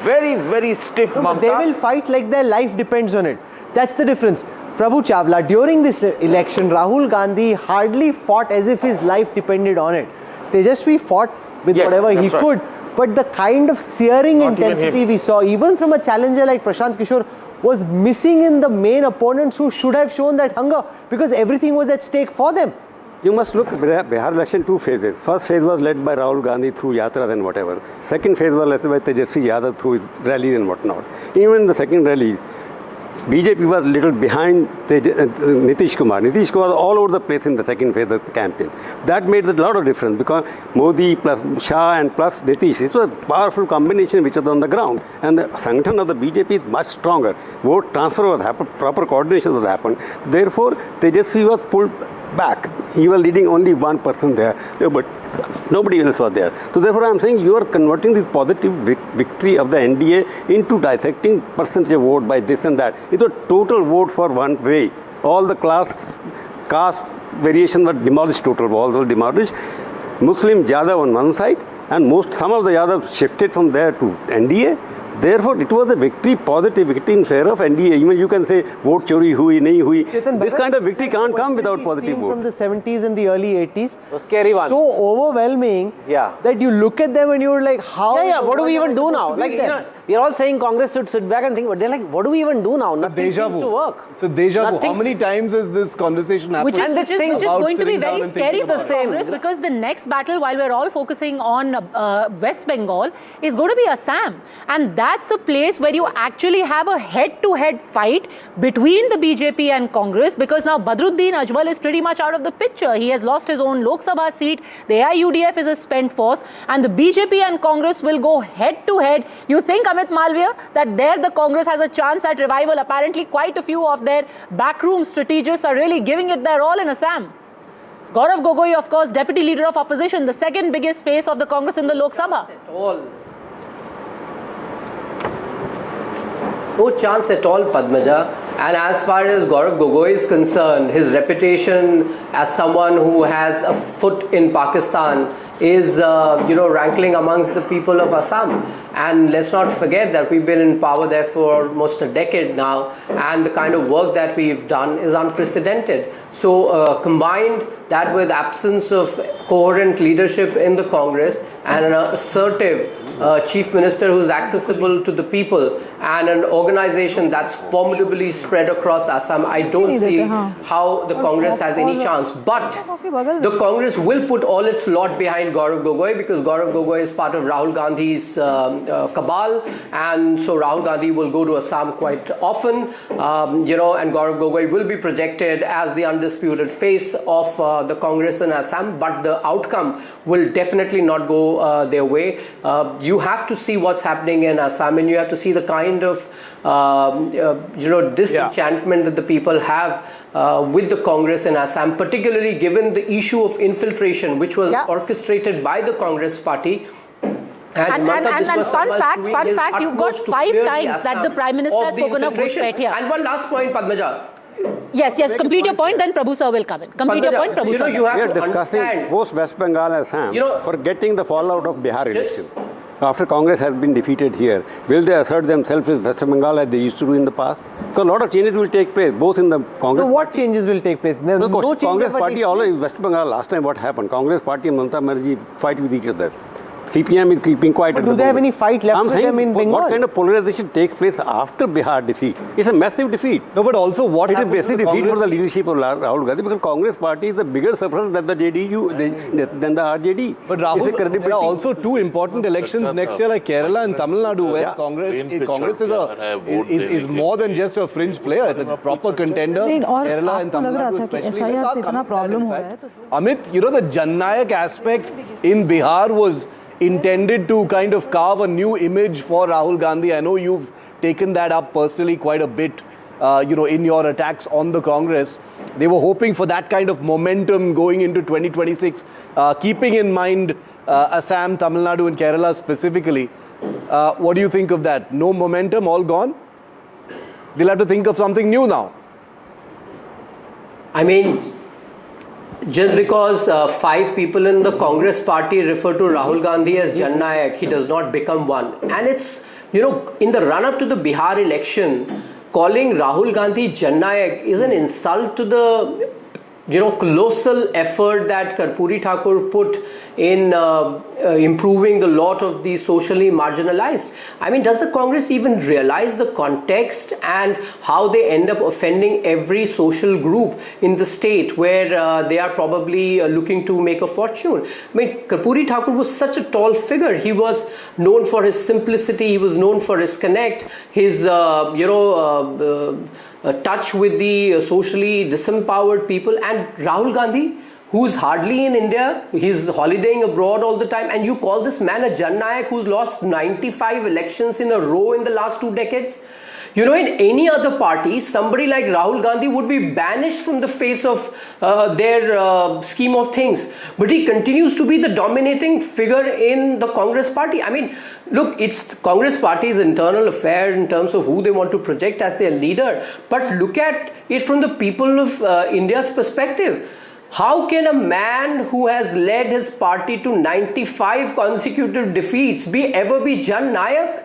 Very, very stiff. No, but they will fight like their life depends on it. That's the difference. Prabhu Chawla, during this election, Rahul Gandhi hardly fought as if his life depended on it. Tejashwi fought with whatever he could. But the kind of searing intensity we saw, even from a challenger like Prashant Kishore, was missing in the main opponents who should have shown that hunger, because everything was at stake for them. You must look at Bihar election 2 phases. First phase was led by Rahul Gandhi through yatras and whatever. Second phase was led by Tejashwi Yadav through his rallies and whatnot. Even in the second rallies, BJP was little behind Nitish Kumar. Nitish Kumar was all over the place in the second phase of the campaign. That made a lot of difference, because Modi plus Shah and plus Nitish, it was a powerful combination which was on the ground. And the sanction of the BJP is much stronger. Vote transfer was happened, proper coordination was happened. Therefore, Tejashwi was pulled back. He was leading only one person there, but nobody else was there. So therefore, I am saying you are converting this positive victory of the NDA into dissecting percentage of vote by this and that. It was total vote for one way. All the caste variations were demolished, total walls were demolished. Muslim Yadav on one side, and some of the Yadavs shifted from there to NDA. Therefore, it was a victory, positive victory in favor of NDA. Even you can say, vote chori hui, nahi hui. This kind of victory can't come without positive vote. From the 70s and the early 80s, scary one. So overwhelming that you look at them and you're like, how? What do we even do now? Like, we are all saying Congress should sit back and think, but they're like, what do we even do now? Nothing seems to work. It's a deja vu. How many times has this conversation happened? Which is going to be very scary for Congress, because the next battle, while we're all focusing on West Bengal, is going to be Assam. And that's a place where you actually have a head-to-head fight between the BJP and Congress, because now Badruddin Ajmal is pretty much out of the picture. He has lost his own Lok Sabha seat. The AIUDF is a spent force, and the BJP and Congress will go head-to-head. You think, Amit Malviya, that there the Congress has a chance at revival? Apparently, quite a few of their backroom strategists are really giving it their all in Assam. Gaurav Gogoi, of course, Deputy Leader of Opposition, the second biggest face of the Congress in the Lok Sabha. No chance at all, Padmaja. And as far as Gaurav Gogoi is concerned, his reputation as someone who has a foot in Pakistan is, rankling amongst the people of Assam. And let's not forget that we've been in power there for almost a decade now, and the kind of work that we've done is unprecedented. So combined that with absence of coherent leadership in the Congress and an assertive chief minister who's accessible to the people and an organization that's formidably spread across Assam, I don't see how the Congress has any chance. But the Congress will put all its lot behind Gaurav Gogoi, because Gaurav Gogoi is part of Rahul Gandhi's cabal, and so Rahul Gandhi will go to Assam quite often, and Gaurav Gogoi will be projected as the undisputed face of the Congress in Assam, but the outcome will definitely not go their way. You have to see what's happening in Assam, and you have to see the kind of disenchantment that the people have with the Congress in Assam, particularly given the issue of infiltration, which was orchestrated by the Congress party. And fun fact, you've got 5 times that the Prime Minister has spoken of Bushpet here. And one last point, Padmaja. Yes, complete your point, then Prabhu sir will come in. Complete your point, Prabhu sir. We are discussing both West Bengal and Assam, forgetting the fallout of Bihar election. After Congress has been defeated here, will they assert themselves as West Bengal as they used to do in the past? Because a lot of changes will take place, both in the Congress. So what changes will take place? No Congress party, always West Bengal, last time what happened? Congress party and Mamata Banerjee fight with each other. CPM is keeping quiet. But do they have any fight left with them in Bengal? What kind of polarization takes place after Bihar defeat? It's a massive defeat. No, but also what it is basically defeat for the leadership of Rahul Gandhi, because Congress party is a bigger sufferer than the than the RJD. But Rahul, there are also 2 important elections next year, like Kerala and Tamil Nadu, where Congress is more than just a fringe player. It's a proper contender. Kerala and Tamil Nadu especially. Amit, the Jannayak aspect in Bihar was intended to kind of carve a new image for Rahul Gandhi. I know you've taken that up personally quite a bit, in your attacks on the Congress. They were hoping for that kind of momentum going into 2026, keeping in mind Assam, Tamil Nadu and Kerala specifically. What do you think of that? No momentum, all gone? They'll have to think of something new now. I mean, just because 5 people in the Congress party refer to Rahul Gandhi as Jannayak, he does not become one. And it's you know, in the run-up to the Bihar election, calling Rahul Gandhi Jannayak is an insult to the, you know, colossal effort that Karpuri Thakur put in improving the lot of the socially marginalized. I mean, does the Congress even realize the context and how they end up offending every social group in the state where they are probably looking to make a fortune? I mean, Karpuri Thakur was such a tall figure. He was known for his simplicity. He was known for his connect, his, touch with the socially disempowered people. And Rahul Gandhi, who's hardly in India, he's holidaying abroad all the time, and you call this man a Jannayak who's lost 95 elections in a row in the last 2 decades? You know, in any other party, somebody like Rahul Gandhi would be banished from the face of their scheme of things. But he continues to be the dominating figure in the Congress party. I mean, look, it's the Congress party's internal affair in terms of who they want to project as their leader. But look at it from the people of India's perspective. How can a man who has led his party to 95 consecutive defeats ever be Jan Nayak?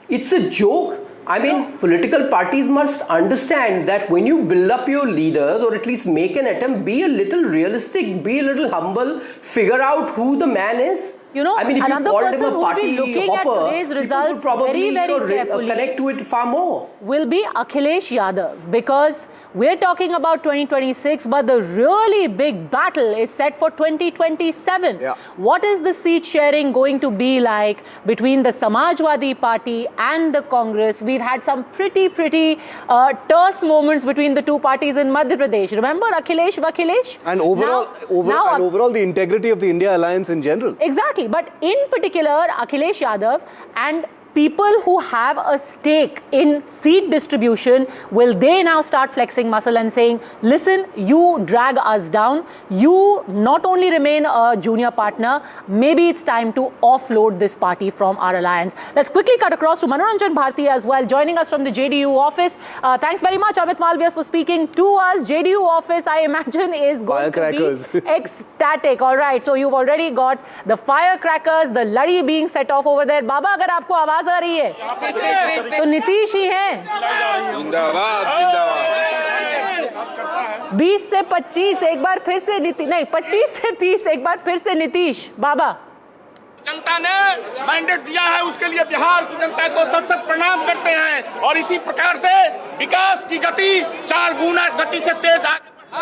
It's a joke. I mean, political parties must understand that when you build up your leaders, or at least make an attempt, be a little realistic, be a little humble, figure out who the man is. You know, I mean, if you called him a party hopper, people would probably carefully connect to it far more. Will be Akhilesh Yadav, because we're talking about 2026, but the really big battle is set for 2027. Yeah. What is the seat sharing going to be like between the Samajwadi Party and the Congress? We've had some pretty terse moments between the two parties in Madhya Pradesh. Remember Akhilesh Vakhilesh? And overall the integrity of the India alliance in general. Exactly. But in particular, Akhilesh Yadav and people who have a stake in seat distribution, will they now start flexing muscle and saying, listen, you drag us down, you not only remain a junior partner, maybe it's time to offload this party from our alliance. Let's quickly cut across to Manoranjan Bharti as well, joining us from the JDU office. Thanks very much, Amit Malvias, for speaking to us. JDU office, I imagine, is going to be ecstatic. All right, so you've already got the firecrackers, the lari being set off over there. Baba, agar aapko awaaz आ रही है तो नीतीश ही हैं। जिंदाबाद जिंदाबाद। 20 से 25 एक बार फिर से नीतीश, नहीं 25 से 30 एक बार फिर से नीतीश। बाबा, जनता ने मैंडेट दिया है, उसके लिए बिहार की जनता को सत प्रणाम करते हैं और इसी प्रकार से विकास की गति 4 गुना गति से तेज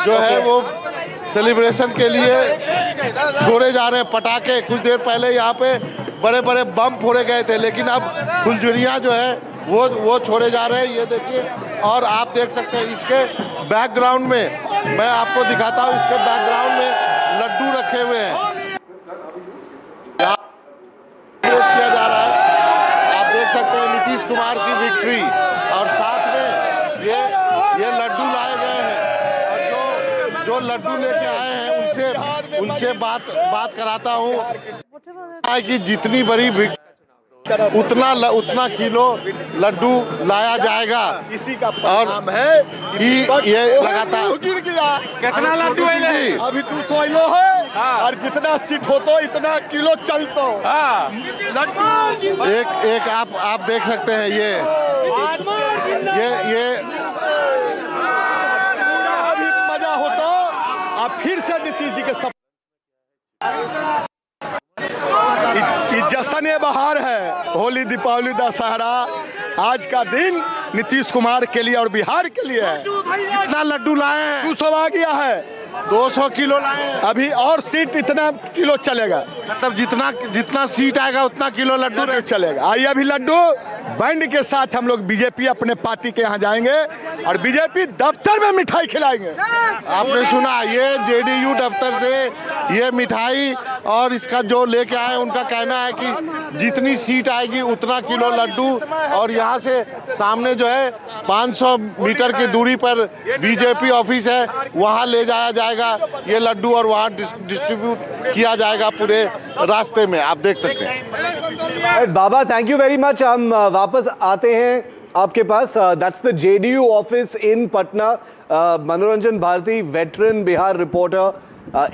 जो है वो सेलिब्रेशन के लिए छोड़े जा रहे हैं पटाखे। कुछ देर पहले यहाँ पे बड़े बड़े बम फोड़े गए थे, लेकिन अब फुलझुरियाँ जो है वो छोड़े जा रहे हैं। ये देखिए, और आप देख सकते हैं इसके बैकग्राउंड में, मैं आपको दिखाता हूँ, इसके बैकग्राउंड में लड्डू रखे हुए हैं, किया जा रहा है। आप देख सकते हैं नीतीश कुमार की विक्ट्री, और साथ में ये लड्डू लाए गए हैं, और जो लड्डू लेके आए हैं उनसे बात कराता हूँ कि जितनी बड़ी उतना किलो लड्डू लाया जाएगा। इसी का नाम है ये लगातार कितना लड्डू है अभी 200 किलो है, और जितना सीट हो तो इतना किलो चलतो लड्डू। एक आप देख सकते हैं ये अभी मजा होता। आप फिर से नीतीश जी के सब जश्न बहार है, होली दीपावली दशहरा, आज का दिन नीतीश कुमार के लिए और बिहार के लिए है। कितना लड्डू लाए हैं? 200 आ गया है, 200 किलो लाए हैं। अभी और सीट इतना किलो चलेगा, मतलब जितना सीट आएगा उतना किलो लड्डू चलेगा। आइए अभी लड्डू बैंड के साथ हम लोग बीजेपी अपने पार्टी के यहाँ जाएंगे और बीजेपी दफ्तर में मिठाई खिलाएंगे। आपने सुना, ये जेडीयू दफ्तर से ये मिठाई और इसका जो लेके आए, उनका कहना है कि जितनी सीट आएगी उतना किलो लड्डू, और यहाँ से सामने जो है 500 मीटर की दूरी पर बीजेपी ऑफिस है, वहाँ ले जाया जाएगा ये लड्डू और वहाँ डिस्ट्रीब्यूट किया जाएगा पूरे रास्ते में। आप देख सकते हैं। बाबा, थैंक यू वेरी मच। हम वापस आते हैं आपके पास। That's the JDU office in Patna. Manoranjan Bharti, veteran Bihar reporter,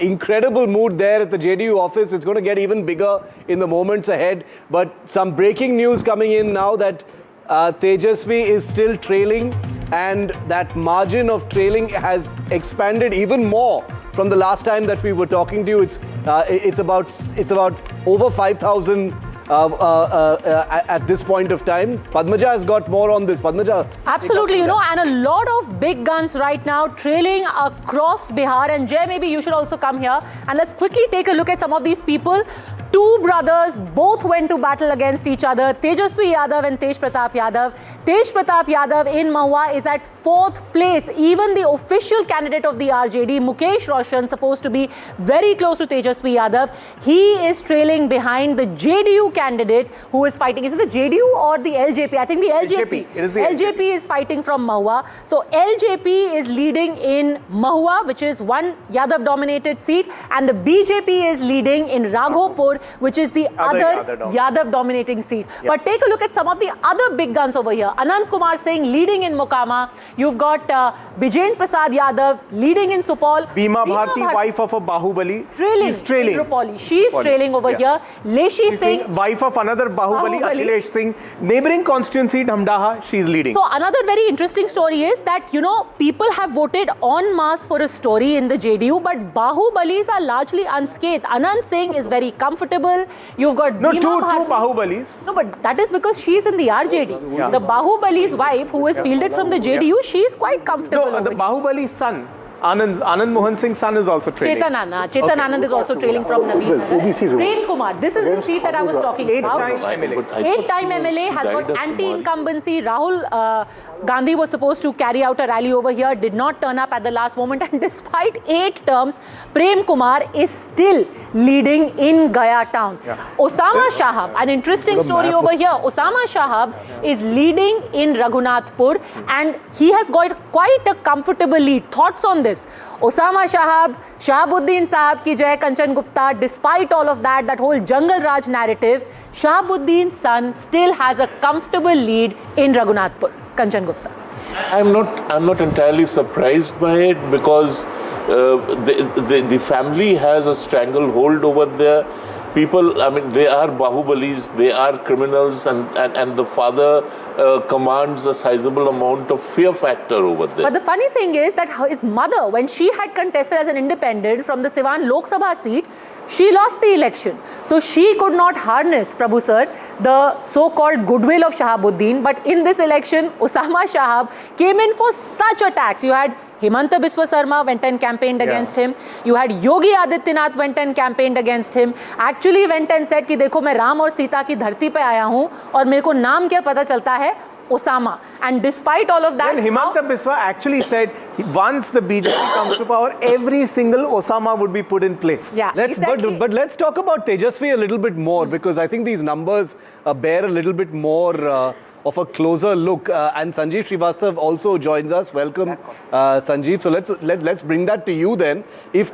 incredible mood there at the JDU office. It's going to get even bigger in the moments ahead. But some breaking news coming in now that Tejashwi is still trailing, and that margin of trailing has expanded even more from the last time that we were talking to you. It's about over 5,000 at this point of time. Padmaja has got more on this. Padmaja. Absolutely, you know, and a lot of big guns right now trailing across Bihar. And Jay, maybe you should also come here and let's quickly take a look at some of these people. Two brothers, both went to battle against each other, Tejashwi Yadav and Tej Pratap Yadav. Tej Pratap Yadav in Mahua is at 4th place. Even the official candidate of the RJD, Mukesh Roshan, supposed to be very close to Tejashwi Yadav, he is trailing behind the JDU candidate who is fighting. Is it the JDU or the LJP? I think the LJP. It is the LJP is fighting from Mahua. So LJP is leading in Mahua, which is one Yadav-dominated seat, and the BJP is leading in Raghopur, which is the other Yadav-dominating seat. Yeah. But take a look at some of the other big guns over here. Anand Kumar Singh leading in Mokama. You've got Bijen Prasad Yadav leading in Supal. Bhima Bharti, wife of a Bahubali. She's trailing. She's trailing over here. Leshi Singh, wife of another Bahubali, Akhilesh Singh. Neighboring constituency, Dhamdaha, she's leading. So another very interesting story is that, you know, people have voted en masse for a story in the JDU, but Bahubalis are largely unscathed. Anand Singh is very comfortable. You've got two Bahubalis. No, but that is because she's in the RJD. Yeah. The Bahubali's wife, who is fielded from the JDU, she's quite comfortable. No, the Bahubali's son, Anand Mohan Singh's son, is also trailing. Chetan Anand is also trailing from Nabin. Prem Kumar, this is the seat that I was talking about. 8-time MLA has got anti-incumbency. Rahul Gandhi was supposed to carry out a rally over here, did not turn up at the last moment, and despite 8 terms, Prem Kumar is still leading in Gaya town. Yeah. Osama Shahab, an interesting story over here. Osama Shahab is leading in Raghunathpur, and he has got quite a comfortable lead. Thoughts on this? Osama Shahab, Shahabuddin Sahab ki jai, Kanchan Gupta, despite all of that, that whole Jungle Raj narrative, Shahabuddin's son still has a comfortable lead in Raghunathpur. Kanchan Gupta. I'm not entirely surprised by it, because the family has a stranglehold over there. People, I mean, they are Bahubalis, they are criminals, and the father commands a sizable amount of fear factor over there. But the funny thing is that his mother, when she had contested as an independent from the Siwan Lok Sabha seat, she lost the election. So she could not harness, Prabhu sir, the so-called goodwill of Shahabuddin. But in this election, Osama Shahab came in for such attacks. You had Himanta Biswa Sarma went and campaigned against him. You had Yogi Adityanath went and campaigned against him. Actually went and said कि देखो मैं राम और सीता की धरती पे आया हूँ और मेरे को नाम क्या पता चलता है, Osama. And despite all of that, then Himanta Biswa actually said once the BJP comes to power, every single Osama would be put in place. Yeah, but let's talk about Tejashwi a little bit more, because I think these numbers bear a little bit more of a closer look. And Sanjeev Srivastav also joins us. Welcome, Sanjeev. So let's bring that to you then. If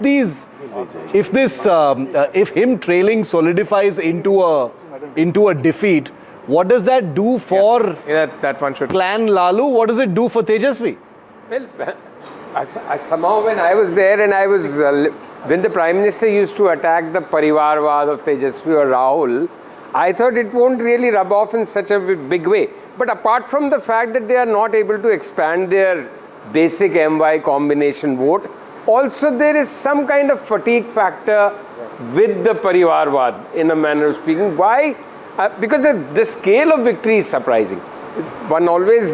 him trailing solidifies into a defeat, what does that do for that one should Clan Lalu? What does it do for Tejashwi? Well, somehow when I was there and I was, when the Prime Minister used to attack the Parivarvad of Tejashwi or Rahul, I thought it won't really rub off in such a big way. But apart from the fact that they are not able to expand their basic MY combination vote, also there is some kind of fatigue factor with the Parivarvad, in a manner of speaking. Why? Because the scale of victory is surprising. One always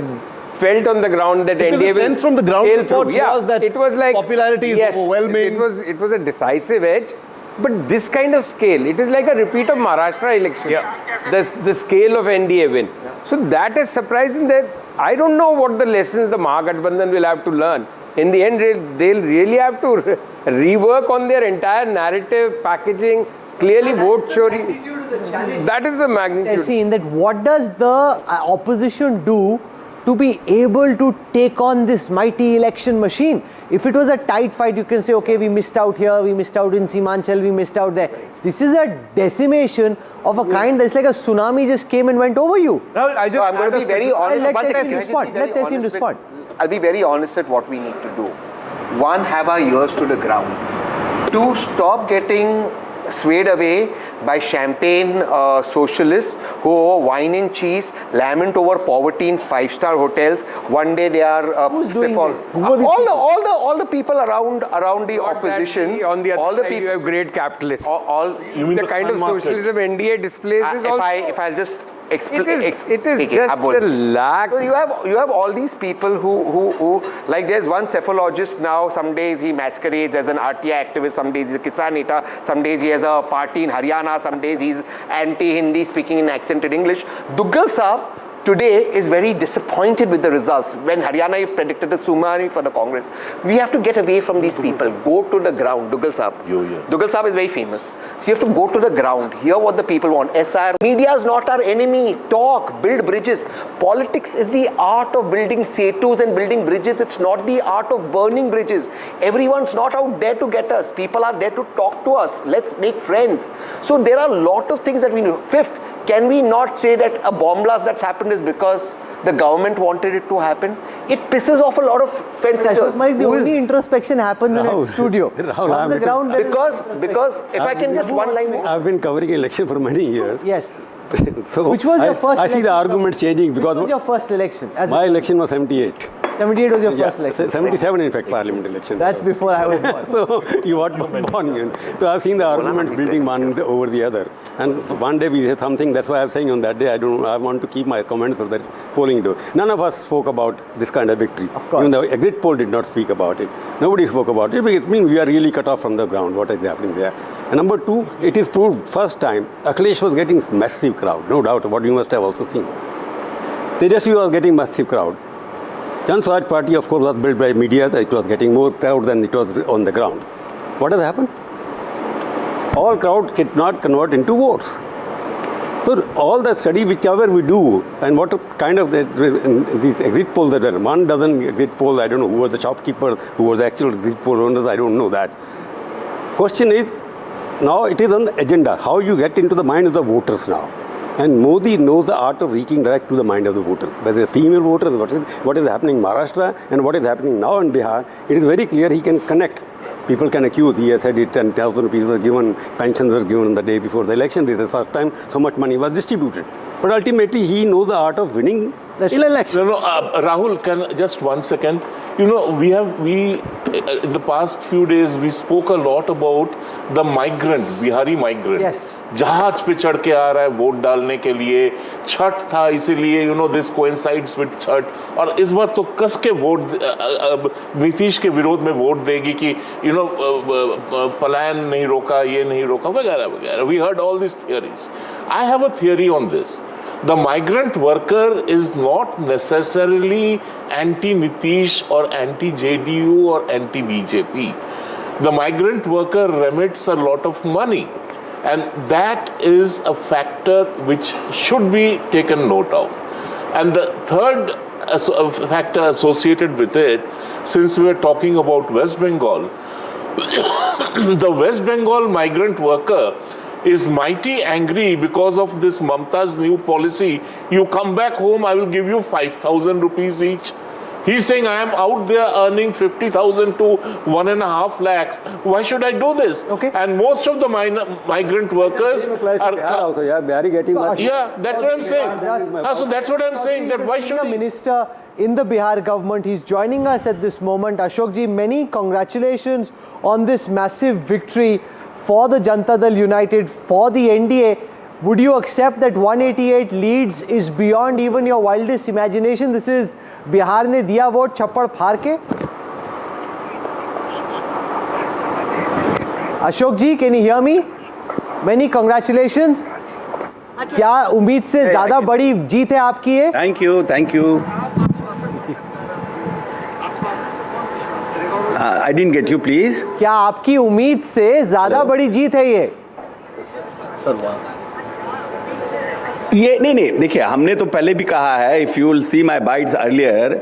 felt on the ground that because NDA the sense from the ground reports was that it was like, popularity is overwhelming. It was a decisive edge. But this kind of scale, it is like a repeat of Maharashtra election. Yeah. The scale of NDA win. Yeah. So that is surprising. That I don't know what the lessons the Mahagathbandhan will have to learn. In the end, they'll really have to rework on their entire narrative, packaging, clearly vote chori. That is the magnitude. I see in that, what does the opposition do to be able to take on this mighty election machine? If it was a tight fight, you can say, okay, we missed out here, we missed out in Simanchal, we missed out there. This is a decimation of a kind that's like a tsunami just came and went over you. No, I'm going to be very honest. Let Tessim respond. I'll be very honest at what we need to do. One, have our ears to the ground. to stop getting swayed away by champagne socialists who over wine and cheese lament over poverty in 5-star hotels. One day they are who's doing this? all the people around the opposition. On the all other the side, people, you have great capitalists. You mean the kind of unmarked? socialism NDA displays is also. if I'll just It is just the lack. So you have all these people who like there's one cephalologist now. Some days he masquerades as an RTI activist. Some days he's a Kisan Neta. Some days he has a party in Haryana. Some days he's anti-Hindi, speaking in accented English. Duggal Saab today is very disappointed with the results. When Haryana predicted a tsunami for the Congress, we have to get away from these people. Go to the ground. Duggal Saab. Duggal Saab is very famous. You have to go to the ground, hear what the people want. SR. Media is not our enemy. Talk, build bridges. Politics is the art of building setus and building bridges. It's not the art of burning bridges. Everyone's not out there to get us. People are there to talk to us. Let's make friends. So there are a lot of things that we know. Fifth, can we not say that a bomb blast that's happened is because the government wanted it to happen? It pisses off a lot of fence sitters. The only introspection happens in a studio. On the ground, because if I can just one line. I've been covering election for many years. Yes. So which was your first election? I see the argument changing because which was your first election? My election was 78. 78 was your first election. 77 in fact, parliament election. That's before I was born. So you were born. So I've seen the arguments building one over the other. And one day we said something, that's why I'm saying on that day, I want to keep my comments for that polling day. None of us spoke about this kind of victory. Of course. Even the exit poll did not speak about it. Nobody spoke about it. It means we are really cut off from the ground. What is happening there? And number two, it is proved first time, Akhilesh was getting massive crowd, no doubt, what you must have also seen. Tejashwi was getting massive crowd. Jan Swaraj Party, of course, was built by media. It was getting more crowd than it was on the ground. What has happened? All crowd cannot convert into votes. So all the study, whichever we do, and what kind of these exit polls that are 1 dozen exit polls, I don't know who was the shopkeeper, who was the actual exit poll owners, I don't know that. Question is, now it is on the agenda, how you get into the mind of the voters now. And Modi knows the art of reaching direct to the mind of the voters. Whether female voters, what is happening in Maharashtra and what is happening now in Bihar, it is very clear he can connect. People can accuse, he has said it, 10,000 rupees were given, pensions were given the day before the election. This is the first time so much money was distributed. But ultimately, he knows the art of winning in election. No, Rahul, can just 1 second. You know, we in the past few days, we spoke a lot about the migrant, Bihari migrant. Yes. जहाज पे चढ़ के आ रहा है vote डालने के लिए, छठ था इसीलिए this coincides with छठ, और इस बार तो कस के वोट नीतीश के विरोध में वोट देगी कि पलायन नहीं रोका, ये नहीं रोका, वगैरह वगैरह. We heard all these theories. I have a theory on this. The migrant worker is not necessarily anti-Nitish or anti-JDU or anti-BJP. The migrant worker remits a lot of money. And that is a factor which should be taken note of. And the third factor associated with it, since we are talking about West Bengal, the West Bengal migrant worker is mighty angry because of this Mamta's new policy. You come back home, I will give you 5,000 rupees each. He's saying, I am out there earning 50,000 to 1.5 lakhs. Why should I do this? Okay. And most of the migrant workers are... Also, getting yeah, that's what I'm saying. So that's what I'm saying, that why should he... Minister in the Bihar government, he's joining us at this moment. Ashok ji, many congratulations on this massive victory for the Janata Dal United, for the NDA. Would you accept that 188 leads is beyond even your wildest imagination? This is Bihar ne diya vote chappad phar ke? Ashok ji, can you hear me? Many congratulations. क्या उम्मीद से ज़्यादा बड़ी जीत है आपकी ये? Thank you, thank you. I didn't get you, please. क्या आपकी उम्मीद से ज़्यादा बड़ी जीत है ये? ये नहीं देखिए, हमने तो पहले भी कहा है, if you will see my bites earlier,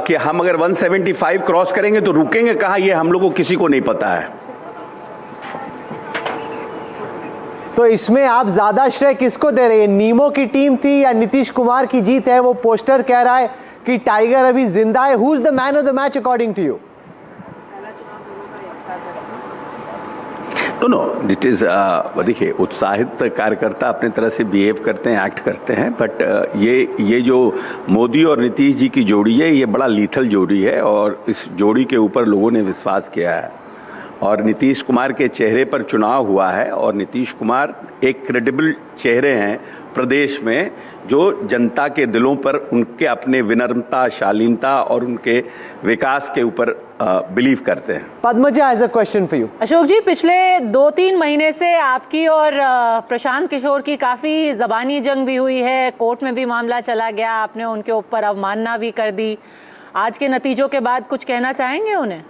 कि हम अगर 175 क्रॉस करेंगे तो रुकेंगे कहाँ, ये हम लोगों को किसी को नहीं पता है. तो इसमें आप ज्यादा श्रेय किसको दे रहे हैं? नीमो की टीम थी या नीतीश कुमार की जीत है? वो पोस्टर कह रहा है कि टाइगर अभी जिंदा है? Who's the man of the match according to you? No, it is देखिए, उत्साहित कार्यकर्ता अपने तरह से बिहेव करते हैं, एक्ट करते हैं, बट ये जो मोदी और नीतीश जी की जोड़ी है, ये बड़ा लीथल जोड़ी है और इस जोड़ी के ऊपर लोगों ने विश्वास किया है और नीतीश कुमार के चेहरे पर चुनाव हुआ है और नीतीश कुमार एक क्रेडिबल चेहरे हैं प्रदेश में जो जनता के दिलों पर उनके अपने विनम्रता, शालीनता और उनके विकास के ऊपर बिलीव करते हैं। Padmaja has a question for you. Ashok जी, पिछले 2-3 महीने से आपकी और प्रशांत किशोर की काफ़ी ज़बानी जंग भी हुई है, कोर्ट में भी मामला चला गया, आपने उनके ऊपर अवमानना भी कर दी। आज के नतीजों के बाद कुछ कहना चाहेंगे उन्हें?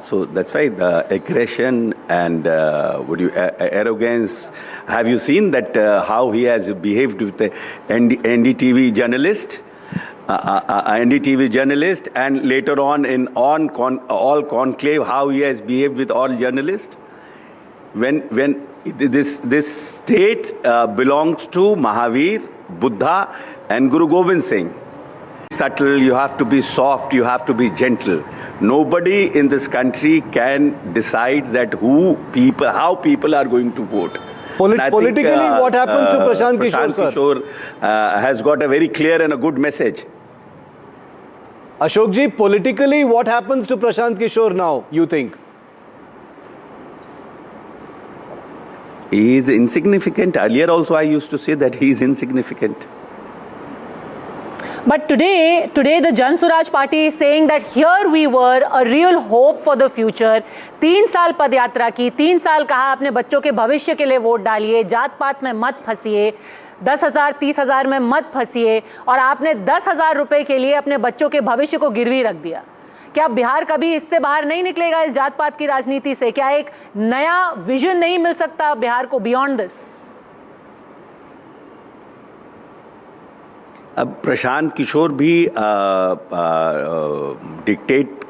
So that's why the aggression and arrogance. Have you seen that how he has behaved with the NDTV journalist, and later on in all conclave how he has behaved with all journalists? When this state belongs to Mahavir, Buddha, and Guru Gobind Singh. Subtle, you have to be soft, you have to be gentle. Nobody in this country can decide that how people are going to vote. Politically, what happens to Prashant Kishore, sir? Kishore has got a very clear and a good message. Ashok ji, politically, what happens to Prashant Kishore now, you think? He is insignificant. Earlier also I used to say that he is insignificant. But today the Jan Suraj party is saying that here we were a real hope for the future. 3 साल पदयात्रा की, 3 साल कहा अपने बच्चों के भविष्य के लिए वोट डालिए, जात पात में मत फंसिए, 10,000 30,000 में मत फंसिए, और आपने 10,000 रुपए के लिए अपने बच्चों के भविष्य को गिरवी रख दिया। क्या बिहार कभी इससे बाहर नहीं निकलेगा, इस जात पात की राजनीति से? क्या एक नया विजन नहीं मिल सकता बिहार को बियॉन्ड दिस? अब प्रशांत किशोर भी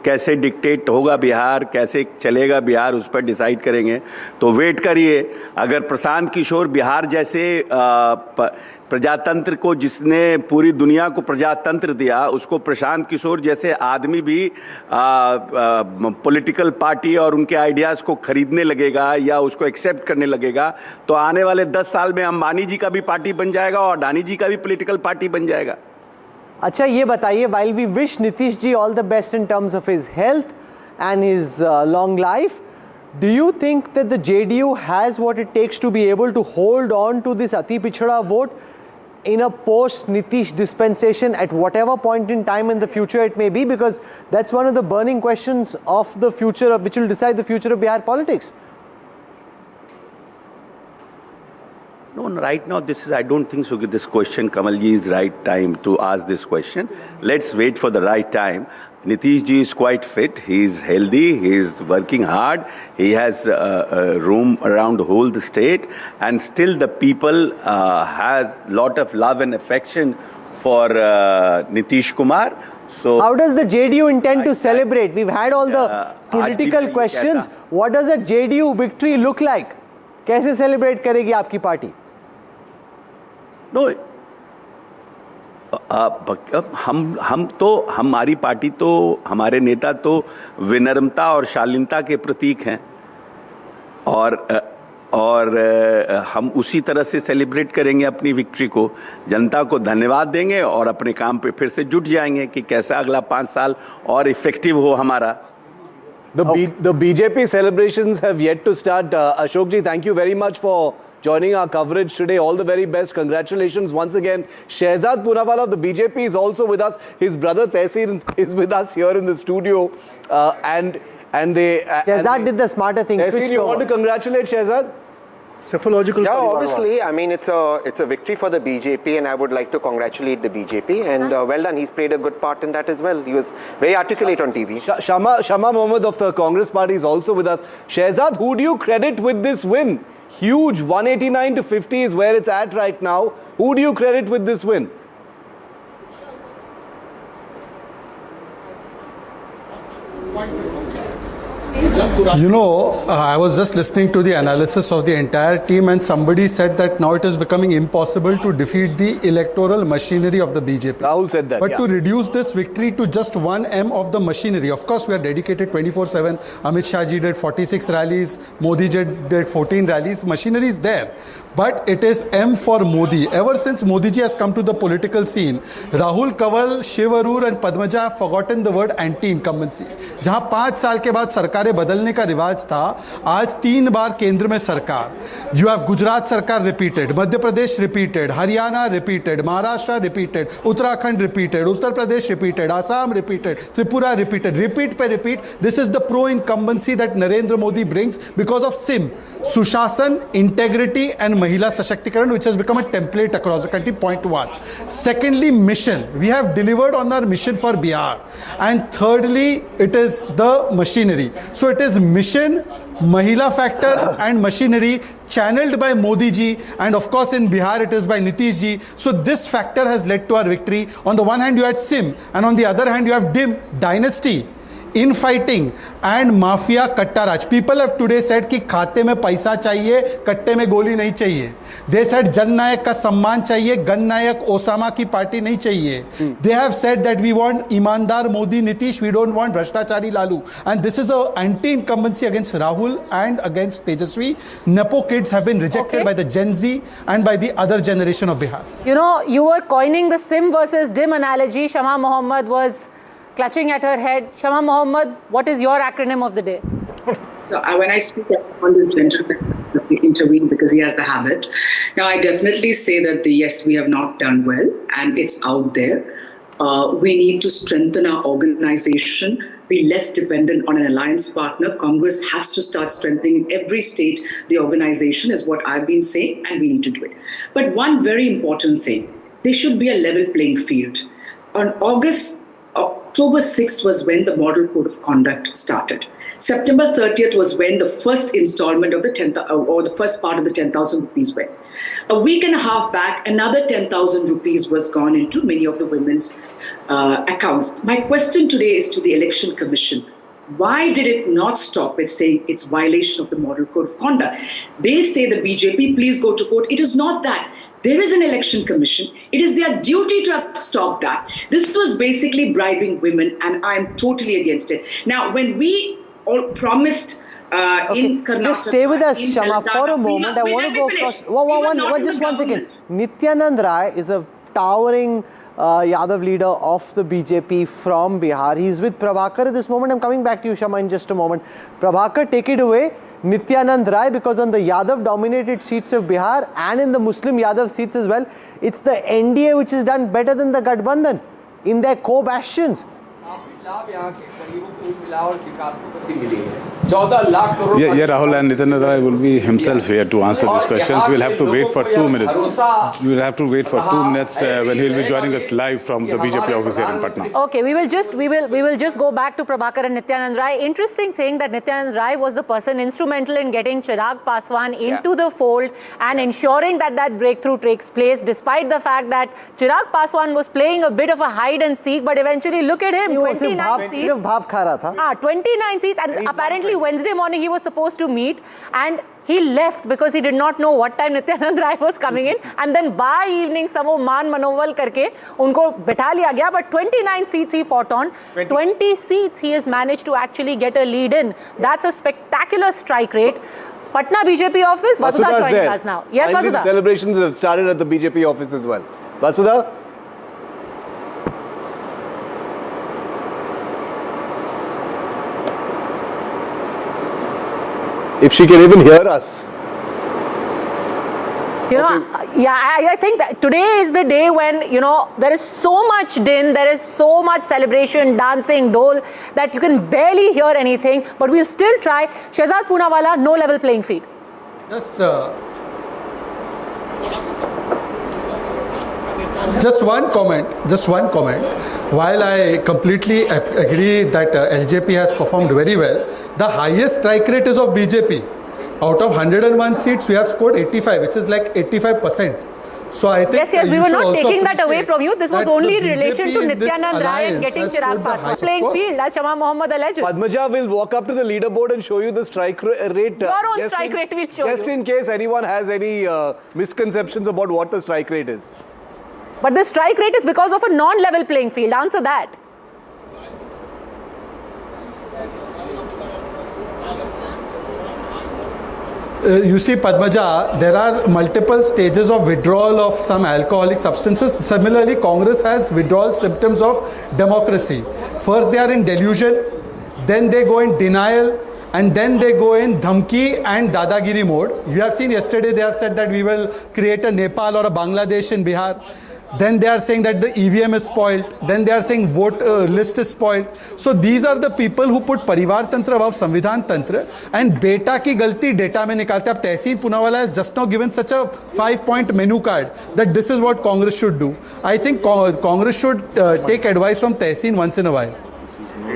कैसे डिक्टेट होगा बिहार, कैसे चलेगा बिहार, उस पर डिसाइड करेंगे। तो वेट करिए। अगर प्रशांत किशोर बिहार जैसे प्रजातंत्र को, जिसने पूरी दुनिया को प्रजातंत्र दिया, उसको प्रशांत किशोर जैसे आदमी भी पॉलिटिकल पार्टी और उनके आइडियाज़ को खरीदने लगेगा या उसको एक्सेप्ट करने लगेगा, तो आने वाले 10 साल में अंबानी जी का भी पार्टी बन जाएगा और अडानी जी का भी पॉलिटिकल पार्टी बन जाएगा। अच्छा, ये बताइए, while we wish Nitish ji all the best in terms of his health and his long life, do you think that the JDU has what it takes to be able to hold on to this Ati Pichhada vote in a post-Nitish dispensation at whatever point in time in the future it may be? Because that's one of the burning questions of the future, which will decide the future of Bihar politics. No, right now I don't think so. This question, Kamalji, is right time to ask this question. Let's wait for the right time. Nitish ji is quite fit. He is healthy. He is working hard. He has room around the whole state, and still the people has lot of love and affection for Nitish Kumar. So how does the JDU intend to celebrate? We've had all the political questions. What does a JDU victory look like? कैसे celebrate करेगी आपकी party? No, हम तो, हमारी party तो, हमारे नेता तो विनम्रता और शालीनता के प्रतीक हैं और हम उसी तरह से सेलिब्रेट करेंगे अपनी विक्ट्री को। जनता को धन्यवाद देंगे और अपने काम पे फिर से जुट जाएंगे कि कैसा अगला 5 साल और इफेक्टिव हो हमारा। The BJP celebrations have yet to start. Ashok ji, thank you very much for joining our coverage today. All the very best. Congratulations once again. Shehzad Poonawala of the BJP is also with us. His brother Tehsir is with us here in the studio. And they... Shehzad did the smarter thing. Tehsir, you want to congratulate Shehzad? Cephalogical. Yeah, obviously. I mean, it's a victory for the BJP, and I would like to congratulate the BJP. And well done. He's played a good part in that as well. He was very articulate on TV. Shama Mohammed of the Congress Party is also with us. Shehzad, who do you credit with this win? Huge, 189 to 50 is where it's at right now. Who do you credit with this win? You know, I was just listening to the analysis of the entire team, and somebody said that now it is becoming impossible to defeat the electoral machinery of the BJP. Rahul said that. But to reduce this victory to just 1 M of the machinery, of course, we are dedicated 24/7. Amit Shah ji did 46 rallies, Modi ji did 14 rallies. Machinery is there, but it is M for Modi. Ever since Modi ji has come to the political scene, Rahul, Kanwal, Shiv Tharoor and Padmaja have forgotten the word anti-incumbency. जहां 5 साल के बाद सरकारें बदलने का रिवाज था, आज 3 बार केंद्र में सरकार. You have Gujarat सरकार repeated, Madhya Pradesh repeated, Haryana repeated, Maharashtra repeated, Uttarakhand repeated, Uttar Pradesh repeated, Assam repeated, Tripura repeated, repeat पे repeat. This is the pro-incumbency that Narendra Modi brings because of SIM, Sushasan, integrity and Mahila Sashaktikarana, which has become a template across the country. Point 1. Secondly, mission. We have delivered on our mission for Bihar. And thirdly, it is the machinery. So it is mission, Mahila factor and machinery channeled by Modi ji, and of course in Bihar it is by Nitish ji. So this factor has led to our victory. On the one hand you had SIM, and on the other hand you have DIM, dynasty, infighting and mafia katta raj. People have today said कि खाते में पैसा चाहिए, कट्टे में गोली नहीं चाहिए. They said जन नायक का सम्मान चाहिए, गन नायक ओसामा की पार्टी नहीं चाहिए. They have said that we want ईमानदार Modi, Nitish, we don't want भ्रष्टाचारी Lalu. And this is an anti-incumbency against Rahul and against Tejashwi. Nepo kids have been rejected by the Gen Z and by the other generation of Bihar. You know, you were coining the SIM versus DIM analogy. Shama Mohammed was clutching at her head. Shama Mohammed, what is your acronym of the day? So when I speak, I want this gentleman to intervene because he has the habit. Now, I definitely say that yes, we have not done well, and it's out there. We need to strengthen our organization, be less dependent on an alliance partner. Congress has to start strengthening in every state the organization, is what I've been saying, and we need to do it. But one very important thing, there should be a level playing field. On October 6th was when the Model Code of Conduct started. September 30th was when the first installment of the first part of the 10,000 rupees went. A week and a half back, another 10,000 rupees was gone into many of the women's accounts. My question today is to the Election Commission. Why did it not stop at saying it's violation of the Model Code of Conduct? They say the BJP, please go to court. It is not that. There is an election commission. It is their duty to have stopped that. This was basically bribing women, and I'm totally against it. Now, when we all promised in Karnataka... Just stay with us, Shama, for a moment. I want to go across... Just 1 second. Nityanand Rai is a towering Yadav leader of the BJP from Bihar. He's with Prabhakar at this moment. I'm coming back to you, Shama, in just a moment. Prabhakar, take it away. Nityanand Rai, because on the Yadav-dominated seats of Bihar and in the Muslim Yadav seats as well, it's the NDA which has done better than the Gathbandhan in their co-bastions. Yeah, Rahul and Nityanand Rai will be himself here to answer these questions. We'll have to wait for 2 minutes. We'll have to wait for 2 minutes when he'll be joining us live from the BJP office here in Patna. Okay, we will just go back to Prabhakar and Nityanand Rai. Interesting thing that Nityanand Rai was the person instrumental in getting Chirag Paswan into the fold and ensuring that that breakthrough takes place, despite the fact that Chirag Paswan was playing a bit of a hide and seek, but eventually look at him, 29 seats. 29 seats, and apparently Wednesday morning he was supposed to meet, and he left because he did not know what time Nityanand Rai was coming in, and then by evening some man manoval karke unko bitha liya gaya. But 29 seats he fought on, 20 seats he has managed to actually get a lead in. That's a spectacular strike rate. Patna BJP office, Vasudha joining us now. Yes, Vasudha. The celebrations have started at the BJP office as well. Vasudha? If she can even hear us. You know, I think that today is the day when, you know, there is so much din, there is so much celebration, dancing, dole, that you can barely hear anything, but we'll still try. Shehzad Poonawala, no level playing field. Just one comment. While I completely agree that LJP has performed very well, the highest strike rate is of BJP. Out of 101 seats, we have scored 85, which is like 85%. So I think yes, we were not taking that away appreciate from you. This was that only in the relation to BJP in this Nityanand Rai and alliance getting has Chirag put the Paswan highest- playing of course. field, as Shama Mohammed alleges. Padmaja will walk up to the leaderboard and show you the strike rate. Your own strike rate will show just you. in case anyone has any misconceptions about what the strike rate is. But the strike rate is because of a non-level playing field. Answer that. You see, Padmaja, there are multiple stages of withdrawal of some alcoholic substances. Similarly, Congress has withdrawal symptoms of democracy. First, they are in delusion, then they go in denial, and then they go in dhamki and dadagiri mode. You have seen yesterday they have said that we will create a Nepal or a Bangladesh in Bihar. Then they are saying that the EVM is spoiled. Then they are saying vote list is spoiled. So these are the people who put Parivar Tantra above Samvidhan Tantra, and beta ki galti data mein nikalte. Ab Tehseen Poonawala has just now given such a 5-point menu card that this is what Congress should do. I think Congress should take advice from Tehseen once in a while.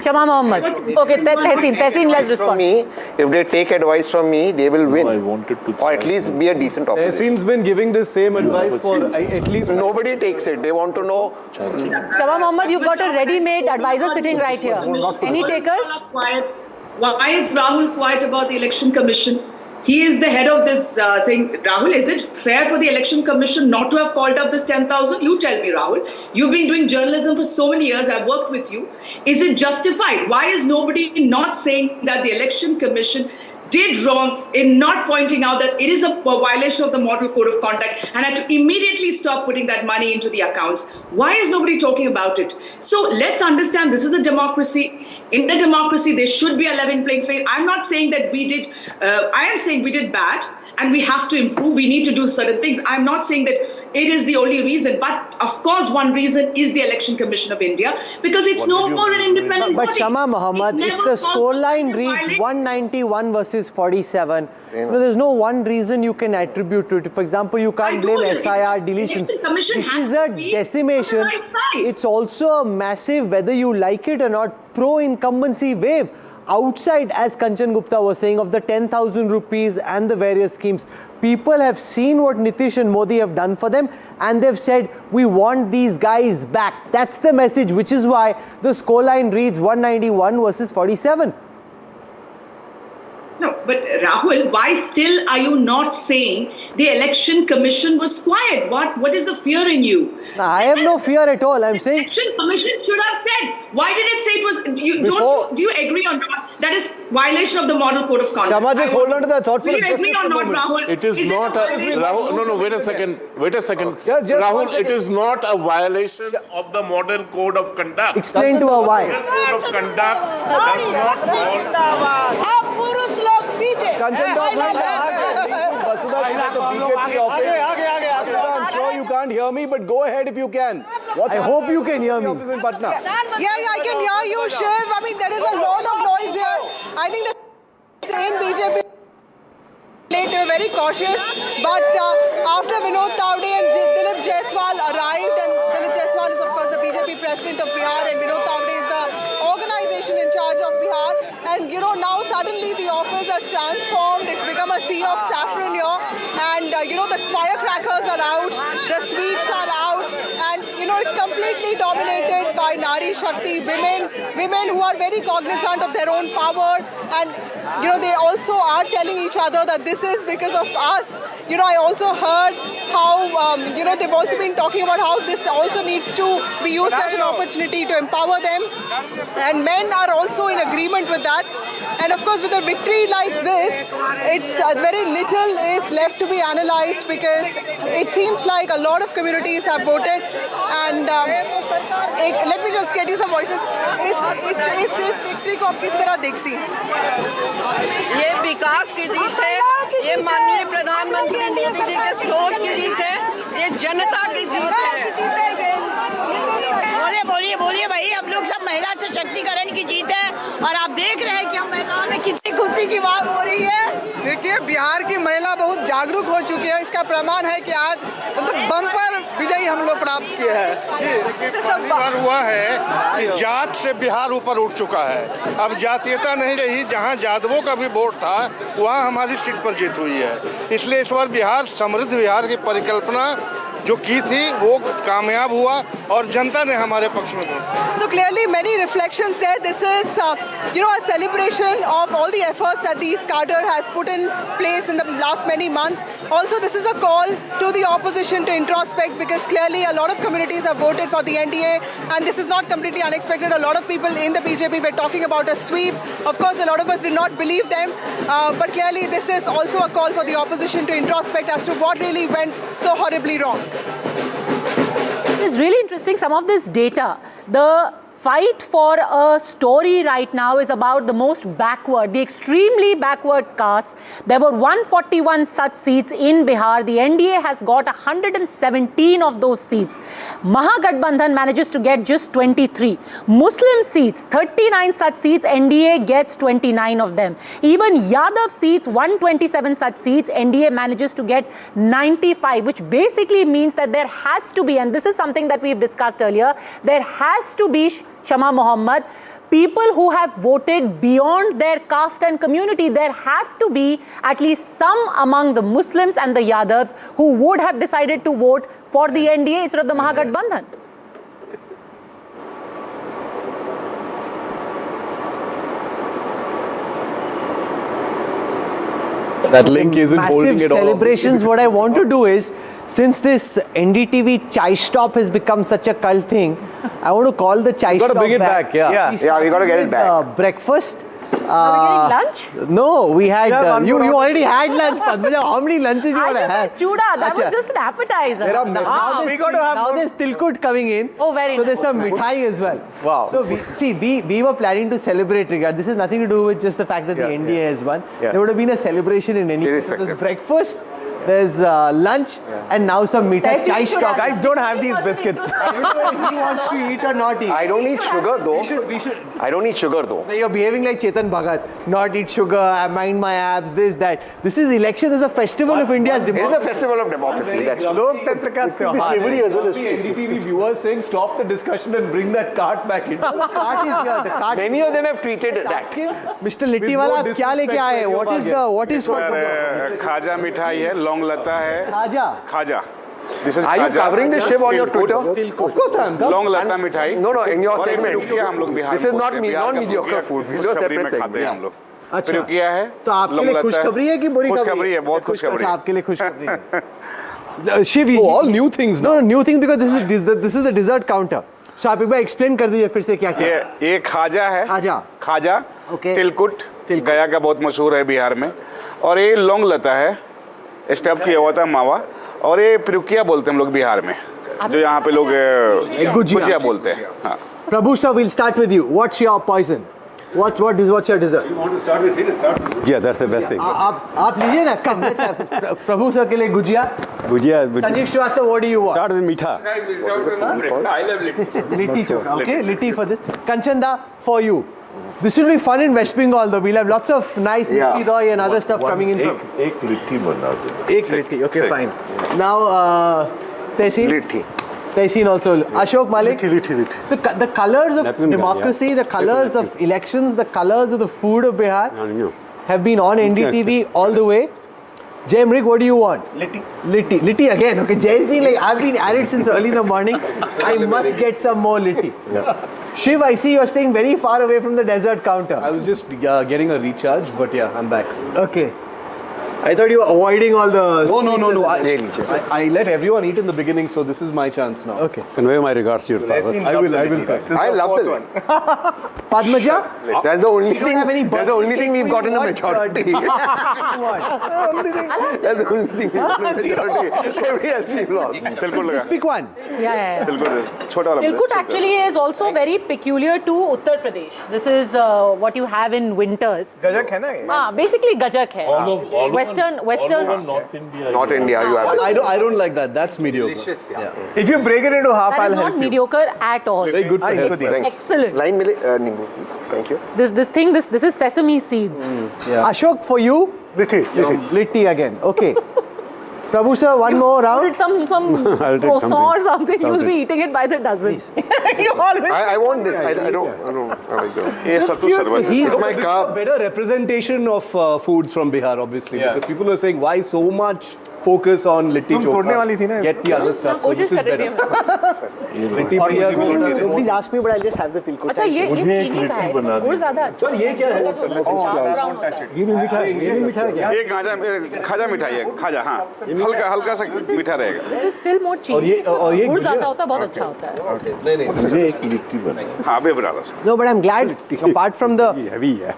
Shama Mohammed. Okay, Tehseen, let's respond. From me, if they take advice from me, they will win. I wanted to or at least be a decent opposition. Tehseen's been giving this same advice for at least... Nobody takes it. They want to know. Shama Mohammed, you've got a ready-made advisor sitting right here. Any takers? Why is Rahul quiet about the Election Commission? He is the head of this thing. Rahul, is it fair for the Election Commission not to have called up this 10,000? You tell me, Rahul. You've been doing journalism for so many years. I've worked with you. Is it justified? Why is nobody not saying that the Election Commission did wrong in not pointing out that it is a violation of the Model Code of Conduct and had to immediately stop putting that money into the accounts? Why is nobody talking about it? So let's understand this is a democracy. In a democracy, there should be a level playing field. I'm not saying that we did, I am saying we did bad and we have to improve. We need to do certain things. I'm not saying that it is the only reason, but of course one reason is the Election Commission of India, because it's no more an independent body. But Shama Mohammed, if the scoreline reads 191 versus 47, there's no one reason you can attribute to it. For example, you can't blame SIR deletions. This is a decimation. It's also a massive, whether you like it or not, pro-incumbency wave. Outside, as Kanchan Gupta was saying, of the 10,000 rupees and the various schemes, people have seen what Nitish and Modi have done for them, and they've said, we want these guys back. That's the message, which is why the scoreline reads 191 versus 47. No, but Rahul, why still are you not saying the Election Commission was quiet? What is the fear in you? I have no fear at all. I'm saying the Election Commission should have said. Why did it say it was? Do you agree or not? That is violation of the Model Code of Conduct. Shama, just hold on to that thought for just a moment. Do you agree or not, Rahul? It is not a Rahul, no, wait a second. Rahul, it is not a violation of the Model Code of Conduct. Explain to her why. The Code of Conduct does not call. Kanchan, I'm sure you can't hear me, but go ahead if you can. I hope you can hear me. Yeah, I can hear you, Shiv. I mean, there is a lot of noise here. I think the same BJP later very cautious, but after Vinod Tawde and Dilip Jaiswal arrived, and Dilip Jaiswal is of course the BJP president of Bihar, and Vinod Tawde is the organization in charge of Bihar, and now suddenly the office has transformed. It's become a sea of saffron here, and the firecrackers are out, the sweets are out, and it's completely dominated by Nari Shakti, women who are very cognizant of their own power, and they also are telling each other that this is because of us. I also heard how they've also been talking about how this also needs to be used as an opportunity to empower them, and men are also in agreement with that. And of course, with a victory like this, it's very little is left to be analyzed, because it seems like a lot of communities have voted. And let me just get you some voices. इस victory को आप किस तरह देखती हैं? ये विकास की जीत है, ये माननीय प्रधानमंत्री मोदी जी के सोच की जीत है, ये जनता की जीत है। बोलिए भाई, हम लोग सब महिला सशक्तिकरण की जीत है, और आप देख रहे हैं कि हम महिलाओं में कितनी खुशी की बात हो रही है। देखिए, बिहार की महिला बहुत जागरूक हो चुकी है। इसका प्रमाण है कि आज बम्पर विजयी हम लोग प्राप्त किए हैं। बार हुआ है कि जात से बिहार ऊपर उठ चुका है। अब जातीयता नहीं रही। जहां यादवों का भी वोट था, वहां हमारी सीट पर जीत हुई है। इसलिए इस बार बिहार समृद्ध बिहार की परिकल्पना जो की थी वो कामयाब हुआ और जनता ने हमारे पक्ष में vote. So clearly many reflections there. This is a celebration of all the efforts that the cadre has put in place in the last many months. Also this is a call to the opposition to introspect, because clearly a lot of communities have voted for the NDA, and this is not completely unexpected. A lot of people in the BJP were talking about a sweep. Of course a lot of us did not believe them, but clearly this is also a call for the opposition to introspect as to what really went so horribly wrong. It's really interesting, some of this data. The fight for a story right now is about the most backward, the extremely backward castes. There were 141 such seats in Bihar. The NDA has got 117 of those seats. Mahagathbandhan manages to get just 23. Muslim seats, 39 such seats, NDA gets 29 of them. Even Yadav seats, 127 such seats, NDA manages to get 95, which basically means that there has to be, and this is something that we've discussed earlier, there has to be Shama Muhammad, people who have voted beyond their caste and community. There have to be at least some among the Muslims and the Yadavs who would have decided to vote for the NDA instead of the Mahagathbandhan. That link isn't holding it all. Celebrations. What I want to do is, since this NDTV chai stop has become such a cult thing, I want to call the chai stop back. Got to bring it back, yeah. We got to get it back. Breakfast. Are we getting lunch? No, we had, you already had lunch, Padmaja. How many lunches you want to have? Chuda, that was just an appetizer. Now there's tilkut coming in. Oh, very So nice. there's some mithai as well. Wow. So we were planning to celebrate regard. This has nothing to do with just the fact that the NDA has won. Yeah. There would have been a celebration in any case. So there's breakfast, there's lunch, and now some mithai chai stop. Guys, don't have these biscuits. I don't know if he wants to eat or not eat. I don't need sugar though. We should. I don't need sugar though. You're behaving like Chetan Bhagat. Not eat sugar, I mind my abs, this, that. This is election, is a festival of India's democracy. It is a festival of democracy. That's true. Loktantra ka tyohar. NDTV viewers saying stop the discussion and bring that cart back in. The cart is here. The cart. Many of them have tweeted that. Ask him, Mr. Littiwala, आप क्या लेके आए? What is for खाजा मिठाई है, लौंग लता है, Khaja? खाजा. This is Are you covering this ship on your Twitter? Of course I am. लौंग लता मिठाई. No, in your segment. हम लोग Bihar This is not non-mediocre food. We do a separate segment. हम लोग. अच्छा. प्रयुक्तिया है. तो आपके लिए खुशखबरी है कि बुरी खबरी? खुशखबरी है, बहुत खुशखबरी है. आपके लिए खुशखबरी है. Shiv, all new things now. No, new things because this is the dessert counter. So आप एक बार explain कर दीजिए फिर से क्या क्या. ये खाजा है. खाजा. Okay. तिलकुट. गया का बहुत मशहूर है बिहार में. और ये लौंग लता है. स्टफ किया हुआ था मावा. और ये पिरुकिया बोलते हैं हम लोग बिहार में, जो यहाँ पे लोग गुजिया बोलते हैं. हाँ. Prabhu sir, we'll start with you. What's your poison? What's your dessert? You want to start with it? Yeah, that's the best thing. आप लीजिए ना. Come, let's have Prabhu sir के लिए gujiya. Sanjeev Srivastava, what do you want? Start with mitha. I love Litti chokha. Okay, Litti for this. Kanchanda, for you. This will be fun in West Bengal though. We'll have lots of nice Mishti Doi and other stuff coming in from. एक लिट्टी बना दो. Ek litti. Okay, fine. Now, Tehseen? Litti. Tehseen also. Ashok Malik? Litti. So the colors of democracy, the colors of elections, the colors of the food of Bihar have been on NDTV all the way. Jay Mrik, what do you want? Litti again. Okay, Jay's been like, I've been at it since early in the morning. I must get some more litti. Shiv, I see you're staying very far away from the dessert counter. I was just getting a recharge, but yeah, I'm back. Okay. I thought you were avoiding all the... No. I let everyone eat in the beginning, so this is my chance now. Okay. Convey my regards to your father. I will, sir. I love the one. Padmaja? That's the only thing we've got in the majority. That's the only thing we've got in the majority. Every else we've lost. Just pick one. Yeah. Tilkut actually is also very peculiar to Uttar Pradesh. This is what you have in winters. Gajak hai na ye? Basically Gajak hai. Western North India. Not India, you have it. I don't like that. That's mediocre. Delicious, yeah. If you break it into half, that I'll is help not you. mediocre at all. Very good for health. Excellent. Line Nimbu, please. Thank you. This is sesame seeds. Ashok, for you? Litti again. Okay. Prabhu sir, one more round. Some croissant or something. You'll be eating it by the dozens. You always. I want this. I don't like that. It's my carb. Better representation of foods from Bihar, obviously, because people are saying why so much focus on litti तोड़ने वाली थी chokha, ना? get the other stuff. So this is better. Litti bhaiya's Please ask me, but I'll just have the tilkut. अच्छा ये चीनी का है गुड़ ज्यादा अच्छा सर ये क्या है? ये भी मीठा है, ये भी मीठा है क्या? ये खाजा मिठाई है, खाजा, हाँ, हल्का सा मीठा रहेगा। This is still more cheesy और ये गुड़ ज्यादा होता है बहुत अच्छा होता है नहीं मुझे एक लिट्टी बनाई। हाँ अभी बना लो। No, but I'm glad, apart from the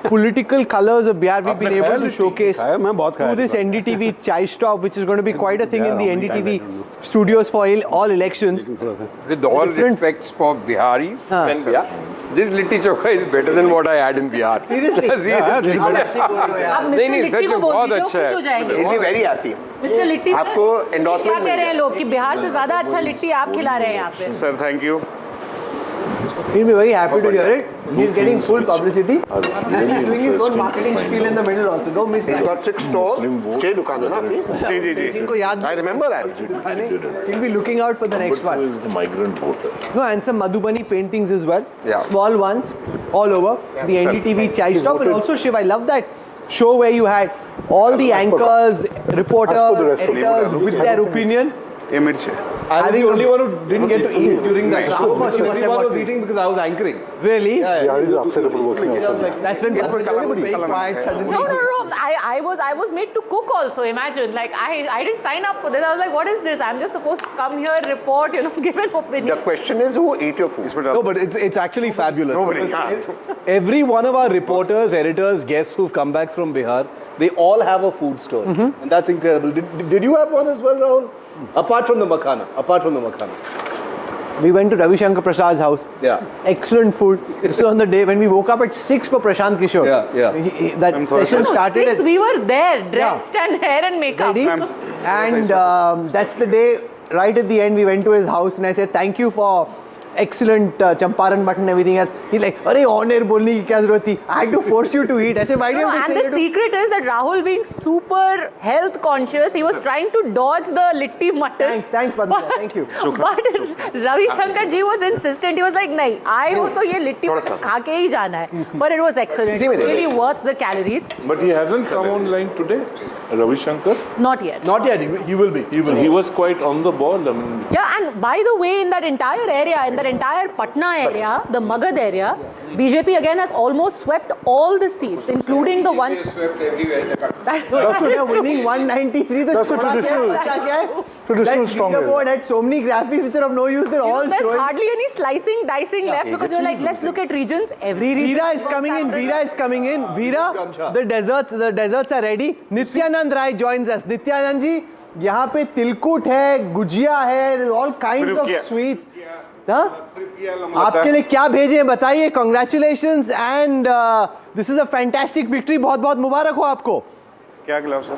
political colors of Bihar, we've been able to showcase through this NDTV chai stop, which is going to be quite a thing in the NDTV studios for all elections. With all respects for Biharis and Bihar, this litti chokha is better than what I had in Bihar. Seriously? Seriously. आप mister litti को बोल दीजिए खुश हो जाएंगे He'll be very happy. Mister litti आपको क्या endorsement कह रहे हैं लोग कि बिहार से ज्यादा अच्छा लिट्टी आप खिला रहे हैं यहाँ पे sir thank you. He'll be very happy to hear it. He's getting full publicity. And he's doing his own marketing spiel in the middle also. Don't miss that. He's got 6 stores. 6 दुकान है ना अपनी? जी। इनको याद I remember that. He'll be looking out for the next one. Who is the migrant voter? No, and some Madhubani paintings as well. Yeah. Small ones, all over. The NDTV chai stop. And also, Shiv, I love that show where you had all the anchors, reporters, editors with their opinion. ये मिर्च है। I was the only one who didn't get to eat during that Nice. show. Of course, you must have Everyone was watched eating because I was anchoring. Really? Yeah, he's upset about working outside. That's when Padma was very quiet suddenly. No. I was made to cook also. Imagine, like I didn't sign up for this. I was like, what is this? I'm just supposed to come here, report, give an opinion. The question is who ate your food? No, but it's actually fabulous. Nobody. Because every one of our reporters, editors, guests who've come back from Bihar, they all have a food store. And that's incredible. Did you have one as well, Rahul? Apart from the makhana. We went to Ravi Shankar Prasad's house. Yeah. Excellent food. This was on the day when we woke up at 6 for Prashant Kishore. Yeah. That session started at 6 we were there, dressed and hair and makeup. ready. And that's the day, right at the end, we went to his house and I said, thank you for excellent champaran mutton and everything else. He's like, अरे on air बोलने की क्या जरूरत थी? I had to force you to eat. I said, why do you have to And say the secret is that Rahul, being super health conscious, he was trying to dodge the litti mutton. Thanks, Padma. Thank you. But Ravi Shankar ji was insistent. He was like, नहीं, I हो तो ये litti mutton खा के ही जाना है. But it was excellent. Really worth the calories. But he hasn't come online today, Ravi Shankar? Not yet. Not yet. He will be. He was quite on the ball. I mean, Yeah, and by the way, in that entire area, in that entire Patna area, the Magad area, BJP again has almost swept all the seats, including the ones. Swept everywhere. we are winning 193. That's a traditional strong leaderboard had so many graphics which are of no use. They're all There's showing. hardly any slicing, dicing left because you're like, let's look at regions. Every region. Veera is coming in. Veera, the desserts are ready. Nityanand Rai joins us. Nityanand ji, यहाँ पे तिलकुट है, गुजिया है, all kinds of sweets. आपके लिए क्या भेजे हैं बताइए. Congratulations and this is a fantastic victory. बहुत मुबारक हो आपको. क्या खिलाओ सर?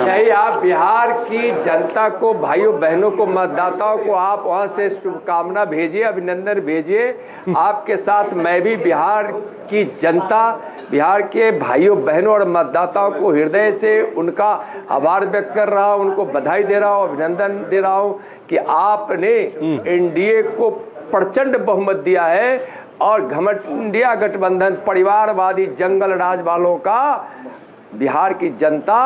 यही आप बिहार की जनता को, भाइयों बहनों को, मतदाताओं को आप वहाँ से शुभकामना भेजिए, अभिनंदन भेजिए. आपके साथ मैं भी बिहार की जनता, बिहार के भाइयों बहनों और मतदाताओं को हृदय से उनका आभार व्यक्त कर रहा हूँ, उनको बधाई दे रहा हूँ, अभिनंदन दे रहा हूँ कि आपने एनडीए को प्रचंड बहुमत दिया है और घमंडिया गठबंधन, परिवारवादी जंगल राज वालों का बिहार की जनता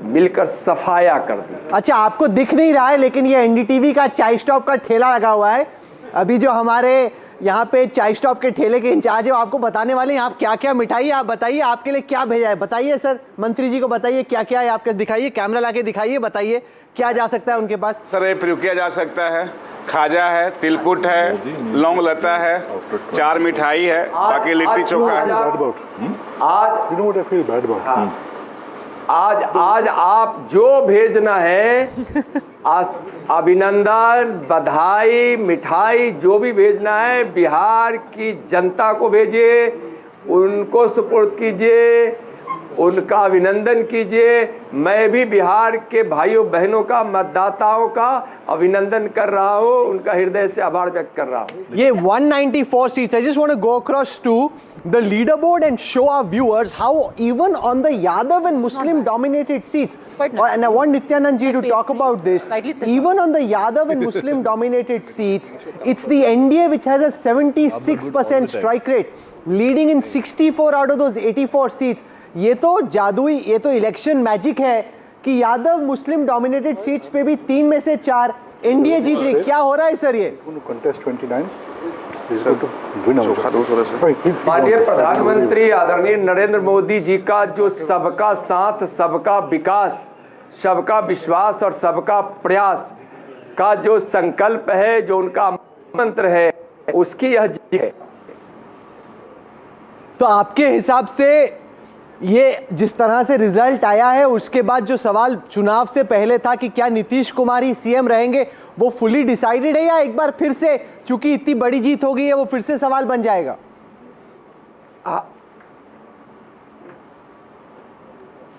मिलकर सफाया कर दी. अच्छा, आपको दिख नहीं रहा है लेकिन ये एनडीटीवी का चाय स्टॉप का ठेला लगा हुआ है. अभी जो हमारे यहाँ पे चाय स्टॉप के ठेले के इंचार्ज है वो आपको बताने वाले हैं आप क्या क्या मिठाई. आप बताइए आपके लिए क्या भेजा है. बताइए सर, मंत्री जी को बताइए क्या क्या है आपके. दिखाइए, कैमरा लाके दिखाइए, बताइए क्या जा सकता है उनके पास. सर ये पिरुकिया जा सकता है, खाजा है, तिलकुट है, लौंग लता है, 4 मिठाई है, बाकी लिट्टी चोखा है. आज आप जो भेजना है, अभिनंदन, बधाई, मिठाई जो भी भेजना है, बिहार की जनता को भेजिए, उनको सुपुर्द कीजिए, उनका अभिनंदन कीजिए. मैं भी बिहार के भाइयों बहनों का, मतदाताओं का अभिनंदन कर रहा हूँ, उनका हृदय से आभार व्यक्त कर रहा हूँ. ये 194 seats. I just want to go across to the leaderboard and show our viewers how even on the Yadav and Muslim dominated seats, and I want Nityanand ji to talk about this, even on the Yadav and Muslim dominated seats, it's the NDA which has a 76% strike rate, leading in 64 out of those 84 seats. ये तो जादुई, ये तो election magic है कि Yadav Muslim dominated seats पे भी 3 में से 4 एनडीए जीत रही। क्या हो रहा है सर ये? माननीय प्रधानमंत्री आदरणीय नरेंद्र मोदी जी का जो सबका साथ, सबका विकास, सबका विश्वास और सबका प्रयास का जो संकल्प है, जो उनका मंत्र है, उसकी यह जीत है। तो आपके हिसाब से ये जिस तरह से रिजल्ट आया है, उसके बाद जो सवाल चुनाव से पहले था कि क्या नीतीश कुमार ही सीएम रहेंगे, वो फुली डिसाइडेड है या एक बार फिर से चूंकि इतनी बड़ी जीत हो गई है वो फिर से सवाल बन जाएगा?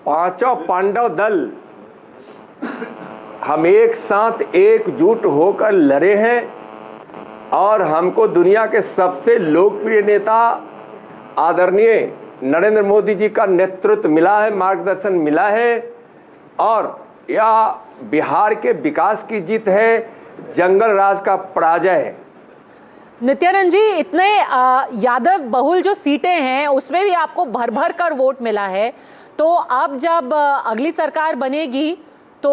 पांचों पांडव दल हम एक साथ एकजुट होकर लड़े हैं और हमको दुनिया के सबसे लोकप्रिय नेता आदरणीय नरेंद्र मोदी जी का नेतृत्व मिला है, मार्गदर्शन मिला है और यह बिहार के विकास की जीत है, जंगल राज का पराजय है। नित्यानंद जी, इतने यादव बहुल जो सीटें हैं उसमें भी आपको भर भर कर वोट मिला है, तो अब जब अगली सरकार बनेगी तो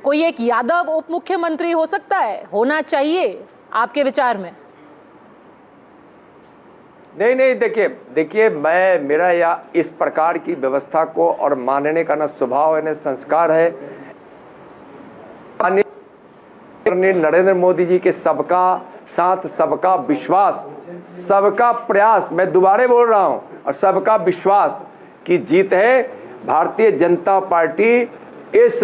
कोई एक यादव उप मुख्यमंत्री हो सकता है, होना चाहिए आपके विचार में? नहीं, देखिए मेरा या इस प्रकार की व्यवस्था को और मानने का न स्वभाव है न संस्कार है। नरेंद्र मोदी जी के सबका साथ, सबका विश्वास, सबका प्रयास, मैं दोबारा बोल रहा हूं, और सबका विश्वास की जीत है। भारतीय जनता पार्टी इस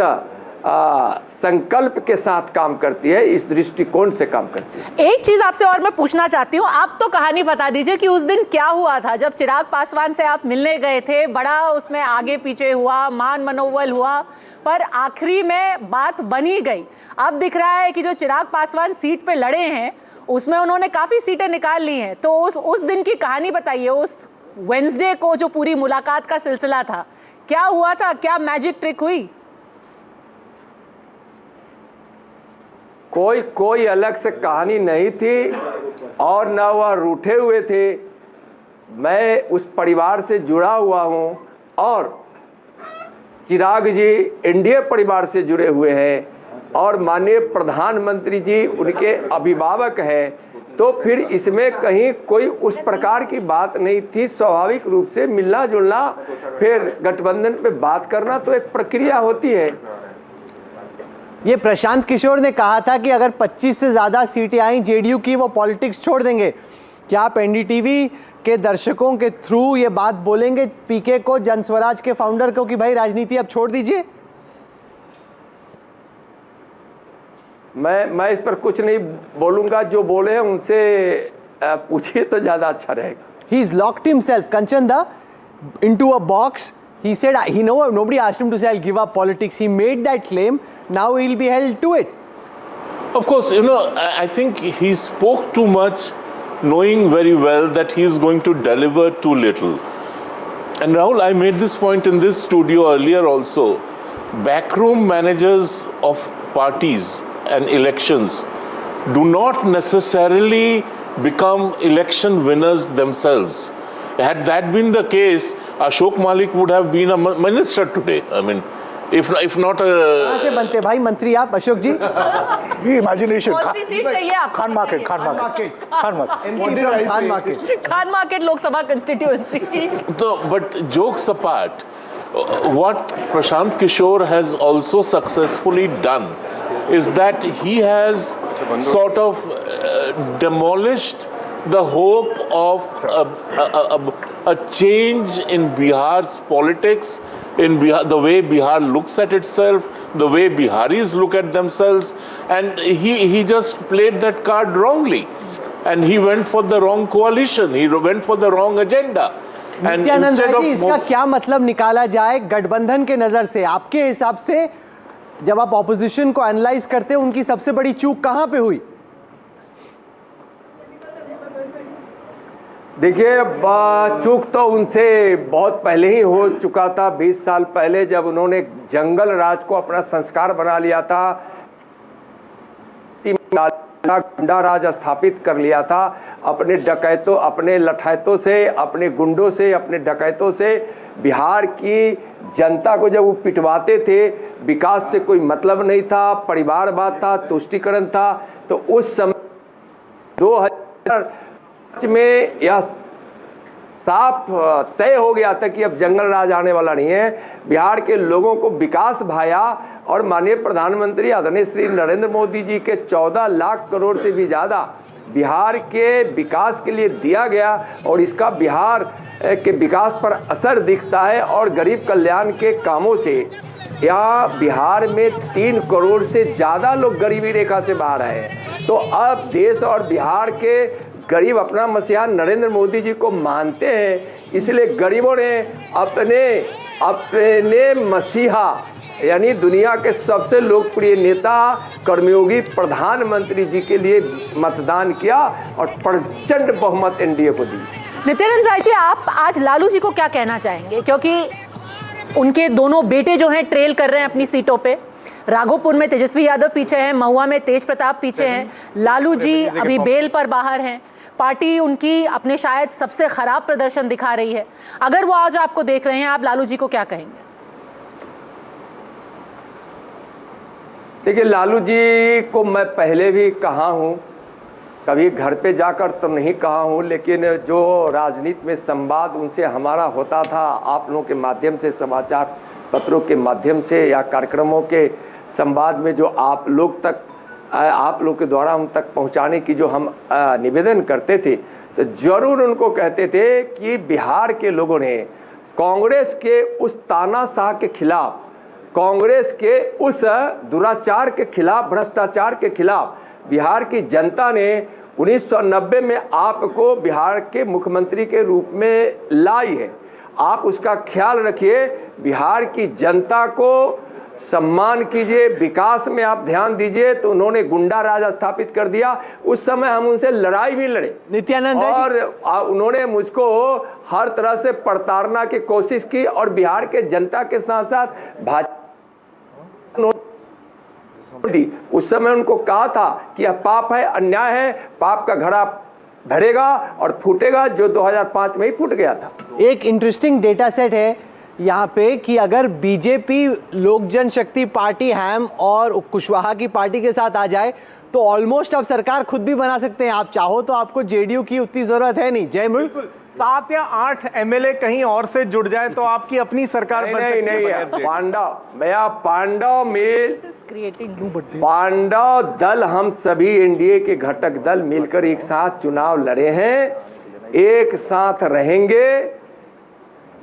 संकल्प के साथ काम करती है, इस दृष्टिकोण से काम करती है। एक चीज आपसे और मैं पूछना चाहती हूँ, आप तो कहानी बता दीजिए कि उस दिन क्या हुआ था जब चिराग पासवान से आप मिलने गए थे। बड़ा उसमें आगे पीछे हुआ, मान मनोबल हुआ, पर आखिरी में बात बनी गई। अब दिख रहा है कि जो चिराग पासवान सीट पे लड़े हैं उसमें उन्होंने काफी सीटें निकाल ली हैं। तो उस दिन की कहानी बताइए, उस वेडनेसडे को जो पूरी मुलाकात का सिलसिला था, क्या हुआ था, क्या मैजिक ट्रिक हुई? कोई अलग से कहानी नहीं थी और न वह रूठे हुए थे। मैं उस परिवार से जुड़ा हुआ हूं और चिराग जी एनडीए परिवार से जुड़े हुए हैं और माननीय प्रधानमंत्री जी उनके अभिभावक हैं, तो फिर इसमें कहीं कोई उस प्रकार की बात नहीं थी। स्वाभाविक रूप से मिलना जुलना, फिर गठबंधन पे बात करना तो एक प्रक्रिया होती है। ये प्रशांत किशोर ने कहा था कि अगर 25 से ज़्यादा सीटें आई जेडीयू की, वो पॉलिटिक्स छोड़ देंगे। क्या आप एनडीटीवी के दर्शकों के थ्रू ये बात बोलेंगे पीके को, जनस्वराज के फाउंडर को, कि भाई राजनीति अब छोड़ दीजिए? मैं इस पर कुछ नहीं बोलूंगा, जो बोले हैं उनसे पूछिए तो ज्यादा अच्छा रहेगा। He's locked himself, Kanchanda, into a box. He said, nobody asked him to say, I'll give up politics. He made that claim. Now he'll be held to it. Of course, I think he spoke too much, knowing very well that he is going to deliver too little. And Rahul, I made this point in this studio earlier also. Backroom managers of parties and elections do not necessarily become election winners themselves. Had that been the case, Ashok Malik would have been a minister today. I mean, if not a... कहाँ से बनते भाई मंत्री आप, अशोक जी? ये imagination. Khan market Lok Sabha constituency. So, but jokes apart, what Prashant Kishore has also successfully done is that he has sort of demolished the hope of a change in Bihar's politics, in Bihar, the way Bihar looks at itself, the way Biharis look at themselves, and he just played that card wrongly, and he went for the wrong coalition, he went for the wrong agenda. Nityanand ji, इसका क्या मतलब निकाला जाए गठबंधन के नजर से? आपके हिसाब से जब आप ऑपोजिशन को एनालाइज करते हैं, उनकी सबसे बड़ी चूक कहां पे हुई? देखिए, चूक तो उनसे बहुत पहले ही हो चुका था। 20 साल पहले जब उन्होंने जंगल राज को अपना संस्कार बना लिया था, गुंडा राज स्थापित कर लिया था, अपने डकैतों, अपने लठायतों से, अपने गुंडों से, अपने डकैतों से बिहार की जनता को जब वो पिटवाते थे, विकास से कोई मतलब नहीं था, परिवारवाद था, तुष्टीकरण था, तो उस समय 2000 में यह साफ तय हो गया था कि अब जंगल राज आने वाला नहीं है। बिहार के लोगों को विकास भाया और माननीय प्रधानमंत्री आदरणीय श्री नरेंद्र मोदी जी के 14 लाख करोड़ से भी ज़्यादा बिहार के विकास के लिए दिया गया और इसका बिहार के विकास पर असर दिखता है। और गरीब कल्याण के कामों से यहाँ बिहार में 3 करोड़ से ज़्यादा लोग गरीबी रेखा से बाहर आए। तो अब देश और बिहार के गरीब अपना मसीहा नरेंद्र मोदी जी को मानते हैं, इसलिए गरीबों ने अपने मसीहा यानी दुनिया के सबसे लोकप्रिय नेता कर्मयोगी प्रधानमंत्री जी के लिए मतदान किया और प्रचंड बहुमत एनडीए को दी। नित्यानंद राय जी, आप आज लालू जी को क्या कहना चाहेंगे, क्योंकि उनके दोनों बेटे जो हैं ट्रेल कर रहे हैं अपनी सीटों पे। राघोपुर में तेजस्वी यादव पीछे हैं, महुआ में तेज प्रताप पीछे हैं, लालू जी अभी बेल पर बाहर हैं, पार्टी उनकी अपने शायद सबसे खराब प्रदर्शन दिखा रही है। अगर वो आज आपको देख रहे हैं, आप लालू जी को क्या कहेंगे? देखिए, लालू जी को मैं पहले भी कहा हूँ, कभी घर पे जाकर तो नहीं कहा हूँ, लेकिन जो राजनीति में संवाद उनसे हमारा होता था आप लोगों के माध्यम से, समाचार पत्रों के माध्यम से या कार्यक्रमों के संवाद में, जो आप लोग के द्वारा हम तक पहुंचाने की जो हम निवेदन करते थे, तो जरूर उनको कहते थे कि बिहार के लोगों ने कांग्रेस के उस तानाशाह के खिलाफ, कांग्रेस के उस दुराचार के खिलाफ, भ्रष्टाचार के खिलाफ बिहार की जनता ने 1990 में आपको बिहार के मुख्यमंत्री के रूप में लाई है। आप उसका ख्याल रखिए, बिहार की जनता को सम्मान कीजिए, विकास में आप ध्यान दीजिए। तो उन्होंने गुंडा राज स्थापित कर दिया, उस समय हम उनसे लड़ाई भी लड़े नित्यानंद, और उन्होंने मुझको हर तरह से प्रताड़ना की कोशिश की और बिहार के जनता के साथ साथ भाजपा दी। उस समय उनको कहा था कि यह पाप है, अन्याय है, पाप का घड़ा भरेगा और फूटेगा, जो 2005 में ही फूट गया था। एक इंटरेस्टिंग डेटा सेट है यहाँ पे कि अगर बीजेपी लोक जनशक्ति पार्टी हैम और कुशवाहा की पार्टी के साथ आ जाए तो ऑलमोस्ट आप सरकार खुद भी बना सकते हैं। आप चाहो तो आपको जेडीयू की उतनी जरूरत है नहीं। जय मुल्क 7 या 8 एमएलए कहीं और से जुड़ जाए तो आपकी अपनी सरकार बन सकती है। पांडव दल, हम सभी एनडीए के घटक दल मिलकर एक साथ चुनाव लड़े हैं, एक साथ रहेंगे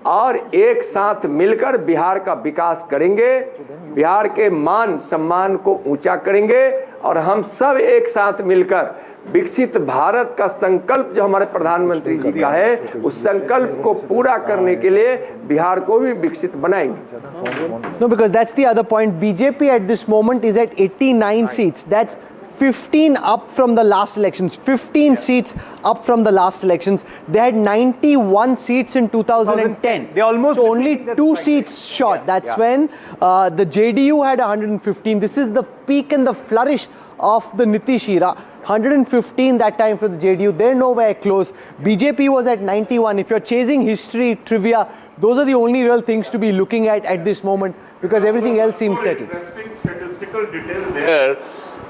और एक साथ मिलकर बिहार का विकास करेंगे, बिहार के मान सम्मान को ऊंचा करेंगे और हम सब एक साथ मिलकर विकसित भारत का संकल्प जो हमारे प्रधानमंत्री जी का है, उस संकल्प को पूरा करने के लिए बिहार को भी विकसित बनाएंगे। No, because that's the other point. BJP at this moment is at 89 seats. That's 15 up from the last elections. 15 seats up from the last elections. They had 91 seats in 2010. They almost so only 2 seats short. That's when the JDU had 115. This is the peak and the flourish of the Nitish era. 115 that time for the JDU. They're nowhere close. BJP was at 91. If you're chasing history, trivia, those are the only real things to be looking at this moment, because everything else seems settled. Interesting statistical detail there.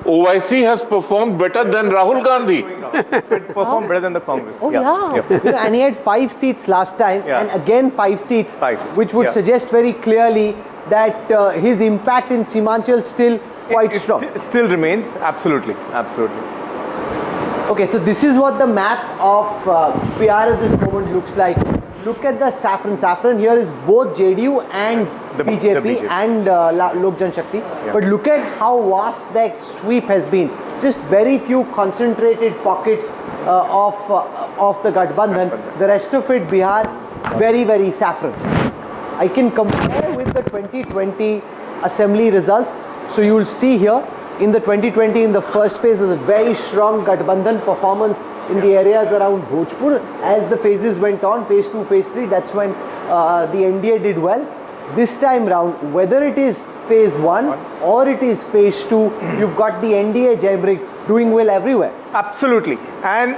OIC has performed better than Rahul Gandhi. Performed better than the Congress. Oh, yeah. You know, and he had 5 seats last time, and again 5 seats, which would suggest very clearly that his impact in Simanchal still quite strong. It still remains, absolutely, absolutely. Okay, so this is what the map of PR at this moment looks like. Look at the saffron. Saffron here is both JDU and BJP and Lok Janshakti. Yeah. But look at how vast that sweep has been. Just very few concentrated pockets of the Gathbandhan. The rest of it, Bihar, very, very saffron. I can compare with the 2020 assembly results. So you will see here, in the 2020, in the first phase, there's a very strong Gathbandhan performance in the areas around Bhojpur. As the phases went on, phase 2, phase 3, that's when the NDA did well. This time round, whether it is phase 1 or it is phase 2, you've got the NDA jailbreak doing well everywhere. Absolutely. And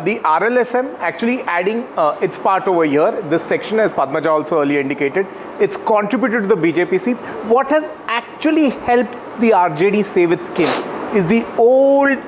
the RLSM actually adding its part over here, this section, as Padmaja also earlier indicated, it's contributed to the BJP seat. What has actually helped the RJD save its skin is the old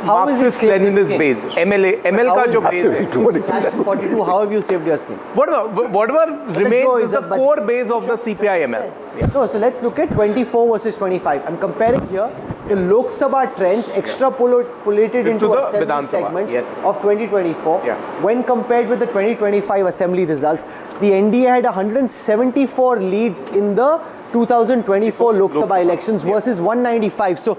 Marxist-Leninist base. ML ka jo base hai. 42, how have you saved your skin? Whatever remains is the core base of the CPI-ML. No, so let's look at 24 versus 25. I'm comparing here the Lok Sabha trends extrapolated into assembly segments of 2024. When compared with the 2025 assembly results, the NDA had 174 leads in the 2024 Lok Sabha elections versus 195. So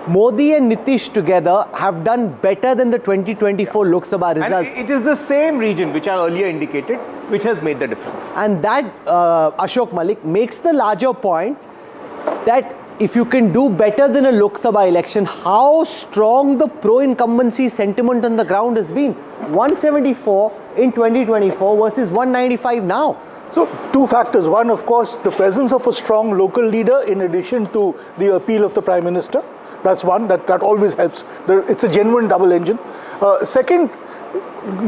Modi and Nitish together have done better than the 2024 Lok Sabha results. And it is the same region which I earlier indicated which has made the difference. And that, Ashok Malik, makes the larger point that if you can do better than a Lok Sabha election, how strong the pro-incumbency sentiment on the ground has been. 174 in 2024 versus 195 now. So, two factors. One, of course, the presence of a strong local leader in addition to the appeal of the Prime Minister. That's one, that always helps. It's a genuine double engine. Second,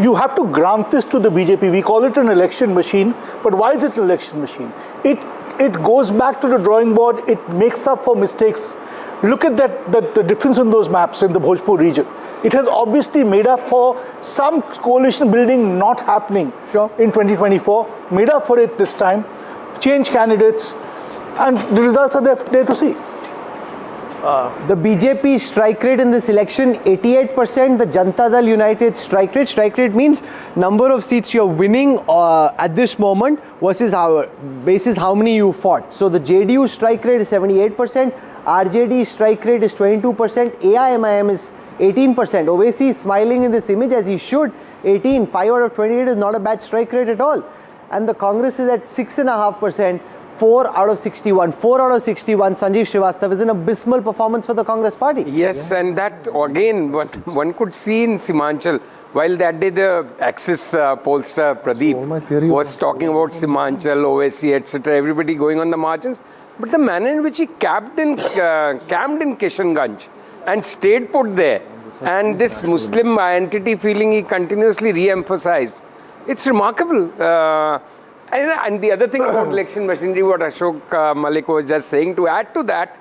you have to grant this to the BJP. We call it an election machine, but why is it an election machine? It goes back to the drawing board, it makes up for mistakes. Look at the difference in those maps in the Bhojpur region. It has obviously made up for some coalition building not happening in 2024, made up for it this time, changed candidates, and the results are there to see. The BJP strike rate in this election, 88%. The Janata Dal United strike rate. Strike rate means number of seats you're winning at this moment versus basis how many you fought. So the JDU strike rate is 78%. RJD strike rate is 22%. AIMIM is 18%. Owaisi is smiling in this image as he should. 18. 5 out of 28 is not a bad strike rate at all. And the Congress is at 6.5%. 4 out of 61. 4 out of 61. Sanjeev Srivastava is an abysmal performance for the Congress party. Yes, and that again, what one could see in Simanchal, while that day the Axis pollster Pradeep was talking about Simanchal, OSC, etc., everybody going on the margins, but the manner in which he camped in Kishanganj and stayed put there, and this Muslim identity feeling he continuously re-emphasized, it's remarkable. And the other thing about election machinery, what Ashok Malik was just saying, to add to that,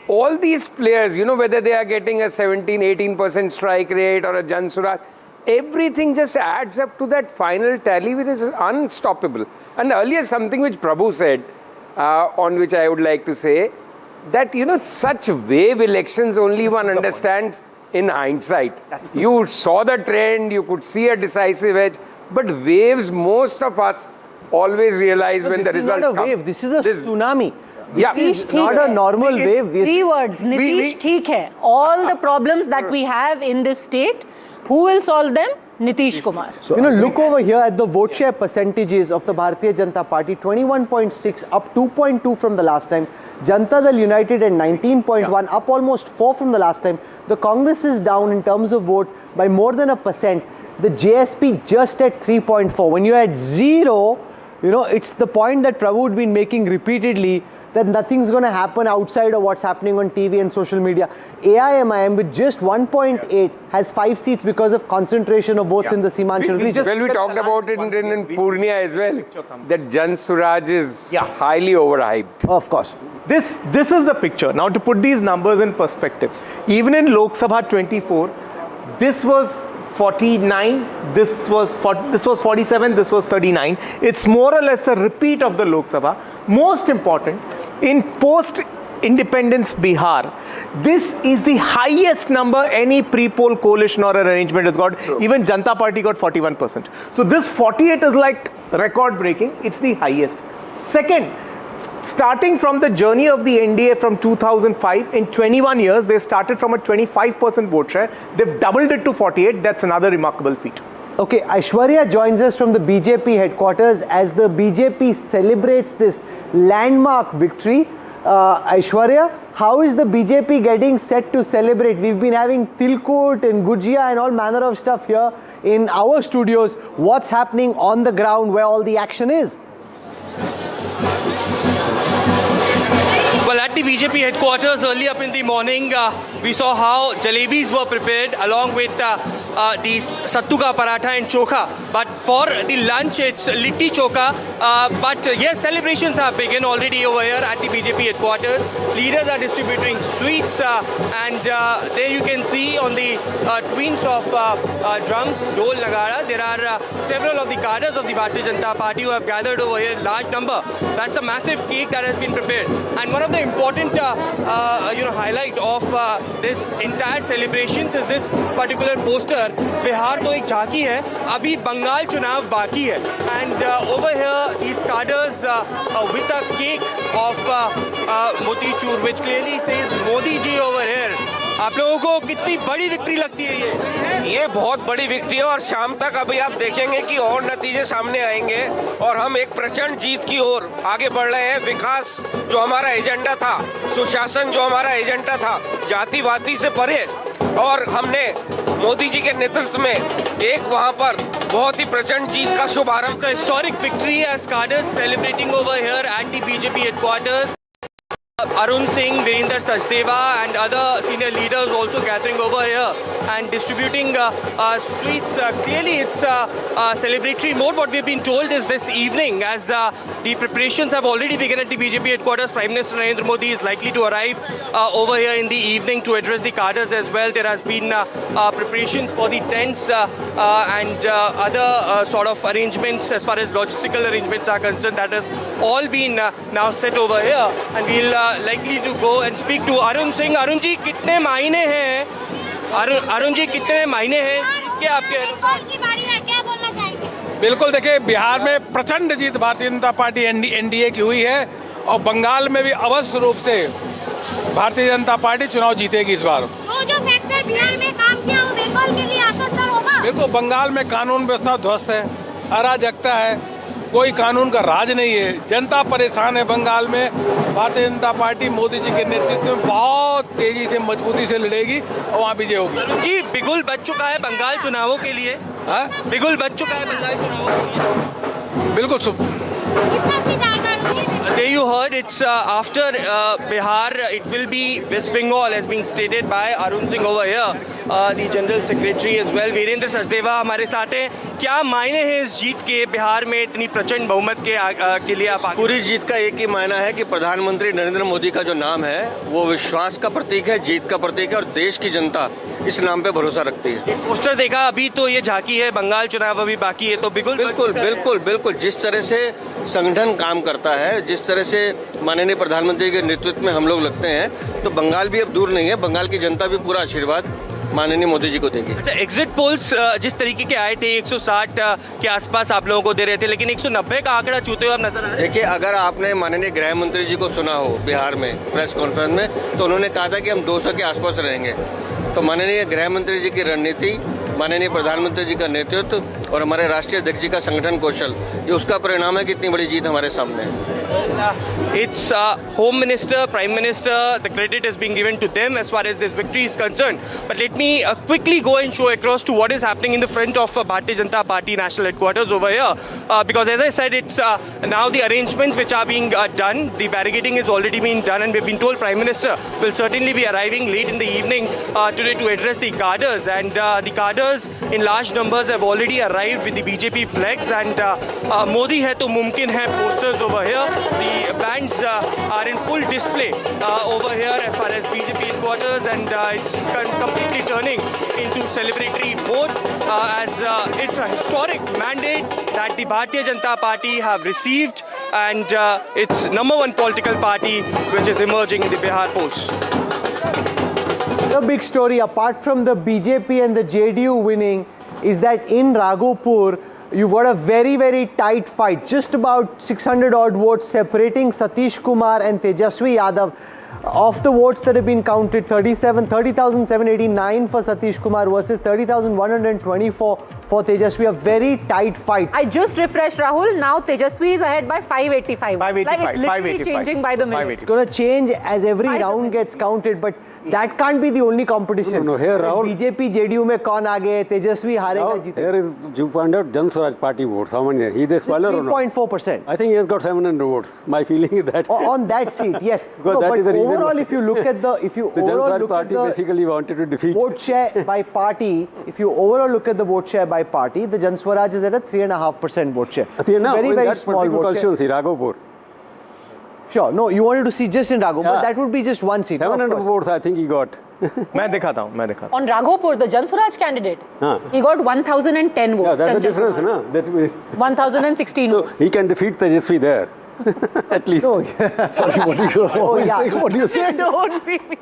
all these players, you know, whether they are getting a 17-18% strike rate or a Jan Suraj, everything just adds up to that final tally which is unstoppable. And earlier something which Prabhu said, on which I would like to say, that, you know, such wave elections only one understands in hindsight. You saw the trend, you could see a decisive edge, but waves, most of us always realize when the results come. This is not a wave, this is a tsunami. Yeah. This is not a normal wave. 3 words, Nitish theek hai. All the problems that we have in this state, who will solve them? Nitish Kumar. So, you know, look over here at the vote share percentages of the Bharatiya Janata Party, 21.6, up 2.2 from the last time. Janata Dal United at 19.1, up almost 4 from the last time. The Congress is down in terms of vote by more than 1%. The JSP just at 3.4. When you're at 0, you know, it's the point that Prabhu had been making repeatedly, that nothing's going to happen outside of what's happening on TV and social media. AIMIM with just 1.8 has 5 seats because of concentration of votes in the Simanchal region. Well, we talked about it in Purnia as well, that Jan Suraj is highly overhyped. Of course. This is the picture. Now, to put these numbers in perspective, even in Lok Sabha 24, this was 49, this was 47, this was 39. It's more or less a repeat of the Lok Sabha. Most important, in post-independence Bihar, this is the highest number any pre-poll coalition or arrangement has got. Even Janata Party got 41%. So this 48 is like record-breaking. It's the highest. Second, starting from the journey of the NDA from 2005, in 21 years, they started from a 25% vote share. They've doubled it to 48. That's another remarkable feat. Okay, Aishwarya joins us from the BJP headquarters as the BJP celebrates this landmark victory. Aishwarya, how is the BJP getting set to celebrate? We've been having Tilkut and Gujia and all manner of stuff here in our studios. What's happening on the ground where all the action is? Well, at the BJP headquarters early up in the morning. We saw how jalebis were prepared along with the sattu ka paratha and chokha. But for the lunch, it's litti chokha. But yes, celebrations have begun already over here at the BJP headquarters. Leaders are distributing sweets, and there you can see on the twins of drums, dol, nagara. There are several of the cadres of the Bharatiya Janata Party who have gathered over here in large number. That's a massive cake that has been prepared. And one of the important highlight of this entire celebrations is this particular poster. Bihar तो एक झांकी है, अभी बंगाल चुनाव बाकी है. And over here, these cadres with a cake of motichur, which clearly says Modi ji over here. आप लोगों को कितनी बड़ी विक्ट्री लगती है ये बहुत बड़ी विक्ट्री है और शाम तक अभी आप देखेंगे कि और नतीजे सामने आएंगे और हम एक प्रचंड जीत की ओर आगे बढ़ रहे हैं. विकास जो हमारा एजेंडा था, सुशासन जो हमारा एजेंडा था, जातिवादी से परे, और हमने मोदी जी के नेतृत्व में एक वहां पर बहुत ही प्रचंड जीत का शुभारंभ. Historic victory as cadres celebrating over here at the BJP headquarters. Arun Singh, Virender Sachdeva and other senior leaders also gathering over here and distributing sweets. Clearly it's celebratory mode. What we've been told is this evening, as the preparations have already begun at the BJP headquarters, Prime Minister Narendra Modi is likely to arrive over here in the evening to address the cadres as well. There has been preparations for the tents and other sort of arrangements as far as logistical arrangements are concerned. That has all been now set over here, and we'll likely to go and speak to Arun Singh. Arun ji, कितने मायने हैं? अरुण जी, कितने मायने हैं क्या आपके? की बारी है, क्या बोलना चाहेंगे? बिल्कुल, देखिए बिहार में प्रचंड जीत भारतीय जनता पार्टी एनडीए की हुई है और बंगाल में भी अवश्य रूप से भारतीय जनता पार्टी चुनाव जीतेगी इस बार. जो फैक्टर बिहार में काम किया वो बंगाल के लिए असरदार होगा. बिल्कुल, बंगाल में कानून व्यवस्था ध्वस्त है, अराजकता है, कोई कानून का राज नहीं है, जनता परेशान है. बंगाल में भारतीय जनता पार्टी मोदी जी के नेतृत्व में बहुत तेजी से मजबूती से लड़ेगी और वहाँ विजय होगी. जी, बिगुल बज चुका है बंगाल चुनावों के लिए. बिगुल बज चुका है बंगाल चुनावों के लिए. बिल्कुल. There you heard, it's after Bihar, it will be West Bengal as being stated by Arun Singh over here, the General Secretary as well. Virendra Sachdeva हमारे साथ हैं. क्या मायने हैं इस जीत के बिहार में इतनी प्रचंड बहुमत के लिए आप? पूरी जीत का एक ही मायना है कि प्रधानमंत्री नरेंद्र मोदी का जो नाम है वो विश्वास का प्रतीक है, जीत का प्रतीक है और देश की जनता इस नाम पे भरोसा रखती है. पोस्टर देखा, अभी तो ये झांकी है, बंगाल चुनाव अभी बाकी है, तो बिल्कुल जिस तरह से संगठन काम करता है, जिस तरह से माननीय प्रधानमंत्री के नेतृत्व में हम लोग लगते हैं, तो बंगाल भी अब दूर नहीं है. बंगाल की जनता भी पूरा आशीर्वाद माननीय मोदी जी को देगी. अच्छा, एग्जिट पोल्स जिस तरीके के आए थे 160 के आसपास आप लोगों को दे रहे थे, लेकिन 190 का आंकड़ा छूते हुए अब नजर आ रहा है. देखिए, अगर आपने माननीय गृह मंत्री जी को सुना हो बिहार में प्रेस कॉन्फ्रेंस में, तो उन्होंने कहा था कि हम 200 के आसपास रहेंगे. तो माननीय गृह मंत्री जी की रणनीति, माननीय प्रधानमंत्री जी का नेतृत्व और हमारे राष्ट्रीय अध्यक्ष जी का संगठन कौशल, ये उसका परिणाम है कि इतनी बड़ी जीत हमारे सामने है. It's Home Minister, Prime Minister, the credit is being given to them as far as this victory is concerned. But let me quickly go and show across to what is happening in the front of Bharatiya Janata Party national headquarters over here. Because as I said, it's now the arrangements which are being done. The barricading has already been done, and we've been told Prime Minister will certainly be arriving late in the evening today to address the cadres. And the cadres in large numbers have already arrived with the BJP flags, and Modi hai to mumkin hai posters over here. The bands are in full display over here as far as BJP headquarters, and it's completely turning into celebratory mode as it's a historic mandate that the Bharatiya Janata Party have received, and it's #1 political party which is emerging in the Bihar polls. The big story, apart from the BJP and the JDU winning, is that in Raghopur, you've got a very, very tight fight. Just about 600 odd votes separating Nitish Kumar and Tejashwi Yadav. Of the votes that have been counted, 30,789 for Nitish Kumar versus 30,124 for Tejashwi, a very tight fight. I just refreshed, Rahul. Now Tejashwi is ahead by 585. 585, Like it's literally 585. changing by the minute. It's going to change as every round gets counted, but that can't be the only competition. No, here Rahul. BJP, JDU में कौन आगे? Tejashwi हारेगा जीतेगा. Here is, you find out Jan Swaraj Party votes. How many? He the spoiler or not? 3.4%. I think he has got 700 votes. My feeling is that. On that seat, yes. Because No, that but is the reason overall, why- if you look at the, if you The Jan overall Swaraj look at Party the basically wanted to defeat. vote share by party, if you overall look at the vote share by party, the Jan Swaraj is at a 3.5% vote share. Now, Very, in very that small particular vote share. constituency, Raghopur. Sure. No, you wanted to see just in Raghopur, but Yeah. that would be just one seat. No, of 700 course. votes I think he got. मैं दिखाता हूँ On Raghopur, the Jan Swaraj candidate, हाँ. he got 1,010 votes. Yeah, that's the Jan difference, Swaraj. na? That is, 1,016 votes. he can defeat Tejashwi there. At least. No. Sorry, what do you say? What do you say? Don't be me.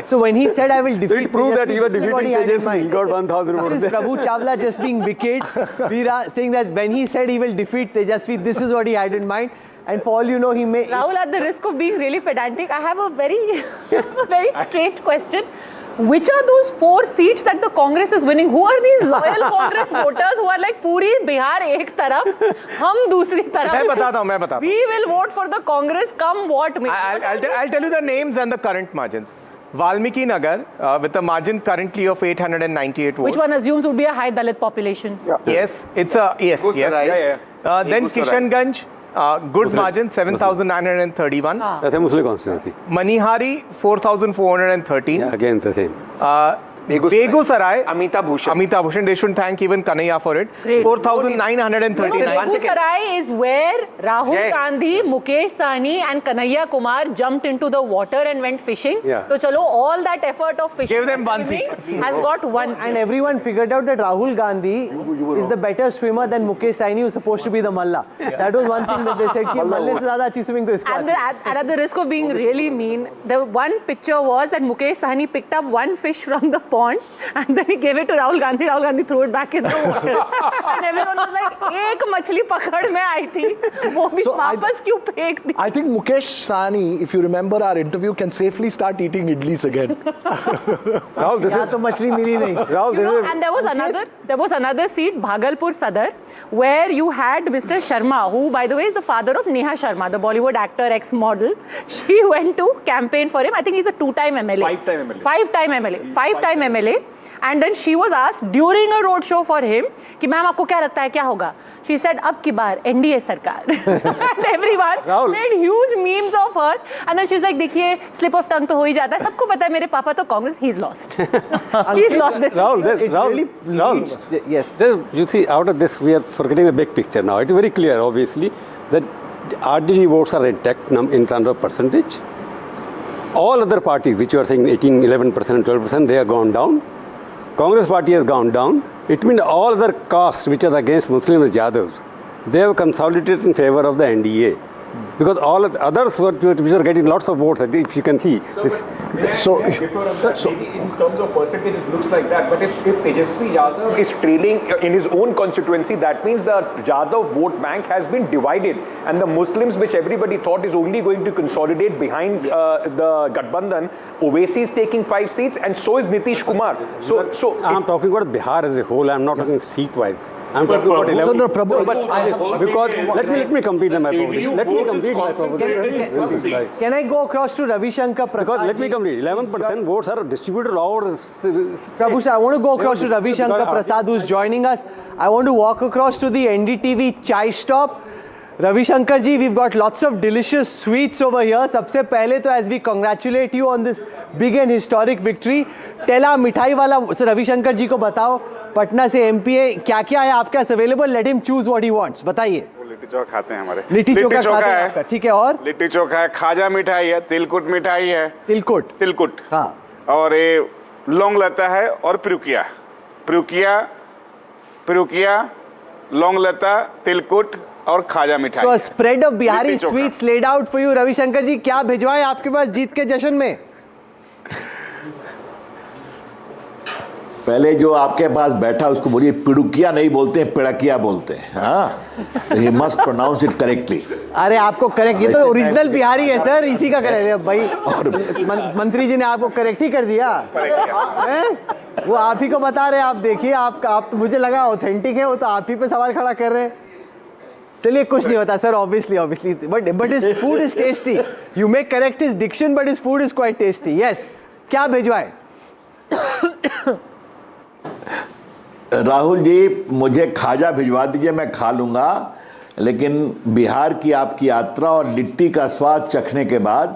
So when he said I will defeat It proved that Tejashwi, even this is what defeating he had in Tejashwi, mind. he got 1,000 votes. This is Prabhu Chawla just being wicked. Veera saying that when he said he will defeat Tejashwi, this is what he had in mind. And for all you know, he may... Rahul, at the risk of being really pedantic, I have a very, very strange question. Which are those 4 seats that the Congress is winning? Who are these loyal Congress voters who are like, पूरी बिहार एक तरफ, हम दूसरी तरफ? मैं बताता हूँ We will vote for the Congress, come what may. I'll tell you the names and the current margins. Valmiki Nagar with a margin currently of 898 votes. Which one assumes would be a high Dalit population? Yes, it's a yes. Then Kishanganj, good margin 7,931. That's a Muslim constituency. Manihari 4,413. Yeah, again the same. Begusarai, Amita Bhushan, they should thank even Kanhaiya for it. Great. 4,939. Begusarai is where Rahul Gandhi, Mukesh Sahni and Kanhaiya Kumar jumped into the water and went fishing. Yeah. So chalo, all that effort of fishing Give them one swimming seat. has got one seat. And everyone figured out that Rahul Gandhi is the better swimmer than Mukesh Sahni, who's supposed to be the Malla. That was one thing that they said, कि Malle से ज़्यादा अच्छी swimming तो इसको आती है. And at the risk of being really mean, the one picture was that Mukesh Sahni picked up one fish from the pond and then he gave it to Rahul Gandhi. Rahul Gandhi threw it back in the water. And everyone was like, एक मछली पकड़ में आई थी, वो भी वापस क्यों फेंक दी? I think Mukesh Sahni, if you remember our interview, can safely start eating idlis again. Rahul, this यहाँ तो मछली मिली नहीं. Rahul, You know, and there was another seat, Bhagalpur Sadar, where you had Mr. Sharma, who by the way is the father of Neha Sharma, the Bollywood actor, ex-model. She went to campaign for him. I think he's a 2-time MLA. 5-time MLA. And then she was asked during a road show for him कि ma'am आपको क्या लगता है क्या होगा? She said अब की बार NDA सरकार. And everyone made huge memes of her. And then she's like देखिए slip of tongue तो हो ही जाता है. सबको पता है मेरे पापा तो Congress, he's lost. He's lost this. Rahul, yes. You see, out of this, we are forgetting the big picture now. It is very clear, obviously, that RDD votes are intact in terms of percentage. All other parties, which you are saying 18, 11%, 12%, they have gone down. Congress party has gone down. It means all other castes which are against Muslims, Yadavs, they have consolidated in favor of the NDA. Because all of the others which are getting lots of votes, if you can see. In terms of percentage, it looks like that. But if Tejashwi Yadav is trailing in his own constituency, that means the Yadav vote bank has been divided. And the Muslims, which everybody thought is only going to consolidate behind the Gathbandhan, Owaisi is taking 5 seats, and so is Nitish Kumar. So I'm talking about Bihar as a whole. I'm not talking seat-wise. I'm talking about 11. Because let me complete my proposition. Let me complete my proposition. Can I go across to Ravi Shankar Prasad? Because let me complete. 11% votes are distributed all over. Prabhu sir, I want to go across to Ravi Shankar Prasad, who's joining us. I want to walk across to the NDTV chai stop. Ravi Shankar ji, we've got lots of delicious sweets over here. सबसे पहले तो as we congratulate you on this big and historic victory, टेला मिठाई वाला Ravi Shankar ji को बताओ, पटना से MPA क्या-क्या है आपके पास available? Let him choose what he wants. बताइए. लिट्टी चोखा खाते हैं हमारे. लिट्टी चोखा खाते हैं आपका, ठीक है और? लिट्टी चोखा है, खाजा मिठाई है, तिलकुट मिठाई है. तिलकुट. हाँ. और ये लौंग लता है और पिरुकिया, लौंग लता, तिलकुट और खाजा मिठाई. So a spread of Bihari sweets laid out for you, Ravi Shankar ji. क्या भिजवाएं आपके पास जीत के जश्न में? पहले जो आपके पास बैठा उसको बोलिए पिड़ुकिया नहीं बोलते हैं, पिड़किया बोलते हैं। हाँ, he must pronounce it correctly. अरे आपको करेक्ट, ये तो ओरिजिनल बिहारी है सर, इसी का करेक्ट भाई। मंत्री जी ने आपको करेक्ट ही कर दिया हैं? वो आप ही को बता रहे हैं, आप देखिए, आप तो मुझे लगा ऑथेंटिक है, वो तो आप ही पे सवाल खड़ा कर रहे हैं। चलिए कुछ नहीं होता sir, obviously but his food is tasty. You may correct his diction but his food is quite tasty. Yes, क्या भिजवाए? राहुल जी, मुझे खाजा भिजवा दीजिए, मैं खा लूँगा, लेकिन बिहार की आपकी यात्रा और लिट्टी का स्वाद चखने के बाद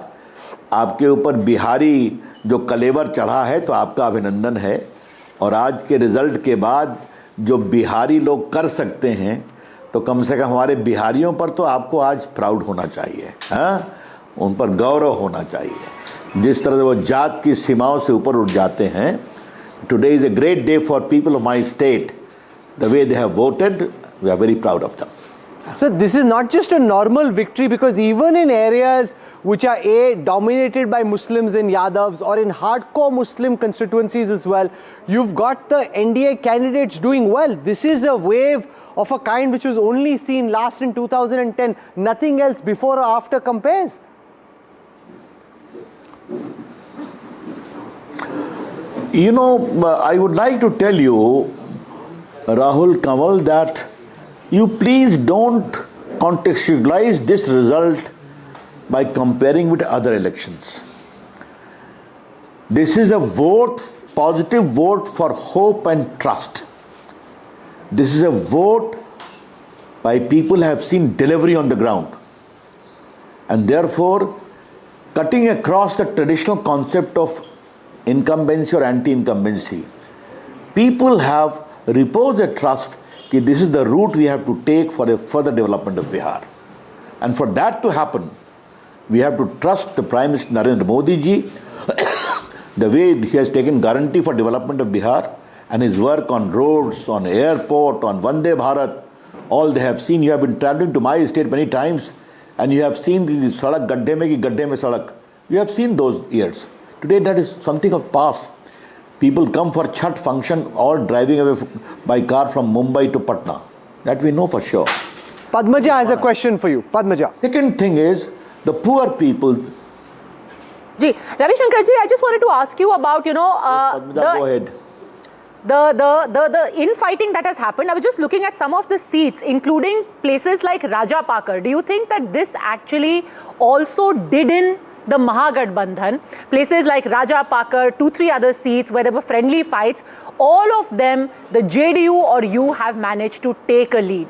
आपके ऊपर बिहारी जो कलेवर चढ़ा है, तो आपका अभिनंदन है। और आज के रिज़ल्ट के बाद जो बिहारी लोग कर सकते हैं, तो कम से कम हमारे बिहारियों पर तो आपको आज प्राउड होना चाहिए। हाँ, उन पर गौरव होना चाहिए, जिस तरह से वो जात की सीमाओं से ऊपर उठ जाते हैं। Today is a great day for people of my state. The way they have voted, we are very proud of them. So this is not just a normal victory, because even in areas which are dominated by Muslims and Yadavs, or in hardcore Muslim constituencies as well, you've got the NDA candidates doing well. This is a wave of a kind which was only seen last in 2010. Nothing else before or after compares. You know, I would like to tell you, Rahul Kamal, that you please don't contextualize this result by comparing with other elections. This is a vote, positive vote for hope and trust. This is a vote by people who have seen delivery on the ground. And therefore, cutting across the traditional concept of incumbency or anti-incumbency, people have reposed their trust that this is the route we have to take for the further development of Bihar. And for that to happen, we have to trust the Prime Minister Narendra Modi ji, the way he has taken guarantee for development of Bihar, and his work on roads, on airport, on Vande Bharat. All they have seen. You have been traveling to my state many times, and you have seen the sadak gadde mein sadak. You have seen those years. Today that is something of past. People come for Chhat function, all driving away by car from Mumbai to Patna. That we know for sure. Padmaja has a question for you. Padmaja. Second thing is the poor people. Ji, Ravi Shankar ji, I just wanted to ask you about, Padmaja, go ahead. The infighting that has happened. I was just looking at some of the seats, including places like Rajapakar. Do you think that this actually also did in the Mahagathbandhan, places like Rajapakar, 2-3 other seats where there were friendly fights, all of them, the JDU or you have managed to take a lead.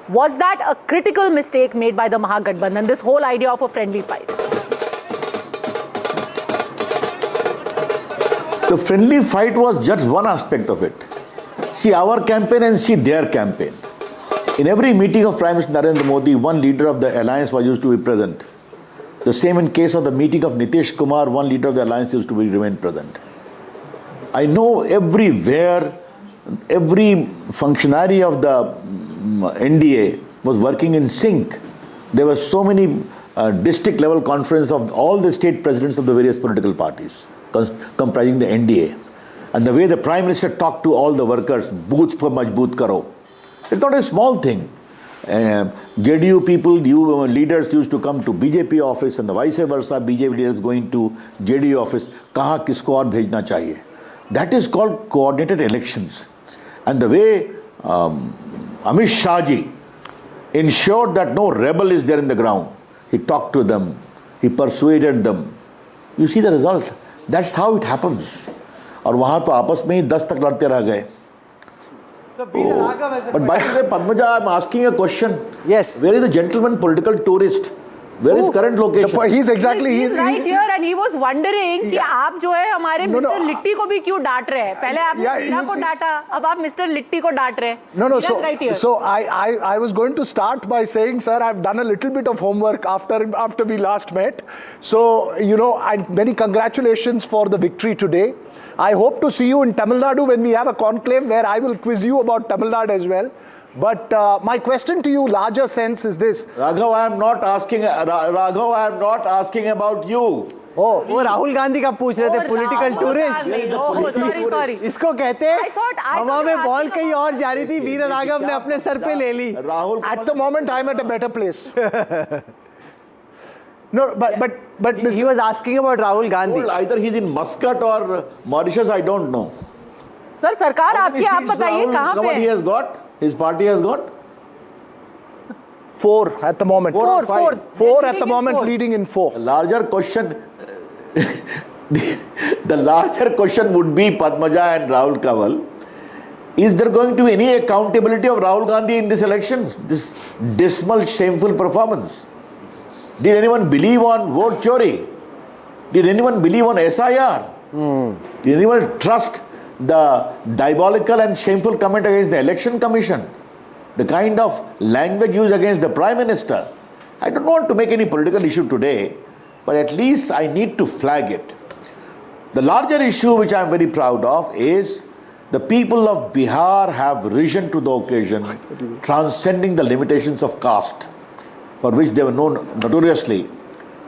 Was that a critical mistake made by the Mahagathbandhan, this whole idea of a friendly fight? The friendly fight was just one aspect of it. See our campaign and see their campaign. In every meeting of Prime Minister Narendra Modi, one leader of the alliance was used to be present. The same in case of the meeting of Nitish Kumar, one leader of the alliance used to remain present. I know everywhere, every functionary of the NDA was working in sync. There were so many district level conference of all the state presidents of the various political parties comprising the NDA. And the way the Prime Minister talked to all the workers, booth per majboot karo. It's not a small thing. JDU people, leaders used to come to BJP office and the vice versa, BJP leaders going to JDU office, kaha kisko aur bhejna chahiye. That is called coordinated elections. And the way Amit Shah ji ensured that no rebel is there in the ground. He talked to them, he persuaded them. You see the result. That's how it happens. और वहाँ तो आपस में ही 10 तक लड़ते रह गए. But by the way, Padmaja, I'm asking a question. Yes. Where is the gentleman political tourist? Where is current location? He's exactly. He's right here and he was wondering कि आप जो है हमारे मिस्टर लिट्टी को भी क्यों डांट रहे हैं? पहले आपने मीना को डांटा, अब आप मिस्टर लिट्टी को डांट रहे हैं. No. So I was going to start by saying, sir, I've done a little bit of homework after we last met. So and many congratulations for the victory today. I hope to see you in Tamil Nadu when we have a conclave where I will quiz you about Tamil Nadu as well. But my question to you, larger sense, is this. Raghav, I am not asking about you. वो राहुल गांधी का पूछ रहे थे, political tourist. इसको कहते हैं हवा में बॉल कहीं और जा रही थी, वीर राघव ने अपने सर पे ले ली। Rahul, at the moment I'm at a better place. No, but he was asking about Rahul Gandhi. Either he's in Muscat or Mauritius, I don't know. Sir सरकार आपकी, आप बताइए कहाँ पे? He has got, his party has got 4 at the moment. 4 at the moment, leading in 4. The larger question, the larger question would be Padmaja and Rahul Kanwal. Is there going to be any accountability of Rahul Gandhi in this election? This dismal, shameful performance. Did anyone believe on vote chori? Did anyone believe on SIR? Did anyone trust the diabolical and shameful comment against the election commission? The kind of language used against the Prime Minister. I don't want to make any political issue today, but at least I need to flag it. The larger issue which I am very proud of is the people of Bihar have risen to the occasion, transcending the limitations of caste, for which they were known notoriously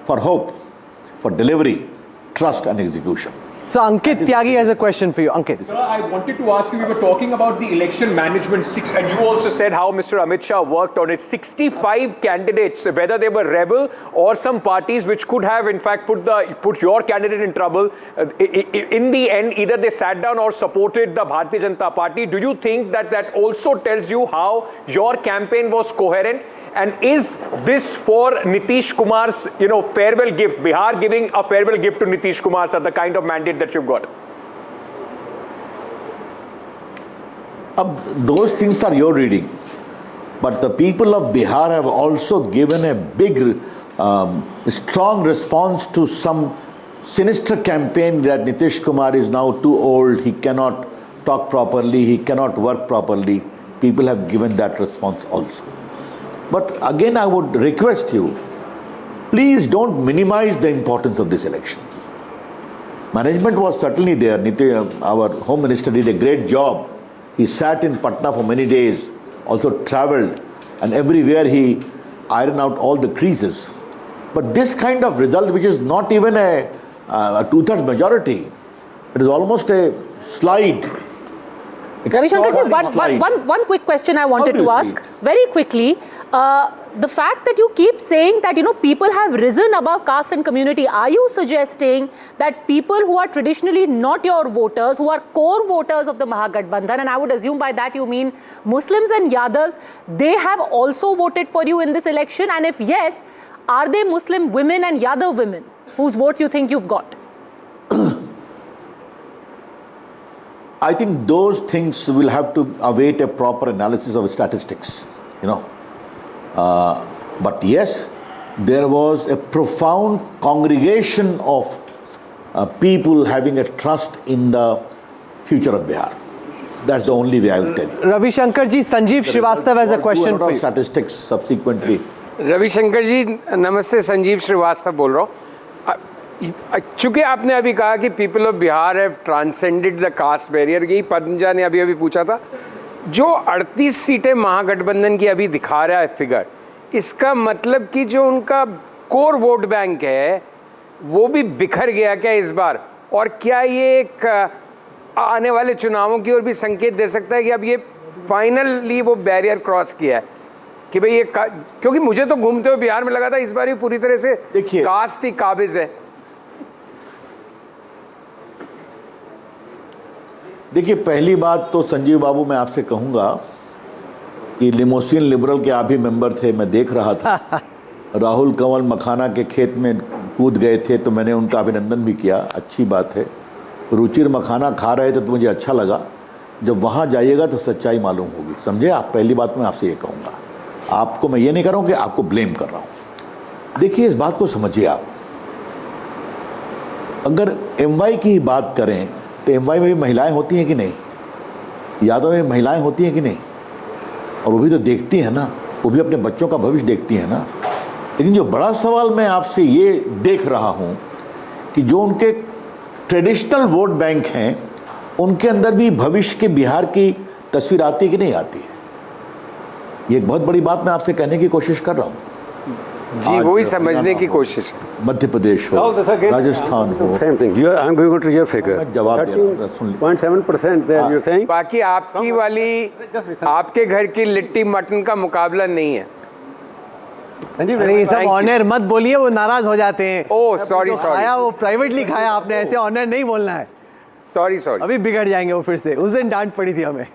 for hope, for delivery, trust and execution. So Ankit Tyagi has a question for you. Ankit. Sir, I wanted to ask you, we were talking about the election management, and you also said how Mr. Amit Shah worked on it. 65 candidates, whether they were rebel or some parties which could have in fact put your candidate in trouble. In the end, either they sat down or supported the Bharatiya Janata Party. Do you think that also tells you how your campaign was coherent? And is this for Nitish Kumar's, farewell gift? Bihar giving a farewell gift to Nitish Kumar, sir, the kind of mandate that you've got? Those things are your reading. But the people of Bihar have also given a big, strong response to some sinister campaign that Nitish Kumar is now too old, he cannot talk properly, he cannot work properly. People have given that response also. But again, I would request you, please don't minimize the importance of this election. Management was certainly there. Our Home Minister did a great job. He sat in Patna for many days, also travelled, and everywhere he ironed out all the creases. But this kind of result, which is not even a 2/3 majority, it is almost a slide. Ravi Shankar ji, one quick question I wanted to ask very quickly. The fact that you keep saying that people have risen above caste and community, are you suggesting that people who are traditionally not your voters, who are core voters of the Mahagathbandhan, and I would assume by that you mean Muslims and Yadavs, they have also voted for you in this election? And if yes, are they Muslim women and Yadav women whose votes you think you've got? I think those things will have to await a proper analysis of statistics, But yes, there was a profound congregation of people having a trust in the future of Bihar. That's the only way I will tell you. Ravi Shankar ji, Sanjeev Srivastav has a question for you. Statistics subsequently. Ravi Shankar ji, namaste, Sanjeev Srivastav बोल रहा हूँ. चूंकि आपने अभी कहा कि people of Bihar have transcended the caste barrier, यही पद्मजा ने अभी पूछा था. जो 38 सीटें महागठबंधन की अभी दिखा रहा है फिगर, इसका मतलब कि जो उनका कोर वोट बैंक है वो भी बिखर गया क्या इस बार? और क्या ये एक आने वाले चुनावों की ओर भी संकेत दे सकता है कि अब ये फाइनली वो बैरियर क्रॉस किया है कि भाई ये क्योंकि मुझे तो घूमते हुए बिहार में लगा था इस बार ही पूरी तरह से कास्ट ही काबिज है. देखिए, पहली बात तो संजीव बाबू मैं आपसे कहूँगा कि लिमोसिन लिबरल के आप ही मेंबर थे, मैं देख रहा था. राहुल कंवल मखाना के खेत में कूद गए थे तो मैंने उनका अभिनंदन भी किया, अच्छी बात है. रुचिर मखाना खा रहे थे तो मुझे अच्छा लगा. जब वहाँ जाइएगा तो सच्चाई मालूम होगी, समझे आप. पहली बात मैं आपसे ये कहूँगा, आपको मैं ये नहीं कर रहा हूँ कि आपको ब्लेम कर रहा हूँ. देखिए, इस बात को समझिए आप. अगर MY की ही बात करें तो MY में भी महिलाएं होती हैं कि नहीं? यादव में महिलाएं होती हैं कि नहीं? और वो भी तो देखती हैं ना, वो भी अपने बच्चों का भविष्य देखती हैं ना. लेकिन जो बड़ा सवाल मैं आपसे ये देख रहा हूँ कि जो उनके ट्रेडिशनल वोट बैंक हैं उनके अंदर भी भविष्य के बिहार की तस्वीर आती है कि नहीं आती है? ये एक बहुत बड़ी बात मैं आपसे कहने की कोशिश कर रहा हूँ. जी वही समझने की कोशिश है. मध्य प्रदेश हो, राजस्थान हो. Same thing. I'm going to your figure. जवाब दे रहा हूं, सुन लीजिए. 0.7% there you're saying. बाकी आपकी वाली आपके घर की लिट्टी मटन का मुकाबला नहीं है. अरे ये सब ऑनर मत बोलिए, वो नाराज हो जाते हैं. ओह सॉरी खाया वो प्राइवेटली खाया आपने, ऐसे ऑनर नहीं बोलना है. सॉरी अभी बिगड़ जाएंगे वो फिर से. उस दिन डांट पड़ी थी हमें.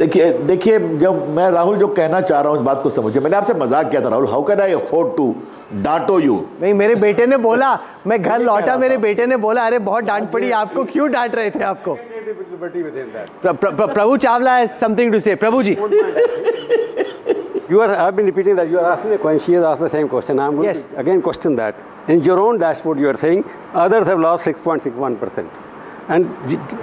देखिए जब मैं राहुल जो कहना चाह रहा हूँ इस बात को समझिए. मैंने आपसे मजाक किया था Rahul. How can I afford to डांटो यू? नहीं, मेरे बेटे ने बोला, मैं घर लौटा, मेरे बेटे ने बोला अरे बहुत डांट पड़ी आपको, क्यों डांट रहे थे आपको? Prabhu Chawla has something to say. Prabhu ji. I've been repeating that. You are asking a question. She has asked the same question. I'm going to again question that. In your own dashboard, you are saying others have lost 6.61%. And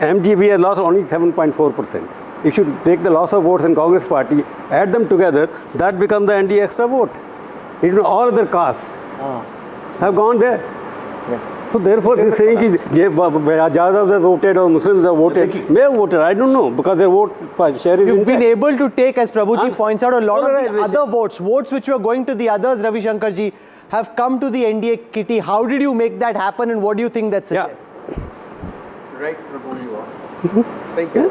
MGB has lost only 7.4%. If you take the loss of votes in Congress party, add them together, that becomes the NDA extra vote. All other castes have gone there. So therefore, this saying is Yadavs have voted or Muslims have voted. May have voted, I don't know, because their vote share is. You've been able to take, as Prabhuji points out, a lot of the other votes which were going to the others, Ravi Shankar ji, have come to the NDA kitty. How did you make that happen, and what do you think that suggests? Right, Prabhu, you are. Thank you.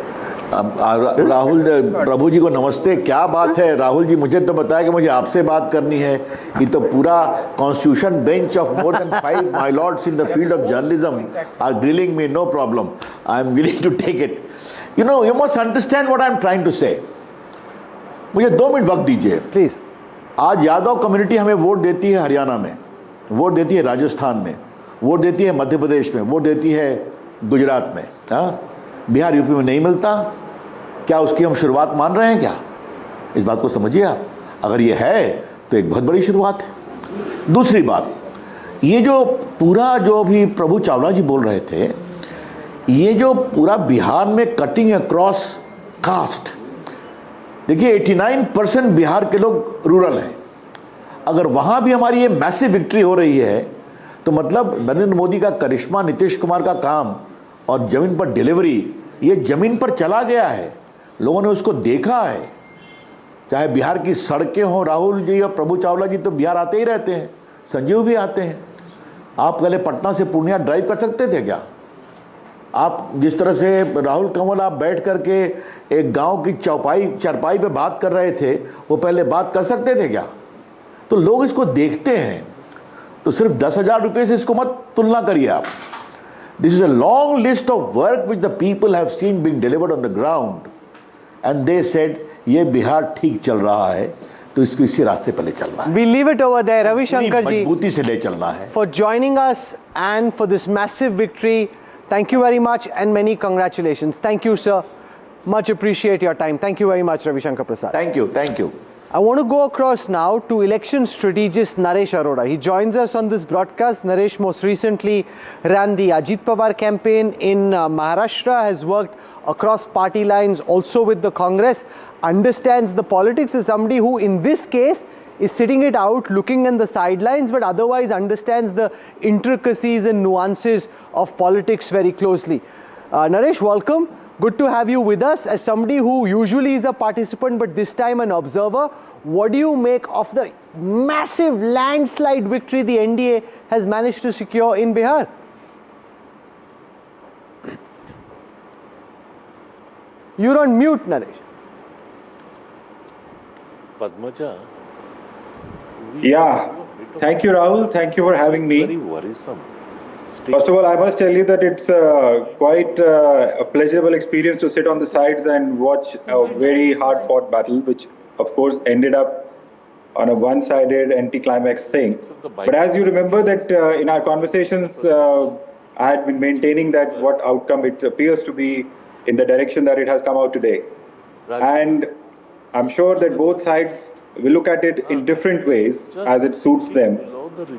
Rahul प्रभु जी को नमस्ते. क्या बात है राहुल जी, मुझे तो बताया कि मुझे आपसे बात करनी है. ये तो पूरा constitution bench of more than 5 my lords in the field of journalism are grilling me. No problem, I am willing to take it. You know, you must understand what I am trying to say. मुझे 2 minute वक्त दीजिए please. आज Yadav community हमें vote देती है हरियाणा में, vote देती है राजस्थान में, वोट देती है मध्य प्रदेश में, वोट देती है गुजरात में. बिहार यूपी में नहीं मिलता. क्या उसकी हम शुरुआत मान रहे हैं क्या? इस बात को समझिए आप. अगर ये है तो एक बहुत बड़ी शुरुआत है. दूसरी बात, ये जो पूरा जो भी प्रभु चावला जी बोल रहे थे, ये जो पूरा बिहार में कटिंग अक्रॉस कास्ट, देखिए 89% बिहार के लोग रूरल हैं. अगर वहाँ भी हमारी ये मैसिव विक्ट्री हो रही है तो मतलब नरेंद्र मोदी का करिश्मा, नीतीश कुमार का काम और ज़मीन पर डिलीवरी, ये ज़मीन पर चला गया है. लोगों ने उसको देखा है. चाहे बिहार की सड़कें हों, राहुल जी और प्रभु चावला जी तो बिहार आते ही रहते हैं, संजीव भी आते हैं. आप पहले पटना से पूर्णिया ड्राइव कर सकते थे क्या? आप जिस तरह से राहुल कंवल आप बैठ करके एक गांव की चरपाई पे बात कर रहे थे, वो पहले बात कर सकते थे क्या? तो लोग इसको देखते हैं. तो सिर्फ 10,000 रुपये से इसको मत तुलना करिए आप. This is a long list of work which the people have seen being delivered on the ground, and they said ये बिहार ठीक चल रहा है तो इसको इसी रास्ते पर ले चलना है. We leave it over there. Ravi Shankar ji, मजबूती से ले चलना है. For joining us and for this massive victory, thank you very much and many congratulations. Thank you, sir. Much appreciate your time. Thank you very much, Ravi Shankar Prasad. Thank you. Thank you. I want to go across now to election strategist Naresh Arora. He joins us on this broadcast. Naresh most recently ran the Ajit Pawar campaign in Maharashtra, has worked across party lines, also with the Congress, understands the politics, is somebody who in this case is sitting it out, looking in the sidelines, but otherwise understands the intricacies and nuances of politics very closely. Naresh, welcome. Good to have you with us as somebody who usually is a participant but this time an observer. What do you make of the massive landslide victory the NDA has managed to secure in Bihar? You're on mute, Naresh. Padmaja. Yeah. Thank you, Rahul. Thank you for having me. Very worrisome. First of all, I must tell you that it's quite a pleasurable experience to sit on the sides and watch a very hard-fought battle, which of course ended up on a one-sided anti-climax thing. But as you remember that in our conversations, I had been maintaining that what outcome it appears to be in the direction that it has come out today. And I'm sure that both sides will look at it in different ways as it suits them.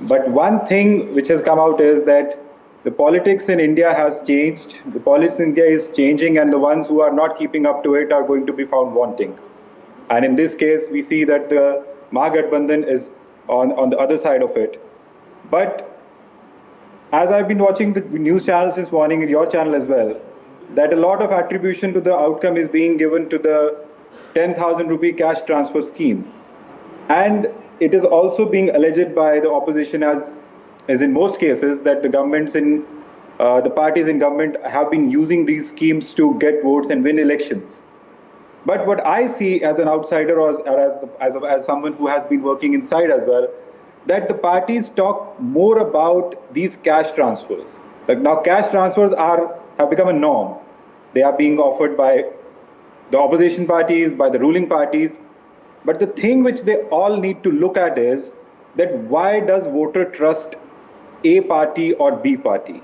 But one thing which has come out is that the politics in India has changed. The politics in India is changing, and the ones who are not keeping up to it are going to be found wanting. And in this case, we see that the Mahagathbandhan is on the other side of it. But as I've been watching the news channels this morning, and your channel as well, that a lot of attribution to the outcome is being given to the 10,000 rupee cash transfer scheme. And it is also being alleged by the opposition, as in most cases, that the governments in the parties in government have been using these schemes to get votes and win elections. But what I see as an outsider, or as someone who has been working inside as well, that the parties talk more about these cash transfers. Like now, cash transfers have become a norm. They are being offered by the opposition parties, by the ruling parties. But the thing which they all need to look at is that why does voter trust A party or B party?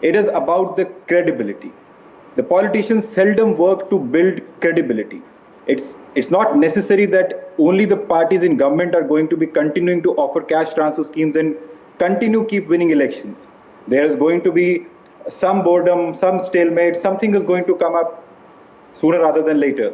It is about the credibility. The politicians seldom work to build credibility. It's not necessary that only the parties in government are going to be continuing to offer cash transfer schemes and keep winning elections. There is going to be some boredom, some stalemate, something is going to come up sooner rather than later.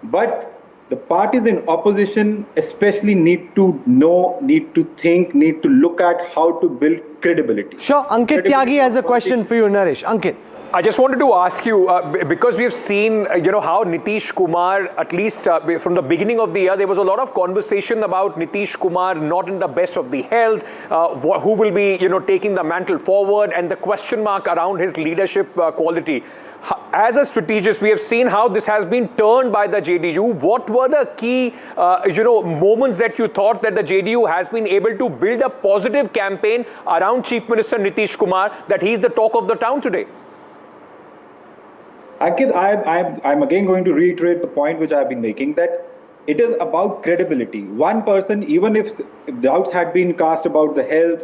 But the parties in opposition especially need to know, need to think, need to look at how to build credibility. Sure, Ankit Tyagi has a question for you, Naresh. Ankit. I just wanted to ask you, because we've seen, how Nitish Kumar, at least from the beginning of the year, there was a lot of conversation about Nitish Kumar not in the best of the health, who will be, taking the mantle forward, and the question mark around his leadership quality. As a strategist, we have seen how this has been turned by the JDU. What were the key, moments that you thought that the JDU has been able to build a positive campaign around Chief Minister Nitish Kumar, that he's the talk of the town today? Ankit, I'm again going to reiterate the point which I've been making, that it is about credibility. One person, even if doubts had been cast about the health,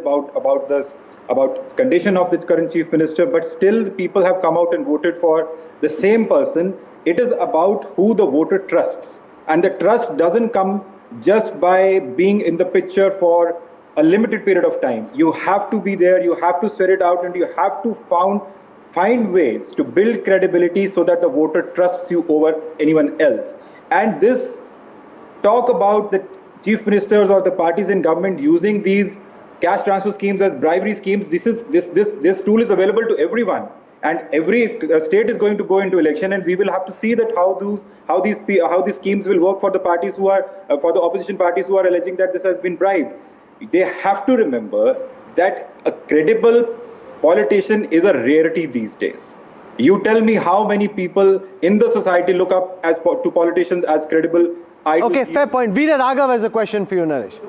about condition of the current chief minister, but still the people have come out and voted for the same person. It is about who the voter trusts. And the trust doesn't come just by being in the picture for a limited period of time. You have to be there, you have to swear it out, and you have to find ways to build credibility so that the voter trusts you over anyone else. And this talk about the chief ministers or the parties in government using these cash transfer schemes as bribery schemes, this tool is available to everyone, and every state is going to go into election, and we will have to see that how these schemes will work for the parties who are for the opposition parties who are alleging that this has been bribed. They have to remember that a credible politician is a rarity these days. You tell me how many people in the society look up to politicians as credible. Okay, fair point. Veera Raghav has a question for you, Naresh.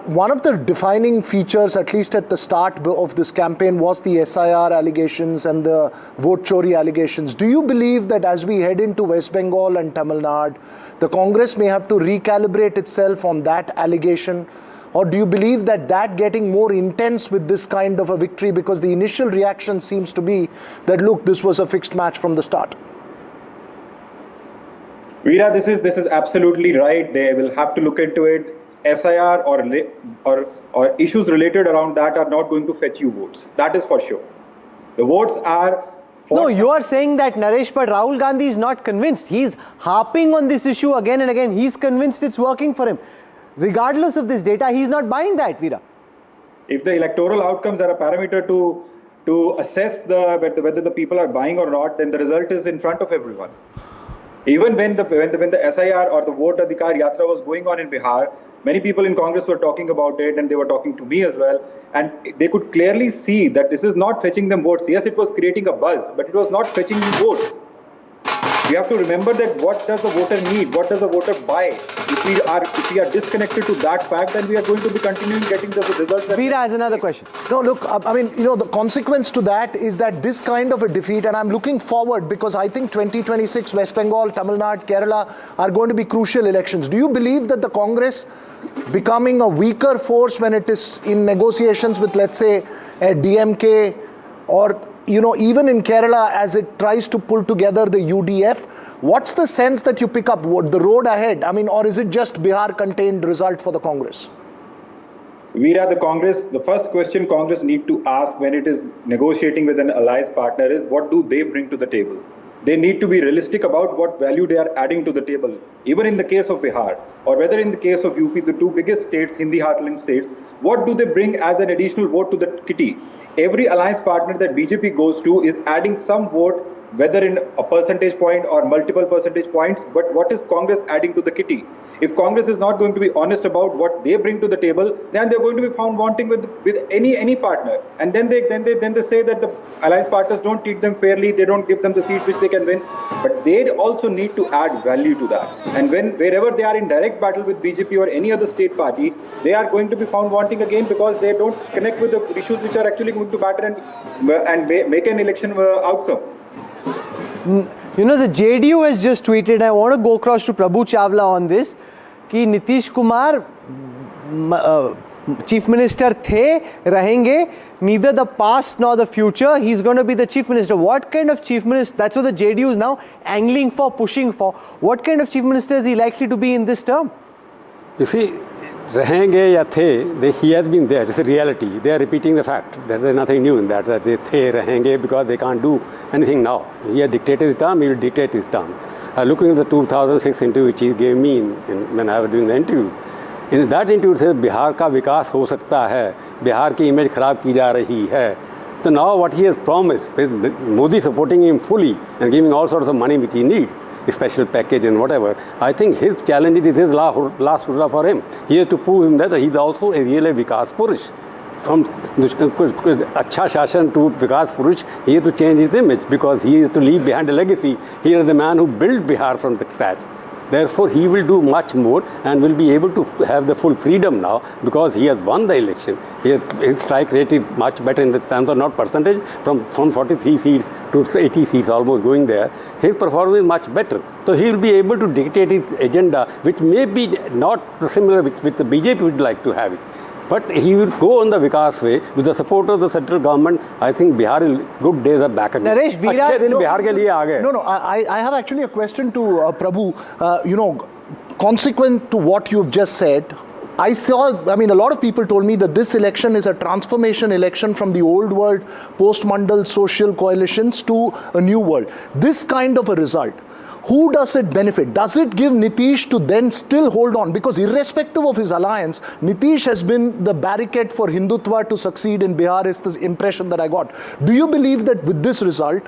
One of the defining features, at least at the start of this campaign, was the SIR allegations and the vote chori allegations. Do you believe that as we head into West Bengal and Tamil Nadu, the Congress may have to recalibrate itself on that allegation? Or do you believe that getting more intense with this kind of a victory, because the initial reaction seems to be that, look, this was a fixed match from the start? Veera, this is absolutely right. They will have to look into it. SIR or issues related around that are not going to fetch you votes. That is for sure. The votes are... No, you are saying that, Naresh, but Rahul Gandhi is not convinced. He's harping on this issue again and again. He's convinced it's working for him. Regardless of this data, he's not buying that, Veera. If the electoral outcomes are a parameter to assess whether the people are buying or not, then the result is in front of everyone. Even when the SIR or the Vote Adhikar Yatra was going on in Bihar, many people in Congress were talking about it, and they were talking to me as well. And they could clearly see that this is not fetching them votes. Yes, it was creating a buzz, but it was not fetching them votes. We have to remember that what does the voter need? What does the voter buy? If we are disconnected to that fact, then we are going to be continuing getting the results. Veera has another question. No, look, I mean, the consequence to that is that this kind of a defeat, and I'm looking forward because I think 2026, West Bengal, Tamil Nadu, Kerala are going to be crucial elections. Do you believe that the Congress becoming a weaker force when it is in negotiations with, let's say, a DMK or even in Kerala as it tries to pull together the UDF, what's the sense that you pick up? The road ahead? I mean, or is it just Bihar contained result for the Congress? Veera, the first question Congress need to ask when it is negotiating with an alliance partner is, what do they bring to the table? They need to be realistic about what value they are adding to the table. Even in the case of Bihar, or whether in the case of UP, the two biggest states, Hindi heartland states, what do they bring as an additional vote to the kitty? Every alliance partner that BJP goes to is adding some vote whether in a percentage point or multiple percentage points, but what is Congress adding to the kitty? If Congress is not going to be honest about what they bring to the table, then they're going to be found wanting with any partner. And then they say that the alliance partners don't treat them fairly, they don't give them the seats which they can win. But they also need to add value to that. And wherever they are in direct battle with BJP or any other state party, they are going to be found wanting again because they don't connect with the issues which are actually going to matter and make an election outcome. You know, the JDU has just tweeted, I want to go across to Prabhu Chawla on this, कि Nitish Kumar Chief Minister the, rahenge, neither the past nor the future, he's going to be the Chief Minister. What kind of Chief Minister, that's what the JDU is now angling for, pushing for. What kind of Chief Minister is he likely to be in this term? You see, rahenge ya the, he has been there. It's a reality. They are repeating the fact. There's nothing new in that they rahenge because they can't do anything now. He has dictated his term, he will dictate his term. Looking at the 2006 interview which he gave me when I was doing the interview, in that interview it says Bihar ka vikas ho sakta hai, Bihar ki image kharab ki ja rahi hai. So now what he has promised, with Modi supporting him fully and giving all sorts of money which he needs, a special package and whatever, I think his challenge is his last hurrah for him. He has to prove him that he's also a real Vikas Purush. From Acha Shashan to Vikas Purush, he has to change his image because he has to leave behind a legacy. He is the man who built Bihar from the scratch. Therefore, he will do much more and will be able to have the full freedom now because he has won the election. His strike rate is much better in the terms of not percentage, from 43 seats to 80 seats almost going there. His performance is much better. So he will be able to dictate his agenda, which may be not similar with the BJP would like to have it. But he will go on the Vikas way with the support of the central government. I think Bihar good days are back again. Naresh, अच्छे दिन बिहार के लिए आ गए. No, I have actually a question to Prabhu. You know, consequent to what you've just said, a lot of people told me that this election is a transformation election from the old world, post-Mandal social coalitions to a new world. This kind of a result, who does it benefit? Does it give Nitish to then still hold on? Because irrespective of his alliance, Nitish has been the barricade for Hindutva to succeed in Bihar is the impression that I got. Do you believe that with this result,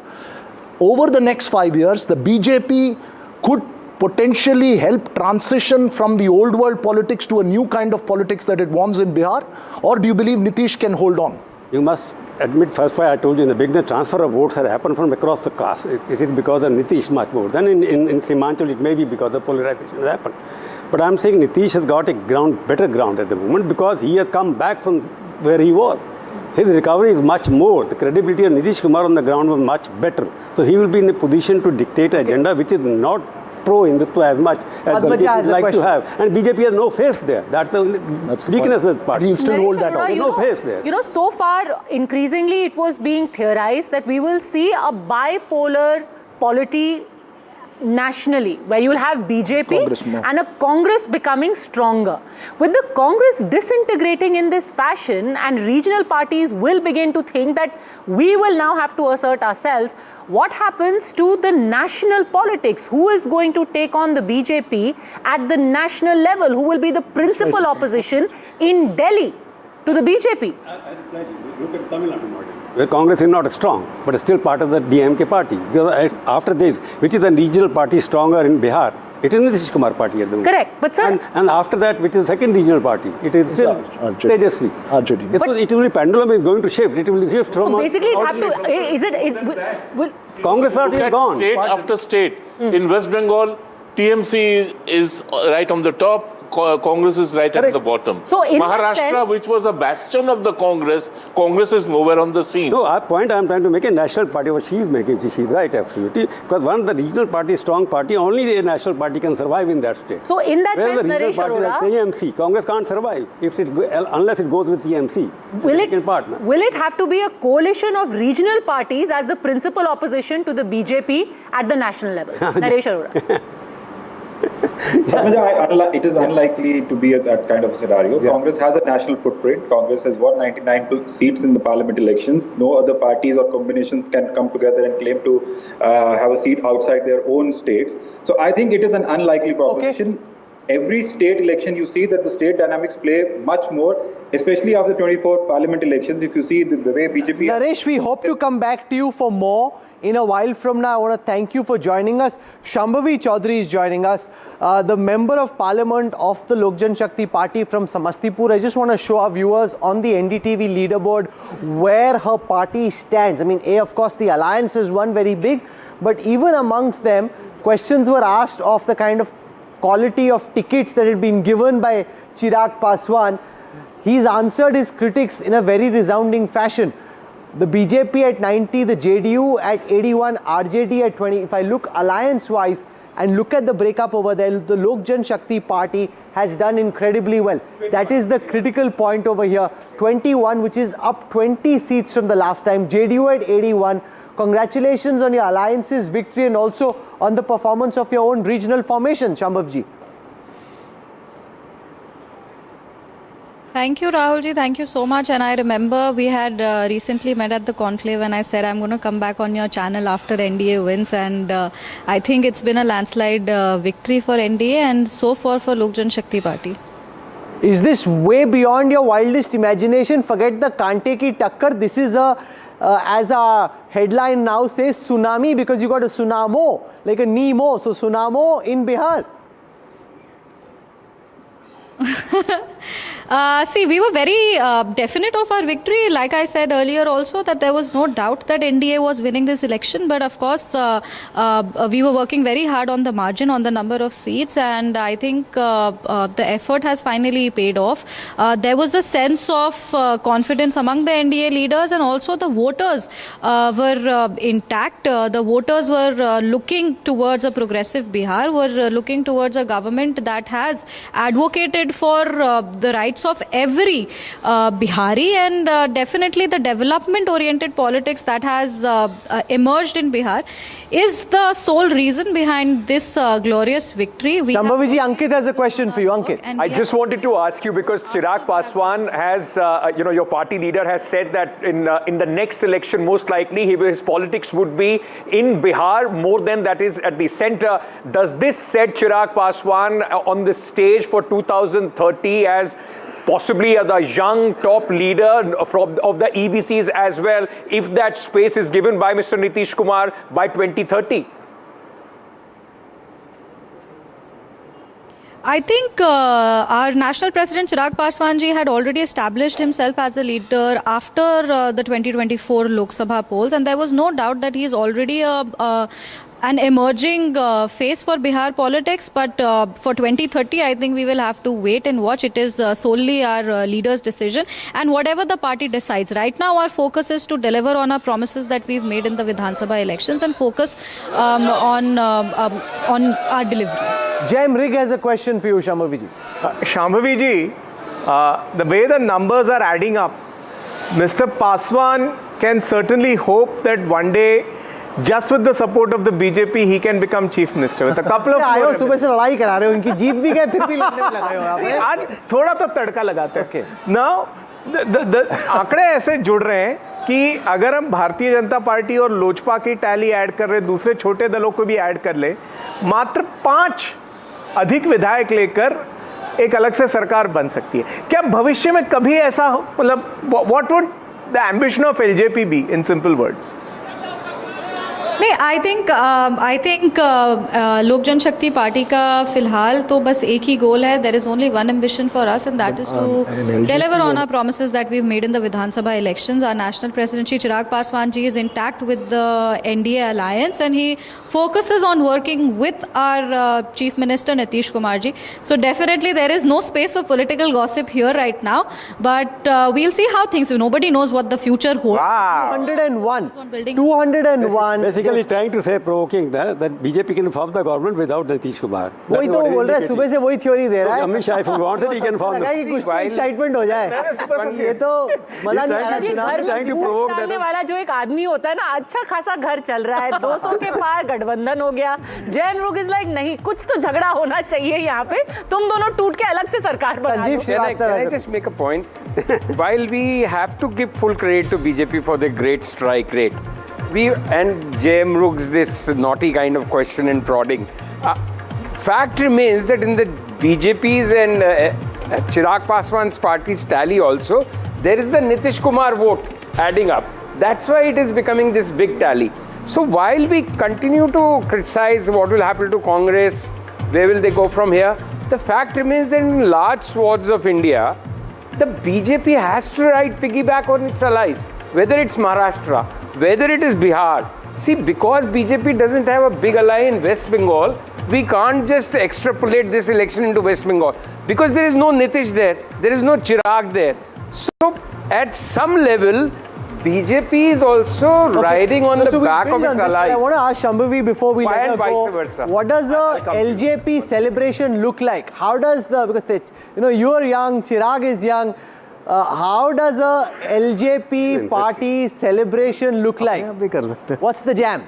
over the next 5 years, the BJP could potentially help transition from the old world politics to a new kind of politics that it wants in Bihar? Or do you believe Nitish can hold on? You must admit, first why I told you in the beginning, the transfer of votes have happened from across the caste. It is because of Nitish much more. Then in Simanchal, it may be because the polarization has happened. But I'm saying Nitish has got a better ground at the moment because he has come back from where he was. His recovery is much more. The credibility of Nitish Kumar on the ground was much better. So he will be in a position to dictate an agenda which is not pro-Hindutva as much as BJP would like to have. And BJP has no face there. That's the weakness of the party. He'll still hold that on. No face there. You know, so far, increasingly, it was being theorized that we will see a bipolar polity nationally, where you will have BJP and a Congress becoming stronger. With the Congress disintegrating in this fashion and regional parties will begin to think that we will now have to assert ourselves, what happens to the national politics? Who is going to take on the BJP at the national level? Who will be the principal opposition in Delhi to the BJP? Look at Tamil Nadu model, where Congress is not strong, but still part of the DMK party. Because after this, which is the regional party stronger in Bihar, it is Nitish Kumar party at the moment. Correct, but sir... And after that, which is the second regional party, it is still Tejashwi. It will be pendulum is going to shift. It will shift from... So basically, it have to... Congress party is gone. State after state. In West Bengal, TMC is right on the top. Congress is right at the bottom. So in Maharashtra, which was a bastion of the Congress is nowhere on the scene. No, our point I am trying to make a national party, what she is making, she is right, absolutely. Because once the regional party is strong party, only the national party can survive in that state. So in that sense, the regional party like TMC, Congress can't survive unless it goes with TMC. Will it have to be a coalition of regional parties as the principal opposition to the BJP at the national level? Naresh Arora. It is unlikely to be that kind of a scenario. Yeah. Congress has a national footprint. Congress has won 99 seats in the parliament elections. No other parties or combinations can come together and claim to have a seat outside their own states. So I think it is an unlikely proposition. every state election, you see that the state dynamics play much more, especially after the 24 parliament elections. If you see the way BJP... Naresh, we hope to come back to you for more in a while from now. I want to thank you for joining us. Shambhavi Chaudhary is joining us, the Member of Parliament of the Lok Jan Shakti Party from Samastipur. I just want to show our viewers on the NDTV leaderboard where her party stands. I mean, of course, the alliance has won very big, but even amongst them, questions were asked of the kind of quality of tickets that had been given by Chirag Paswan. He's answered his critics in a very resounding fashion. The BJP at 90, the JDU at 81, RJD at 20. If I look alliance-wise and look at the breakup over there, the Lok Jan Shakti Party has done incredibly well. That is the critical point over here. 21, which is up 20 seats from the last time. JDU at 81. Congratulations on your alliance's victory and also on the performance of your own regional formation, Shambhavji. Thank you, Rahulji. Thank you so much. And I remember we had recently met at the conclave and I said I'm going to come back on your channel after NDA wins. And I think it's been a landslide victory for NDA and so far for Lok Jan Shakti Party. Is this way beyond your wildest imagination? Forget the Kante ki takkar. This is as our headline now says, tsunami, because you got a tsunamo, like a Nemo. So tsunamo in Bihar. See, we were very definite of our victory. Like I said earlier also that there was no doubt that NDA was winning this election. But of course, we were working very hard on the margin, on the number of seats. And I think the effort has finally paid off. There was a sense of confidence among the NDA leaders and also the voters were intact. The voters were looking towards a progressive Bihar, were looking towards a government that has advocated for the rights of every Bihari and definitely the development-oriented politics that has emerged in Bihar is the sole reason behind this glorious victory. Shambhaviji, Ankit has a question for you. Ankit. I just wanted to ask you because Chirag Paswan has, your party leader has said that in the next election, most likely his politics would be in Bihar more than that is at the center. Does this set Chirag Paswan on the stage for 2030 as possibly the young top leader of the EBCs as well, if that space is given by Mr. Nitish Kumar by 2030? I think our national president Chirag Paswan ji had already established himself as a leader after the 2024 Lok Sabha polls, and there was no doubt that he is already an emerging face for Bihar politics. But for 2030, I think we will have to wait and watch. It is solely our leader's decision, and whatever the party decides. Right now, our focus is to deliver on our promises that we've made in the Vidhan Sabha elections and focus on our delivery. Jem Rig has a question for you, Shambhaviji. Shambhaviji, the way the numbers are adding up, Mr. Paswan can certainly hope that one day, just with the support of the BJP, he can become chief minister with a couple of more. सुबह से लड़ाई करा रहे हो, इनकी जीत भी गए, फिर भी लड़ने में लगाए हो आप। आज थोड़ा तो तड़का लगाते हैं। Now, the आंकड़े ऐसे जुड़ रहे हैं कि अगर हम भारतीय जनता पार्टी और लोजपा की टैली ऐड कर रहे, दूसरे छोटे दलों को भी ऐड कर ले, मात्र 5 अधिक विधायक लेकर एक अलग से सरकार बन सकती है। क्या भविष्य में कभी ऐसा मतलब what would the ambition of LJP be in simple words? नहीं, आई थिंक लोक जनशक्ति पार्टी का फिलहाल तो बस एक ही गोल है. There is only one ambition for us and that is to deliver on our promises that we've made in the Vidhan Sabha elections. Our national president Shri Chirag Paswan ji is intact with the NDA alliance and he focuses on working with our chief minister Nitish Kumar ji. So definitely there is no space for political gossip here right now, but we'll see how things. Nobody knows what the future holds. Wow. 201. Basically trying to say provoking that BJP can form the government without Nitish Kumar. वही तो बोल रहा है, सुबह से वही theory दे रहा है. Amit Shah if he wants it he can form. लगा कि कुछ एक्साइटमेंट हो जाए. ये तो मजा नहीं आ रहा. चुनाव trying to provoke डालने वाला जो एक आदमी होता है ना, अच्छा खासा घर चल रहा है, 200 के पार गठबंधन हो गया. जैन रुग इज लाइक नहीं, कुछ तो झगड़ा होना चाहिए यहाँ पे, तुम दोनों टूट के अलग से सरकार बना लो. Can I just make a point? While we have to give full credit to BJP for their great strike rate, and JM Rug's this naughty kind of question and prodding, fact remains that in the BJP's and Chirag Paswan's party's tally also, there is the Nitish Kumar vote adding up. That's why it is becoming this big tally. So while we continue to criticize what will happen to Congress, where will they go from here, the fact remains that in large swaths of India, the BJP has to ride piggyback on its allies, whether it's Maharashtra, whether it is Bihar. See, because BJP doesn't have a big ally in West Bengal, we can't just extrapolate this election into West Bengal, because there is no Nitish there is no Chirag there. So at some level, BJP is also riding on the back of its allies. I want to ask Shambhavi before we let her go, versa. what does the LJP celebration look like? How does because you are young, Chirag is young. How does a LJP party celebration look like? What's the jam?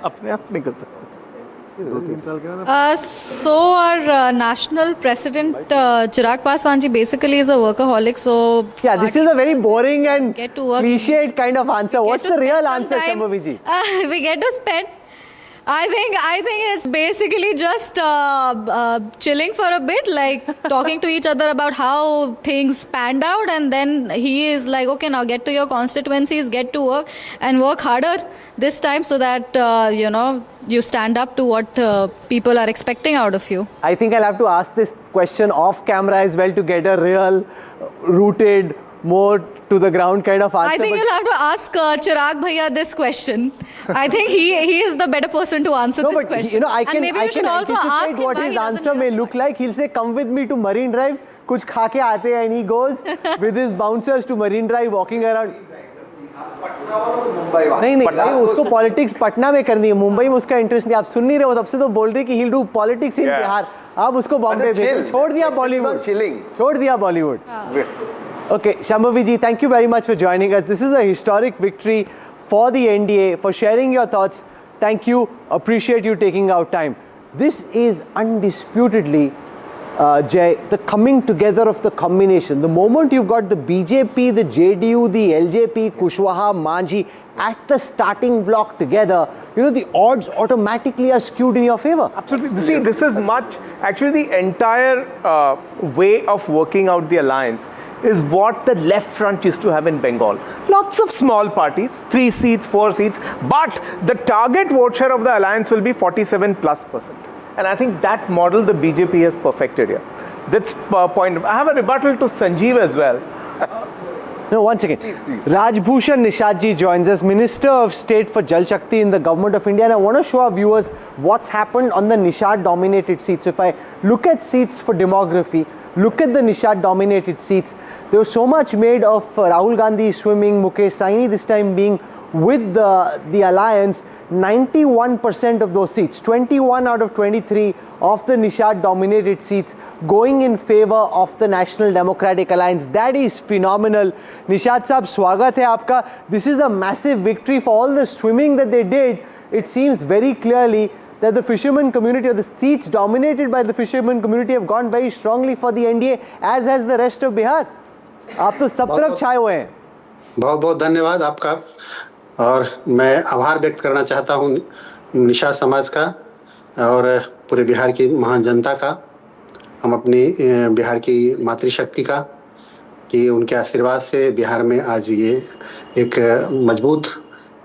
So our national president Chirag Paswan ji basically is a workaholic. So yeah, this is a very boring and cliched kind of answer. What's the real answer, Shambhavi ji? We get to spend. I think it's basically just chilling for a bit, like talking to each other about how things panned out, and then he is like, okay, now get to your constituencies, get to work and work harder this time so that you stand up to what people are expecting out of you. I think I'll have to ask this question off camera as well to get a real rooted, more to the ground kind of answer. I think you'll have to ask Chirag Bhaiya this question. I think he is the better person to answer this question. I can also ask anticipate what his answer may look like. He'll say, come with me to Marine Drive, kuch kha ke aate hain, and he goes with his bouncers to Marine Drive walking around. नहीं भाई उसको politics Patna में करनी है, मुंबई में उसका interest नहीं. आप सुन नहीं रहे हो, तब से तो बोल रहे कि he'll do politics in Bihar. आप उसको बॉम्बे भेजो, छोड़ दिया Bollywood. Okay, Shambhavi ji, thank you very much for joining us. This is a historic victory for the NDA, for sharing your thoughts. Thank you. Appreciate you taking out time. This is undisputedly, Jay, the coming together of the combination. The moment you've got the BJP, the JDU, the LJP, Kushwaha, Manjhi at the starting block together, the odds automatically are skewed in your favor. Absolutely. See, this is actually the entire way of working out the alliance is what the left front used to have in Bengal. Lots of small parties, 3 seats, 4 seats, but the target vote share of the alliance will be 47+%. And I think that model the BJP has perfected here. That's point. I have a rebuttal to Sanjeev as well. No, one second. Please. Rajbhushan Nishad ji joins us, Minister of State for Jal Shakti in the Government of India. And I want to show our viewers what's happened on the Nishad-dominated seats. So if I look at seats for demography, look at the Nishad-dominated seats. There was so much made of Rahul Gandhi swimming, Mukesh Saini this time being with the alliance. 91% of those seats, 21 out of 23 of the Nishad-dominated seats going in favor of the National Democratic Alliance. That is phenomenal. Nishad Saab, swagat hai aapka. This is a massive victory for all the swimming that they did. It seems very clearly that the fishermen community, or the seats dominated by the fishermen community, have gone very strongly for the NDA, as has the rest of Bihar. आप तो सब तरफ छाए हुए हैं. बहुत बहुत धन्यवाद आपका, और मैं आभार व्यक्त करना चाहता हूं निषाद समाज का और पूरे बिहार की महान जनता का, हम अपनी बिहार की मातृशक्ति का, कि उनके आशीर्वाद से बिहार में आज ये एक मजबूत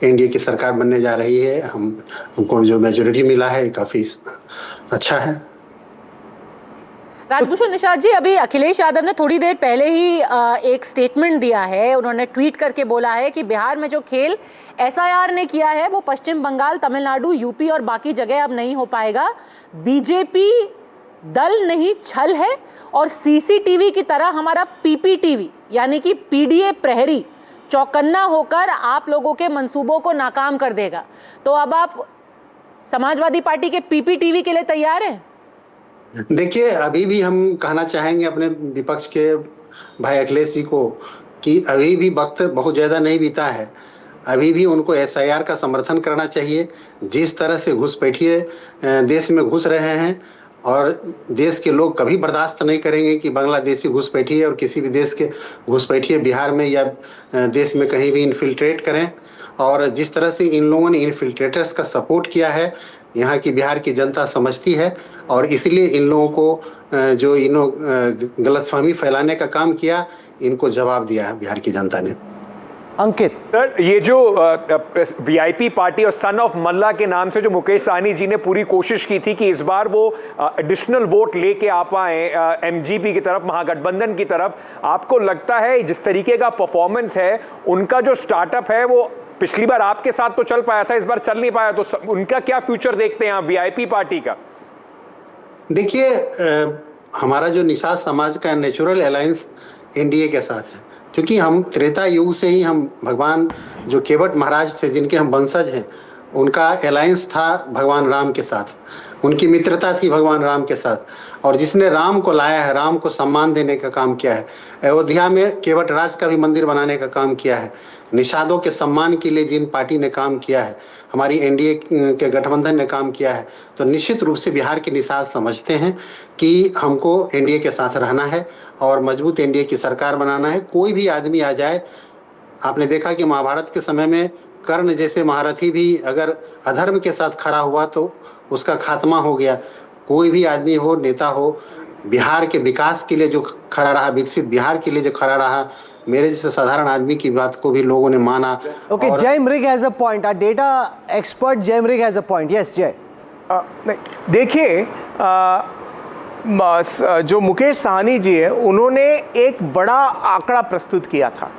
एनडीए की सरकार बनने जा रही है. हमको जो मेजोरिटी मिला है काफ़ी अच्छा है. राजभूषण निषाद जी, अभी अखिलेश यादव ने थोड़ी देर पहले ही एक स्टेटमेंट दिया है. उन्होंने ट्वीट करके बोला है कि बिहार में जो खेल एसआईआर ने किया है वो पश्चिम बंगाल, तमिलनाडु, यूपी और बाकी जगह अब नहीं हो पाएगा. बीजेपी दल नहीं छल है, और सीसीटीवी की तरह हमारा पीपीटीवी यानी कि पीडीए प्रहरी चौकन्ना होकर आप लोगों के मंसूबों को नाकाम कर देगा. तो अब आप समाजवादी पार्टी के पीपीटीवी के लिए तैयार हैं? देखिए, अभी भी हम कहना चाहेंगे अपने विपक्ष के भाई अखिलेश जी को कि अभी भी वक्त बहुत ज़्यादा नहीं बीता है. अभी भी उनको एसआईआर का समर्थन करना चाहिए. जिस तरह से घुसपैठिए देश में घुस रहे हैं, और देश के लोग कभी बर्दाश्त नहीं करेंगे कि बांग्लादेशी घुसपैठिए और किसी भी देश के घुसपैठिए बिहार में या देश में कहीं भी इन्फिल्ट्रेट करें. और जिस तरह से इन लोगों ने इन्फिल्ट्रेटर्स का सपोर्ट किया है, यहाँ की बिहार की जनता समझती है, और इसलिए इन लोगों को जो गलतफहमी फैलाने का काम किया, इनको जवाब दिया है बिहार की जनता ने। अंकित सर, ये जो वीआईपी पार्टी और सन ऑफ मल्ला के नाम से जो मुकेश सहनी जी ने पूरी कोशिश की थी कि इस बार वो एडिशनल वोट लेके आ पाए एमजीपी की तरफ, महागठबंधन की तरफ, आपको लगता है जिस तरीके का परफॉर्मेंस है उनका जो स्टार्टअप है वो पिछली बार आपके साथ तो चल पाया था, इस बार चल नहीं पाया, तो उनका क्या फ्यूचर देखते हैं आप वीआईपी पार्टी का? देखिए, हमारा जो निषाद समाज का नेचुरल अलायंस एनडीए के साथ है, क्योंकि हम त्रेता युग से ही हम भगवान जो केवट महाराज थे जिनके हम वंशज हैं, उनका अलायंस था भगवान राम के साथ, उनकी मित्रता थी भगवान राम के साथ, और जिसने राम को लाया है, राम को सम्मान देने का काम किया है, अयोध्या में केवट राज का भी मंदिर बनाने का काम किया है, निषादों के सम्मान के लिए जिन पार्टी ने काम किया है, हमारी एनडीए के गठबंधन ने काम किया है, तो निश्चित रूप से बिहार के निषाद समझते हैं कि हमको एनडीए के साथ रहना है और मजबूत एनडीए की सरकार बनाना है। कोई भी आदमी आ जाए, आपने देखा कि महाभारत के समय में कर्ण जैसे महारथी भी अगर अधर्म के साथ खड़ा हुआ तो उसका खात्मा हो गया। कोई भी आदमी हो, नेता हो, बिहार के विकास के लिए जो खड़ा रहा, विकसित बिहार के लिए जो खड़ा रहा, मेरे जैसे साधारण आदमी की बात को भी लोगों ने माना। Okay, Jai Mrug has a point, our data expert Jai Mrug has a point. Yes जय। देखिए, जो मुकेश सहनी जी है उन्होंने एक बड़ा आंकड़ा प्रस्तुत किया था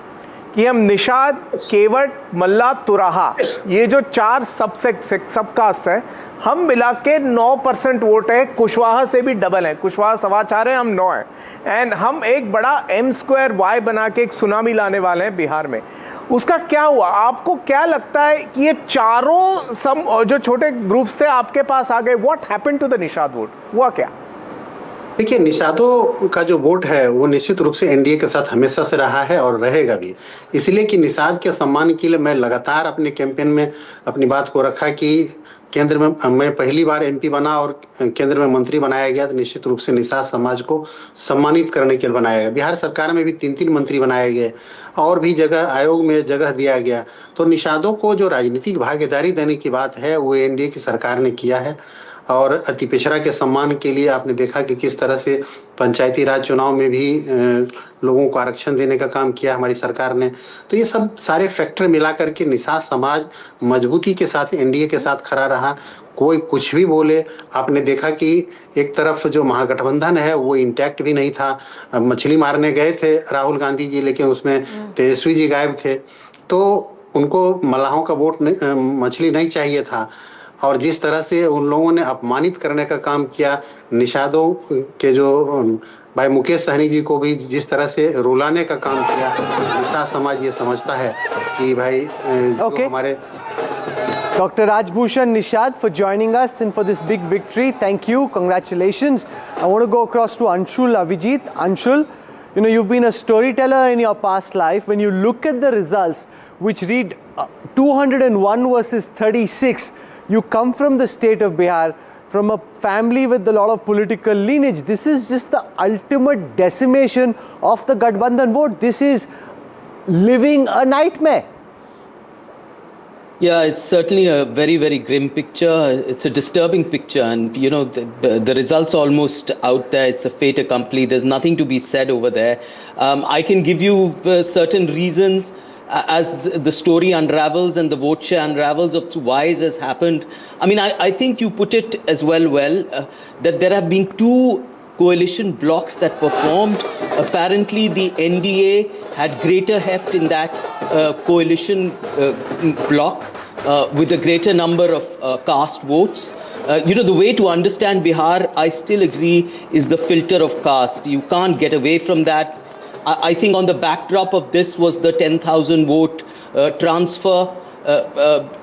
कि हम निषाद, केवट, मल्ला, तुराहा, ये जो 4 सबकास्ट है, हम मिला के 9% वोट है, कुशवाहा से भी डबल है, कुशवाहा 4.25 है, हम 9 है, एंड हम एक बड़ा M2Y बना के एक सुनामी लाने वाले हैं बिहार में। उसका क्या हुआ? आपको क्या लगता है कि ये चारों जो छोटे ग्रुप्स थे आपके पास आ गए? What happened to the Nishad vote? हुआ क्या? देखिए, निषादों का जो वोट है वो निश्चित रूप से एनडीए के साथ हमेशा से रहा है और रहेगा भी, इसलिए कि निषाद के सम्मान के लिए मैं लगातार अपने कैंपेन में अपनी बात को रखा कि केंद्र में मैं पहली बार एमपी बना और केंद्र में मंत्री बनाया गया, तो निश्चित रूप से निषाद समाज को सम्मानित करने के लिए बनाया गया। बिहार सरकार में भी 3 मंत्री बनाए गए और भी जगह आयोग में जगह दिया गया। तो निषादों को जो राजनीतिक भागीदारी देने की बात है वो एनडीए की सरकार ने किया है। और अति पिछड़ा के सम्मान के लिए आपने देखा कि किस तरह से पंचायती राज चुनाव में भी लोगों को आरक्षण देने का काम किया हमारी सरकार ने। तो ये सब सारे फैक्टर मिला करके निषाद समाज मजबूती के साथ एनडीए के साथ खड़ा रहा। कोई कुछ भी बोले, आपने देखा कि एक तरफ जो महागठबंधन है वो इंटैक्ट भी नहीं था। मछली मारने गए थे राहुल गांधी जी, लेकिन उसमें तेजस्वी जी गायब थे, तो उनको मल्लाहों का वोट मछली नहीं चाहिए था। और जिस तरह से उन लोगों ने अपमानित करने का काम किया, निषादों के जो भाई मुकेश सहनी जी को भी जिस तरह से रुलाने का काम किया, निषाद समाज ये समझता है कि भाई हमारे Dr. Rajbhushan Nishad for joining us and for this big victory. Thank you. Congratulations. I want to go across to Anshul Avijit. Anshul, you know, you've been a storyteller in your past life. When you look at the results, which read 201 versus 36, you come from the state of Bihar, from a family with a lot of political lineage. This is just the ultimate decimation of the Gathbandhan vote. This is living a nightmare. Yeah, it's certainly a very, very grim picture. It's a disturbing picture, and you know the results almost out there. It's a fait accompli. There's nothing to be said over there. I can give you certain reasons as the story unravels and the vote share unravels of why it has happened. I mean, I think you put it as well that there have been 2 coalition blocks that performed. Apparently, the NDA had greater heft in that coalition block with a greater number of caste votes. You know, the way to understand Bihar, I still agree, is the filter of caste. You can't get away from that. I think on the backdrop of this was the 10,000 vote transfer,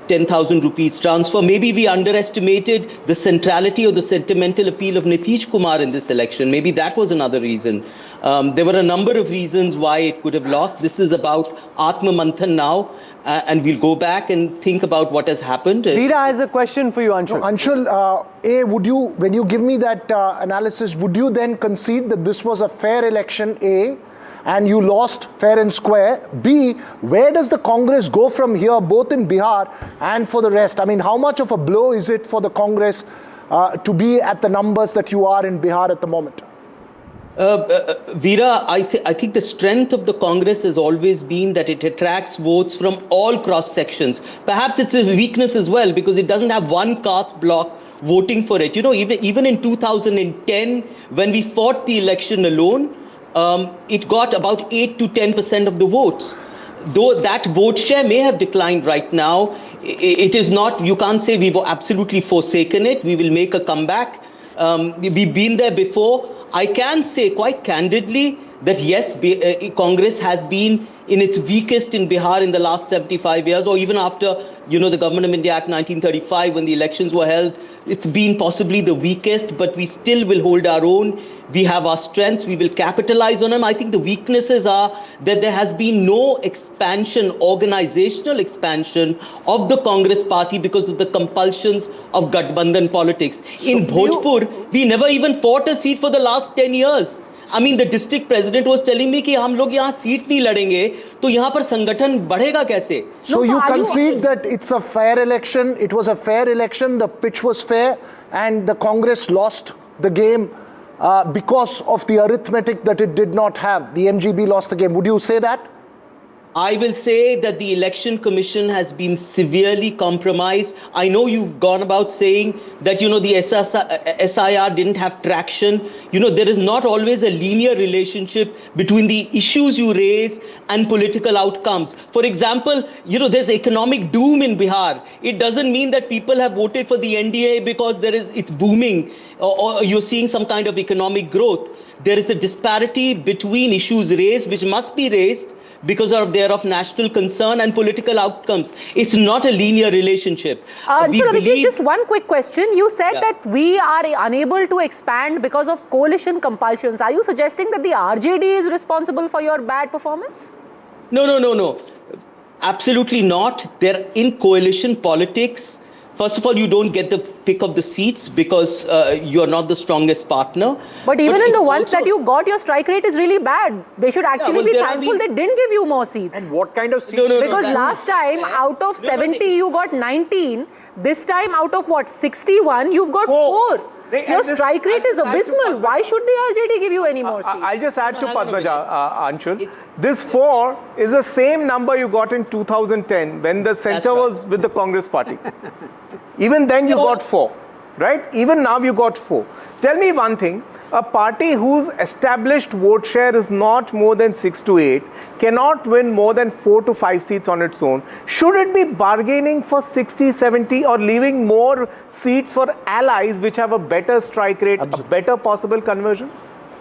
10,000 rupees transfer. Maybe we underestimated the centrality or the sentimental appeal of Nitish Kumar in this election. Maybe that was another reason. There were a number of reasons why it could have lost. This is about Atma Manthan now, and we'll go back and think about what has happened. Veera has a question for you, Anshul. No, Anshul, would you, when you give me that analysis, would you then concede that this was a fair election, A, and you lost fair and square? B, where does the Congress go from here, both in Bihar and for the rest? I mean, how much of a blow is it for the Congress to be at the numbers that you are in Bihar at the moment? Veera, I think the strength of the Congress has always been that it attracts votes from all cross sections. Perhaps it's a weakness as well because it doesn't have one caste block voting for it. You know, even in 2010, when we fought the election alone, it got about 8 to 10% of the votes. Though that vote share may have declined right now, it is not, you can't say we've absolutely forsaken it. We will make a comeback. We've been there before. I can say quite candidly that yes, Congress has been in its weakest in Bihar in the last 75 years, or even after, you know, the Government of India Act 1935, when the elections were held, it's been possibly the weakest, but we still will hold our own. We have our strengths, we will capitalize on them. I think the weaknesses are that there has been no expansion, organizational expansion of the Congress party because of the compulsions of Gathbandhan politics. So in Bhojpur, we never even fought a seat for the last 10 years. I mean, the district president was telling me कि हम लोग यहाँ seat नहीं लड़ेंगे, तो यहाँ पर संगठन बढ़ेगा कैसे? So you concede that it's a fair election, it was a fair election, the pitch was fair, and the Congress lost the game because of the arithmetic that it did not have. The MGB lost the game. Would you say that? I will say that the Election Commission has been severely compromised. I know you've gone about saying that, you know, the SIR didn't have traction. You know, there is not always a linear relationship between the issues you raise and political outcomes. For example, you know, there's economic doom in Bihar. It doesn't mean that people have voted for the NDA because it's booming or you're seeing some kind of economic growth. There is a disparity between issues raised, which must be raised, because they're of national concern and political outcomes. It's not a linear relationship. Just one quick question. You said that we are unable to expand because of coalition compulsions. Are you suggesting that the RJD is responsible for your bad performance? No. Absolutely not. They're in coalition politics. First of all, you don't get the pick of the seats because you're not the strongest partner. But even in the ones that you got, your strike rate is really bad. They should actually be thankful they didn't give you more seats. And what kind of seats? Because last time, out of 70, you got 19. This time, out of what, 61, you've got 4. Your strike rate is abysmal. Why should the RJD give you any more seats? I'll just add to Padmaja, Anshul. This 4 is the same number you got in 2010 when the center was with the Congress party. Even then you got 4, right? Even now you got 4. Tell me one thing. A party whose established vote share is not more than 6 to 8 cannot win more than 4 to 5 seats on its own. Should it be bargaining for 60, 70 or leaving more seats for allies which have a better strike rate, a better possible conversion?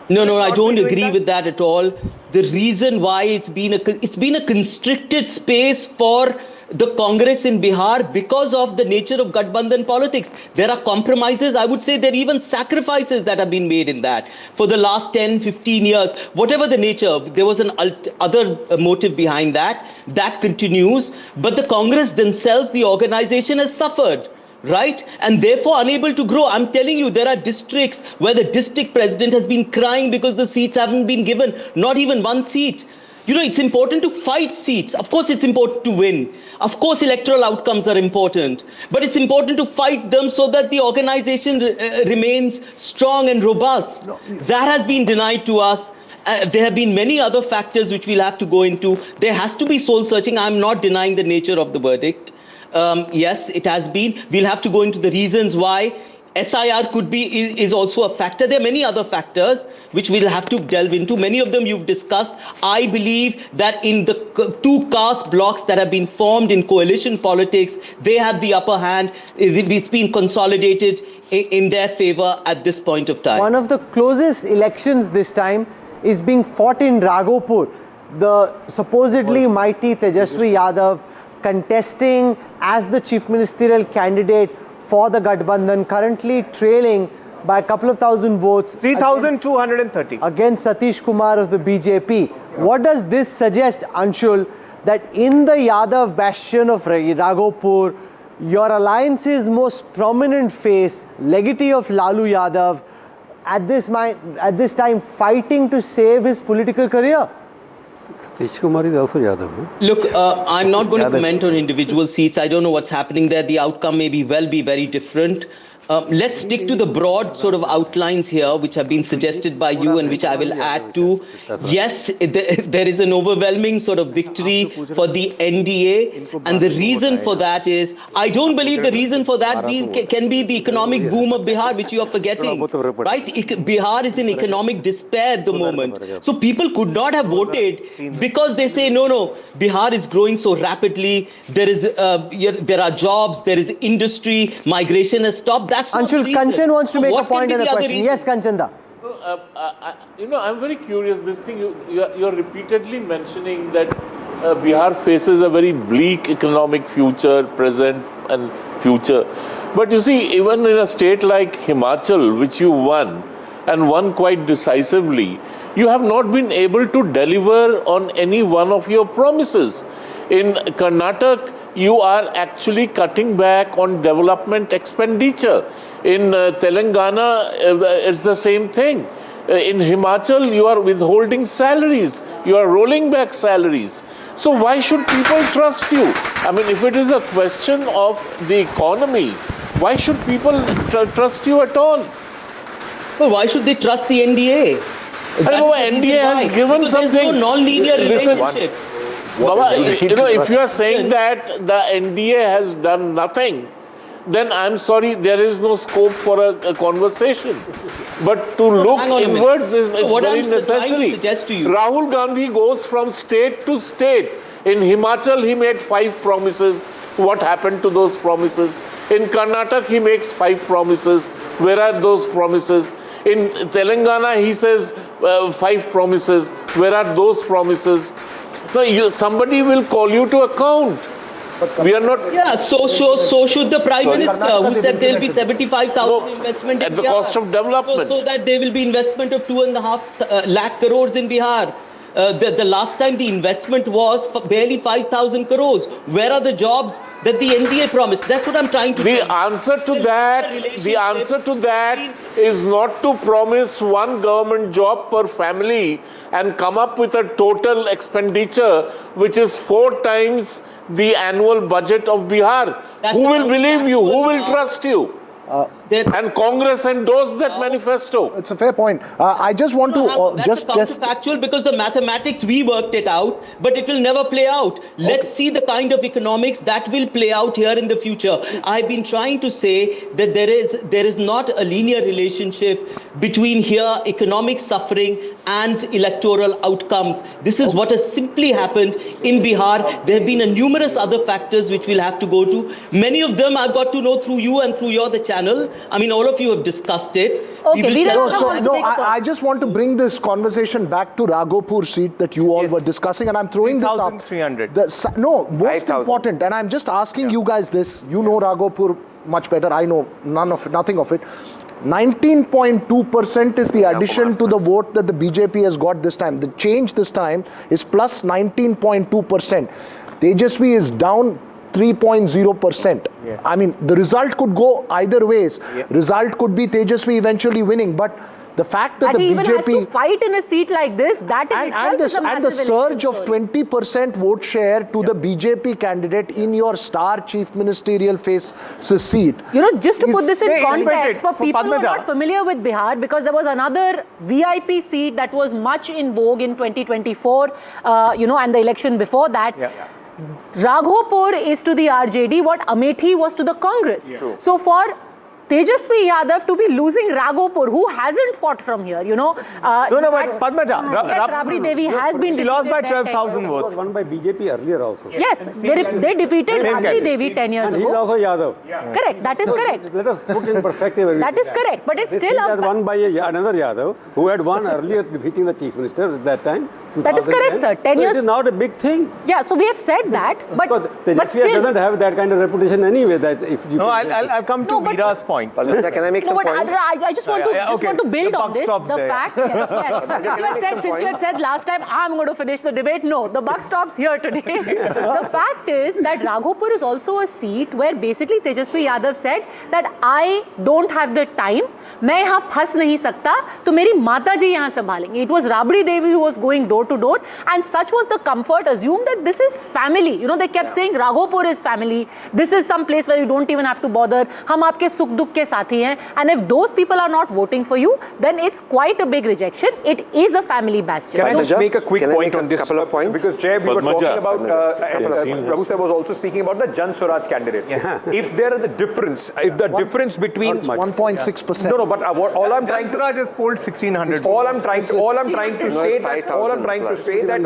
No, I don't agree with that at all. The reason why it's been a constricted space for the Congress in Bihar because of the nature of Gathbandhan politics. There are compromises. I would say there are even sacrifices that have been made in that for the last 10, 15 years. Whatever the nature, there was an other motive behind that. That continues. But the Congress themselves, the organization has suffered. Right? And therefore unable to grow. I'm telling you, there are districts where the district president has been crying because the seats haven't been given. Not even one seat. You know, it's important to fight seats. Of course, it's important to win. Of course, electoral outcomes are important. But it's important to fight them so that the organization remains strong and robust. That has been denied to us. There have been many other factors which we'll have to go into. There has to be soul searching. I'm not denying the nature of the verdict. Yes, it has been. We'll have to go into the reasons why. SIR is also a factor. There are many other factors which we'll have to delve into. Many of them you've discussed. I believe that in the 2 caste blocks that have been formed in coalition politics, they have the upper hand. It's been consolidated in their favor at this point of time. One of the closest elections this time is being fought in Raghopur. The supposedly mighty Tejashwi Yadav contesting as the chief ministerial candidate for the Gathbandhan, currently trailing by a couple of thousand votes. 3,230. Against Nitish Kumar of the BJP. What does this suggest, Anshul, that in the Yadav bastion of Raghopur, your alliance's most prominent face, legatee of Lalu Yadav, at this time fighting to save his political career? Nitish Kumar is also Yadav. Huh? Look, I'm not going to comment on individual seats. I don't know what's happening there. The outcome may be very different. let's stick to the broad sort of outlines here, which have been suggested by you and which I will add to. Yes, there is an overwhelming sort of victory for the NDA, and the reason for that is, I don't believe the reason for that can be the economic boom of Bihar, which you are forgetting, right? Bihar is in economic despair at the moment. So people could not have voted because they say, no, Bihar is growing so rapidly, there are jobs, there is industry, migration has stopped. Anshul, Kanchan wants to make a point and a question. Yes, Kanchanda. I'm very curious. This thing you're repeatedly mentioning that Bihar faces a very bleak economic future, present and future. But you see, even in a state like Himachal, which you won, and won quite decisively, you have not been able to deliver on any one of your promises. In Karnataka, you are actually cutting back on development expenditure. In Telangana, it's the same thing. In Himachal, you are withholding salaries. You are rolling back salaries. So why should people trust you? I mean, if it is a question of the economy, why should people trust you at all? Well, why should they trust the NDA? NDA has given something. There's no non-linear relationship. Baba, if you are saying that the NDA has done nothing, then I'm sorry, there is no scope for a conversation. But to look inwards is very necessary. Rahul Gandhi goes from state to state. In Himachal, he made 5 promises. What happened to those promises? In Karnataka, he makes 5 promises. Where are those promises? In Telangana, he says 5 promises. Where are those promises? So somebody will call you to account. We are not. Yeah, so should the Prime Minister, who said there will be 75,000 investment at the cost of development. So that there will be investment of 2.5 lakh crores in Bihar. The last time the investment was barely 5,000 crores. Where are the jobs that the NDA promised? That's what I'm trying to say. The answer to that is not to promise one government job per family and come up with a total expenditure which is 4 times the annual budget of Bihar. Who will believe you? Who will trust you? And Congress endorsed that manifesto. It's a fair point. I just want to that's counterfactual because the mathematics, we worked it out, but it will never play out. Let's see the kind of economics that will play out here in the future. I've been trying to say that there is not a linear relationship between here economic suffering and electoral outcomes. This is what has simply happened in Bihar. There have been numerous other factors which we'll have to go to. Many of them I've got to know through you and through your channel. I mean, all of you have discussed it. Okay, I just want to bring this conversation back to Raghopur seat that you all were discussing, and I'm throwing this up. 3,300. Most important, and I'm just asking you guys this. You know Raghopur much better. I know nothing of it. 19.2% is the addition to the vote that the BJP has got this time. The change this time is plus 19.2%. Tejashwi is down 3.0%. I mean, the result could go either ways. Result could be Tejashwi eventually winning, but the fact that the he BJP even has to fight in a seat like this, that is and the surge of 20% vote share to the BJP candidate in your star chief ministerial faces seat. You know, just to put this in context for people who are not familiar with Bihar, because there was another VIP seat that was much in vogue in 2024, and the election before that. Raghopur is to the RJD what Amethi was to the Congress. So for Tejashwi Yadav to be losing Raghopur, who hasn't fought from here, but Padmaja, Rabri Devi has been she lost by 12,000 votes. Won by BJP earlier also. Yes, they defeated Rabri Devi 10 years ago. He is also Yadav. Correct, that is correct. Let us put in perspective. That is correct, but it's still has won by another Yadav who had won earlier, defeating the chief minister at that time. That is correct, sir. 10 years. It is not a big thing. Yeah, so we have said that, but Tejashwi doesn't have that kind of reputation anyway. That if you I'll come to Veera's point. Can I make some points? I just want to build on this. The fact, since you had said last time, I'm going to finish the debate. No, the buck stops here today. The fact is that Raghopur is also a seat where basically Tejashwi Yadav said that I don't have the time. मैं यहाँ फंस नहीं सकता, तो मेरी माता जी यहाँ संभालेंगे. It was Rabri Devi who was going door door to door. And such was the comfort assumed that this is family. You know, they kept saying Raghopur is family. This is some place where you don't even have to bother. Hum aapke sukh dukh ke sathi hain. And if those people are not voting for you, then it's quite a big rejection. It is a family bastion. Can I just make a quick point on this? Couple of points? Because Jay, we were talking about, Prabhu sir was also speaking about the Jan Swaraj candidate. Yes. If there is a difference, if the difference between 1.6%. No, but all I'm trying to Swaraj has polled 1600. All I'm trying to say that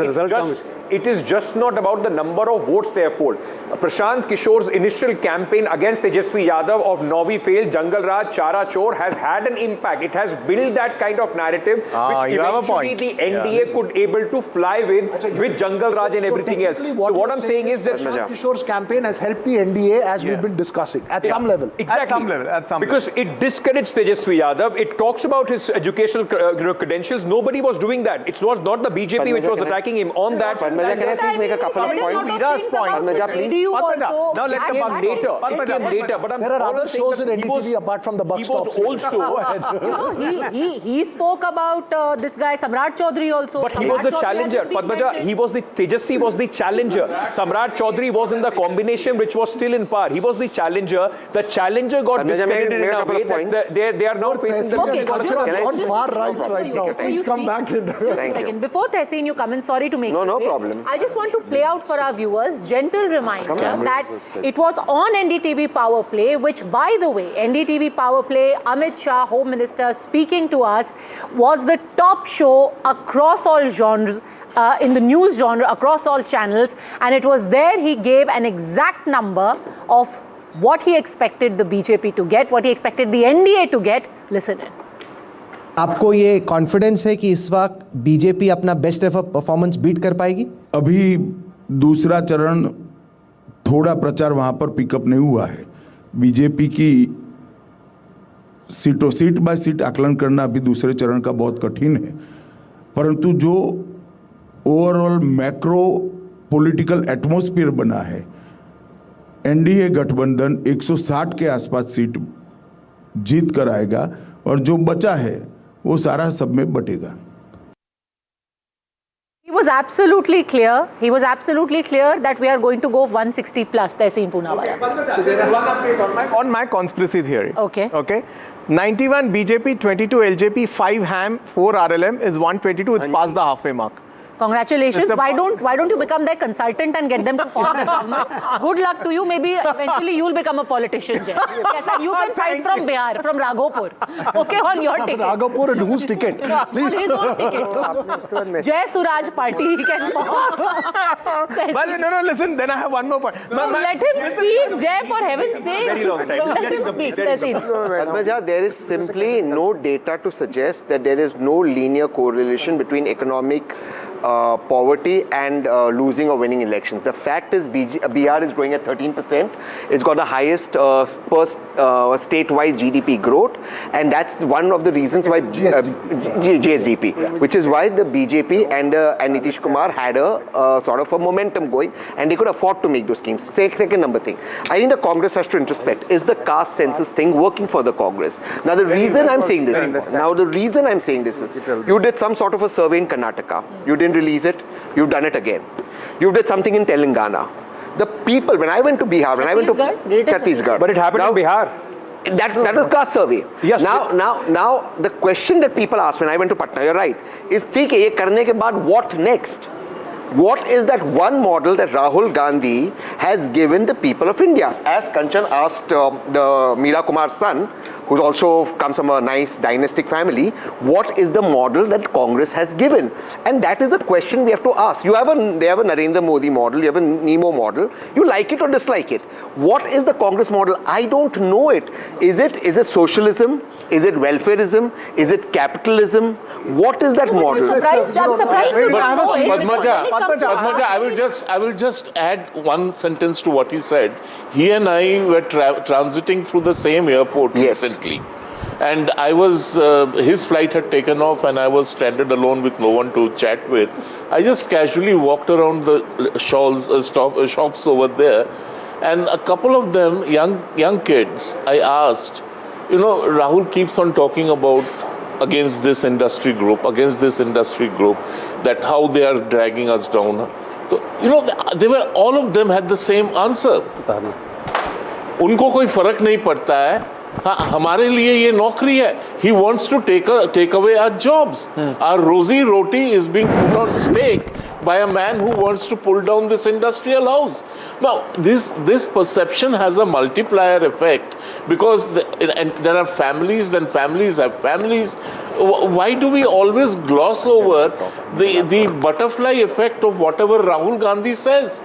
it is just not about the number of votes they have polled. Prashant Kishore's initial campaign against Tejashwi Yadav of Novi failed, Jangal Raj, Chara Chor has had an impact. It has built that kind of narrative which eventually the NDA could able to fly with Jangal Raj and everything else. So what I'm saying is that Prashant Kishore's campaign has helped the NDA as we've been discussing at some level. Exactly. Because it discredits Tejashwi Yadav. It talks about his educational credentials. Nobody was doing that. It was not the BJP which was attacking him on that. Padmaja, can I please make a couple of points? Padmaja, please. Now let them later. But there are other shows in NDTV apart from the Buck Stops. He was also. He spoke about this guy Samrat Chaudhary also. But he was the challenger. Padmaja, Tejashwi was the challenger. Samrat Chaudhary was in the combination which was still in power. He was the challenger. The challenger got discredited in a way that they are now facing the culture on far right now. Please come back in. Second. Before Tehseen, you come in. Sorry to make no problem. I just want to play out for our viewers, gentle reminder that it was on NDTV Power Play, which by the way, NDTV Power Play, Amit Shah, Home Minister, speaking to us, was the top show across all genres, in the news genre, across all channels. And it was there he gave an exact number of what he expected the BJP to get, what he expected the NDA to get. Listen in. आपको ये confidence है कि इस वक्त BJP अपना best एफर performance beat कर पाएगी? अभी दूसरा चरण थोड़ा प्रचार वहाँ पर पिकअप नहीं हुआ है. बीजेपी की सीट बाय सीट आकलन करना अभी दूसरे चरण का बहुत कठिन है, परंतु जो ओवरऑल मैक्रो पॉलिटिकल एटमॉस्फेयर बना है, एनडीए गठबंधन 160 के आसपास सीट जीत कर आएगा और जो बचा है वो सारा सब में बटेगा. He was absolutely clear. He was absolutely clear that we are going to go 160 plus. Tehseen Poonawalla. So there is one update on my conspiracy theory. Okay. 91 BJP, 22 LJP, 5 HAM, 4 RLM is 122. It's past the halfway mark. Congratulations. Why don't you become their consultant and get them to form the government? Good luck to you. Maybe eventually you'll become a politician, Jay. Yes, and you can fight from Bihar, from Raghopur. Okay, on your ticket. Raghopur and whose ticket? On his own ticket. Jay Suraj Party, he can form. Well, no, listen, then I have one more point. Let him speak, Jay, for heaven's sake. Very long time. Let him speak. Padmaja, there is simply no data to suggest that there is no linear correlation between economic poverty and losing or winning elections. The fact is Bihar is growing at 13%. It's got the highest statewide GDP growth, and that's one of the reasons why GSDP, which is why the BJP and Nitish Kumar had a sort of a momentum going, and they could afford to make those schemes. Second number thing, I think the Congress has to introspect. Is the caste census thing working for the Congress? Now the reason I'm saying this is, you did some sort of a survey in Karnataka. You didn't release it, you've done it again. You did something in Telangana. The people, when I went to Bihar, when I went to Chhattisgarh. But it happened in Bihar. That was caste survey. Yes. Now the question that people ask when I went to Patna, you're right, is ठीक है, ये करने के बाद what next? What is that one model that Rahul Gandhi has given the people of India? As Kanchan asked the Meera Kumar's son, who also comes from a nice dynastic family, what is the model that Congress has given? And that is a question we have to ask. They have a Narendra Modi model, you have a Nemo model. You like it or dislike it. What is the Congress model? I don't know it. Is it socialism? Is it welfareism? Is it capitalism? What is that model? I'm surprised you don't know it. Padmaja, I will just add one sentence to what he said. He and I were transiting through the same airport recently. And his flight had taken off and I was stranded alone with no one to chat with. I just casually walked around the shops over there, and a couple of them, young kids, I asked, Rahul keeps on talking about against this industry group. that how they are dragging us down. So, you know, they were, all of them had the same answer. उनको कोई फर्क नहीं पड़ता है, हाँ हमारे लिए ये नौकरी है. He wants to take away our jobs. Our rosy roti is being put on stake by a man who wants to pull down this industrial house. Now, this perception has a multiplier effect because and there are families, then families have families. Why do we always gloss over the butterfly effect of whatever Rahul Gandhi says?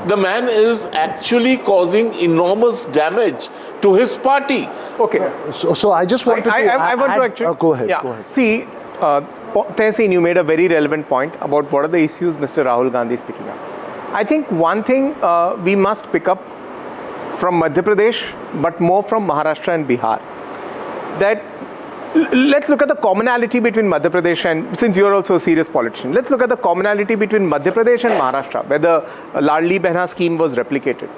The man is actually causing enormous damage to his party. Okay. So I just want to... I want to actually... go ahead. Yeah. Go ahead. See, Tehseen, you made a very relevant point about what are the issues Mr. Rahul Gandhi is picking up. I think one thing we must pick up from Madhya Pradesh, but more from Maharashtra and Bihar, that let's look at the commonality between Madhya Pradesh and, since you're also a serious politician, let's look at the commonality between Madhya Pradesh and Maharashtra, where the Ladli Behna scheme was replicated.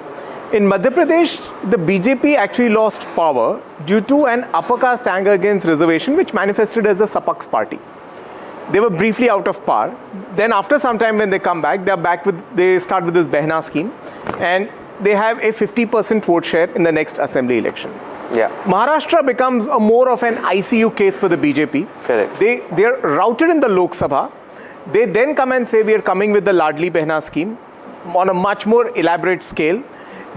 In Madhya Pradesh, the BJP actually lost power due to an upper caste anger against reservation, which manifested as the Sapaks party. They were briefly out of power. Then after some time when they come back, they start with this Behna scheme, and they have a 50% vote share in the next assembly election. Yeah. Maharashtra becomes a more of an ICU case for the BJP. Correct. They are routed in the Lok Sabha. They then come and say we are coming with the Ladli Behna scheme on a much more elaborate scale.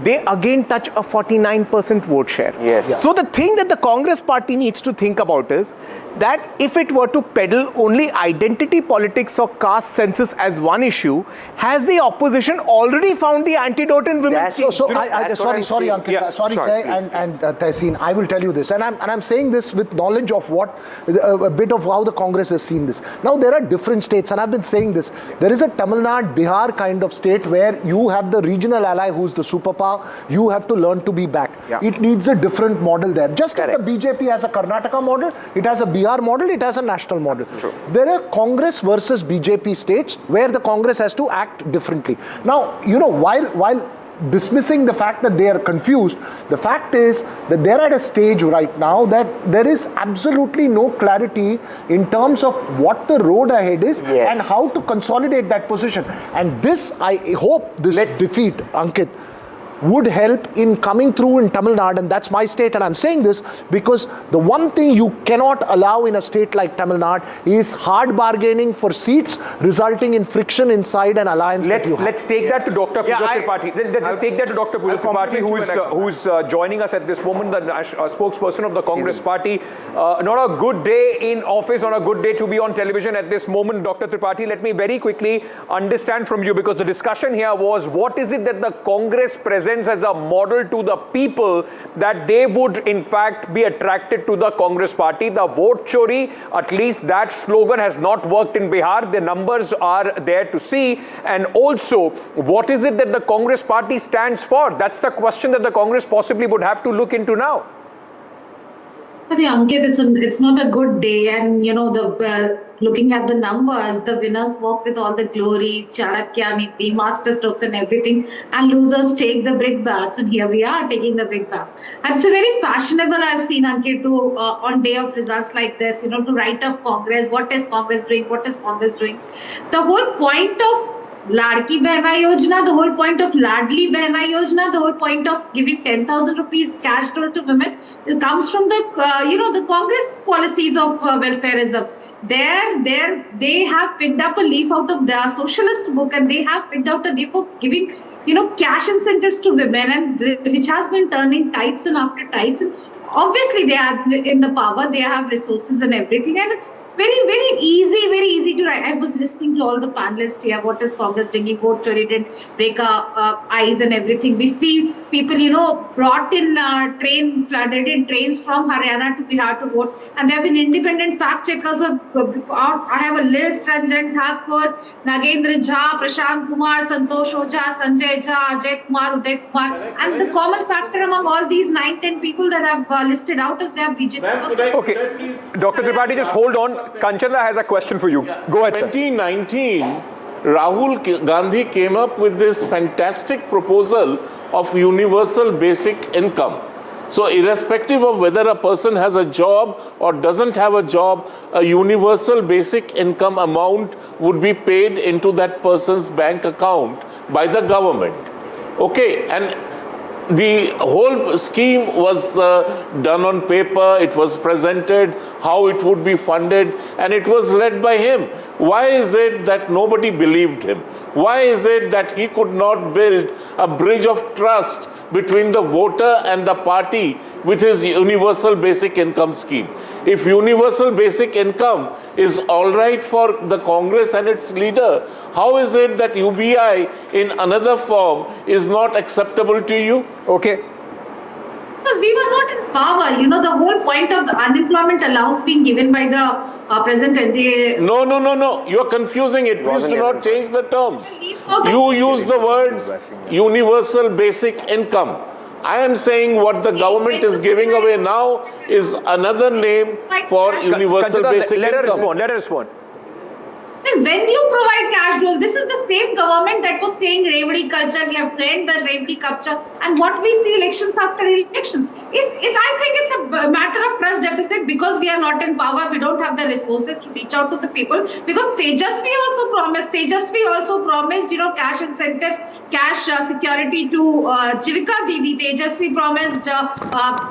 They again touch a 49% vote share. Yes. Yeah. So the thing that the Congress party needs to think about is that if it were to peddle only identity politics or caste census as one issue, has the opposition already found the antidote in women's sorry, Ankit, Yeah. sorry, Sorry, and Tehseen, I will tell you this, and I'm saying this with knowledge of what a bit of how the Congress has seen this. Now there are different states, and I've been saying this. There is a Tamil Nadu, Bihar kind of state where you have the regional ally who's the superpower. You have to learn to be back. Yeah. It needs a different model there. Just as the BJP has a Karnataka model, it has a Bihar model, it has a national model. There are Congress versus BJP states where the Congress has to act differently. Now, you know, while dismissing the fact that they are confused, the fact is that they're at a stage right now that there is absolutely no clarity in terms of what the road ahead is and how to consolidate that position. And this, I hope, this defeat, Ankit, would help in coming through in Tamil Nadu, and that's my state, and I'm saying this because the one thing you cannot allow in a state like Tamil Nadu is hard bargaining for seats, resulting in friction inside an alliance. Let's take that to Dr. Puja Tripathi. Let's take that to Dr. Puja Tripathi, who's joining us at this moment, the spokesperson of the Congress party. Not a good day in office, not a good day to be on television at this moment, Dr. Tripathi. Let me very quickly understand from you, because the discussion here was, what is it that the Congress presents as a model to the people that they would in fact be attracted to the Congress party? The vote chori, at least that slogan has not worked in Bihar. The numbers are there to see. And also, what is it that the Congress party stands for? That's the question that the Congress possibly would have to look into now. I think, Ankit, it's not a good day, and you know, looking at the numbers, the winners walk with all the glories, Chanakya Niti, master strokes and everything, and losers take the brick baths, and here we are taking the brick baths. And it's a very fashionable, I've seen, Ankit, to on day of results like this, you know, to write off Congress. What is Congress doing? What is Congress doing? The whole point of Ladki Behna Yojana, the whole point of Ladli Behna Yojana, the whole point of giving 10,000 rupees cash to women, it comes from the, the Congress policies of welfareism. They have picked up a leaf out of their socialist book, and they have picked out a leaf of giving, cash incentives to women, and which has been turning tides and after tides. And obviously, they are in the power, they have resources and everything, and it's very easy to write. I was listening to all the panelists here. What is Congress bringing? Vote chori didn't break eyes and everything. We see people, brought in flooded in trains from Haryana to Bihar to vote. And there have been independent fact checkers of, I have a list: Ranjan Thakur, Nagendra Jha, Prashant Kumar, Santosh Ojha, Sanjay Jha, Ajay Kumar, Uday Kumar. And the common factor among all these 9-10 people that have listed out is their BJP. Okay, Dr. Tripathi, just hold on. Kanchana has a question for you. Go ahead, sir. 2019, Rahul Gandhi came up with this fantastic proposal of universal basic income. So irrespective of whether a person has a job or doesn't have a job, a universal basic income amount would be paid into that person's bank account by the government. Okay, and the whole scheme was done on paper, it was presented, how it would be funded, and it was led by him. Why is it that nobody believed him? Why is it that he could not build a bridge of trust between the voter and the party with his universal basic income scheme? If universal basic income is all right for the Congress and its leader, how is it that UBI in another form is not acceptable to you? Okay. Because we were not in power. You know, the whole point of the unemployment allowance being given by the present NDA. No. You're confusing it. Please do not change the terms. You use the words universal basic income. I am saying what the government is giving away now is another name for universal basic income. Let her respond. When you provide cash dole, this is the same government that was saying Revdi culture, we have trained the Revdi culture, and what we see elections after elections is I think it's a matter of trust deficit because we are not in power, we don't have the resources to reach out to the people, because Tejashwi also promised, you know, cash incentives, cash security to Jivika Didi. Tejashwi promised,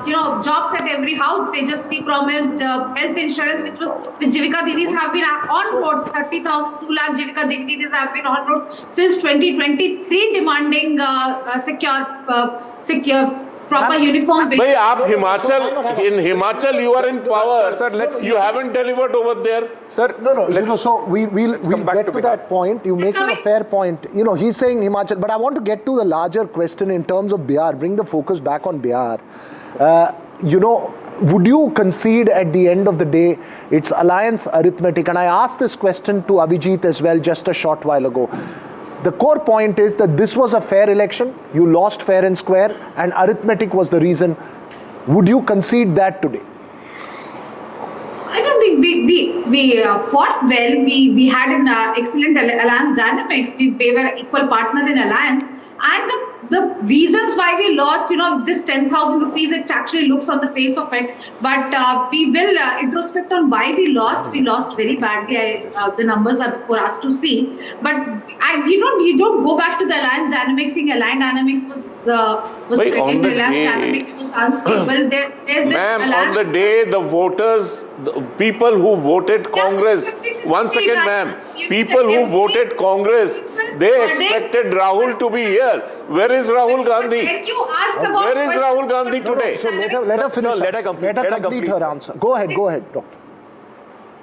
you know, jobs at every house. Tejashwi promised health insurance, which Jivika Didis have been on roads. 30,000, 2 lakh Jivika Didis have been on road since 2023 demanding secure proper uniform wages. In Himachal you are in power. Sir, you haven't delivered over there. Sir, no. You know, so we'll get to that point. You're making a fair point. You know, he's saying Himachal, but I want to get to the larger question in terms of Bihar. Bring the focus back on Bihar. You know, would you concede at the end of the day it's alliance arithmetic? And I asked this question to Abhijit as well just a short while ago. The core point is that this was a fair election, you lost fair and square, and arithmetic was the reason. Would you concede that today? I don't think we fought well. We had an excellent alliance dynamics. We were equal partner in alliance. And the reasons why we lost, you know, this 10,000 rupees, it actually looks on the face of it. But we will introspect on why we lost. We lost very badly. The numbers are for us to see. But you don't go back to the alliance dynamics. Saying alliance dynamics was threatened. Alliance dynamics was unstable. Ma'am, on the day the voters, the people who voted Congress, once again, ma'am, people who voted Congress, they expected Rahul to be here. Where is Rahul Gandhi? Where is Rahul Gandhi today? So let her finish. Let her complete her answer. Go ahead, doctor.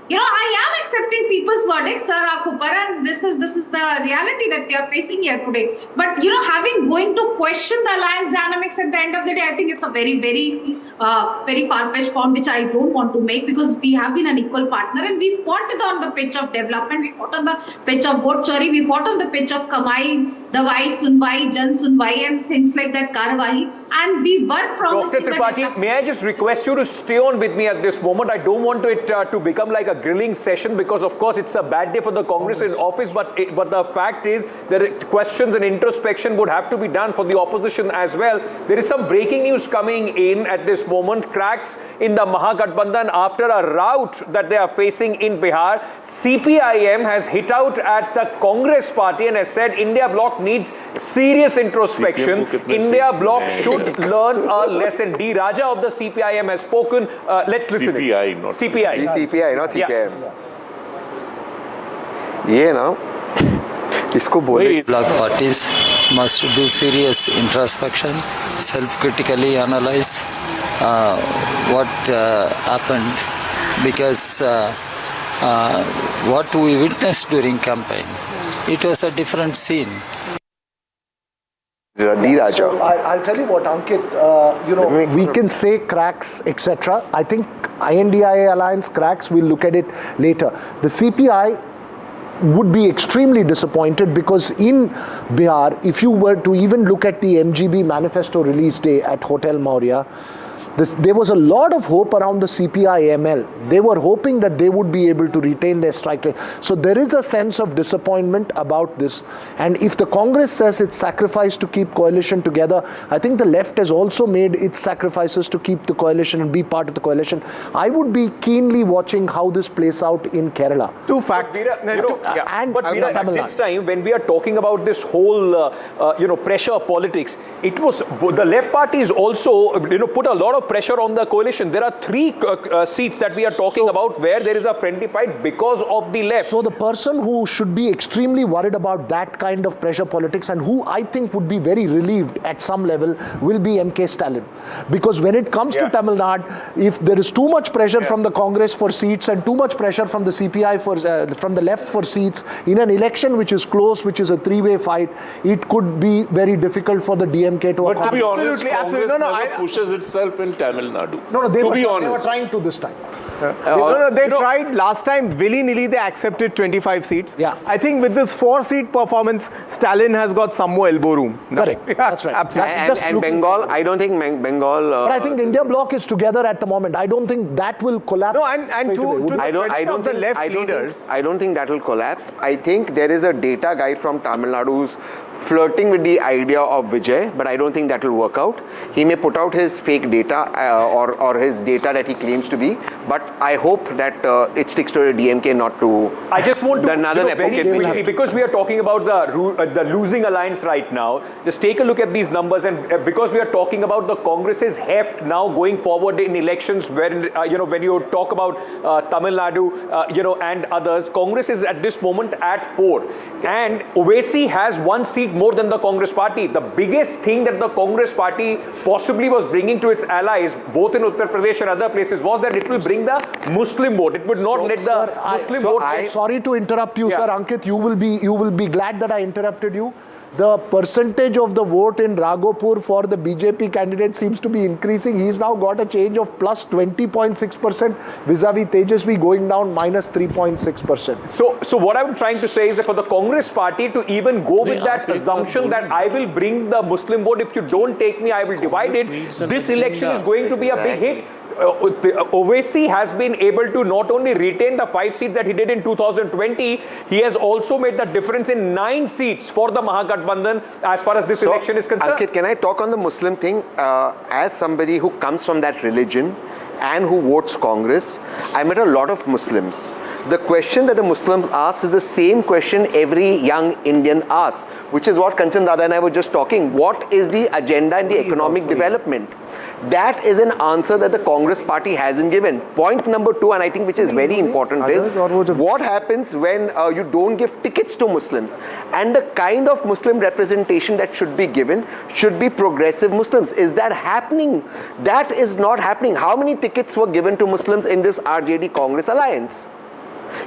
You know, I am accepting people's verdicts, Sir Raghopur, and this is the reality that we are facing here today. But you know, going to question the alliance dynamics at the end of the day, I think it's a very, very, very far-fetched point, which I don't want to make, because we have been an equal partner and we fought it on the pitch of development, we fought on the pitch of vote chori, we fought on the pitch of kamai, dawai, sunwai, jan sunwai, and things like that, karwahi, and we were promising. Dr. Tripathi, may I just request you to stay on with me at this moment? I don't want it to become like a grilling session, because of course it's a bad day for the Congress in office, but the fact is that questions and introspection would have to be done for the opposition as well. There is some breaking news coming in at this moment. Cracks in the Mahagathbandhan after a rout that they are facing in Bihar. CPIM has hit out at the Congress party and has said India bloc needs serious introspection. India bloc should learn a lesson. D. Raja of the CPIM has spoken. Let's listen. CPI, not CPI. CPI, not CPIM. Yeah. ये ना इसको बोले bloc parties must do serious introspection, self-critically analyze what happened, because what we witnessed during campaign, it was a different scene. So I'll tell you what, Ankit, you know, we can say cracks, etc. I think INDIA alliance cracks, we'll look at it later. The CPI would be extremely disappointed, because in Bihar, if you were to even look at the MGB manifesto release day at Hotel Maurya, there was a lot of hope around the CPI-ML. They were hoping that they would be able to retain their strike rate. So there is a sense of disappointment about this. And if the Congress says it's sacrificed to keep coalition together, I think the left has also made its sacrifices to keep the coalition and be part of the coalition. I would be keenly watching how this plays out in Kerala. Two facts. But at this time, when we are talking about this whole, pressure politics, it was the left parties also, put a lot of pressure on the coalition. There are 3 seats that we are talking about where there is a friendly fight because of the left. So the person who should be extremely worried about that kind of pressure politics and who I think would be very relieved at some level will be M.K. Stalin. Because when it comes to Tamil Nadu, if there is too much pressure from the Congress for seats and too much pressure from the CPI from the left for seats in an election which is close, which is a 3-way fight, it could be very difficult for the DMK to But to be honest, Congress never pushes itself in Tamil Nadu. They were honest. trying to this time. They tried last time willy-nilly. They accepted 25 seats. I think with this 4-seat performance, Stalin has got some more elbow room. Correct. That's right. Absolutely. And Bengal, I don't think Bengal. But I think India bloc is together at the moment. I don't think that will collapse. No, and I don't think that will collapse. I think there is a data guy from Tamil Nadu who's flirting with the idea of Vijay, but I don't think that will work out. He may put out his fake data or his data that he claims to be, but I hope that it sticks to the DMK, not to. I just want to very quickly, because we are talking about the losing alliance right now. Just take a look at these numbers, and because we are talking about the Congress's heft now going forward in elections, when when you talk about Tamil Nadu, and others, Congress is at this moment at 4, and Owaisi has 1 seat more than the Congress party. The biggest thing that the Congress party possibly was bringing to its allies, both in Uttar Pradesh and other places, was that it will bring the Muslim vote. It would not let the Muslim vote. Sorry to interrupt you, sir. Ankit, you will be glad that I interrupted you. The percentage of the vote in Raghopur for the BJP candidate seems to be increasing. He's now got a change of plus 20.6% vis-a-vis Tejashwi going down minus 3.6%. So what I'm trying to say is that for the Congress party to even go with that assumption that I will bring the Muslim vote, if you don't take me, I will divide it, this election is going to be a big hit. Owaisi has been able to not only retain the 5 seats that he did in 2020, he has also made the difference in 9 seats for the Mahagathbandhan as far as this election is concerned. Ankit, can I talk on the Muslim thing? As somebody who comes from that religion and who votes Congress, I met a lot of Muslims. The question that a Muslim asks is the same question every young Indian asks, which is what Kanchan Dada and I were just talking. What is the agenda in the economic development? That is an answer that the Congress party hasn't given. Point number 2, and I think which is very important, is what happens when you don't give tickets to Muslims. And the kind of Muslim representation that should be given should be progressive Muslims. Is that happening? That is not happening. How many tickets were given to Muslims in this RJD Congress alliance?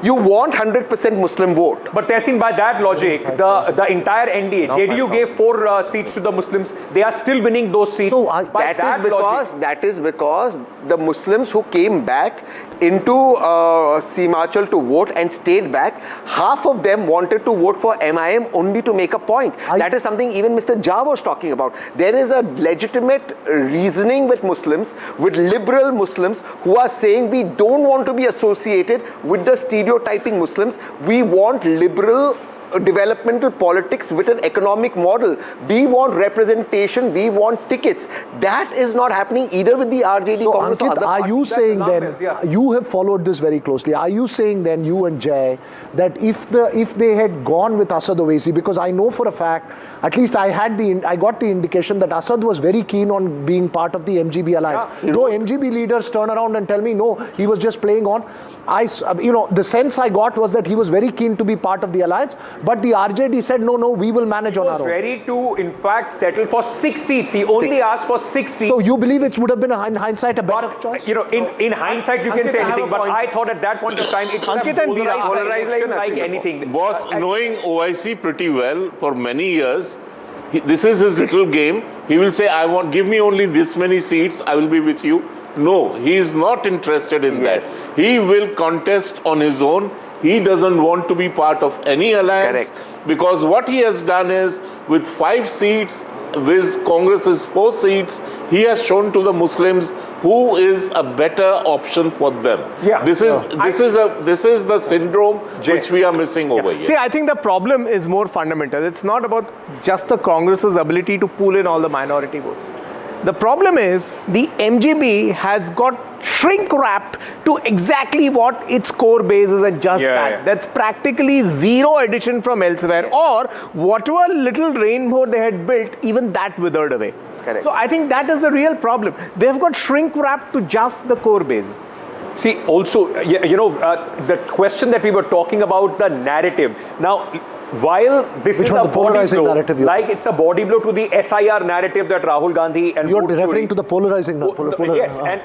You want 100% Muslim vote. But Tehsin, by that logic, the entire NDA, JDU gave 4 seats to the Muslims. They are still winning those seats. So that is because the Muslims who came back into Simachal to vote and stayed back, half of them wanted to vote for MIM only to make a point. That is something even Mr. Jha was talking about. There is a legitimate reasoning with Muslims, with liberal Muslims who are saying we don't want to be associated with the stereotyping Muslims. We want liberal developmental politics with an economic model. We want representation, we want tickets. That is not happening either with the RJD Congress Ankit, or other are you saying then, you have followed this very closely, are you saying then, you and Jay, that if they had gone with Asad Owaisi, because I know for a fact, at least I got the indication that Asad was very keen on being part of the MGB alliance. Though MGB leaders turn around and tell me, no, he was just playing on. The sense I got was that he was very keen to be part of the alliance, but the RJD said, no, we will manage on our own. He was ready to, in fact, settle for 6 seats. He only asked for 6 seats. So you believe it would have been, in hindsight, a better choice? In hindsight, you can say anything, but I thought at that point of time, it would have polarized like anything. Boss, knowing OIC pretty well for many years, this is his little game. He will say, give me only this many seats, I will be with you. No, he is not interested in that. He will contest on his own. He doesn't want to be part of any alliance. Because what he has done is, with 5 seats, with Congress's 4 seats, he has shown to the Muslims who is a better option for them. Yeah. This is the syndrome which we are missing over here. See, I think the problem is more fundamental. It's not about just the Congress's ability to pull in all the minority votes. The problem is the MGB has got shrink-wrapped to exactly what its core base is, and just that. Yeah. That's practically zero addition from elsewhere, or whatever little rainbow they had built, even that withered away. Correct. So I think that is the real problem. They've got shrink-wrapped to just the core base. See, also, the question that we were talking about, the narrative. Now, while this Which is one, a the body polarizing blow, narrative like it's a body blow to the SIR narrative that Rahul Gandhi and You're Vote referring Chori- to the polarizing Yes, and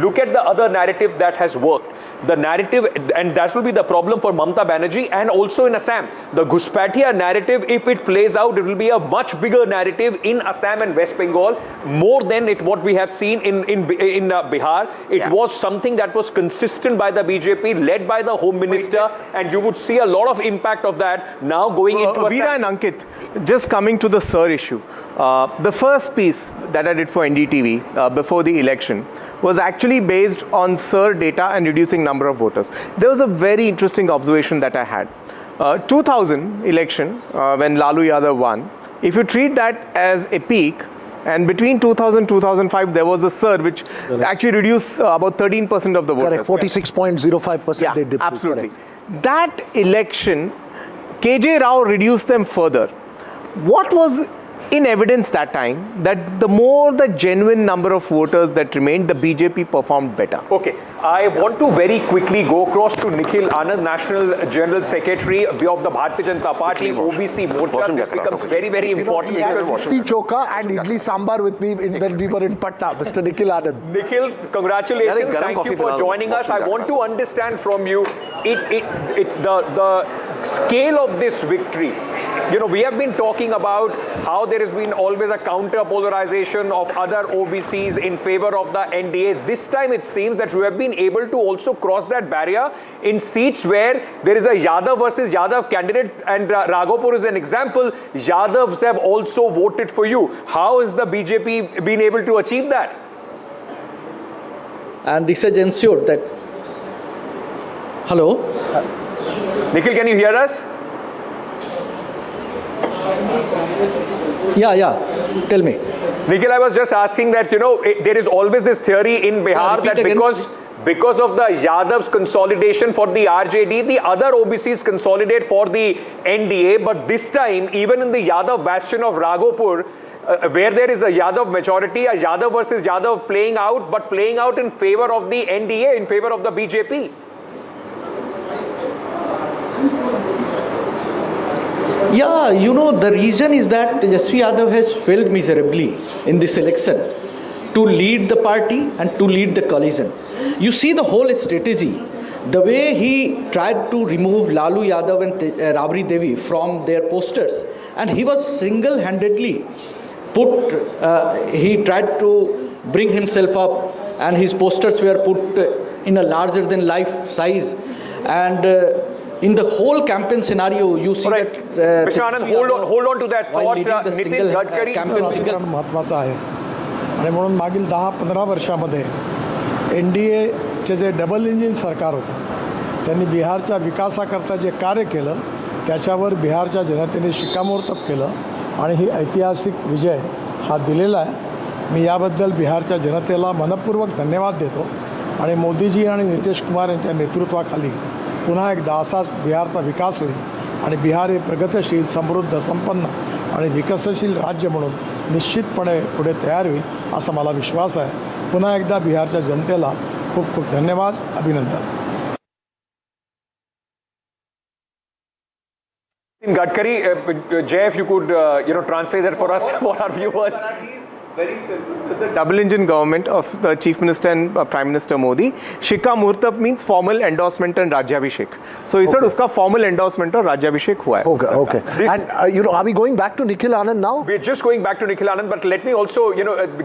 look at the other narrative that has worked. The narrative, and that will be the problem for Mamata Banerjee and also in Assam. The Ghuspatia narrative, if it plays out, it will be a much bigger narrative in Assam and West Bengal, more than what we have seen in Bihar. It was something that was consistent by the BJP, led by the Home Minister, and you would see a lot of impact of that now going into Veera and Assam. Ankit, just coming to the Sir issue. The first piece that I did for NDTV before the election was actually based on Sir data and reducing number of voters. There was a very interesting observation that I had. 2000 election, when Lalu Yadav won, if you treat that as a peak, and between 2000 2005 there was a Sir which actually reduced about 13% of the voters. Correct, 46.05% they dipped. Absolutely. That election, KJ Rao reduced them further. What was in evidence that time that the more the genuine number of voters that remained, the BJP performed better? Okay, I want to very quickly go across to Nikhil Anand, National General Secretary of the Bharatiya Janata Party, OBC Morcha. This becomes very, very important. He had Litti Choka and Idli Sambar with me when we were in Patna, Mr. Nikhil Anand. Nikhil, congratulations. Thank you for joining us. I want to understand from you the scale of this victory. We have been talking about how there has been always a counter-polarization of other OBCs in favor of the NDA. This time it seems that we have been able to also cross that barrier in seats where there is a Yadav versus Yadav candidate, and Raghopur is an example. Yadavs have also voted for you. How has the BJP been able to achieve that? And this has ensured that... Hello? Nikhil, can you hear us? Yeah. Tell me. Nikhil, I was just asking that, there is always this theory in Bihar that because of the Yadav's consolidation for the RJD, the other OBCs consolidate for the NDA. But this time, even in the Yadav bastion of Raghopur, where there is a Yadav majority, a Yadav versus Yadav playing out, but playing out in favor of the NDA, in favor of the BJP. Yeah, the reason is that Tejashwi Yadav has failed miserably in this election to lead the party and to lead the coalition. You see the whole strategy, the way he tried to remove Lalu Yadav and Rabri Devi from their posters, and he was single-handedly he tried to bring himself up, and his posters were put in a larger-than-life size, and in the whole campaign scenario, you see that... Mr. Anand, hold on to that thought. Nitish Gadkari... महत्त्वाचं आहे आणि म्हणून मागील 10-15 वर्षामध्ये NDAचे जे double engine सरकार होतं त्यांनी बिहारच्या विकासाकरता जे कार्य केलं त्याच्यावर बिहारच्या जनतेने शिक्कामोर्तब केलं आणि ही ऐतिहासिक विजय हा दिलेला आहे. मी याबद्दल बिहारच्या जनतेला मनपूर्वक धन्यवाद देतो आणि मोदीजी आणि नितीश कुमार यांच्या नेतृत्वाखाली पुन्हा एकदा असाच बिहारचा विकास होईल आणि बिहार हे प्रगतशील, समृद्ध, संपन्न आणि विकसनशील राज्य म्हणून निश्चितपणे पुढे तयार होईल असा मला विश्वास आहे. पुन्हा एकदा बिहारच्या जनतेला खूप खूप धन्यवाद, अभिनंदन. In Gadkari, Jay, if you could, translate that for us, for our viewers. Very simple. This is a double-engine government of the Chief Minister and Prime Minister Modi. Shikha Murtab means formal endorsement and Rajyabhishek. So he said uska formal endorsement or Rajyabhishek hua hai. Okay. And are we going back to Nikhil Anand now? We're just going back to Nikhil Anand, but let me also,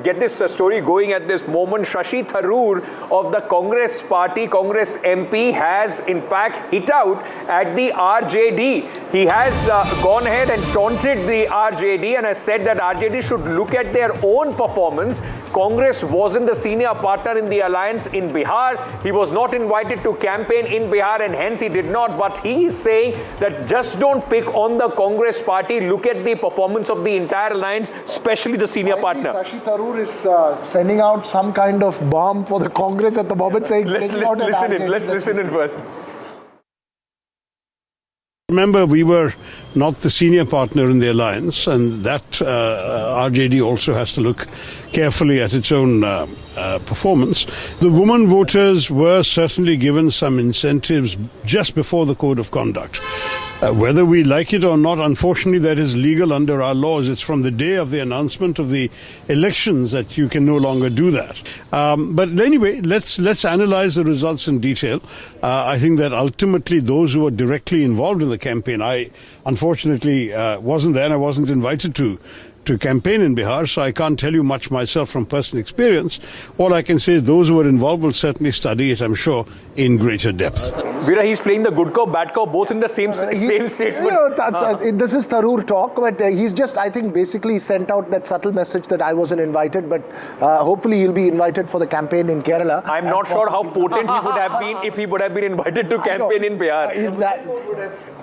get this story going at this moment. Shashi Tharoor of the Congress party, Congress MP, has in fact hit out at the RJD. He has gone ahead and taunted the RJD and has said that RJD should look at their own own performance, Congress wasn't the senior partner in the alliance in Bihar. He was not invited to campaign in Bihar and hence he did not. But he is saying that just don't pick on the Congress party. Look at the performance of the entire alliance, especially the senior partner. Shashi Tharoor is sending out some kind of bomb for the Congress at the moment, saying, let's listen in first. Remember, we were not the senior partner in the alliance, and that RJD also has to look carefully at its own performance. The women voters were certainly given some incentives just before the code of conduct. Whether we like it or not, unfortunately, that is legal under our laws. It's from the day of the announcement of the elections that you can no longer do that. But anyway, let's analyze the results in detail. I think that ultimately those who were directly involved in the campaign, I unfortunately wasn't there and I wasn't invited to campaign in Bihar, so I can't tell you much myself from personal experience. All I can say is those who were involved will certainly study it, I'm sure, in greater depth. Veera, he's playing the good cop, bad cop, both in the same statement. You know, this is Tharoor talk, but he's just, I think, basically sent out that subtle message that I wasn't invited, but hopefully he'll be invited for the campaign in Kerala. I'm not sure how potent he would have been if he would have been invited to campaign in Bihar.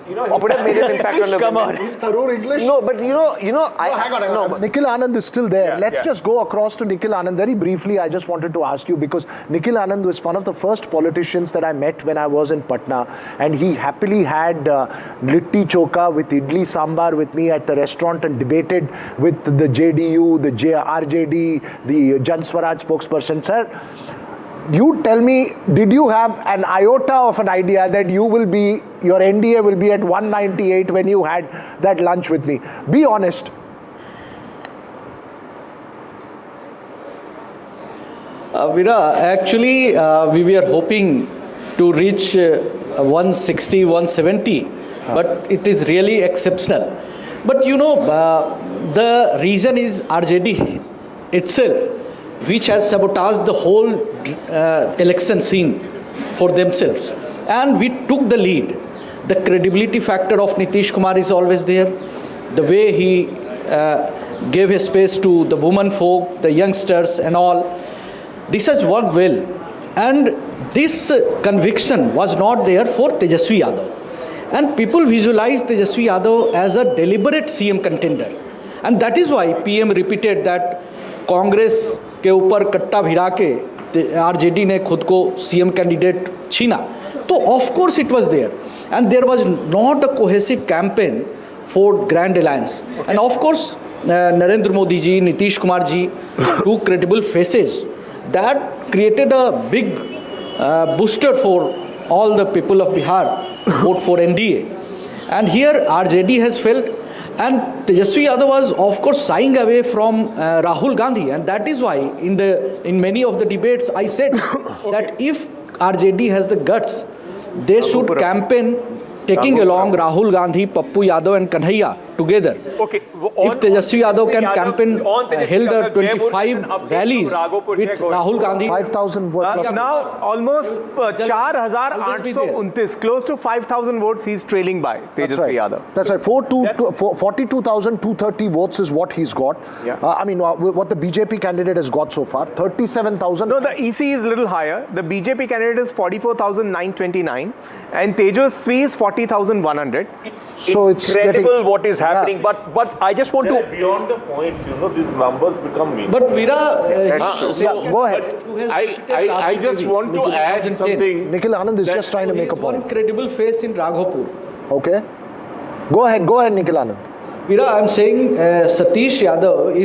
It would have made an impact on the Come on. Tharoor English? No, but hang on. Nikhil Anand is still there. Let's just go across to Nikhil Anand. Very briefly, I just wanted to ask you, because Nikhil Anand was one of the first politicians that I met when I was in Patna, and he happily had litti choka with idli sambar with me at the restaurant and debated with the JDU, the RJD, the Jan Swaraj spokesperson. Sir, you tell me, did you have an iota of an idea that your NDA will be at 198 when you had that lunch with me? Be honest. Veera, actually, we were hoping to reach 160, 170, but it is really exceptional. But you know, the reason is RJD itself, which has sabotaged the whole election scene for themselves. And we took the lead. The credibility factor of Nitish Kumar is always there. The way he gave his space to the women folk, the youngsters and all. This has worked well. And this conviction was not there for Tejashwi Yadav. And people visualized Tejashwi Yadav as a deliberate CM contender. And that is why PM repeated that Congress के ऊपर कट्टा भिड़ा के RJD ने खुद को CM candidate छीना, तो of course it was there and there was not a cohesive campaign for grand alliance and of course Narendra Modi ji, Nitish Kumar ji, two credible faces that created a big booster for all the people of Bihar vote for NDA. And here RJD has failed. And Tejashwi Yadav was, of course, shying away from Rahul Gandhi, and that is why in many of the debates I said that if RJD has the guts, they should campaign taking along Rahul Gandhi, Pappu Yadav and Kanhaiya together. Okay. If Tejashwi Yadav can campaign, held a 25 rallies with Rahul Gandhi. 5,000 votes. Now almost 4,829, close to 5,000 votes he's trailing by Tejashwi Yadav. That's right. 42,230 votes is what he's got. Yeah. I mean, what the BJP candidate has got so far. 37,000. No, the EC is a little higher. The BJP candidate is 44,929 and Tejashwi is 40,100. It's incredible what is happening. But I just want to... Beyond the point, these numbers become meaningless. But Veera... go ahead. I just want to add something. Nikhil Anand is just trying to make a point. One credible face in Raghopur. Okay. Go ahead, Nikhil Anand. Veera, I'm saying Satish Yadav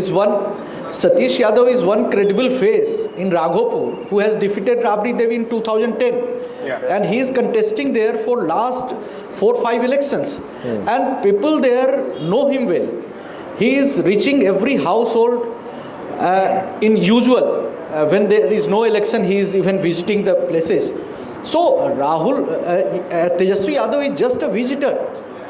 is one credible face in Raghopur who has defeated Rabri Devi in 2010. Yeah. And he is contesting there for last 4-5 elections. And people there know him well. He is reaching every household in usual. When there is no election, he is even visiting the places. So Tejashwi Yadav is just a visitor.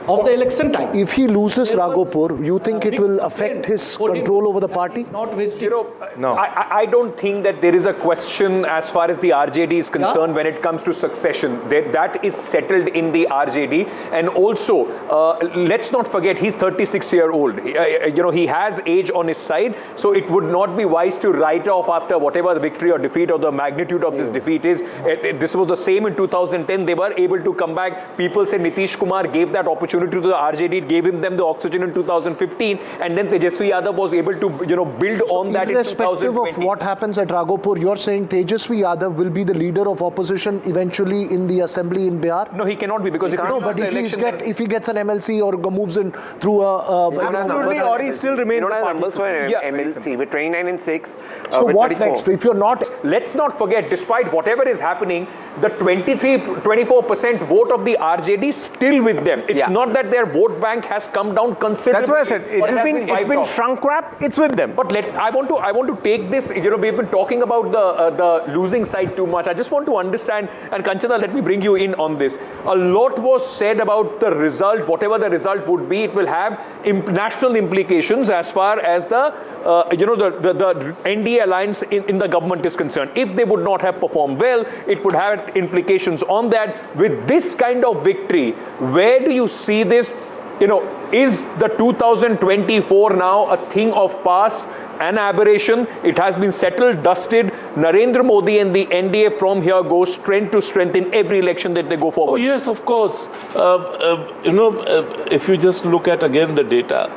of the election time. If he loses Raghopur, you think it will affect his control over the party? Not wasted. No. I don't think that there is a question as far as the RJD is concerned when it comes to succession. That is settled in the RJD. And also, let's not forget, he's 36-year-old. He has age on his side. So it would not be wise to write off after whatever the victory or defeat or the magnitude of this defeat is. This was the same in 2010. They were able to come back. People say Nitish Kumar gave that opportunity to the RJD. It gave them the oxygen in 2015. And then Tejashwi Yadav was able to build on that in 2020. Irrespective of what happens at Raghopur, you're saying Tejashwi Yadav will be the leader of opposition eventually in the assembly in Bihar? No, he cannot be, because if he gets an MLC or moves in through a... Absolutely, or he still remains a numbers for MLC with 29 and 6. So what next? If you're not... Let's not forget, despite whatever is happening, the 24% vote of the RJD is still with them. It's not that their vote bank has come down considerably. That's what I said. It's been shrunk wrap. It's with them. But I want to take this. We've been talking about the losing side too much. I just want to understand. And Kanchana, let me bring you in on this. A lot was said about the result. Whatever the result would be, it will have national implications as far as the NDA alliance in the government is concerned. If they would not have performed well, it would have implications on that. With this kind of victory, where do you see this? Is the 2024 now a thing of past, an aberration? It has been settled, dusted. Narendra Modi and the NDA from here go strength to strength in every election that they go forward. Oh, yes, of course. If you just look at again the data,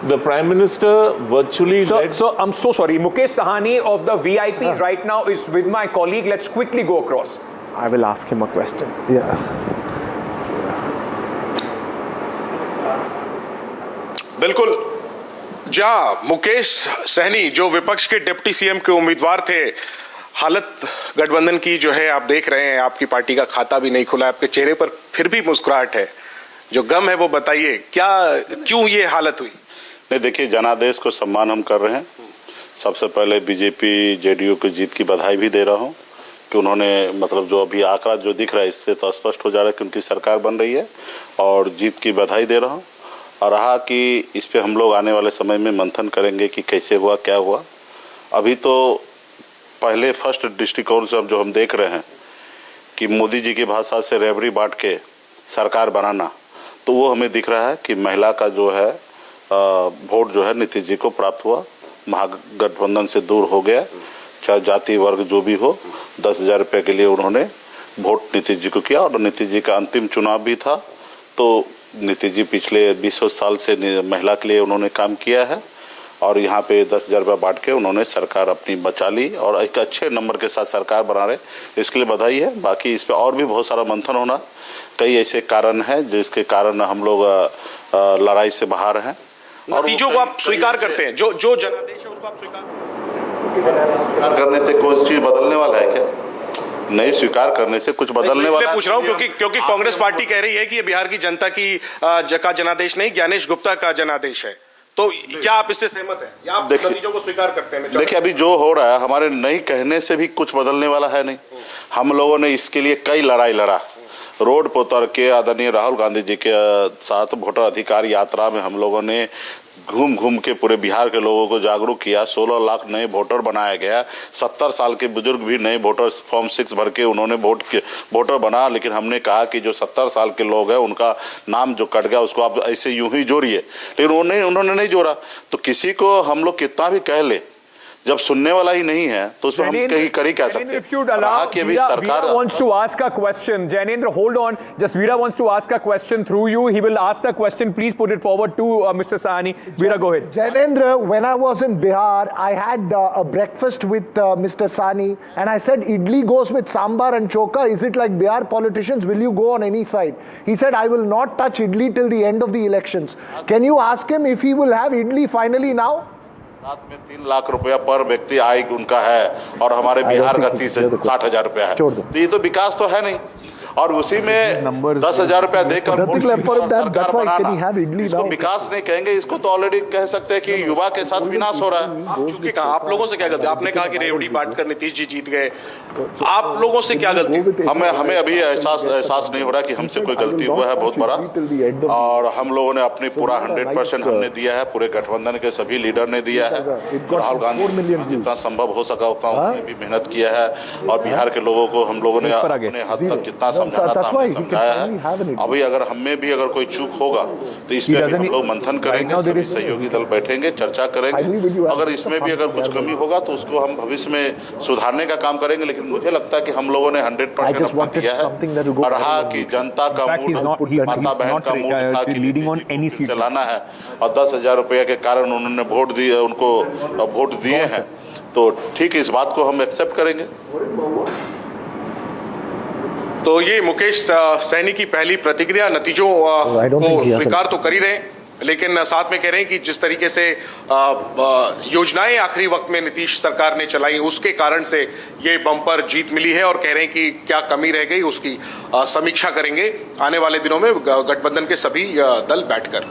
the Prime Minister virtually led... So I'm so sorry. Mukesh Sahani of the VIPs right now is with my colleague. Let's quickly go across. I will ask him a question. बिल्कुल, जहां मुकेश सहनी जो विपक्ष के deputy CM के उम्मीदवार थे, हालत गठबंधन की जो है आप देख रहे हैं, आपकी पार्टी का खाता भी नहीं खुला, आपके चेहरे पर फिर भी मुस्कुराहट है, जो गम है वो बताइए, क्यों ये हालत हुई? नहीं, देखिए, जनादेश को सम्मान हम कर रहे हैं। सबसे पहले बीजेपी जेडीयू की जीत की बधाई भी दे रहा हूं कि उन्होंने जो अभी आंकड़ा जो दिख रहा है इससे तो स्पष्ट हो जा रहा है कि उनकी सरकार बन रही है, और जीत की बधाई दे रहा हूं। और रहा कि इस पे हम लोग आने वाले समय में मंथन करेंगे कि कैसे हुआ, क्या हुआ। अभी तो पहले फर्स्ट दृष्टिकोण से जो हम देख रहे हैं कि मोदी जी की भाषा से रेवड़ी बांट के सरकार बनाना, तो वो हमें दिख रहा है कि महिला का जो है वोट जो है नीतीश जी को प्राप्त हुआ, महागठबंधन से दूर हो गया, चाहे जाति वर्ग जो भी हो। 10,000 रुपये के लिए उन्होंने वोट नीतीश जी को किया, और नीतीश जी का अंतिम चुनाव भी था। तो नीतीश जी पिछले 20 साल से महिला के लिए उन्होंने काम किया है, और यहाँ पे 10,000 रुपये बांट के उन्होंने सरकार अपनी बचा ली, और एक अच्छे नंबर के साथ सरकार बना रहे, इसके लिए बधाई है। बाकी इस पे और भी बहुत सारा मंथन होना, कई ऐसे कारण हैं जिसके कारण हम लोग लड़ाई से बाहर हैं। नतीजों को आप स्वीकार करते हैं, जो जनादेश है उसको आप स्वीकार करने से कोई चीज बदलने वाला है क्या? नहीं, स्वीकार करने से कुछ बदलने वाला है? पूछ रहा हूं क्योंकि कांग्रेस पार्टी कह रही है कि ये बिहार की जनता की का जनादेश नहीं, ज्ञानेश गुप्ता का जनादेश है। तो क्या आप इससे सहमत हैं या आप नतीजों को स्वीकार करते हैं? देखिए, अभी जो हो रहा है हमारे नहीं कहने से भी कुछ बदलने वाला है नहीं। हम लोगों ने इसके लिए कई लड़ाई लड़ा, रोड पर उतर के आदरणीय राहुल गांधी जी के साथ वोटर अधिकार यात्रा में हम लोगों ने घूम के पूरे बिहार के लोगों को जागरूक किया। 16 लाख नए वोटर बनाया गया। 70 साल के बुजुर्ग भी नए वोटर फॉर्म 6 भर के उन्होंने वोटर बना। लेकिन हमने कहा कि जो 70 साल के लोग हैं उनका नाम जो कट गया उसको आप ऐसे यूं ही जोड़िए, लेकिन उन्होंने नहीं जोड़ा। तो किसी को हम लोग कितना भी कह ले, जब सुनने वाला ही नहीं है तो उसमें हम कहीं कर ही कह सकते हैं। Veera wants to ask a question. Jainendra, hold on. Just Veera wants to ask a question through you. He will ask the question. Please put it forward to Mr. Sahani. Veera, go ahead. Jainendra, when I was in Bihar, I had a breakfast with Mr. Sahni, and I said, idli goes with sambar and choka. Is it like Bihar politicians? Will you go on any side? He said, I will not touch idli till the end of the elections. Can you ask him if he will have idli finally now? रात में 3 लाख रुपया पर व्यक्ति आय उनका है, और हमारे बिहार का 60,000 रुपया है। तो ये तो विकास तो है नहीं। और उसी में 10,000 रुपया देकर सरकार बनाना, इसको विकास नहीं कहेंगे, इसको तो ऑलरेडी कह सकते हैं कि युवा के साथ विनाश हो रहा है। चूंकि कहा आप लोगों से क्या गलती, आपने कहा कि रेवड़ी बांट कर नीतीश जी जीत गए, आप लोगों से क्या गलती? हमें अभी एहसास नहीं हो रहा कि हमसे कोई गलती हुआ है बहुत बड़ा, और हम लोगों ने अपनी पूरा 100% हमने दिया है, पूरे गठबंधन के सभी लीडर ने दिया है। राहुल गांधी जितना संभव हो सका उतना उन्होंने भी मेहनत किया है, और बिहार के लोगों को हम लोगों ने अपने हद तक जितना समझाना था हमने समझाया है। अभी अगर हमें भी अगर कोई चूक होगा तो इस पर हम लोग मंथन करेंगे, सभी सहयोगी दल बैठेंगे, चर्चा करेंगे। अगर इसमें भी अगर कुछ कमी होगा तो उसको हम भविष्य में सुधारने का काम करेंगे। लेकिन मुझे लगता है कि हम लोगों ने 100% अपना दिया है, और रहा कि जनता का मूड, माता बहन का मूड था कि नीतीश से लाना है, और 10,000 रुपये के कारण उन्होंने वोट दिए, उनको वोट दिए हैं, तो ठीक है, इस बात को हम एक्सेप्ट करेंगे। तो ये मुकेश सहनी की पहली प्रतिक्रिया, नतीजों को स्वीकार तो कर ही रहे हैं, लेकिन साथ में कह रहे हैं कि जिस तरीके से योजनाएं आखिरी वक्त में नीतीश सरकार ने चलाई उसके कारण से ये बम्पर जीत मिली है, और कह रहे हैं कि क्या कमी रह गई उसकी समीक्षा करेंगे आने वाले दिनों में गठबंधन के सभी दल बैठकर।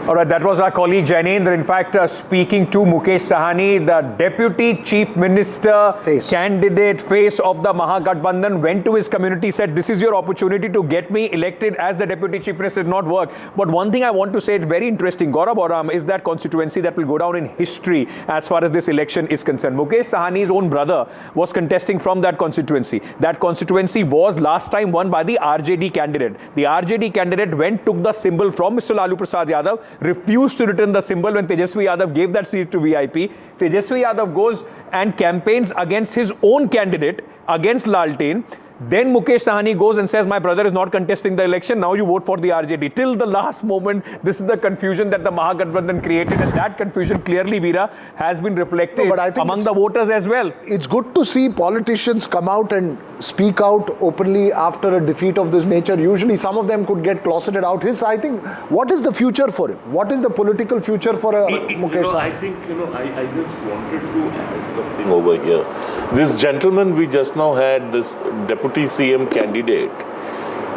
All right, that was our colleague Jainendra. In fact, speaking to Mukesh Sahani, the Deputy Chief Minister candidate face of the Mahagathbandhan went to his community, said, "This is your opportunity to get me elected as the Deputy Chief Minister." Did not work. But one thing I want to say, it's very interesting. Gaurav is that constituency that will go down in history as far as this election is concerned. Mukesh Sahani's own brother was contesting from that constituency. That constituency was last time won by the RJD candidate. The RJD candidate took the symbol from Mr. Lalu Prasad Yadav, refused to return the symbol when Tejashwi Yadav gave that seat to VIP. Tejashwi Yadav goes and campaigns against his own candidate, against Lalten. Then Mukesh Sahani goes and says, my brother is not contesting the election, now you vote for the RJD. Till the last moment, this is the confusion that the Mahagathbandhan created, and that confusion clearly, Veera, has been reflected among the voters as well. It's good to see politicians come out and speak out openly after a defeat of this nature. Usually some of them could get closeted out. I think, what is the future for him? What is the political future for Mukesh Sahani? I think, I just wanted to add something over here. This gentleman we just now had, this Deputy CM candidate,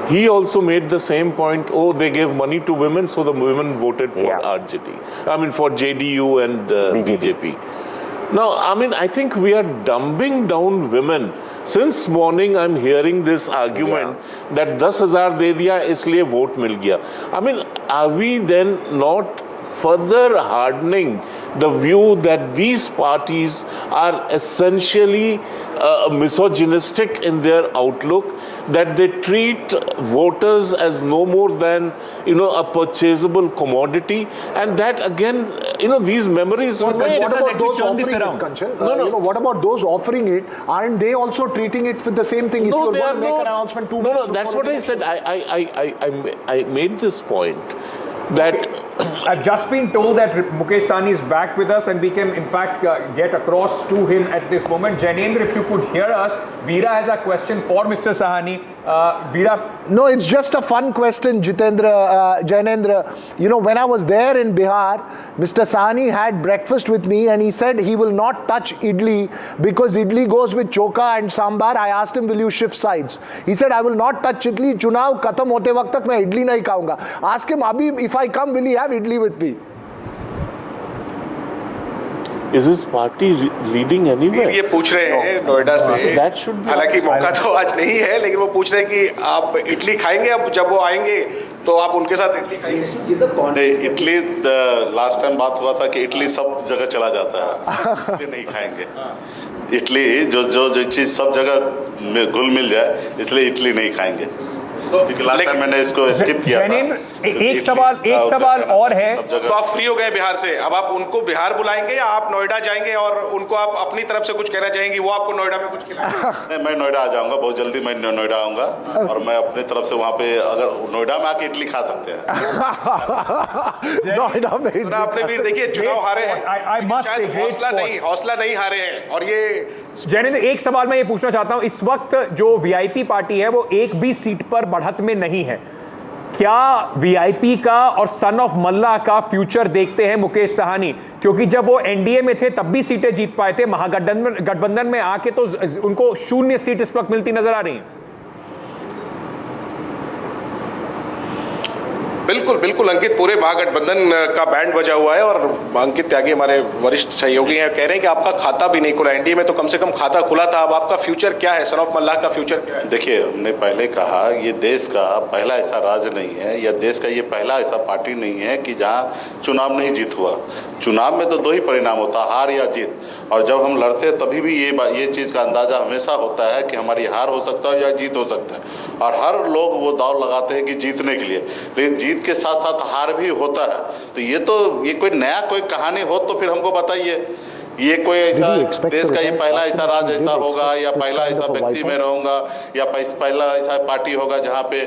he also made the same point. Oh, they gave money to women, so the women voted for RJD. I mean, for JDU and BJP. Now, I think we are dumbing down women. Since morning, I'm hearing this argument that 10,000 de diya, isliye vote mil gaya. Are we then not further hardening the view that these parties are essentially misogynistic in their outlook, that they treat voters as no more than a purchasable commodity, and that again these memories remain. What about those offering it, Kanchal? What about those offering it? Aren't they also treating it with the same thing? If you're going to make an announcement 2 weeks before, that's what I said. I made this point that I've just been told that Mukesh Sahni is back with us, and we can in fact get across to him at this moment. Jainendra, if you could hear us, Veera has a question for Mr. Sahani. Veera? No, it's just a fun question, Jainendra. When I was there in Bihar, Mr. Sahni had breakfast with me, and he said he will not touch idli because idli goes with choka and sambar. I asked him, will you shift sides? He said, I will not touch idli. Chunav khatam hote waqt tak main idli nahi khaunga. Ask him, abhi if I come, will he have idli with me? Is his party leading anywhere? ये पूछ रहे हैं नोएडा से, हालांकि मौका तो आज नहीं है, लेकिन वो पूछ रहे हैं कि आप इडली खाएंगे, अब जब वो आएंगे तो आप उनके साथ इडली खाएंगे? इडली लास्ट टाइम बात हुआ था कि इडली सब जगह चला जाता है, इसलिए नहीं खाएंगे। इडली जो चीज़ सब जगह घुल मिल जाए, इसलिए इडली नहीं खाएंगे। लास्ट टाइम मैंने इसको स्किप किया था। एक सवाल और है। तो आप फ्री हो गए बिहार से, अब आप उनको बिहार बुलाएंगे या आप नोएडा जाएंगे और उनको आप अपनी तरफ से कुछ कहना चाहेंगे, वो आपको नोएडा में कुछ खिलाएंगे? नहीं, मैं नोएडा आ जाऊंगा, बहुत जल्दी मैं नोएडा आऊंगा, और मैं अपनी तरफ से वहाँ पे अगर नोएडा में आके इडली खा सकते हैं। नोएडा में आपने भी देखिए चुनाव हारे हैं, हौसला नहीं हारे हैं। और ये जैनेंद्र, एक सवाल मैं ये पूछना चाहता हूँ, इस वक्त जो वीआईपी पार्टी है वो एक भी सीट पर बढ़त में नहीं है, क्या वीआईपी का और सन ऑफ मल्ला का फ्यूचर देखते हैं मुकेश साहनी? क्योंकि जब वो एनडीए में थे तब भी सीटें जीत पाए थे, महागठबंधन में आके तो उनको 0 सीट इस वक्त मिलती नजर आ रही है। बिल्कुल बिल्कुल अंकित, पूरे महागठबंधन का बैंड बजा हुआ है और अंकित त्यागी हमारे वरिष्ठ सहयोगी हैं, कह रहे हैं कि आपका खाता भी नहीं खुला, एनडीए में तो कम से कम खाता खुला था, अब आपका फ्यूचर क्या है, सन ऑफ मल्लाह का फ्यूचर क्या है? देखिए, हमने पहले कहा ये देश का पहला ऐसा राज्य नहीं है या देश का ये पहला ऐसा पार्टी नहीं है कि जहाँ चुनाव नहीं जीत हुआ। चुनाव में तो दो ही परिणाम होता, हार या जीत, और जब हम लड़ते हैं तभी भी ये चीज़ का अंदाज़ा हमेशा होता है कि हमारी हार हो सकता है या जीत हो सकता है, और हर लोग वो दौड़ लगाते हैं कि जीतने के लिए, लेकिन जीत के साथ साथ हार भी होता है। तो ये कोई नया कोई कहानी हो तो फिर हमको बताइए, ये कोई ऐसा देश का ये पहला ऐसा राज्य ऐसा होगा या पहला ऐसा व्यक्ति में रहूँगा या पहला ऐसा पार्टी होगा जहाँ पे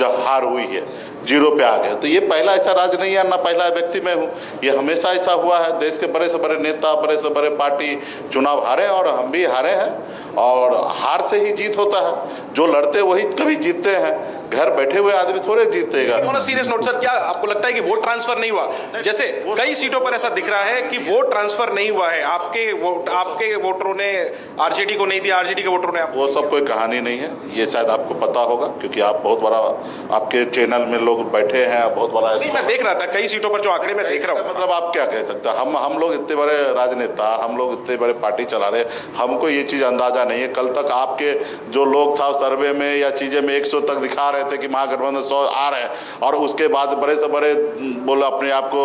हार हुई है, जीरो पे आ गया, तो ये पहला ऐसा राज्य नहीं है, ना पहला व्यक्ति में हूँ, ये हमेशा ऐसा हुआ है। देश के बड़े से बड़े नेता, बड़े से बड़े पार्टी चुनाव हारे और हम भी हारे हैं, और हार से ही जीत होता है, जो लड़ते वही कभी जीतते हैं, घर बैठे हुए आदमी थोड़े जीतेगा। On a serious note sir, क्या आपको लगता है कि वोट ट्रांसफर नहीं हुआ? जैसे कई सीटों पर ऐसा दिख रहा है कि वोट ट्रांसफर नहीं हुआ है, आपके वोटरों ने आरजेडी को नहीं दिया, आरजेडी के वोटरों ने वो सब कोई कहानी नहीं है, ये शायद आपको पता होगा क्योंकि आप बहुत बड़ा आपके चैनल में लोग बैठे हैं, बहुत बड़ा नहीं, मैं देख रहा था कई सीटों पर जो आंकड़े मैं देख रहा हूँ। मतलब आप क्या कह सकते हैं, हम लोग इतने बड़े राजनेता, हम लोग इतने बड़े पार्टी चला रहे, हमको ये चीज़ अंदाजा नहीं है। कल तक आपके जो लोग था सर्वे में या चीज़ें में 100 तक दिखा रहे थे कि महागठबंधन 100 आ रहे हैं, और उसके बाद बड़े से बड़े बोला अपने आप को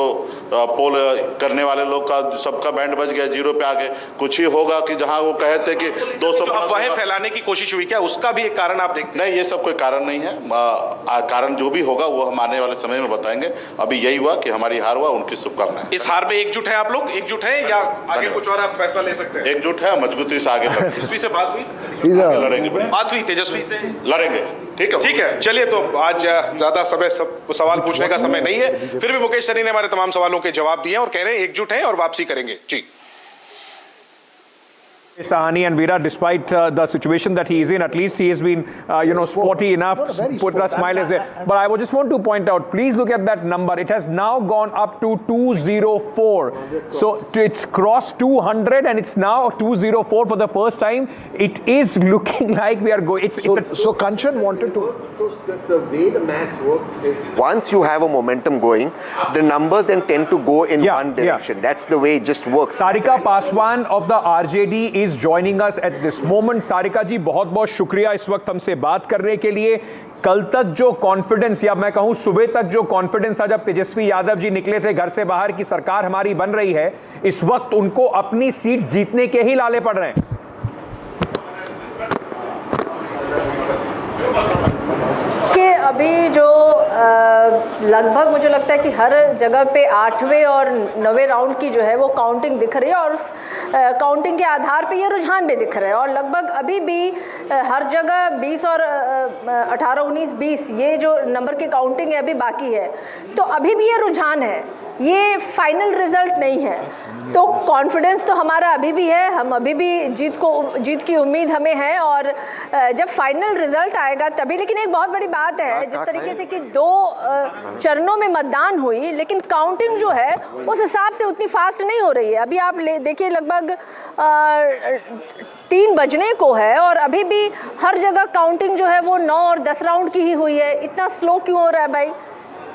पोल करने वाले लोग का सबका बैंड बज गया, जीरो पे आ गए। कुछ ही होगा कि जहां वो कहे थे कि 200 अफवाहें फैलाने की कोशिश हुई, क्या उसका भी एक कारण आप देखते? नहीं, ये सब कोई कारण नहीं है, कारण जो भी होगा वो हम आने वाले समय में बताएंगे। अभी यही हुआ कि हमारी हार हुआ, उनकी शुभकामनाएं। इस हार में एकजुट है आप लोग, एकजुट है या आगे कुछ और आप फैसला ले सकते हैं? एकजुट है, मजबूती से आगे तेजस्वी से बात हुई, लड़ेंगे, बात हुई तेजस्वी से, लड़ेंगे। ठीक है, चलिए, तो आज ज्यादा समय सवाल पूछने का समय नहीं है, फिर भी मुकेश सहनी ने हमारे तमाम सवालों के जवाब दिए और कह रहे हैं एकजुट हैं और वापसी करेंगे। जी Sahani and Veera, despite the situation that he is in, at least he has been, sporty enough, put a smile as there. But I would just want to point out, please look at that number. It has now gone up to 204. So it's crossed 200 and it's now 204 for the first time. It is looking like we are going. So Kanchan wanted to. So the way the maths works is once you have a momentum going, the numbers then tend to go in one direction. That's the way it just works. Sarika Paswan of the RJD is joining us at this moment. Sarika जी, बहुत बहुत शुक्रिया इस वक्त हमसे बात करने के लिए। कल तक जो कॉन्फिडेंस, या मैं कहूं सुबह तक जो कॉन्फिडेंस था जब तेजस्वी यादव जी निकले थे घर से बाहर की सरकार हमारी बन रही है, इस वक्त उनको अपनी सीट जीतने के ही लाले पड़ रहे हैं। कि अभी जो लगभग मुझे लगता है कि हर जगह पे 8वें और 9वें राउंड की जो है वो काउंटिंग दिख रही है, और उस काउंटिंग के आधार पे ये रुझान भी दिख रहे हैं, और लगभग अभी भी हर जगह 20 और 18, 19, 20 ये जो नंबर की काउंटिंग है अभी बाकी है, तो अभी भी ये रुझान है, ये फाइनल रिजल्ट नहीं है। तो कॉन्फिडेंस तो हमारा अभी भी है, हम अभी भी जीत की उम्मीद हमें है, और जब फाइनल रिजल्ट आएगा तभी। लेकिन एक बहुत बड़ी बात है, जिस तरीके से कि 2 चरणों में मतदान हुई, लेकिन काउंटिंग जो है उस हिसाब से उतनी फास्ट नहीं हो रही है। अभी आप देखिए लगभग 3 बजने को है और अभी भी हर जगह काउंटिंग जो है वो 9 और 10 राउंड की ही हुई है। इतना स्लो क्यों हो रहा है भाई?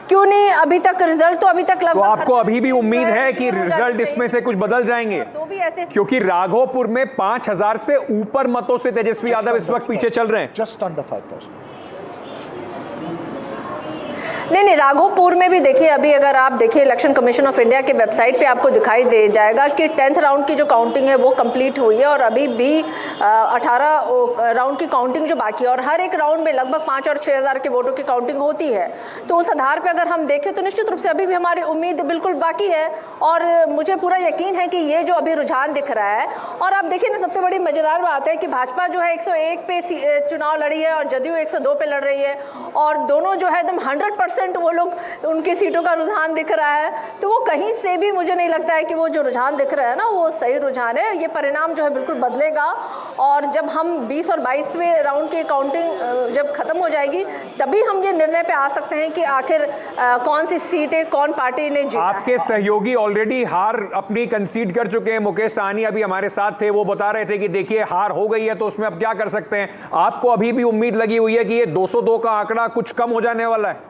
क्यों नहीं अभी तक रिजल्ट? तो अभी तक लगभग, तो आपको अभी भी उम्मीद है कि रिजल्ट इसमें से कुछ बदल जाएंगे? तो भी ऐसे, क्योंकि राघोपुर में 5000 से ऊपर मतों से तेजस्वी यादव इस वक्त पीछे चल रहे हैं। Just under 5000। नहीं, राघोपुर में भी देखिए, अभी अगर आप देखिए इलेक्शन कमीशन ऑफ इंडिया के वेबसाइट पे आपको दिखाई दे जाएगा कि 10th राउंड की जो काउंटिंग है वो कंप्लीट हुई है, और अभी भी 18 राउंड की काउंटिंग जो बाकी है, और हर एक राउंड में लगभग 5 और 6000 के वोटों की काउंटिंग होती है। तो उस आधार पर अगर हम देखें तो निश्चित रूप से अभी भी हमारी उम्मीद बिल्कुल बाकी है, और मुझे पूरा यकीन है कि ये जो अभी रुझान दिख रहा है। और आप देखिए ना, सबसे बड़ी मजेदार बात है कि भाजपा जो है 101 पे चुनाव लड़ी है और जदयू 102 पे लड़ रही है, और दोनों जो है एकदम 100% वो लोग, उनकी सीटों का रुझान दिख रहा है। तो वो कहीं से भी मुझे नहीं लगता है कि वो जो रुझान दिख रहा है ना वो सही रुझान है। ये परिणाम जो है बिल्कुल बदलेगा, और जब हम 20 और 22वें राउंड की काउंटिंग जब खत्म हो जाएगी तभी हम ये निर्णय पे आ सकते हैं कि आखिर कौन सी सीटें कौन पार्टी ने जीता। आपके सहयोगी ऑलरेडी हार अपनी कंसीड कर चुके हैं। मुकेश सहनी अभी हमारे साथ थे, वो बता रहे थे कि देखिए हार हो गई है तो उसमें अब क्या कर सकते हैं। आपको अभी भी उम्मीद लगी हुई है कि ये 202 का आंकड़ा कुछ कम हो जाने वाला है?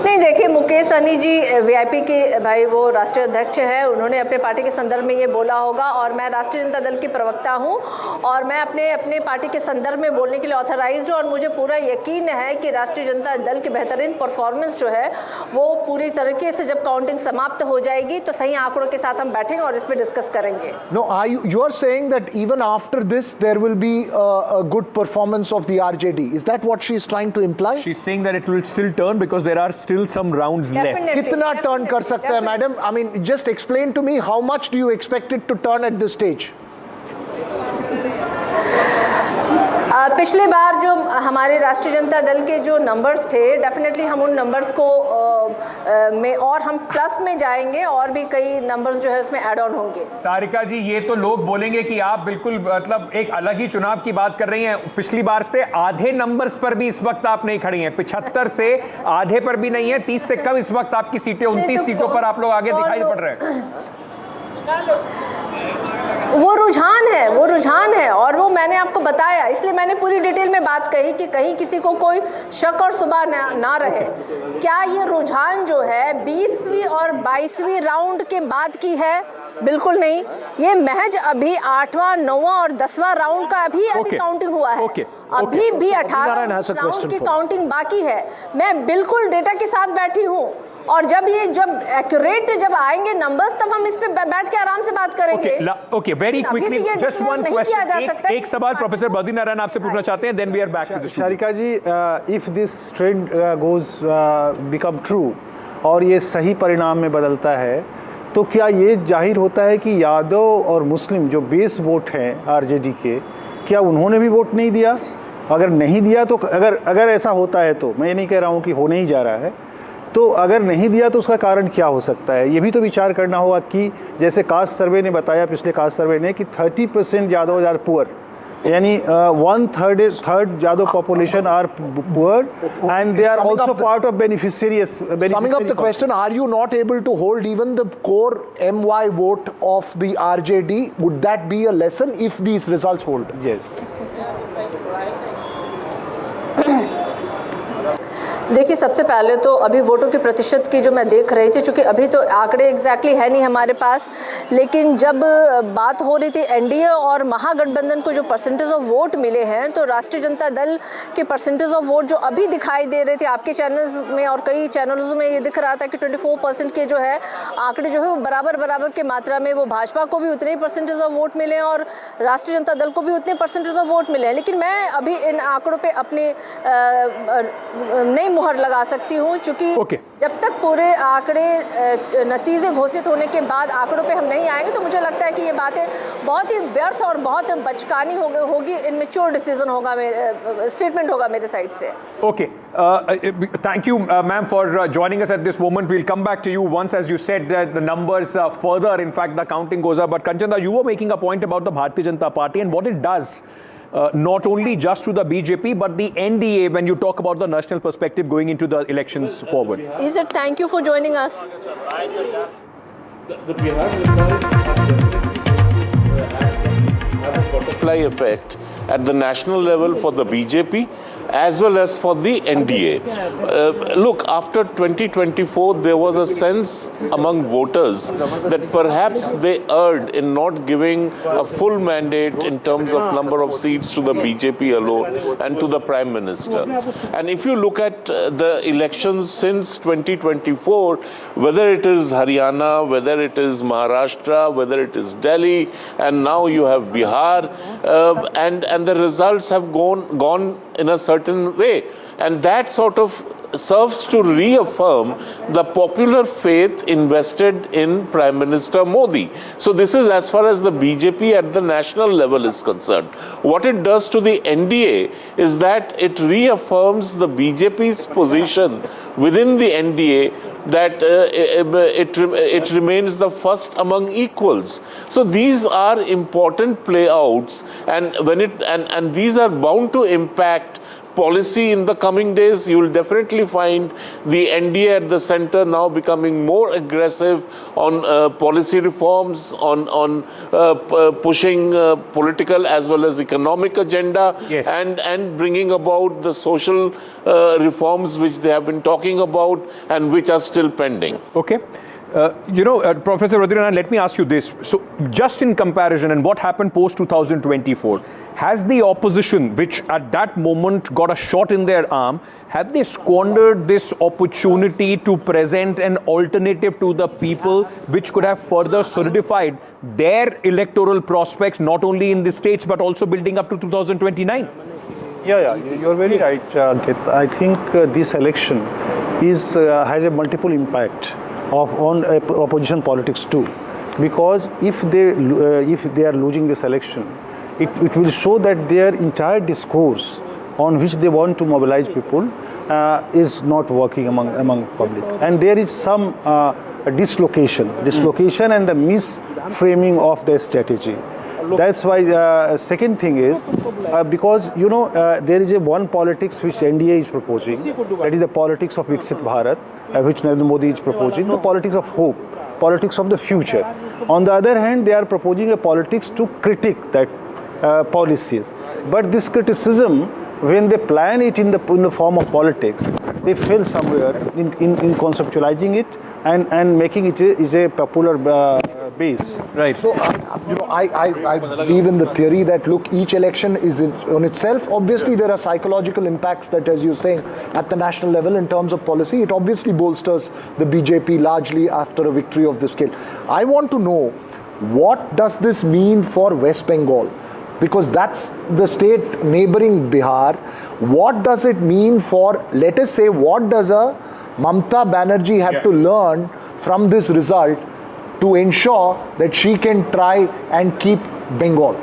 नहीं, देखिए मुकेश सहनी जी वीआईपी के भाई वो राष्ट्रीय अध्यक्ष हैं, उन्होंने अपने पार्टी के संदर्भ में ये बोला होगा, और मैं राष्ट्रीय जनता दल की प्रवक्ता हूँ और मैं अपने पार्टी के संदर्भ में बोलने के लिए ऑथराइज्ड हूँ, और मुझे पूरा यकीन है कि राष्ट्रीय जनता दल की बेहतरीन परफॉर्मेंस जो है वो पूरी तरीके से जब काउंटिंग समाप्त हो जाएगी तो सही आंकड़ों के साथ हम बैठेंगे और इस पर डिस्कस करेंगे। No, you are saying that even after this there will be a good performance of the RJD. Is that what she is trying to imply? She's saying that it will still turn because there are still some rounds left. कितना turn कर सकता है, madam? I mean, just explain to me how much do you expect it to turn at this stage? पिछले बार जो हमारे राष्ट्रीय जनता दल के जो नंबर्स थे, डेफिनेटली हम उन नंबर्स को में और हम प्लस में जाएंगे और भी कई नंबर्स जो है उसमें ऐड ऑन होंगे। सारिका जी, ये तो लोग बोलेंगे कि आप बिल्कुल मतलब एक अलग ही चुनाव की बात कर रही हैं। पिछली बार से आधे नंबर्स पर भी इस वक्त आप नहीं खड़ी हैं, 75 से आधे पर भी नहीं है, 30 से कम इस वक्त आपकी सीटें, 29 सीटों पर आप लोग आगे दिखाई पड़ रहे हैं। वो रुझान है और वो मैंने आपको बताया, इसलिए मैंने पूरी डिटेल में बात कही कि कहीं किसी को कोई शक और सुबह ना रहे। क्या ये रुझान जो है 20वीं और 22वीं राउंड के बाद की है? बिल्कुल नहीं, ये महज अभी 8वां, 9वां और 10वां राउंड का अभी काउंटिंग हुआ है। अभी भी 18 राउंड की काउंटिंग बाकी है। मैं बिल्कुल डेटा के साथ बैठी हूँ और जब एक्यूरेट जब आएंगे नंबर्स तब हम इस पे बैठ के आराम से बात करेंगे। Okay, very quickly just one question, एक सवाल प्रोफेसर बद्रीनारायण आपसे पूछना चाहते हैं, then we are back to the Sharika ji, if this trend goes become true और ये सही परिणाम में बदलता है, तो क्या ये जाहिर होता है कि यादव और मुस्लिम जो बेस वोट हैं आरजेडी के, क्या उन्होंने भी वोट नहीं दिया? अगर नहीं दिया तो अगर ऐसा होता है, तो मैं ये नहीं कह रहा हूँ कि होने ही जा रहा है, तो अगर नहीं दिया तो उसका कारण क्या हो सकता है? ये भी तो विचार करना होगा कि जैसे कास्ट सर्वे ने बताया, पिछले कास्ट सर्वे ने, कि 30% यादव आर पुअर, यानी 1/3 Yadav population are poor and they are also part of beneficiaries. Summing up the question, are you not able to hold even the core MY vote of the RJD? Would that be a lesson if these results hold? Yes. देखिए, सबसे पहले तो अभी वोटों के प्रतिशत की जो मैं देख रही थी, चूँकि अभी तो आंकड़े एग्जैक्टली है नहीं हमारे पास, लेकिन जब बात हो रही थी एनडीए और महागठबंधन को जो परसेंटेज ऑफ वोट मिले हैं, तो राष्ट्रीय जनता दल के परसेंटेज ऑफ वोट जो अभी दिखाई दे रहे थे आपके चैनल्स में और कई चैनल्स में, ये दिख रहा था कि 24% के जो है आंकड़े जो है वो बराबर के मात्रा में वो भाजपा को भी उतने ही परसेंटेज ऑफ वोट मिले और राष्ट्रीय जनता दल को भी उतने परसेंटेज ऑफ वोट मिले हैं। लेकिन मैं अभी इन आंकड़ों पर अपनी नई मुहर लगा सकती हूं, क्योंकि जब तक पूरे आंकड़े नतीजे घोषित होने के बाद आंकड़ों पे हम नहीं आएंगे, तो मुझे लगता है कि ये बातें बहुत ही व्यर्थ और बहुत बचकानी होगी, इनमेच्योर डिसीजन होगा, स्टेटमेंट होगा मेरे साइड से। Okay, thank you, ma'am, for joining us at this moment. We'll come back to you once, as you said, that the numbers further, in fact, the counting goes up. But Kanchana, you were making a point about the Bharatiya Janata Party and what it does. Not only just to the BJP, but the NDA when you talk about the national perspective going into the elections forward. Is it? Thank you for joining us. The Bihar results have a butterfly effect at the national level for the BJP as well as for the NDA. Look, after 2024, there was a sense among voters that perhaps they erred in not giving a full mandate in terms of number of seats to the BJP alone and to the Prime Minister. And if you look at the elections since 2024, whether it is Haryana, whether it is Maharashtra, whether it is Delhi, and now you have Bihar, and the results have gone in a certain way, and that sort of serves to reaffirm the popular faith invested in Prime Minister Modi. So this is as far as the BJP at the national level is concerned. What it does to the NDA is that it reaffirms the BJP's position within the NDA that it remains the first among equals. So these are important playouts, and when and these are bound to impact policy in the coming days, you will definitely find the NDA at the center now becoming more aggressive on policy reforms, on pushing political as well as economic agenda, and bringing about the social reforms which they have been talking about and which are still pending. Okay. Professor Radhinath, let me ask you this. So, just in comparison, and what happened post-2024, has the opposition, which at that moment got a shot in their arm, have they squandered this opportunity to present an alternative to the people, which could have further solidified their electoral prospects, not only in the states, but also building up to 2029? Yeah, you're very right, Ankit. I think this election has a multiple impact on opposition politics too, because if they are losing this election, it will show that their entire discourse on which they want to mobilize people is not working among public, and there is some dislocation and the misframing of their strategy. That's why second thing is because there is one politics which NDA is proposing, that is the politics of Viksit Bharat, which Narendra Modi is proposing, the politics of hope, politics of the future. On the other hand, they are proposing a politics to critique that policies. But this criticism, when they plan it in the form of politics, they fail somewhere in conceptualizing it and making it is a popular base. Right. So, I believe in the theory that, look, each election is on itself. Obviously, there are psychological impacts that, as you're saying, at the national level in terms of policy, it obviously bolsters the BJP largely after a victory of this scale. I want to know, what does this mean for West Bengal? Because that's the state neighboring Bihar. What does it mean for, let us say, what does a Mamata Banerjee have to learn from this result to ensure that she can try and keep Bengal?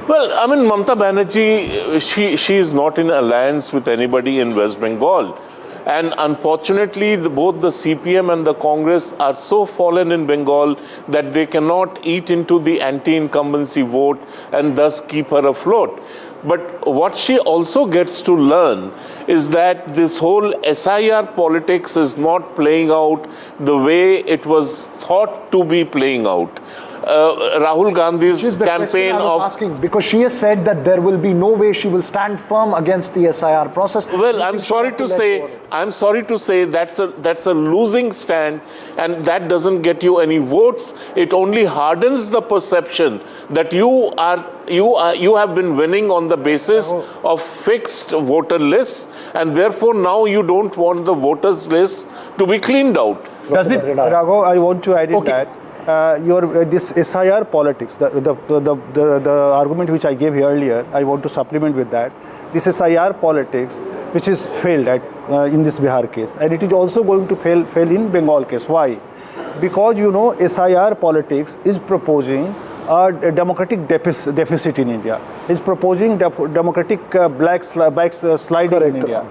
Well, I mean, Mamata Banerjee, she is not in alliance with anybody in West Bengal. And unfortunately, both the CPM and the Congress are so fallen in Bengal that they cannot eat into the anti-incumbency vote and thus keep her afloat. But what she also gets to learn is that this whole SIR politics is not playing out the way it was thought to be playing out. Rahul Gandhi's campaign I was asking, because she has said that there will be no way she will stand firm against the SIR process. Well, I'm sorry to say that's a losing stand, and that doesn't get you any votes. It only hardens the perception that you have been winning on the basis of fixed voter lists, and therefore now you don't want the voters list to be cleaned out. Does it, Raghav? I want to add in that. This SIR politics, the argument which I gave earlier, I want to supplement with that. This SIR politics, which is failed in this Bihar case, and it is also going to fail in Bengal case. Why? Because SIR politics is proposing a democratic deficit in India. Is proposing democratic sliding in India.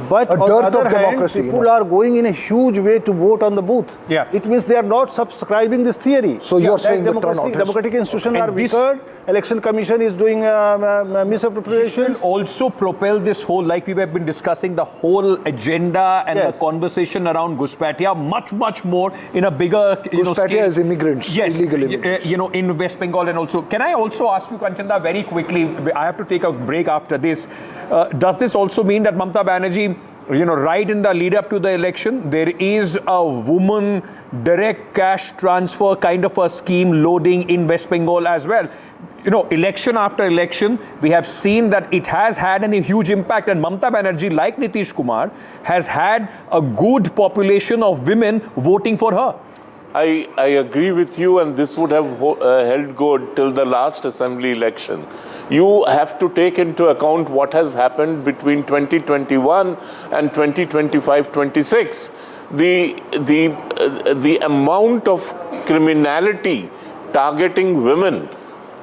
But on the other hand, people are going in a huge way to vote on the booth. Yeah. It means they are not subscribing this theory. So you're saying democratic institutions are weaker, election commission is doing misappropriations. This will also propel this whole, like we have been discussing, the whole agenda and the conversation around Ghuspatia much more in a bigger Ghuspatia is immigrants, illegal immigrants. In West Bengal. And also, can I also ask you, Kanchanda, very quickly, I have to take a break after this. Does this also mean that Mamata Banerjee, right in the lead up to the election, there is a woman direct cash transfer kind of a scheme loading in West Bengal as well? Election after election, we have seen that it has had a huge impact, and Mamata Banerjee, like Nitish Kumar, has had a good population of women voting for her. I agree with you, and this would have held good till the last assembly election. You have to take into account what has happened between 2021 and 2025-26. The amount of criminality targeting women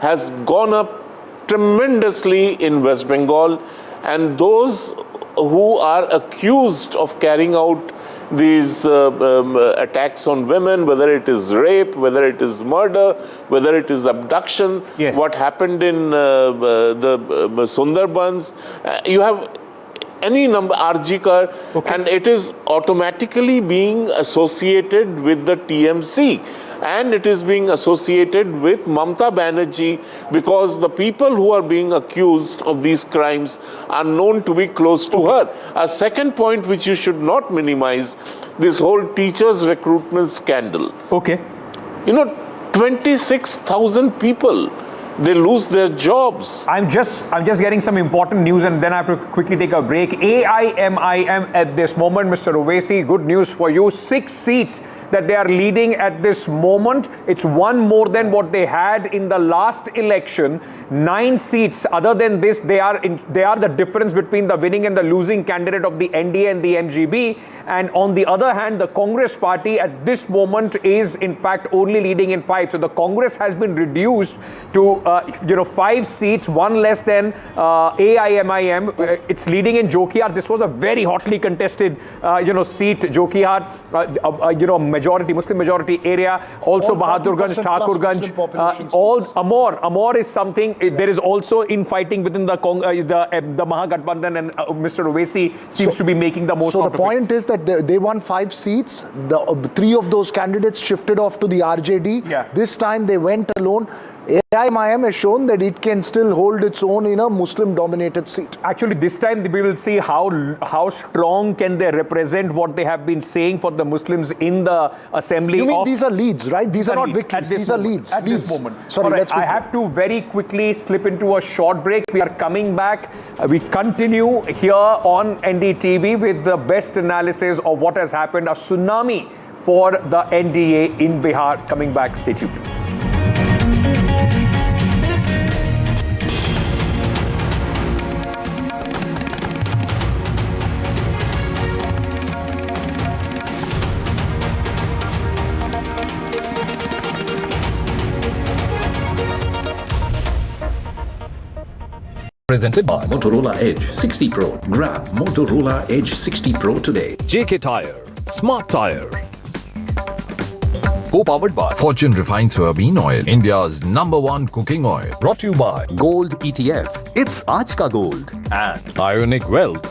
has gone up tremendously in West Bengal, and those who are accused of carrying out these attacks on women, whether it is rape, whether it is murder, whether it is abduction, what happened in the Sundarbans, you have any number, RG Kar, and it is automatically being associated with the TMC. And it is being associated with Mamata Banerjee because the people who are being accused of these crimes are known to be close to her. A second point which you should not minimize, this whole teachers recruitment scandal. Okay. You know, 26,000 people, they lose their jobs. I'm just getting some important news and then I have to quickly take a break. AIMIM at this moment, Mr. Owaisi, good news for you. 6 seats that they are leading at this moment. It's one more than what they had in the last election. 9 seats. Other than this, they are the difference between the winning and the losing candidate of the NDA and the MGB. And on the other hand, the Congress party at this moment is in fact only leading in 5. So the Congress has been reduced to 5 seats, one less than AIMIM. It's leading in Jokihar. This was a very hotly contested seat, Jokihar, majority Muslim majority area. Also Bahadurganj, Thakurganj, all Amor is something. There is also infighting within the Mahagathbandhan, and Mr. Owaisi seems to be making the most. So the point is that they won 5 seats. 3 of those candidates shifted off to the RJD. Yeah. This time they went alone. AIMIM has shown that it can still hold its own in a Muslim-dominated seat. Actually, this time we will see how strong can they represent what they have been saying for the Muslims in the assembly. You mean these are leads, right? These are not victories. These are leads. At this moment. Sorry, right, I have to very quickly slip into a short break. We are coming back. We continue here on NDTV with the best analysis of what has happened. A tsunami for the NDA in Bihar. Coming back. Stay tuned. Presented by Motorola Edge 60 Pro. Grab Motorola Edge 60 Pro today. JK Tire, Smart Tire. Co-powered by Fortune Refined Soybean Oil, India's #1 cooking oil. Brought to you by Gold ETF. It's Aaj Ka Gold. And Ionic Weld.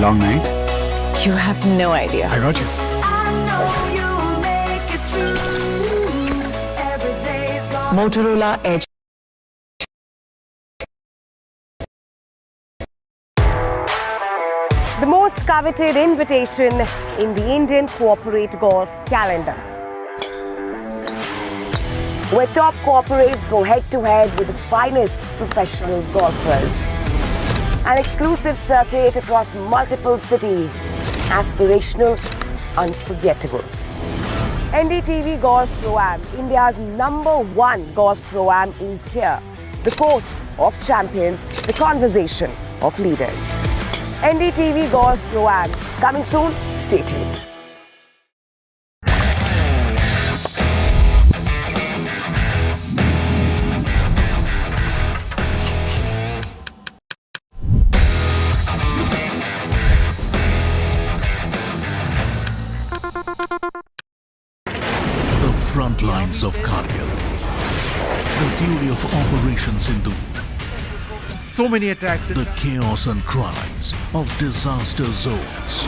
Long night? You have no idea. I got you. Motorola Edge. The most coveted invitation in the Indian corporate golf calendar, where top corporates go head-to-head with the finest professional golfers. An exclusive circuit across multiple cities, aspirational, unforgettable. NDTV Golf Pro-Am, India's #1 golf Pro-Am, is here. The course of champions, the conversation of leaders. NDTV Golf Pro-Am, coming soon. Stay tuned. Front lines of Kargil, the fury of Operation Sindhu, so many attacks, the chaos and cries of disaster zones,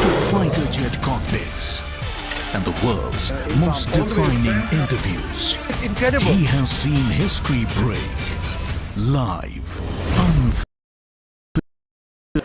to fighter jet cockpits, and the world's most defining interviews. It's incredible. He has seen history break live,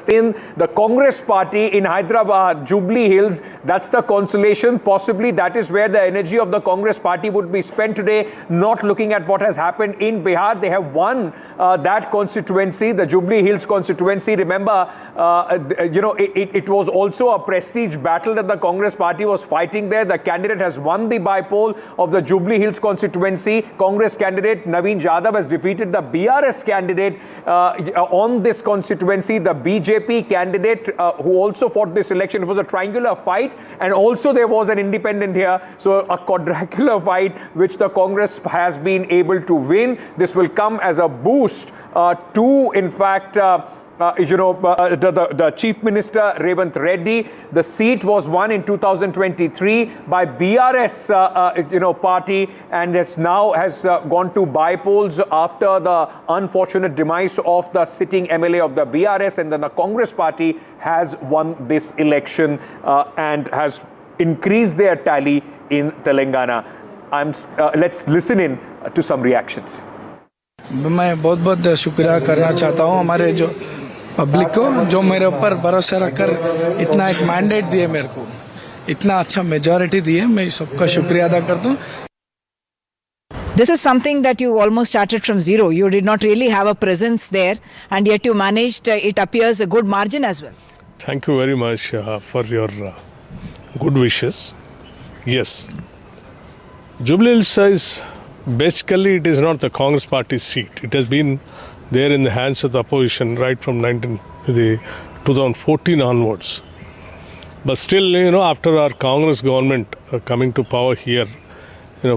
in the Congress party in Hyderabad, Jubilee Hills. That's the consolation. Possibly that is where the energy of the Congress party would be spent today, not looking at what has happened in Bihar. They have won that constituency, the Jubilee Hills constituency. Remember, it was also a prestige battle that the Congress party was fighting there. The candidate has won the bypoll of the Jubilee Hills constituency. Congress candidate Naveen Jadhav has defeated the BRS candidate on this constituency. The BJP candidate who also fought this election. It was a triangular fight, and also there was an independent here. So a quadrangular fight which the Congress has been able to win. This will come as a boost to, in fact, the Chief Minister Revant Reddy. The seat was won in 2023 by BRS, party, and has gone to by-polls after the unfortunate demise of the sitting MLA of the BRS, and then the Congress party has won this election and has increased their tally in Telangana. Let's listen in to some reactions. मैं बहुत बहुत शुक्रिया करना चाहता हूँ हमारे जो public को जो मेरे ऊपर भरोसा रखकर इतना एक मैंडेट दिए मेरे को इतना अच्छा मेजॉरिटी दिए मैं सबका शुक्रिया अदा करता हूँ. This is something that you almost started from zero. You did not really have a presence there, and yet you managed, it appears, a good margin as well. Thank you very much for your good wishes. Yes. Jubilee Hills is basically, it is not the Congress party's seat. It has been there in the hands of the opposition right from 2014 onwards. But still, after our Congress government coming to power here,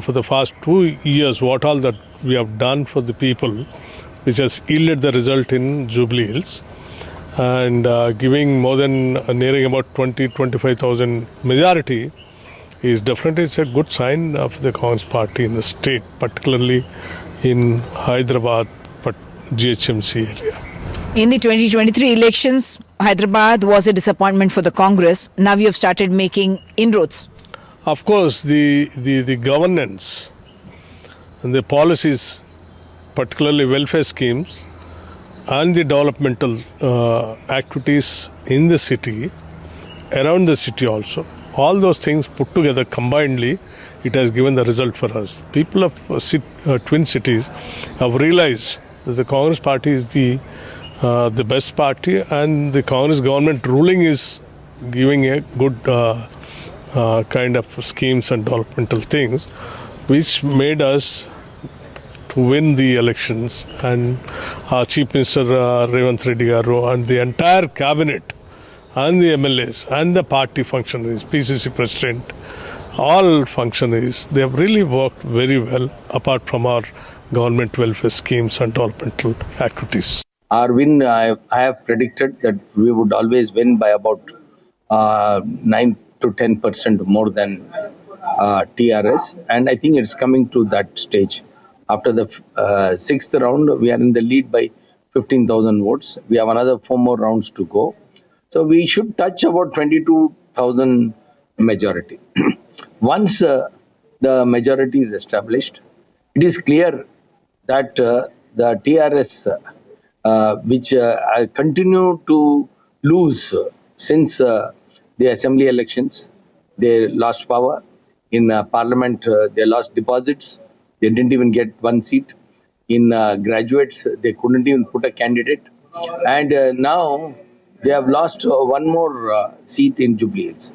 for the past 2 years, what all that we have done for the people, which has yielded the result in Jubilee Hills, and giving more than nearing about 20-25,000 majority, is definitely it's a good sign of the Congress party in the state, particularly in Hyderabad, GHMC area. In the 2023 elections, Hyderabad was a disappointment for the Congress. Now you have started making inroads. Of course, the governance and the policies, particularly welfare schemes, and the developmental activities in the city, around the city also, all those things put together combinedly, it has given the result for us. People of twin cities have realized that the Congress party is the best party, and the Congress government ruling is giving a good kind of schemes and developmental things, which made us to win the elections. And our Chief Minister Revant Reddy Garu and the entire cabinet and the MLAs and the party functionaries, PCC President, all functionaries, they have really worked very well apart from our government welfare schemes and developmental activities. Our win, I have predicted that we would always win by about 9 to 10% more than TRS, and I think it's coming to that stage. After the 6th round, we are in the lead by 15,000 votes. We have another 4 more rounds to go. So we should touch about 22,000 majority. Once the majority is established, it is clear that the TRS, which continue to lose since the assembly elections, they lost power. In parliament, they lost deposits. They didn't even get 1 seat. In graduates, they couldn't even put a candidate. And now they have lost 1 more seat in Jubilee Hills.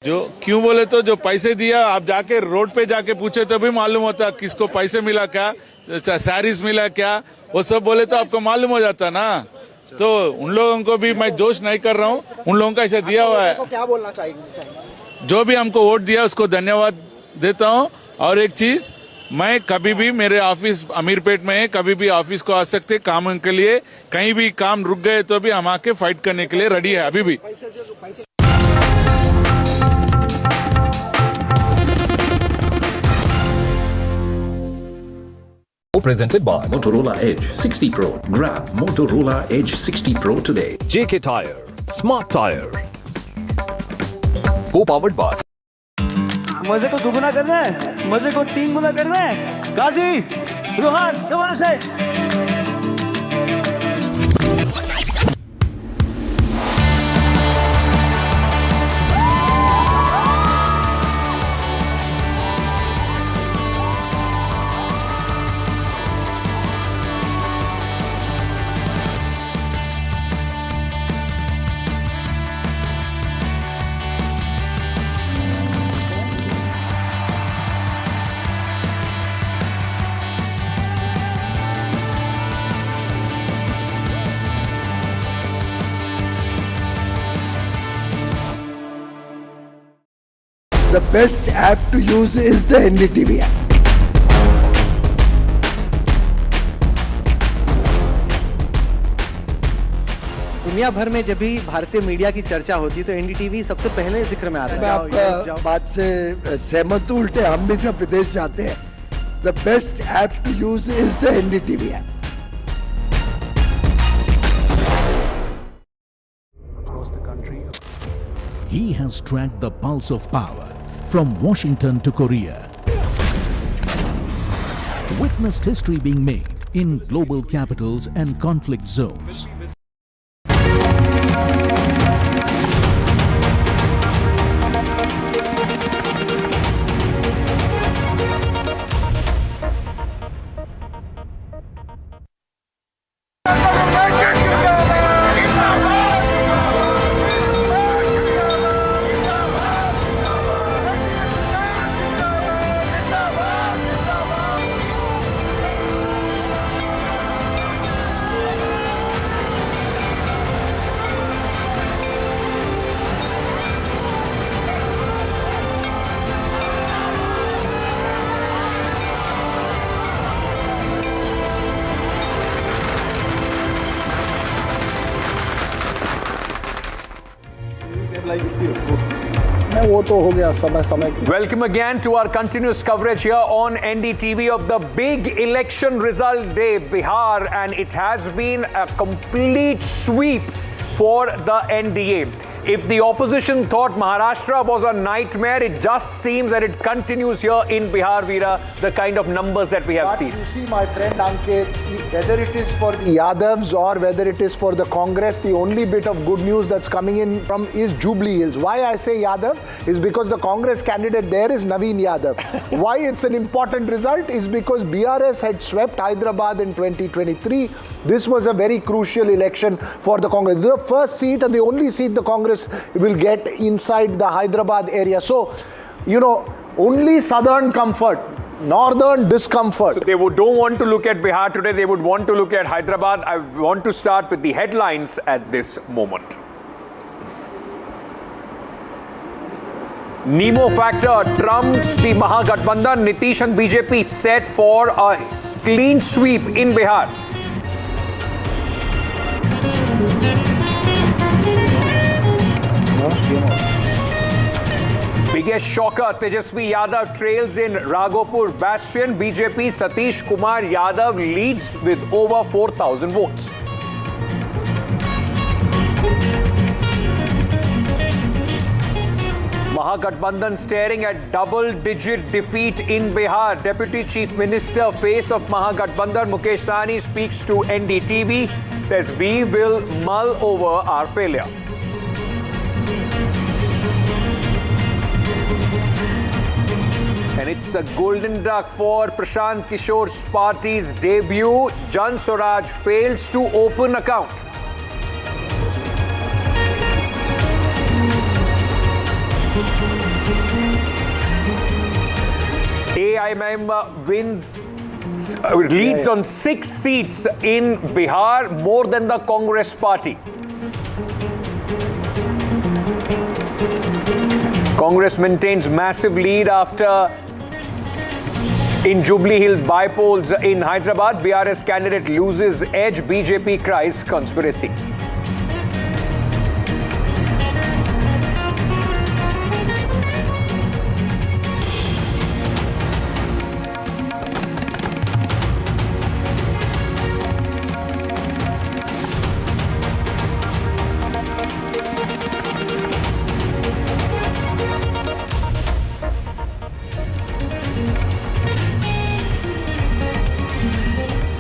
जो क्यों बोले तो जो पैसे दिया आप जाके road पे जाके पूछे तो भी मालूम होता किसको पैसे मिला क्या, सैरीज मिला क्या, वो सब बोले तो आपको मालूम हो जाता ना. तो उन लोगों को भी मैं दोष नहीं कर रहा हूँ, उन लोगों का ऐसा दिया हुआ है. क्या बोलना चाहिए? जो भी हमको वोट दिया उसको धन्यवाद देता हूँ. और एक चीज, मैं कभी भी मेरे ऑफिस अमीरपेट में है, कभी भी ऑफिस को आ सकते काम के लिए, कहीं भी काम रुक गए तो भी हम आके फाइट करने के लिए रेडी है अभी भी. Presented by Motorola Edge 60 Pro. Grab Motorola Edge 60 Pro today. JK Tire, Smart Tire. Co-powered by. मजे को दुगुना करना है, मजे को 3 गुना करना है. गाजी, रोहन, दोबारा से. The best app to use is the NDTV app. दुनिया भर में जब भी भारतीय मीडिया की चर्चा होती है तो एनडीटीवी सबसे पहले जिक्र में आता है। मैं आपका बात से सहमत हूं। उल्टे हम भी जब विदेश जाते हैं, the best app to use is the NDTV app. He has tracked the pulse of power from Washington to Korea. Witnessed history being made in global capitals and conflict zones. Welcome again to our continuous coverage here on NDTV of the big election result day, Bihar, and it has been a complete sweep for the NDA. If the opposition thought Maharashtra was a nightmare, it just seems that it continues here in Bihar, Veera, the kind of numbers that we have seen. You see, my friend Ankit, whether it is for the Yadavs or whether it is for the Congress, the only bit of good news that's coming in from is Jubilee Hills. Why I say Yadav is because the Congress candidate there is Naveen Yadav. Why it's an important result is because BRS had swept Hyderabad in 2023. This was a very crucial election for the Congress. The first seat and the only seat the Congress will get inside the Hyderabad area. So, you know, only southern comfort, northern discomfort. So they don't want to look at Bihar today, they would want to look at Hyderabad. I want to start with the headlines at this moment. Nemo factor trumps the Mahagathbandhan. Nitish and BJP set for a clean sweep in Bihar. Biggest shocker, Tejashwi Yadav trails in Raghopur bastion. BJP Nitish Kumar Yadav leads with over 4,000 votes. Mahagathbandhan staring at double-digit defeat in Bihar. Deputy Chief Minister, face of Mahagathbandhan, Mukesh Sahni, speaks to NDTV, says we will mull over our failure. And it's a golden duck for Prashant Kishore's party's debut. Jan Swaraj fails to open account. AIMM leads on 6 seats in Bihar, more than the Congress party. Congress maintains massive lead after in Jubilee Hills by-polls in Hyderabad. BRS candidate loses edge. BJP cries conspiracy.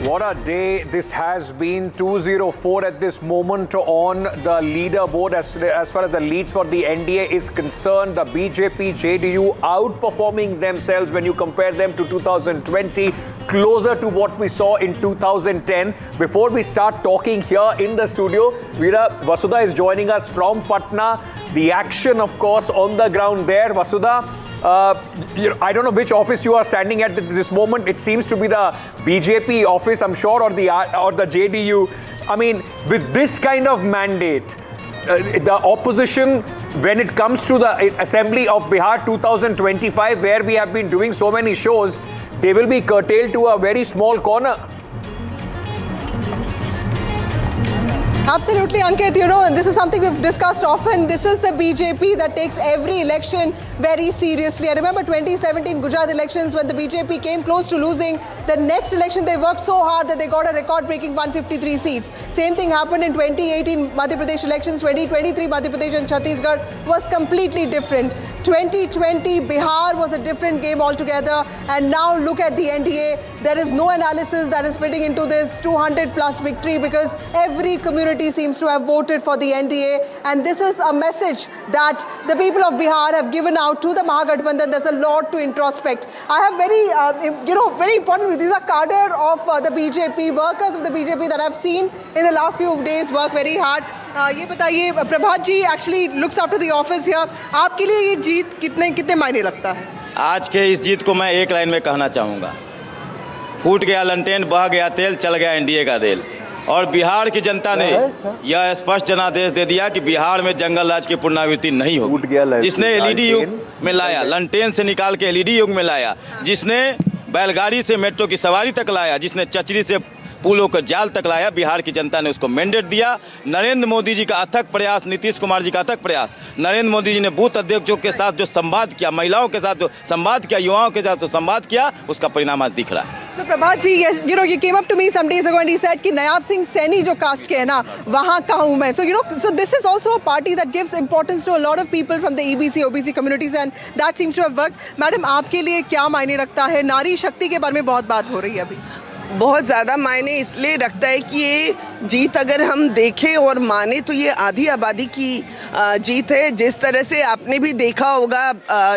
What a day this has been. 204 at this moment on the leaderboard. As far as the leads for the NDA is concerned, the BJP, JDU outperforming themselves when you compare them to 2020, closer to what we saw in 2010. Before we start talking here in the studio, Veera, Vasudha is joining us from Patna. The action, of course, on the ground there. Vasudha, I don't know which office you are standing at this moment. It seems to be the BJP office, I'm sure, or the JDU. I mean, with this kind of mandate, the opposition, when it comes to the Assembly of Bihar 2025, where we have been doing so many shows, they will be curtailed to a very small corner. Absolutely, Ankit. You know, and this is something we've discussed often. This is the BJP that takes every election very seriously. I remember 2017 Gujarat elections when the BJP came close to losing. The next election, they worked so hard that they got a record-breaking 153 seats. Same thing happened in 2018 Madhya Pradesh elections. 2023 Madhya Pradesh and Chhattisgarh was completely different. 2020 Bihar was a different game altogether. And now look at the NDA. There is no analysis that is fitting into this 200-plus victory because every community seems to have voted for the NDA, and this is a message that the people of Bihar have given out to the Mahagathbandhan. There's a lot to introspect. I have very important, these are cadre of the BJP, workers of the BJP that I've seen in the last few days work very hard. ये बताइए, प्रभात जी actually looks after the office here. आपके लिए ये जीत कितने मायने रखता है? आज के इस जीत को मैं एक लाइन में कहना चाहूँगा, फूट गया लंटेन, बह गया तेल, चल गया एनडीए का रेल। और बिहार की जनता ने यह स्पष्ट जनादेश दे दिया कि बिहार में जंगल राज की पुनरावृत्ति नहीं होगी। जिसने एलईडी युग में लाया, लंटेन से निकाल के एलईडी युग में लाया, जिसने बैलगाड़ी से मेट्रो की सवारी तक लाया, जिसने चचरी से पुलों को जाल तक लाया, बिहार की जनता ने उसको मैंडेट दिया। नरेंद्र मोदी जी का अथक प्रयास, नीतीश कुमार जी का अथक प्रयास, नरेंद्र मोदी जी ने बूथ अध्यक्षों के साथ जो संवाद किया, महिलाओं के साथ जो संवाद किया, युवाओं के साथ जो संवाद किया, उसका परिणाम आज दिख रहा है। So Prabhat ji, yes, you came up to me some days ago and he said कि नयाब सिंह सैनी जो कास्ट के है ना, वहाँ का हूँ मैं. So this is also a party that gives importance to a lot of people from the EBC, OBC communities and that seems to have worked. Madam, आपके लिए क्या मायने रखता है? नारी शक्ति के बारे में बहुत बात हो रही है अभी. बहुत ज़्यादा मायने इसलिए रखता है कि ये जीत अगर हम देखें और माने तो ये आधी आबादी की जीत है। जिस तरह से आपने भी देखा होगा,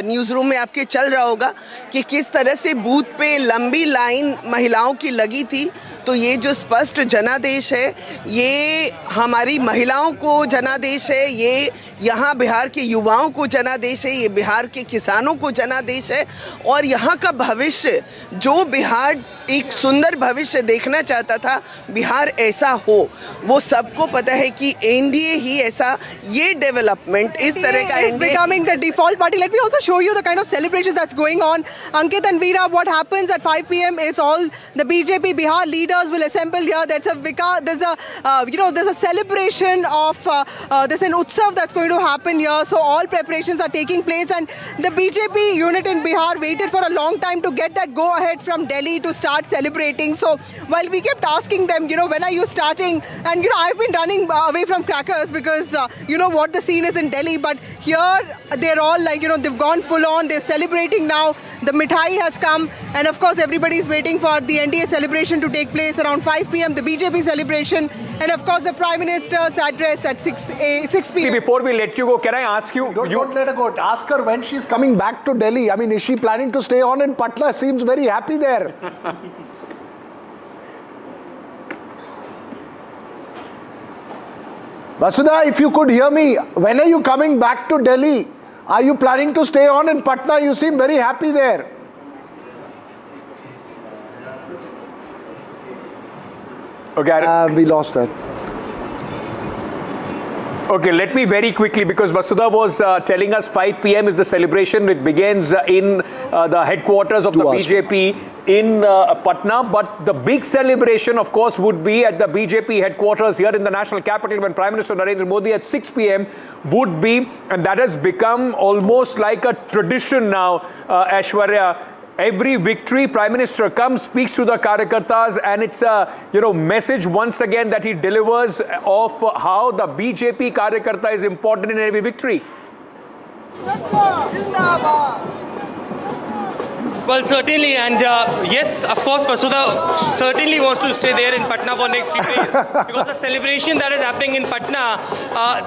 न्यूज़ रूम में आपके चल रहा होगा कि किस तरह से बूथ पे लंबी लाइन महिलाओं की लगी थी, तो ये जो स्पष्ट जनादेश है, ये हमारी महिलाओं को जनादेश है, ये यहाँ बिहार के युवाओं को जनादेश है, ये बिहार के किसानों को जनादेश है और यहाँ का भविष्य, जो बिहार एक सुंदर भविष्य देखना चाहता था, बिहार ऐसा हो, वो सबको पता है कि एनडीए ही ऐसा, ये डेवलपमेंट इस तरह का is becoming the default party. Let me also show you the kind of celebrations that's going on. Ankit and Veera, what happens at 5 p.m. is all the BJP Bihar leaders will assemble here. There's a celebration of there's an utsav that's going to happen here. So all preparations are taking place, and the BJP unit in Bihar waited for a long time to get that go ahead from Delhi to start celebrating. So while we kept asking them, when are you starting? And I've been running away from crackers because what the scene is in Delhi, but here they're all like, they've gone full on, they're celebrating now. The mithai has come, and of course everybody's waiting for the NDA celebration to take place around 5 p.m. the BJP celebration, and of course the Prime Minister's address at 6 p.m. Before we let you go, can I ask you? Don't let her go. Ask her when she's coming back to Delhi. I mean, is she planning to stay on in Patna? Seems very happy there. Vasudha, if you could hear me, when are you coming back to Delhi? Are you planning to stay on in Patna? You seem very happy there. Okay, we lost that. Okay, let me very quickly, because Vasudha was telling us 5 p.m. is the celebration. It begins in the headquarters of the BJP in Patna. But the big celebration, of course, would be at the BJP headquarters here in the national capital when Prime Minister Narendra Modi at 6 p.m. would be, and that has become almost like a tradition now, Aishwarya. Every victory, Prime Minister comes, speaks to the Karyakartas, and it's a message once again that he delivers of how the BJP Karyakarta is important in every victory. Well, certainly, and yes, of course, Vasudha certainly wants to stay there in Patna for next few days because the celebration that is happening in Patna,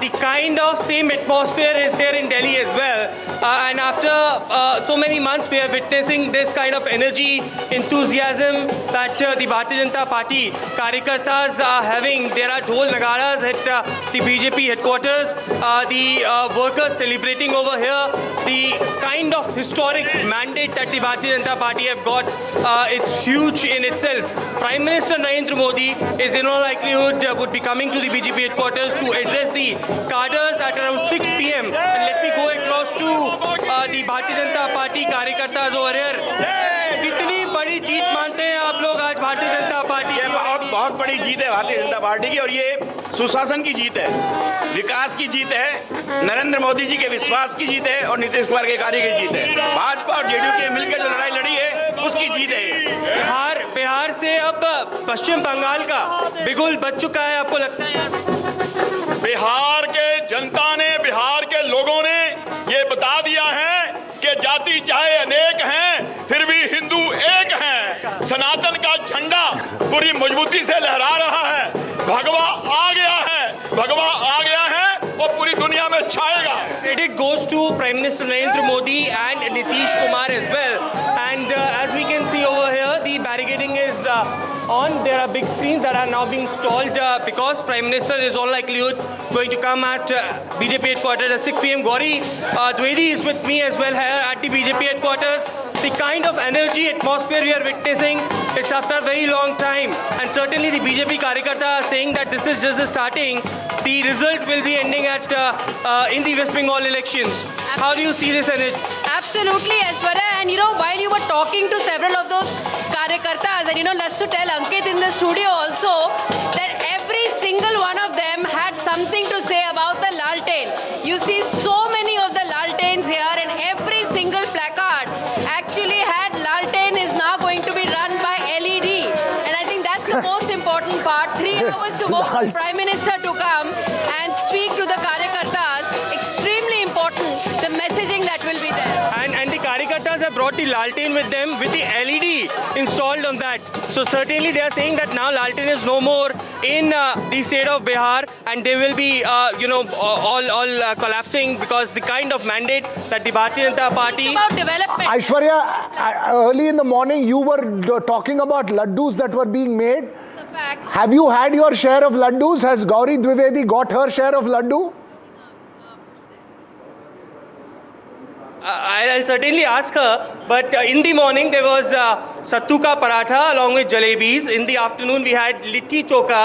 the kind of same atmosphere is here in Delhi as well. And after so many months, we are witnessing this kind of energy, enthusiasm that the Bharatiya Janata Party Karyakartas are having. There are dhol nagaras at the BJP headquarters, the workers celebrating over here, the kind of historic mandate that the Bharatiya Janata Party have got, it's huge in itself. Prime Minister Narendra Modi is in all likelihood would be coming to the BJP headquarters to address the cadres at around 6 p.m. And let me go across to the Bharatiya Janata Party Karyakartas over here. कितनी बड़ी जीत मानते हैं आप लोग आज Bharatiya Janata party? बहुत बड़ी जीत है भारतीय जनता पार्टी की, और ये सुशासन की जीत है, विकास की जीत है, नरेंद्र मोदी जी के विश्वास की जीत है और नीतीश कुमार के कार्य की जीत है। भाजपा और जेडीयू के मिलकर जो लड़ाई लड़ी है उसकी जीत है ये। बिहार से अब पश्चिम बंगाल का बिगुल बज चुका है, आपको लगता है? बिहार के जनता ने, बिहार के लोगों ने ये बता दिया है कि जाति चाहे अनेक हैं फिर भी हिंदू एक हैं। सनातन का झंडा पूरी मजबूती से लहरा रहा है। भगवा आ गया है, भगवा आ गया है और पूरी दुनिया में छाएगा। Credit goes to Prime Minister Narendra Modi and Nitish Kumar as well. And as we can see over here, the barricading is on. There are big screens that are now being installed because Prime Minister is all likelihood going to come at BJP headquarters at 6 p.m. Gauri Dwivedi is with me as well here at the BJP headquarters. The kind of energy atmosphere we are witnessing, it's after a very long time, and certainly the BJP Karyakarta are saying that this is just the starting. The result will be ending at in the West Bengal elections. How do you see this energy? Absolutely, Aishwarya. And while you were talking to several of those Karyakartas, and let's to tell Ankit in the studio also that every single one of them had something to say about the Laltain. You see so many of the Laltains here, and every single placard actually had Laltain is now going to be run by LED. And I think that's the most important part. 3 hours to go for the Prime Minister to come and speak to the Karyakartas. Extremely important, the messaging that will be there. And the Karyakartas have brought the Laltain with them with the LED installed on that. So certainly they are saying that now Laltain is no more in the state of Bihar, and they will be all collapsing because the kind of mandate that the Bharatiya Janata Party... About development. Aishwarya, early in the morning you were talking about laddus that were being made. Have you had your share of laddus? Has Gauri Dwivedi got her share of laddu? I'll certainly ask her, but in the morning there was sattu ka paratha along with jalebis. In the afternoon we had litti choka.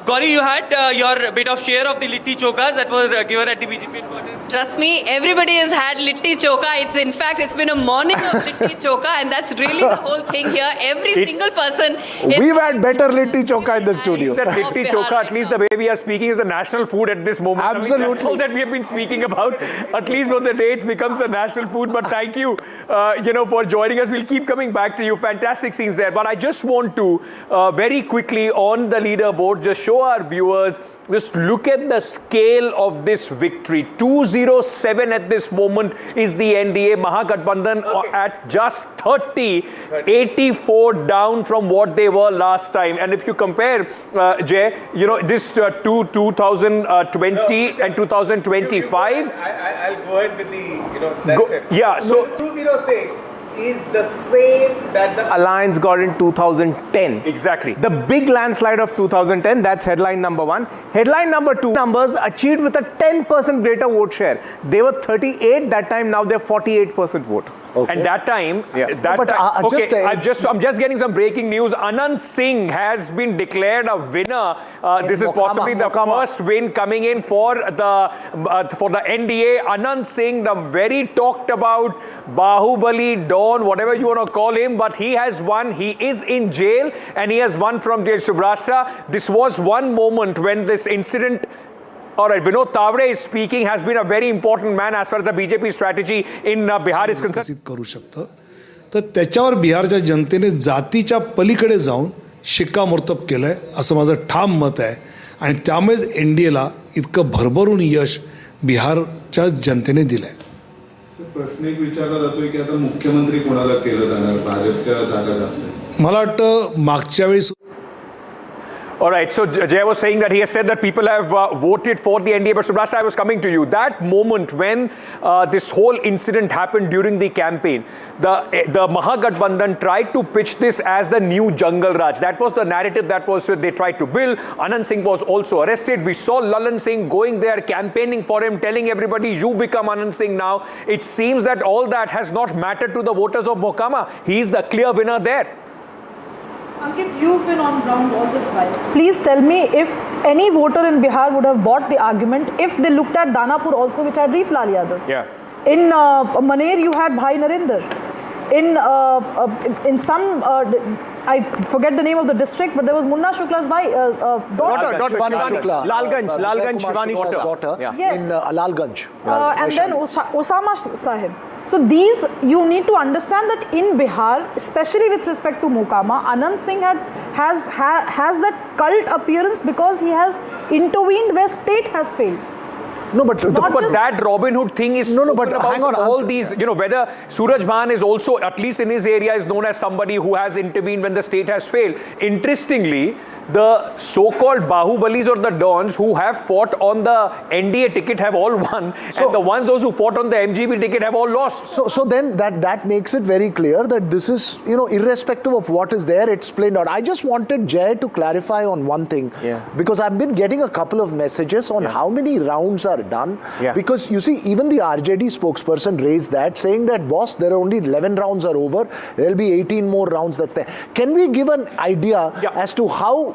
Gauri, you had your bit of share of the litti chokas that was given at the BJP headquarters. Trust me, everybody has had litti choka. In fact, it's been a morning of litti choka, and that's really the whole thing here. Every single person. We've had better litti choka in the studio. That litti choka, at least the way we are speaking, is a national food at this moment. Absolutely. I mean, that's all that we have been speaking about. At least for the day, it becomes a national food. But thank you, for joining us. We'll keep coming back to you. Fantastic scenes there. But I just want to very quickly on the leaderboard just show our viewers. Just look at the scale of this victory. 207 at this moment is the NDA. Mahagathbandhan at just 30, 84 down from what they were last time. And if you compare, Jay, this to 2020 and 2025. I'll go ahead with the, yeah, so 206 is the same that the Alliance got in 2010. Exactly. The big landslide of 2010, that's headline number 1. Headline number 2, numbers achieved with a 10% greater vote share. They were 38 that time, now they're 48% vote. Okay. And that time, I'm just getting some breaking news. Anand Singh has been declared a winner. This is possibly the first win coming in for the NDA. Anand Singh, the very talked about Bahubali, Don, whatever you want to call him, but he has won. He is in jail and he has won from jail. Subrashtra, this was one moment when this incident. All right, Vinod Tavre is speaking, has been a very important man as far as the BJP strategy in Bihar is concerned. करू शकतं तर त्याच्यावर बिहारच्या जनतेने जातीच्या पलीकडे जाऊन शिक्कामोर्तब केलंय असं माझं ठाम मत आहे आणि त्यामुळेच एनडीएला इतकं भरभरून यश बिहारच्या जनतेने दिलंय. प्रश्न एक विचारला जातोय की आता मुख्यमंत्री कोणाला केलं जाणार, भाजपच्या जागा जास्त. मला वाटतं मागच्या वेळी. All right, so Jay was saying that he has said that people have voted for the NDA, but Subrashtra, I was coming to you. That moment when this whole incident happened during the campaign, the Mahagathbandhan tried to pitch this as the new Jungle Raj. That was the narrative that was they tried to build. Anand Singh was also arrested. We saw Lalan Singh going there, campaigning for him, telling everybody, you become Anand Singh now. It seems that all that has not mattered to the voters of Mohkama. He is the clear winner there. Ankit, you've been on ground all this while. Please tell me if any voter in Bihar would have bought the argument if they looked at Danapur also, which had Reet Lal Yadav. Yeah. In Maner, you had Bhai Narendra. in some, I forget the name of the district, but there was Munna Shukla's daughter. Lalganj, Shivani's daughter. Yes. In Lalganj. And then Osama Sahib. So these, you need to understand that in Bihar, especially with respect to Mokama, Anand Singh has that cult appearance because he has intervened where state has failed. No, but that Robin Hood thing is but hang on. All these, whether Suraj Bhan is also, at least in his area, is known as somebody who has intervened when the state has failed. Interestingly, the so-called Bahubalis or the Dons who have fought on the NDA ticket have all won, and the ones those who fought on the MGB ticket have all lost. So then that makes it very clear that this is, irrespective of what is there, it's played out. I just wanted Jay to clarify on one thing, because I've been getting a couple of messages on how many rounds are done. Because you see, even the RJD spokesperson raised that, saying that, boss, there are only 11 rounds are over, there'll be 18 more rounds that's there. Can we give an idea as to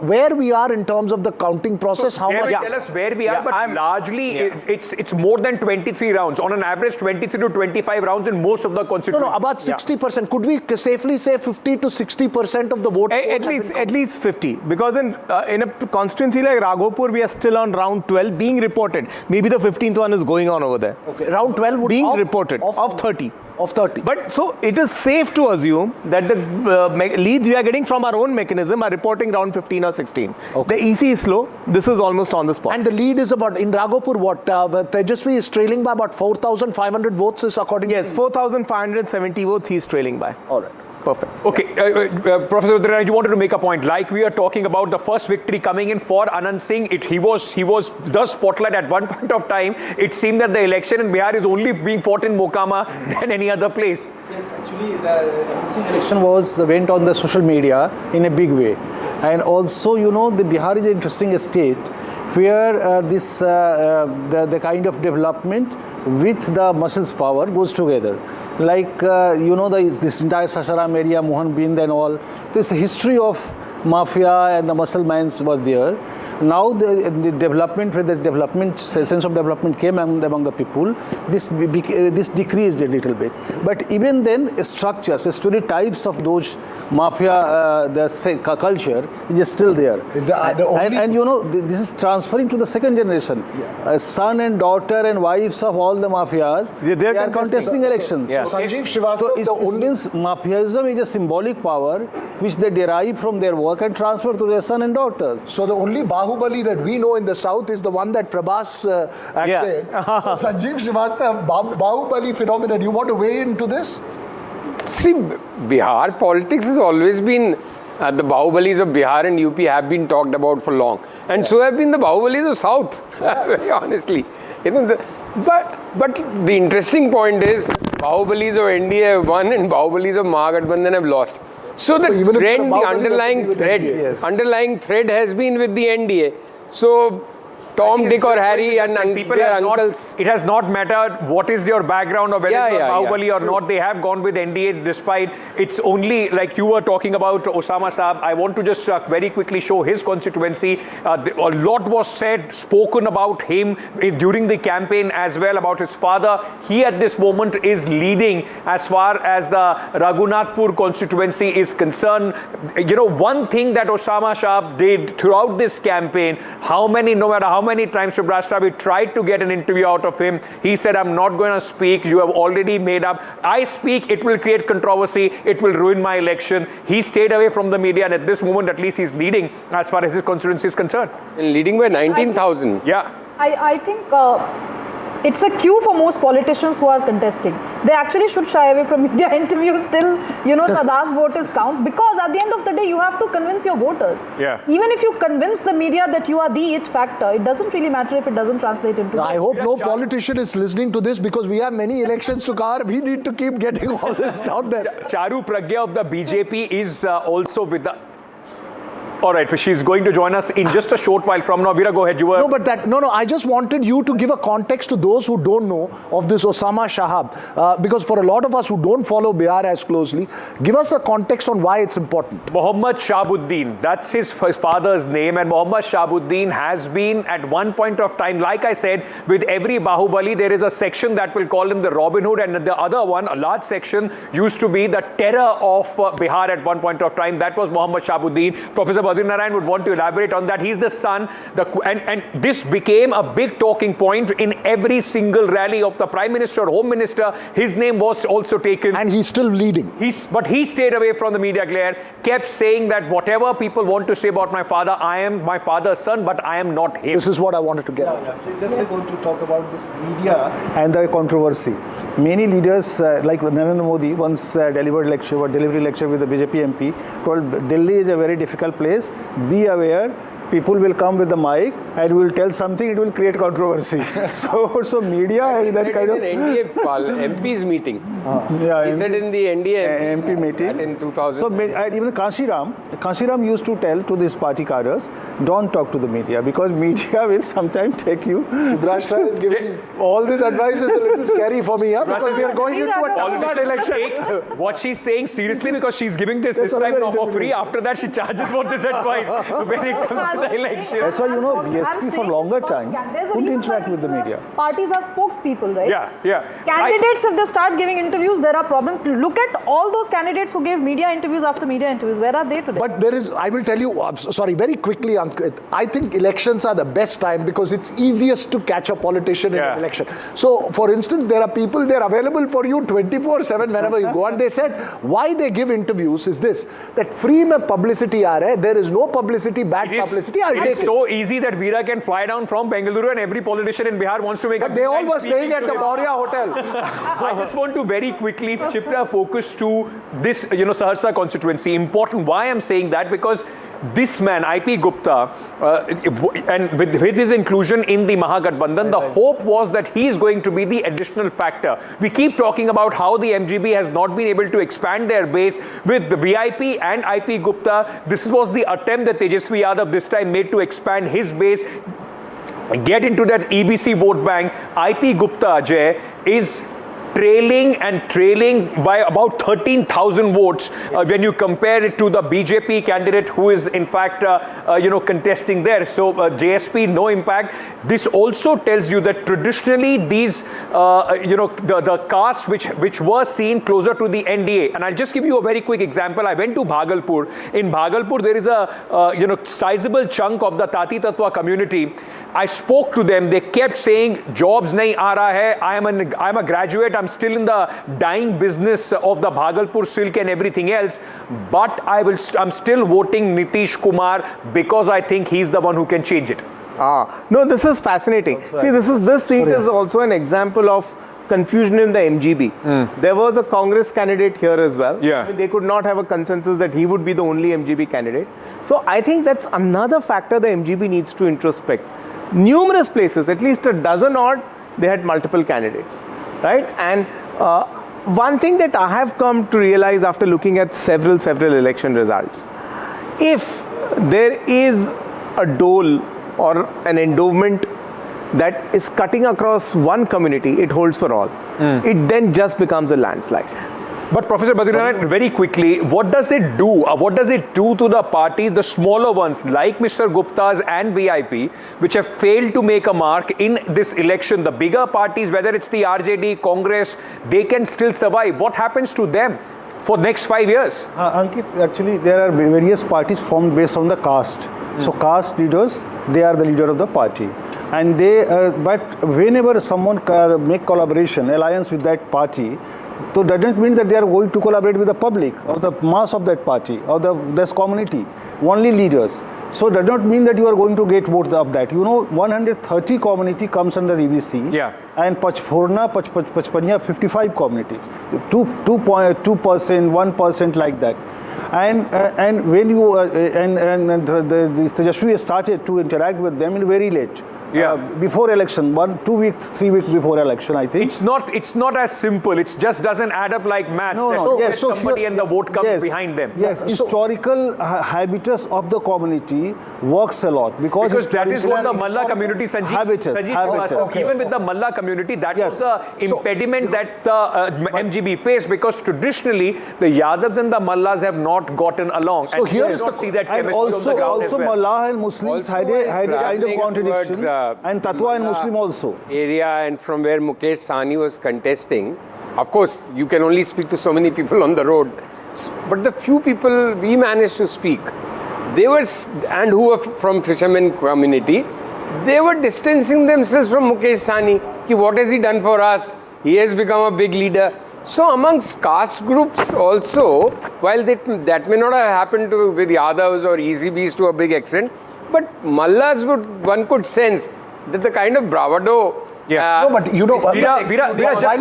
where we are in terms of the counting process? How much? Tell us where we are, but largely it's more than 23 rounds. On an average, 23 to 25 rounds in most of the constituencies. No, about 60%. Could we safely say 50 to 60% of the vote? At least 50. Because in a constituency like Raghopur, we are still on round 12 being reported. Maybe the 15th one is going on over there. Okay, round 12 would being reported of 30. Of 30. But so it is safe to assume that the leads we are getting from our own mechanism are reporting around 15 or 16. Okay. The EC is slow. This is almost on the spot. And the lead is about, in Raghopur, what? Tejashwi is trailing by about 4,500 votes is according to... Yes, 4,570 votes he is trailing by. All right. Perfect. Okay, Professor Udrina, you wanted to make a point. Like we are talking about the first victory coming in for Anand Singh, he was the spotlight at one point of time. It seemed that the election in Bihar is only being fought in Mokama than any other place. Yes, actually, the Anand Singh election went on the social media in a big way. And also, the Bihar is an interesting state where the kind of development with the muscles power goes together. Like, this entire Sasaram area, Mohan Bind and all, this history of mafia and the muscle minds was there. Now the development, when the sense of development came among the people, this decreased a little bit. But even then, structures, stereotypes of those mafia, the culture is still there. This is transferring to the second generation. Son and daughter and wives of all the mafias, they are contesting elections. So Sanjeev Srivastava, so it means mafiaism is a symbolic power which they derive from their work and transfer to their son and daughters. So the only Bahubali that we know in the south is the one that Prabhas acted. So Sanjeev Srivastava, Bahubali phenomenon. You want to weigh into this? See, Bihar politics has always been, the Bahubalis of Bihar and UP have been talked about for long. And so have been the Bahubalis of South, very honestly. But the interesting point is, Bahubalis of NDA have won and Bahubalis of Mahagathbandhan have lost. So the trend, the underlying thread has been with the NDA. So Tom, Dick or Harry and their uncles. It has not mattered what is your background or whether you're Bahubali or not. They have gone with NDA despite it's only like you were talking about Osama Saab. I want to just very quickly show his constituency. A lot was spoken about him during the campaign as well, about his father. He at this moment is leading as far as the Raghunathpur constituency is concerned. One thing that Osama Saab did throughout this campaign, no matter how many times Subhrashtra tried to get an interview out of him, he said, I'm not going to speak, you have already made up. I speak, it will create controversy, it will ruin my election. He stayed away from the media and at this moment at least he's leading as far as his constituency is concerned. And leading by 19,000. Yeah. I think it's a cue for most politicians who are contesting. They actually should shy away from media interviews till, the last voters count, because at the end of the day, you have to convince your voters. Yeah. Even if you convince the media that you are the it factor, it doesn't really matter if it doesn't translate into... I hope no politician is listening to this because we have many elections to cover. We need to keep getting all this out there. Charu Pragya of the BJP is also with the... All right, she's going to join us in just a short while from now. Veera, go ahead. You were... No, I just wanted you to give a context to those who don't know of this Osama Shahab. Because for a lot of us who don't follow Bihar as closely, give us a context on why it's important. Mohammad Shahabuddin, that's his father's name. And Mohammad Shahabuddin has been at one point of time, like I said, with every Bahubali, there is a section that will call him the Robin Hood. And the other one, a large section, used to be the terror of Bihar at one point of time. That was Mohammad Shahabuddin. Professor Badrinaran would want to elaborate on that. He's the son, and this became a big talking point in every single rally of the Prime Minister, Home Minister. His name was also taken. And he's still leading. But he stayed away from the media glare, kept saying that whatever people want to say about my father, I am my father's son, but I am not him. This is what I wanted to get at. Just going to talk about this media and the controversy. Many leaders like Narendra Modi once delivered delivery lecture with the BJP MP, told Delhi is a very difficult place. Be aware, people will come with the mic and will tell something, it will create controversy. so media is that kind of... in NDA MP's meeting. He said in the NDA MP meeting. In 2000. So even Kashiram used to tell to these party cadres, don't talk to the media because media will sometimes take you. Rashtriya is giving all this advice is a little scary for me, because we are going into a Tamil election. Take what she's saying seriously because she's giving this time now for free. After that, she charges for this advice when it comes to the election. That's why, BSP for longer time couldn't interact with the media. Parties have spokespeople, right? Yeah. Candidates, if they start giving interviews, there are problems. Look at all those candidates who gave media interviews after media interviews. Where are they today? But there is, I will tell you, very quickly, Ankit, I think elections are the best time because it's easiest to catch a politician in an election. So, for instance, there are people, they're available for you 24/7 whenever you go. And they said, why they give interviews is this, that free mein publicity aa raha hai, there is no publicity, bad publicity, I'll take it. It's so easy that Veera can fly down from Bengaluru and every politician in Bihar wants to make But they all were staying at the Maurya Hotel. I just want to very quickly shift our focus to this, Saharsa constituency. Important. Why I'm saying that? Because this man, IP Gupta, and with his inclusion in the Mahagathbandhan, the hope was that he is going to be the additional factor. We keep talking about how the MGB has not been able to expand their base with the VIP and IP Gupta. This was the attempt that Tejashwi Yadav this time made to expand his base, get into that EBC vote bank. IP Gupta, Ajay, is trailing by about 13,000 votes when you compare it to the BJP candidate who is in fact contesting there. So JSP, no impact. This also tells you that traditionally these the castes which were seen closer to the NDA, and I'll just give you a very quick example. I went to Bhagalpur. In Bhagalpur there is a sizable chunk of the Tati Tatwa community. I spoke to them. They kept saying jobs nahi aa raha hai. I'm a graduate. I'm still in the dying business of the Bhagalpur silk and everything else, but I'm still voting Nitish Kumar because I think he's the one who can change it. No, this is fascinating. See, this seat is also an example of confusion in the MGB. There was a Congress candidate here as well. Yeah. They could not have a consensus that he would be the only MGB candidate. So I think that's another factor the MGB needs to introspect. Numerous places, at least a dozen odd, they had multiple candidates. Right? And one thing that I have come to realize after looking at several election results, if there is a dole or an endowment that is cutting across one community, it holds for all. It then just becomes a landslide. But Professor Badrinaran, very quickly, what does it do? What does it do to the parties, the smaller ones like Mr. Gupta's and VIP, which have failed to make a mark in this election? The bigger parties, whether it's the RJD, Congress, they can still survive. What happens to them for next 5 years? Ankit, actually, there are various parties formed based on the caste. So caste leaders, they are the leader of the party. And they, but whenever someone make collaboration, alliance with that party, so that doesn't mean that they are going to collaborate with the public or the mass of that party or this community, only leaders. So that does not mean that you are going to get votes of that. 130 community comes under EBC. Yeah. And Pachpania 55 community, 2%, 1% like that. And when you the Tejashwi started to interact with them very late. before election, 1, 2 weeks, 3 weeks before election, I think. It's not as simple. It just doesn't add up like maths. There's somebody and the vote comes behind them. Yes, historical habitus of the community works a lot because that is what the Malla community, habitus. Even with the Malla community, that was the impediment that the MGB faced, because traditionally the Yadavs and the Mallas have not gotten along. So and here is the see that chemistry on the ground as well. Mallah and Muslims had a kind of contradiction, and Tatwa and Muslim also. Area and from where Mukesh Sahni was contesting, of course, you can only speak to so many people on the road, but the few people we managed to speak, they were, and who were from fishermen community, they were distancing themselves from Mukesh Sahni. What has he done for us? He has become a big leader. So amongst caste groups also, while that may not have happened with Yadavs or ECBs to a big extent, but Mallas one could sense that the kind of bravado. No, but you know, Veera,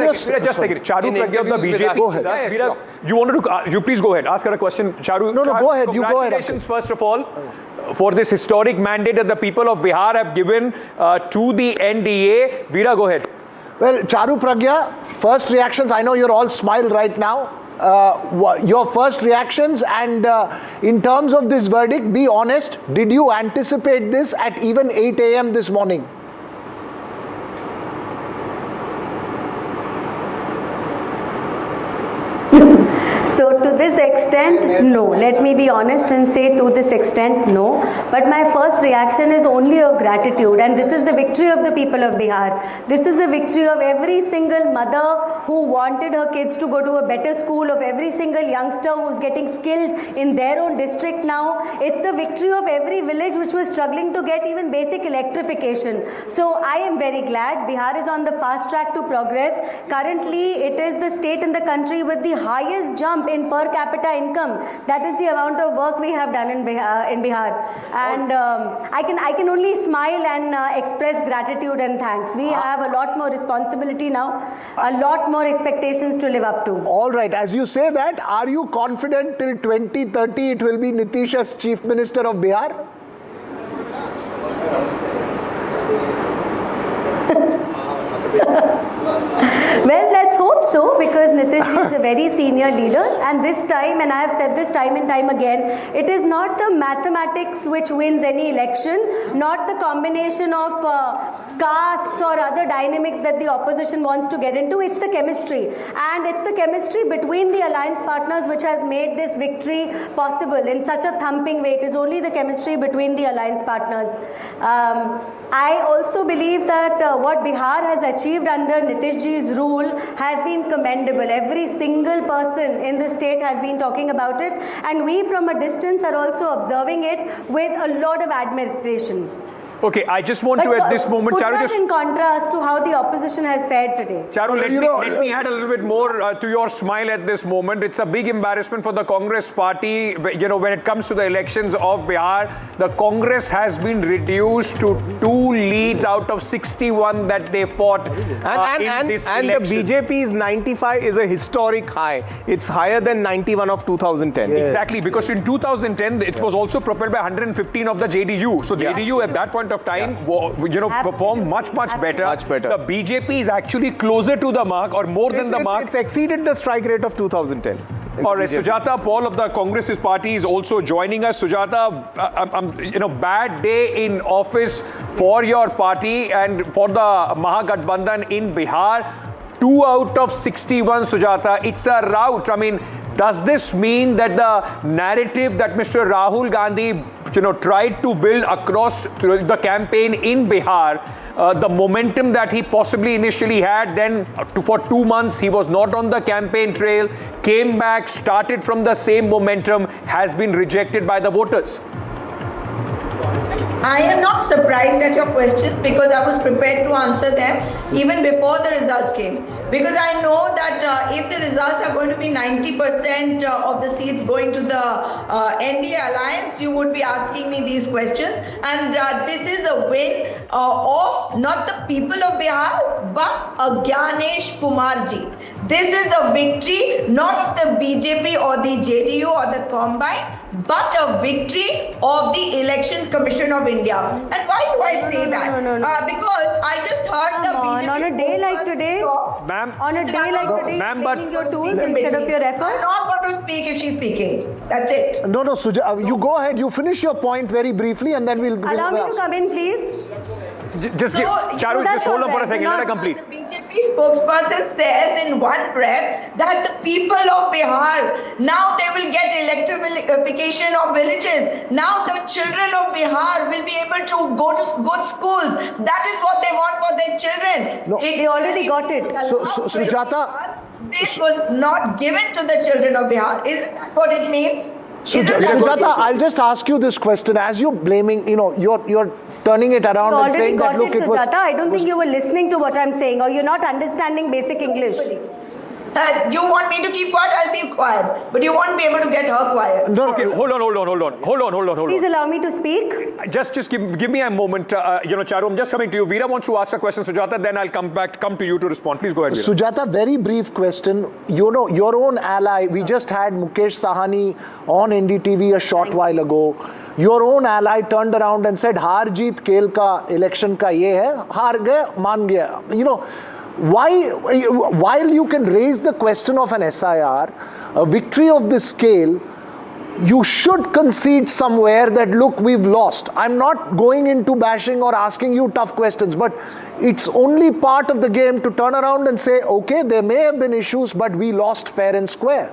just a second. Charu Pragya of the BJP. Go ahead. Veera, you wanted to, you please go ahead. Ask her a question. Charu, No, go ahead. You go ahead. Congratulations, first of all, for this historic mandate that the people of Bihar have given to the NDA. Veera, go ahead. Well, Charu Pragya, first reactions. I know you're all smile right now. Your first reactions, and in terms of this verdict, be honest. Did you anticipate this at even 8 a.m. this morning? So to this extent, no. Let me be honest and say to this extent, no. But my first reaction is only of gratitude, and this is the victory of the people of Bihar. This is a victory of every single mother who wanted her kids to go to a better school, of every single youngster who's getting skilled in their own district now. It's the victory of every village which was struggling to get even basic electrification. So I am very glad Bihar is on the fast track to progress. Currently, it is the state in the country with the highest jump in per capita income. That is the amount of work we have done in Bihar. And I can only smile and express gratitude and thanks. We have a lot more responsibility now, a lot more expectations to live up to. All right, as you say that, are you confident till 2030 it will be Nitish as Chief Minister of Bihar? Well, let's hope so, because Nitish ji is a very senior leader, and this time, and I have said this time and time again, it is not the mathematics which wins any election, not the combination of castes or other dynamics that the opposition wants to get into. It's the chemistry, and it's the chemistry between the alliance partners which has made this victory possible in such a thumping way. It is only the chemistry between the alliance partners. I also believe that what Bihar has achieved under Nitish ji's rule has been commendable. Every single person in the state has been talking about it, and we from a distance are also observing it with a lot of admiration. Okay, I just want to at this moment, put Charu, that in contrast to how the opposition has fared today. Charu, let me add a little bit more to your smile at this moment. It's a big embarrassment for the Congress party. You know, when it comes to the elections of Bihar, the Congress has been reduced to 2 leads out of 61 that they fought in this election. And the BJP's 95 is a historic high. It's higher than 91 of 2010. Yeah. Exactly, because in 2010, it was also propelled by 115 of the JDU. So JDU at that point of time, performed much better. The BJP is actually closer to the mark, or more than the mark. It's exceeded the strike rate of 2010. All right, Sujata Paul of the Congress party is also joining us. Sujata, bad day in office for your party and for the Mahagathbandhan in Bihar. 2 out of 61, Sujata. It's a rout. I mean, does this mean that the narrative that Mr. Rahul Gandhi tried to build across the campaign in Bihar, the momentum that he possibly initially had, then for 2 months he was not on the campaign trail, came back, started from the same momentum, has been rejected by the voters? I am not surprised at your questions, because I was prepared to answer them even before the results came. Because I know that if the results are going to be 90% of the seats going to the NDA alliance, you would be asking me these questions. And this is a win of not the people of Bihar, but Gyanesh Kumar ji. This is a victory not of the BJP or the JDU or the Combine, but a victory of the Election Commission of India. And why do I say that? Because I just heard the BJP on a day like today, ma'am, on a day like today, taking your tools instead of your efforts. I'm not going to speak if she's speaking. That's it. No, you go ahead. You finish your point very briefly, and then we'll allow me to come in, please. Just give, Charu, just hold on for a second. Let her complete. The BJP spokesperson says in one breath that the people of Bihar, now they will get electrification of villages. Now the children of Bihar will be able to go to good schools. That is what they want for their children. No. They already got it. So Sujata, this was not given to the children of Bihar. Isn't that what it means? Sujata, I'll just ask you this question. As you're blaming, you're turning it around and saying that, look, it was... Sujata, I don't think you were listening to what I'm saying, or you're not understanding basic English. You want me to keep quiet? I'll be quiet. But you won't be able to get her quiet. Okay, hold on. Please allow me to speak. Just give me a moment. Charu, I'm just coming to you. Veera wants to ask a question, Sujata, then I'll come to you to respond. Please go ahead, Veera. Sujata, very brief question. Your own ally, we just had Mukesh Sahani on NDTV a short while ago. Your own ally turned around and said, Haar jeet kel ka election ka ye hai, haar gaya, maan gaya. While you can raise the question of an SIR, a victory of this scale, you should concede somewhere that, look, we've lost. I'm not going into bashing or asking you tough questions, but it's only part of the game to turn around and say, okay, there may have been issues, but we lost fair and square.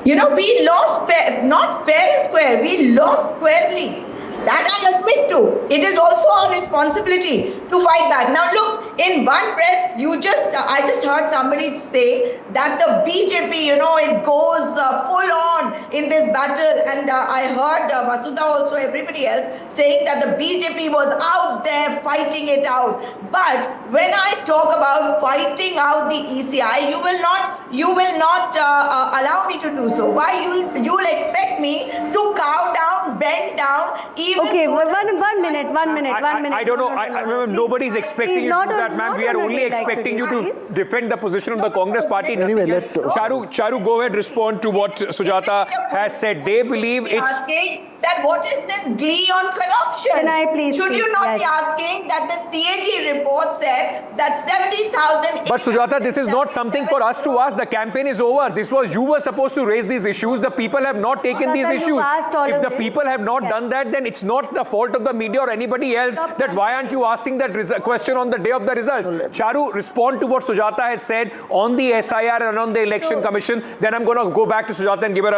We lost not fair and square, we lost squarely. That I admit to. It is also our responsibility to fight back. Now look, in one breath, I just heard somebody say that the BJP, it goes full on in this battle. And I heard Masuda also, everybody else, saying that the BJP was out there fighting it out. But when I talk about fighting out the ECI, you will not allow me to do so. Why? You'll expect me to cow down, bend down, okay, one minute. I don't know. Nobody's expecting you to do that, ma'am. We are only expecting you to defend the position of the Congress party. Anyway, Charu, go ahead, respond to what Sujata has said. They believe it's... asking that what is this glee on corruption? Can I please Should you not be asking that the CAG report said that 70,000... But Sujata, this is not something for us to ask. The campaign is over. You were supposed to raise these issues. The people have not taken these issues. If the people have not done that, then it's not the fault of the media or anybody else that why aren't you asking that question on the day of the results. Charu, respond to what Sujata has said on the SIR and on the Election Commission. Then I'm going to go back to Sujata and give her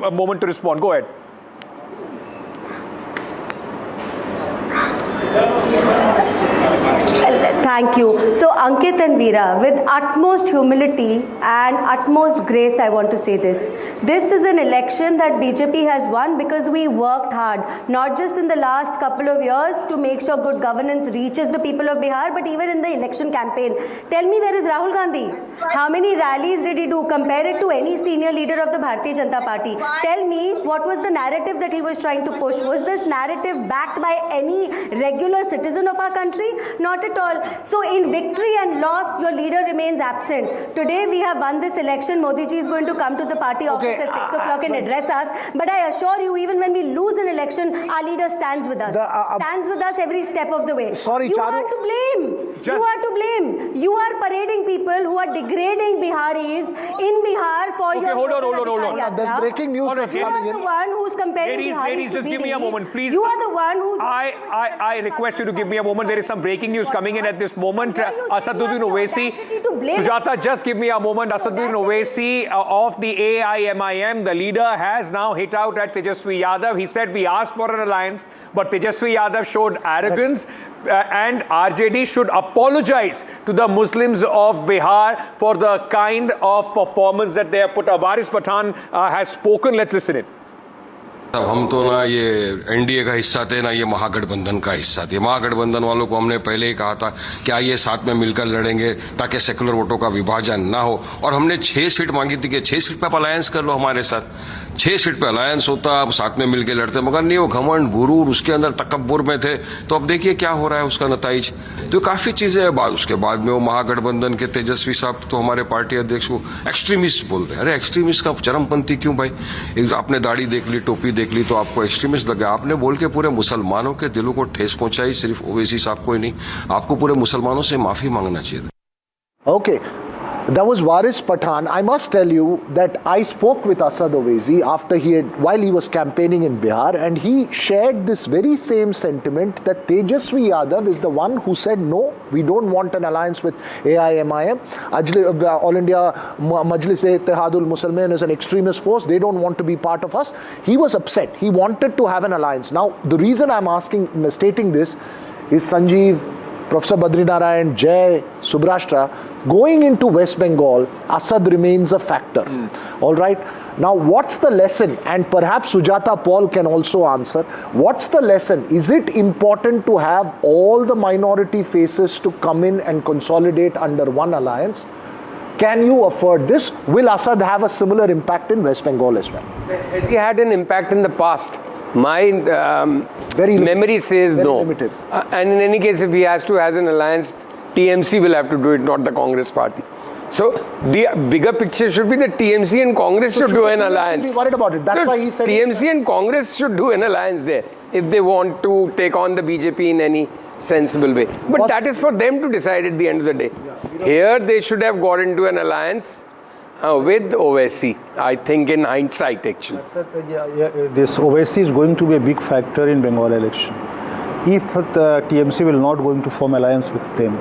a moment to respond. Go ahead. Thank you. So Ankit and Veera, with utmost humility and utmost grace, I want to say this. This is an election that BJP has won because we worked hard, not just in the last couple of years to make sure good governance reaches the people of Bihar, but even in the election campaign. Tell me, where is Rahul Gandhi? How many rallies did he do? Compare it to any senior leader of the Bharatiya Janata Party. Tell me, what was the narrative that he was trying to push? Was this narrative backed by any regular citizen of our country? Not at all. So in victory and loss, your leader remains absent. Today we have won this election. Modi ji is going to come to the party office at 6 o'clock and address us. But I assure you, even when we lose an election, our leader stands with us. Stands with us every step of the way. Sorry, you are to blame. You are to blame. You are parading people who are degrading Biharis in Bihar for your... Hold on. There's breaking news that's coming in. You are the one who's comparing Biharis ladies, just give me a moment, please. You are the one who's... I request you to give me a moment. There is some breaking news coming in at this moment. Asaduddin Owaisi. Sujata, just give me a moment. Asaduddin Owaisi of the AIMIM, the leader, has now hit out at Tejashwi Yadav. He said we asked for an alliance, but Tejashwi Yadav showed arrogance and RJD should apologize to the Muslims of Bihar for the kind of performance that they have put up. Varis Pathan has spoken. Let's listen in. अब हम तो ना ये NDA का हिस्सा थे ना ये महागठबंधन का हिस्सा थे। महागठबंधन वालों को हमने पहले ही कहा था कि आइए साथ में मिलकर लड़ेंगे ताकि सेकुलर वोटों का विभाजन ना हो, और हमने 6 सीट मांगी थी कि 6 सीट पे आप अलायंस कर लो हमारे साथ। 6 सीट पे अलायंस होता, आप साथ में मिलकर लड़ते, मगर नहीं, वो घमंड गुरूर उसके अंदर तकब्बुर में थे। तो अब देखिए क्या हो रहा है उसका नताइज। तो काफी चीजें हैं। उसके बाद में वो महागठबंधन के तेजस्वी साहब तो हमारे पार्टी अध्यक्ष को एक्सट्रीमिस्ट बोल रहे हैं। अरे एक्सट्रीमिस्ट का चरमपंथी क्यों भाई? एक आपने दाढ़ी देख ली, टोपी देख ली तो आपको एक्सट्रीमिस्ट लगा। आपने बोल के पूरे मुसलमानों के दिलों को ठेस पहुंचाई, सिर्फ ओवैसी साहब को ही नहीं, आपको पूरे मुसलमानों से माफी मांगना चाहिए। Okay. That was Waris Pathan. I must tell you that I spoke with Asad Owaisi while he was campaigning in Bihar, and he shared this very same sentiment that Tejashwi Yadav is the one who said no, we don't want an alliance with AIMIM. All India Majlis-e-Ittihadul Muslimin is an extremist force. They don't want to be part of us. He was upset. He wanted to have an alliance. Now, the reason I'm stating this is Sanjeev, Professor Badrinarayan, Jay, Subrashtra, going into West Bengal, Asad remains a factor. All right. Now, what's the lesson? And perhaps Sujata Paul can also answer. What's the lesson? Is it important to have all the minority faces to come in and consolidate under one alliance? Can you afford this? Will Asad have a similar impact in West Bengal as well? Has he had an impact in the past? My memory says no. And in any case, if he has an alliance, TMC will have to do it, not the Congress party. So the bigger picture should be that TMC and Congress should do an alliance. Be worried about it. That's why he said TMC and Congress should do an alliance there if they want to take on the BJP in any sensible way. But that is for them to decide at the end of the day. Here they should have got into an alliance with Owaisi, I think, in hindsight actually. This Owaisi is going to be a big factor in Bengal election. If the TMC will not going to form alliance with them,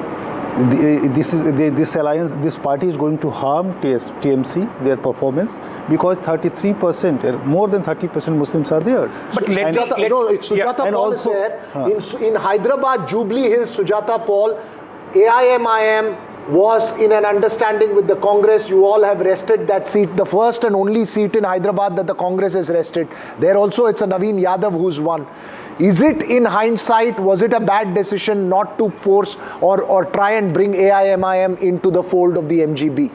this party is going to harm TMC, their performance, because 33%, more than 30% Muslims are there. But Sujata Paul is there. In Hyderabad, Jubilee Hills, Sujata Paul, AIMIM was in an understanding with the Congress. You all have rested that seat, the first and only seat in Hyderabad that the Congress has rested. There also it's a Naveen Yadav who's won. Is it, in hindsight, was it a bad decision not to force or try and bring AIMIM into the fold of the MGB?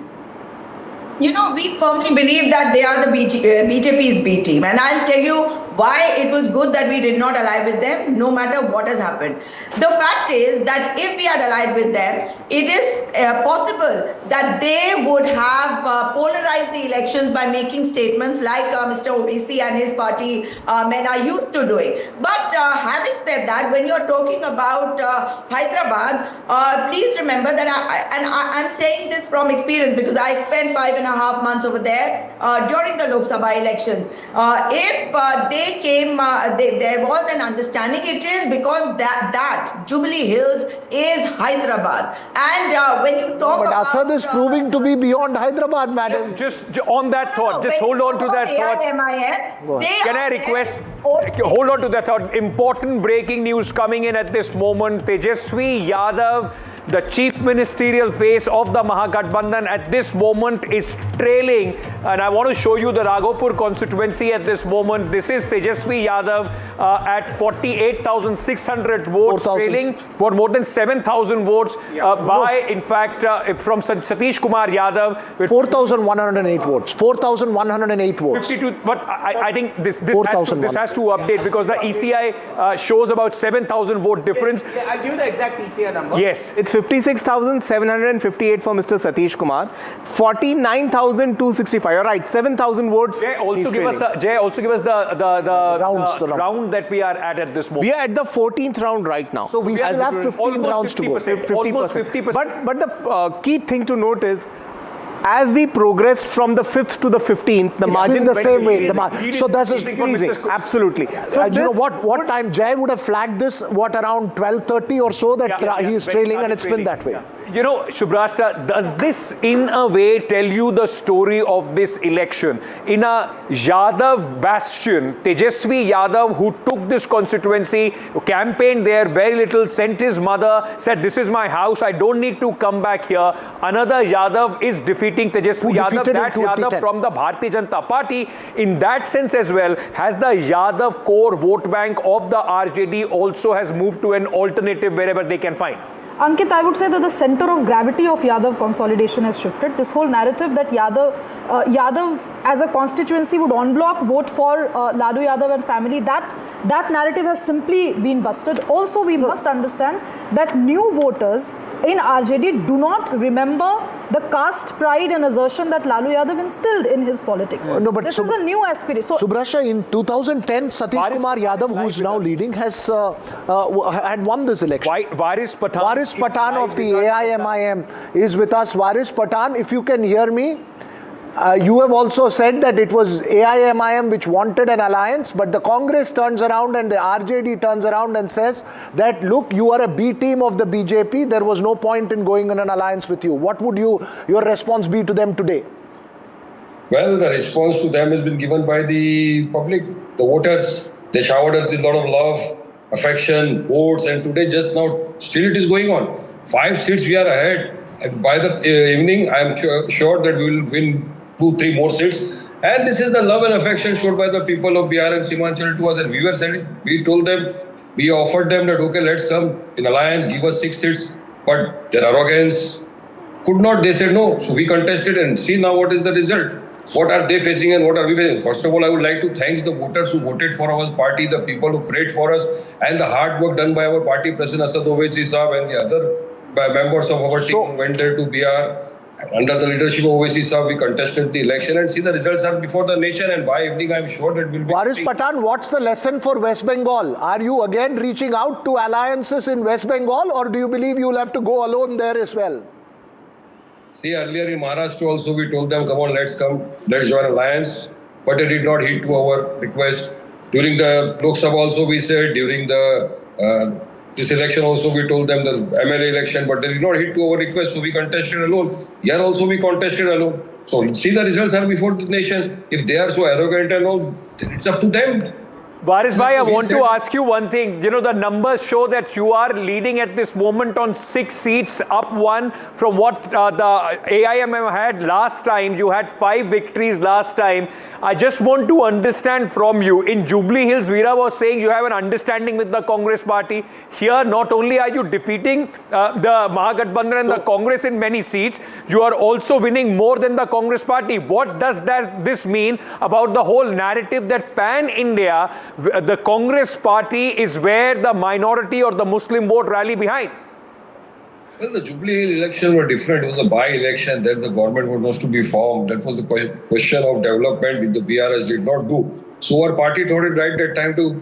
You know, we firmly believe that they are the BJP's B team. And I'll tell you why it was good that we did not ally with them, no matter what has happened. The fact is that if we had allied with them, it is possible that they would have polarized the elections by making statements like Mr. Owaisi and his party men are used to doing. But having said that, when you're talking about Hyderabad, please remember that, I'm saying this from experience because I spent 5.5 months over there during the Lok Sabha elections. If they came, there was an understanding. It is because that Jubilee Hills is Hyderabad. And when you talk but Asad is proving to be beyond Hyderabad, madam. Just on that thought, just hold on to that thought. Can I request, hold on to that thought. Important breaking news coming in at this moment. Tejashwi Yadav, the chief ministerial face of the Mahagathbandhan at this moment, is trailing, and I want to show you the Raghopur constituency at this moment. This is Tejashwi Yadav at 48,600 votes, trailing for more than 7,000 votes by, in fact, from Nitish Kumar Yadav. 4,108 votes. 4,108 votes. 52, but I think this has to update because the ECI shows about 7,000 vote difference. I'll give you the exact ECI number. Yes. It's 56,758 for Mr. Satish Kumar, 49,265. All right, 7,000 votes. Jay, also give us the round that we are at this moment. We are at the 14th round right now. So we still have 15 rounds to go. 50%. But the key thing to note is, as we progressed from the 5th to the 15th, the margin the same way. So that's increasing. Absolutely. So you know what time Jay would have flagged this? What, around 12:30 or so that he is trailing, and it's been that way. Yeah. You know, Shubrashta, does this in a way tell you the story of this election? In a Yadav bastion, Tejashwi Yadav, who took this constituency, campaigned there very little, sent his mother, said, "This is my house, I don't need to come back here." Another Yadav is defeated defeating Tejashwi Yadav, that Yadav from the Bharatiya Janata Party, in that sense as well, has the Yadav core vote bank of the RJD also has moved to an alternative wherever they can find? Ankit, I would say that the center of gravity of Yadav consolidation has shifted. This whole narrative that Yadav as a constituency would en bloc vote for Lalu Yadav and family, that narrative has simply been busted. Also, we must understand that new voters in RJD do not remember the caste pride and assertion that Lalu Yadav instilled in his politics. No, but this is a new aspiration. So, Subrasha, in 2010, Satish Kumar Yadav, who is now leading, has had won this election. Waris Pathan of the AIMIM is with us. Waris Pathan, if you can hear me, you have also said that it was AIMIM which wanted an alliance, but the Congress turns around and the RJD turns around and says that, look, you are a B team of the BJP, there was no point in going on an alliance with you. What would your response be to them today? Well, the response to them has been given by the public, the voters. They showered us with a lot of love, affection, votes, and today just now, still it is going on. 5 seats we are ahead. And by the evening, I am sure that we will win 2-3 more seats. And this is the love and affection showed by the people of Bihar and Simanchal to us. And we were saying, we told them, we offered them that, okay, let's come in alliance, give us 6 seats. But their arrogance could not. They said no. So we contested and see now what is the result. What are they facing and what are we facing? First of all, I would like to thank the voters who voted for our party, the people who prayed for us, and the hard work done by our party president Asad Owaisi Saab and the other members of our team who went there to Bihar. Under the leadership of Owaisi Saab, we contested the election and see the results are before the nation, and by evening I'm sure that will be... Waris Pathan, what's the lesson for West Bengal? Are you again reaching out to alliances in West Bengal, or do you believe you'll have to go alone there as well? See, earlier in Maharashtra also we told them, come on, let's join alliance. But they did not heed to our request. During the Lok Sabha also we said, during the this election also we told them the MLA election, but they did not heed to our request, so we contested alone. Here also we contested alone. So see, the results are before the nation. If they are so arrogant and all, then it's up to them. Varis bhai, I want to ask you one thing. You know, the numbers show that you are leading at this moment on 6 seats, up 1 from what the AIMM had last time. You had 5 victories last time. I just want to understand from you. In Jubilee Hills, Veera was saying you have an understanding with the Congress party. Here, not only are you defeating the Mahagathbandhan and the Congress in many seats, you are also winning more than the Congress party. What does this mean about the whole narrative that pan-India, the Congress party is where the minority or the Muslim vote rally behind? Well, the Jubilee Hill elections were different. It was a by-election. Then the government was not to be formed. That was the question of development which the BRS did not do. So our party thought it right that time to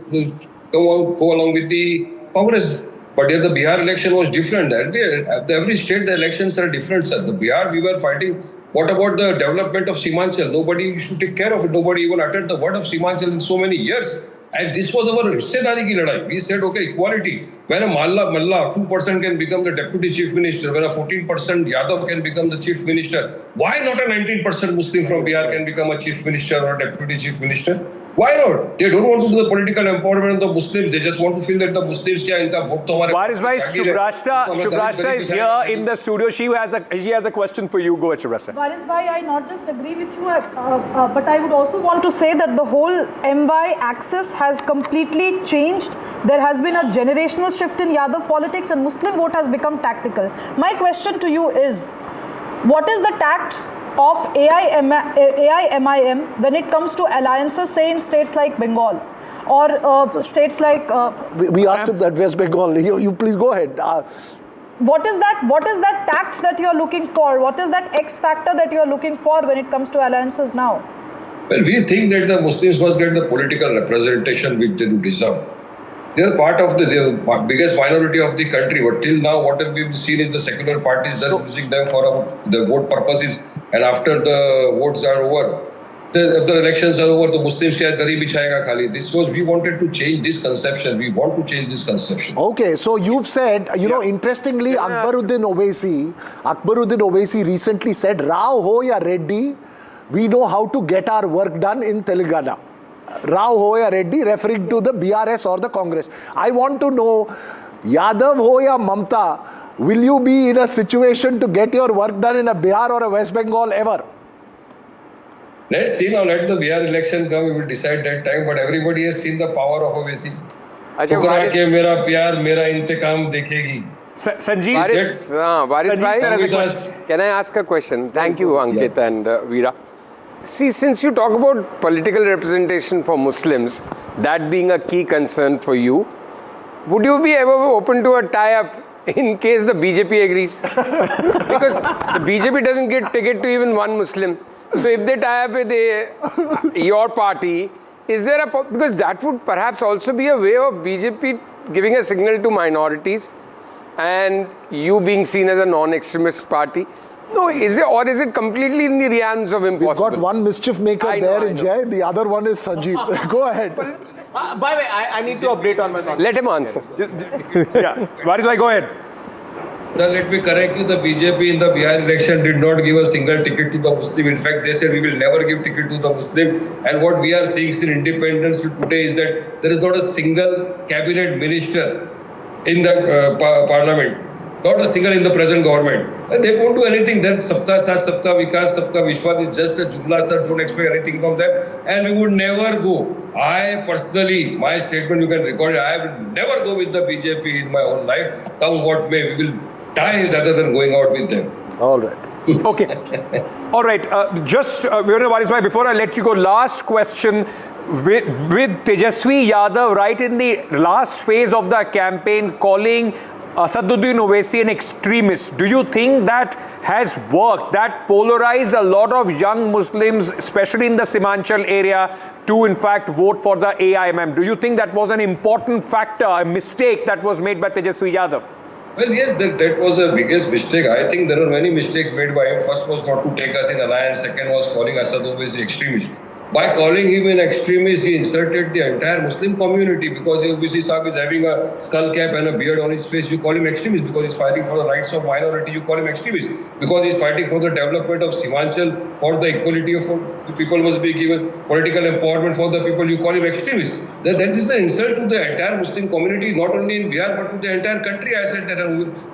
go along with the Congress. But yet the Bihar election was different. At every state the elections are different, sir. The Bihar we were fighting. What about the development of Simanchal? Nobody used to take care of it. Nobody even uttered the word of Simanchal in so many years. And this was our hissedari ki ladai. We said, okay, equality. When a Malla 2% can become the deputy chief minister, when a 14% Yadav can become the chief minister, why not a 19% Muslim from Bihar can become a chief minister or a deputy chief minister? Why not? They don't want to do the political empowerment of the Muslims. They just want to feel that the Muslims kya inka vote to hamare. Varis bhai, Shubrashta is here in the studio. She has a question for you. Go ahead, Shubrashta. Varis bhai, I not just agree with you, but I would also want to say that the whole MY axis has completely changed. There has been a generational shift in Yadav politics and Muslim vote has become tactical. My question to you is, what is the tact of AIMIM when it comes to alliances, say in states like Bengal or states like... we asked him that West Bengal. You please go ahead. What is that tact that you are looking for? What is that X factor that you are looking for when it comes to alliances now? Well, we think that the Muslims must get the political representation which they do deserve. They are part of the biggest minority of the country, but till now what have we seen is the secular parties that are using them for the vote purposes, and after the votes are over, if the elections are over, the Muslims kya gari bichayega khali. We wanted to change this conception. We want to change this conception. Okay, so you've said, know, interestingly, Akbaruddin Owaisi recently said, Rao ho ya Reddy, we know how to get our work done in Telangana. Rao ho ya Reddy, referring to the BRS or the Congress. I want to know, Yadav ho ya Mamta, will you be in a situation to get your work done in a Bihar or a West Bengal ever? Let's see now, let the Bihar election come, we will decide that time, but everybody has seen the power of OBC. Shukra ke mera pyar, mera intikam dekegi. Sanjeev, Baris bhai, can I ask a question? Thank you, Ankit and Veera. See, since you talk about political representation for Muslims, that being a key concern for you, would you be ever open to a tie-up in case the BJP agrees? Because the BJP doesn't get ticket to even one Muslim. So if they tie up with your party, is there because that would perhaps also be a way of BJP giving a signal to minorities and you being seen as a non-extremist party? No, is it completely in the realms of impossible? We've got one mischief maker there in Jai, the other one is Sanjeev. Go ahead. By the way, I need to update on my thoughts. Let him answer. Yeah, Baris bhai, go ahead. Then let me correct you, the BJP in the Bihar election did not give a single ticket to the Muslim. In fact, they said we will never give ticket to the Muslim. And what we are seeing in independence today is that there is not a single cabinet minister in the parliament, not a single in the present government. And they won't do anything. Then sabka saath, sabka vikas, sabka vishwas is just a jumla, sir. Don't expect anything from them. And we would never go. I personally, my statement, you can record it, I will never go with the BJP in my own life. Come what may, we will die rather than going out with them. All right. Okay. All right. Just, Baris bhai, before I let you go, last question. With Tejashwi Yadav right in the last phase of the campaign calling Asaduddin Owaisi an extremist, do you think that has worked, that polarized a lot of young Muslims, especially in the Simanchal area, to in fact vote for the AIMM? Do you think that was an important factor, a mistake that was made by Tejashwi Yadav? Well, yes, that was the biggest mistake. I think there were many mistakes made by him. First was not to take us in alliance. Second was calling Asad Owaisi extremist. By calling him an extremist, he insulted the entire Muslim community because Owaisi Saab is having a skull cap and a beard on his face. You call him extremist. Because he's fighting for the rights of minority, you call him extremist. Because he's fighting for the development of Simanchal, for the equality of the people must be given, political empowerment for the people, you call him extremist. That is the insult to the entire Muslim community, not only in Bihar but to the entire country. I said that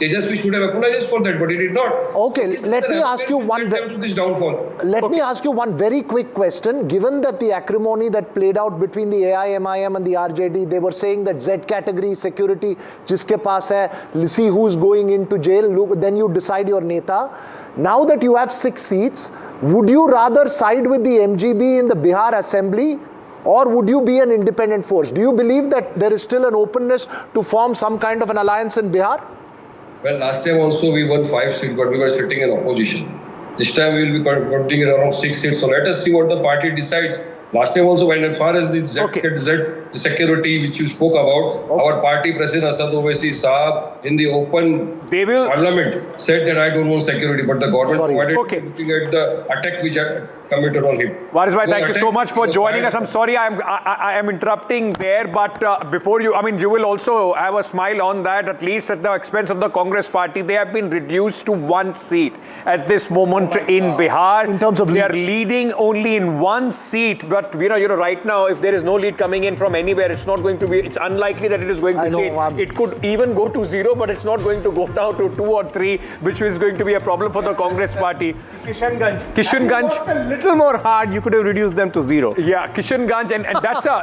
Tejashwi should have apologized for that, but he did not. Okay, let me ask you one. Let me ask you one very quick question. Given that the acrimony that played out between the AIMIM and the RJD, they were saying that Z category security, jiske paas hai, see who's going into jail, look, then you decide your neta. Now that you have 6 seats, would you rather side with the MGB in the Bihar Assembly, or would you be an independent force? Do you believe that there is still an openness to form some kind of an alliance in Bihar? Well, last time also we won 5 seats, but we were sitting in opposition. This time we will be counting around 6 seats. So let us see what the party decides. Last time also, when as far as the Z security which you spoke about, our party president Asad Owaisi Saab in the open parliament said that I don't want security, but the government provided looking at the attack which committed on him. Baris bhai, thank you so much for joining us. I'm sorry I am interrupting there, but before you, I mean, you will also have a smile on that, at least at the expense of the Congress party. They have been reduced to 1 seat at this moment in Bihar. In terms of they are leading only in 1 seat, but you know, right now, if there is no lead coming in from anywhere, it's not going to be, it's unlikely that it is going to change. It could even go to 0, but it's not going to go down to 2 or 3, which is going to be a problem for the Congress party. Kishanganj. Little more hard, you could have reduced them to 0. Yeah, Kishanganj, and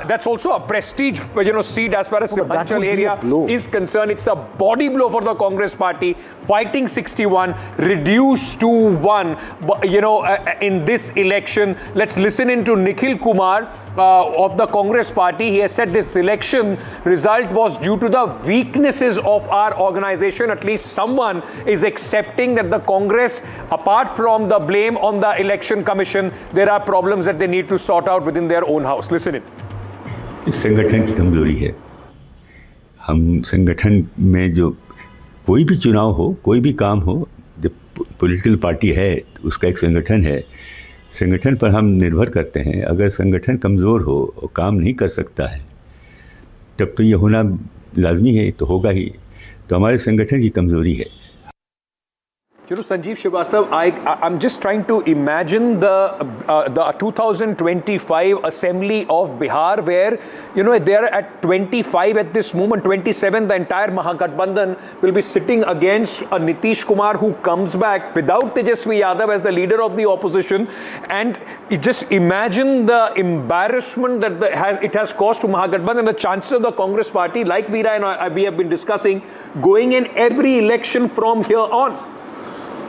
that's also a prestige, seat as far as Simanchal area is concerned. It's a body blow for the Congress party, fighting 61, reduced to 1. In this election, let's listen into Nikhil Kumar of the Congress party. He has said this election result was due to the weaknesses of our organization. At least someone is accepting that the Congress, apart from the blame on the election commission, there are problems that they need to sort out within their own house. Listen in. इस संगठन की कमजोरी है. हम संगठन में जो कोई भी चुनाव हो, कोई भी काम हो, जब पॉलिटिकल पार्टी है, उसका एक संगठन है. संगठन पर हम निर्भर करते हैं. अगर संगठन कमज़ोर हो और काम नहीं कर सकता है, तब तो ये होना लाजमी है, तो होगा ही. तो हमारे संगठन की कमज़ोरी है. You know, Sanjeev Srivastava, I'm just trying to imagine the 2025 Assembly of Bihar, where, you know, they're at 25 at this moment, 27, the entire Mahagathbandhan will be sitting against a Nitish Kumar who comes back without Tejashwi Yadav as the leader of the opposition. And just imagine the embarrassment that it has caused to Mahagathbandhan, and the chances of the Congress party, like Veera and we have been discussing, going in every election from here on.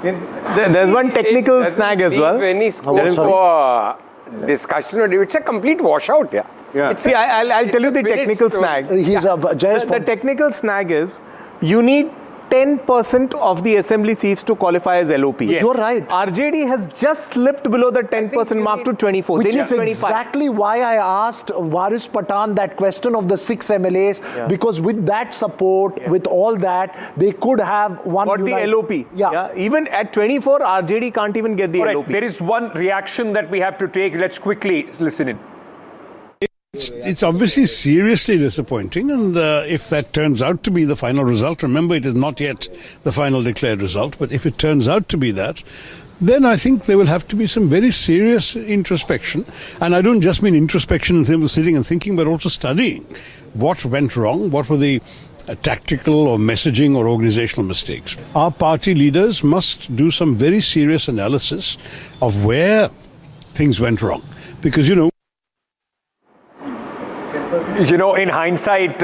There's one technical snag as well. Any scope for discussion, it's a complete washout. Yeah. See, I'll tell you the technical snag. The technical snag is you need 10% of the assembly seats to qualify as LOP. Yes. You're right. RJD has just slipped below the 10% mark to 24. Which is exactly why I asked Waris Pathan that question of the 6 MLAs, because with that support, with all that, they could have one. Got the LOP. Yeah. Even at 24, RJD can't even get the LOP. There is one reaction that we have to take. Let's quickly listen in. It's obviously seriously disappointing, and if that turns out to be the final result, remember it is not yet the final declared result, but if it turns out to be that, then I think there will have to be some very serious introspection. And I don't just mean introspection in terms of sitting and thinking, but also studying what went wrong, what were the tactical or messaging or organizational mistakes. Our party leaders must do some very serious analysis of where things went wrong, because, You know, in hindsight,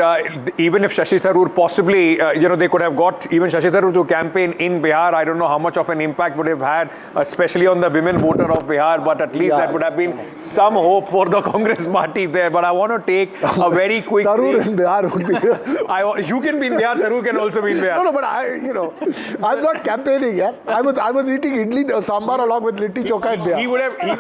even if Shashi Tharoor possibly, they could have got even Shashi Tharoor to campaign in Bihar, I don't know how much of an impact would have had, especially on the women voter of Bihar, but at least that would have been some hope for the Congress party there. But I want to take a very quick... Tharoor in Bihar would be... You can be in Bihar, Tharoor can also be in Bihar. No, but I'm not campaigning yet. I was eating idli sambar along with litti chokha in Bihar. He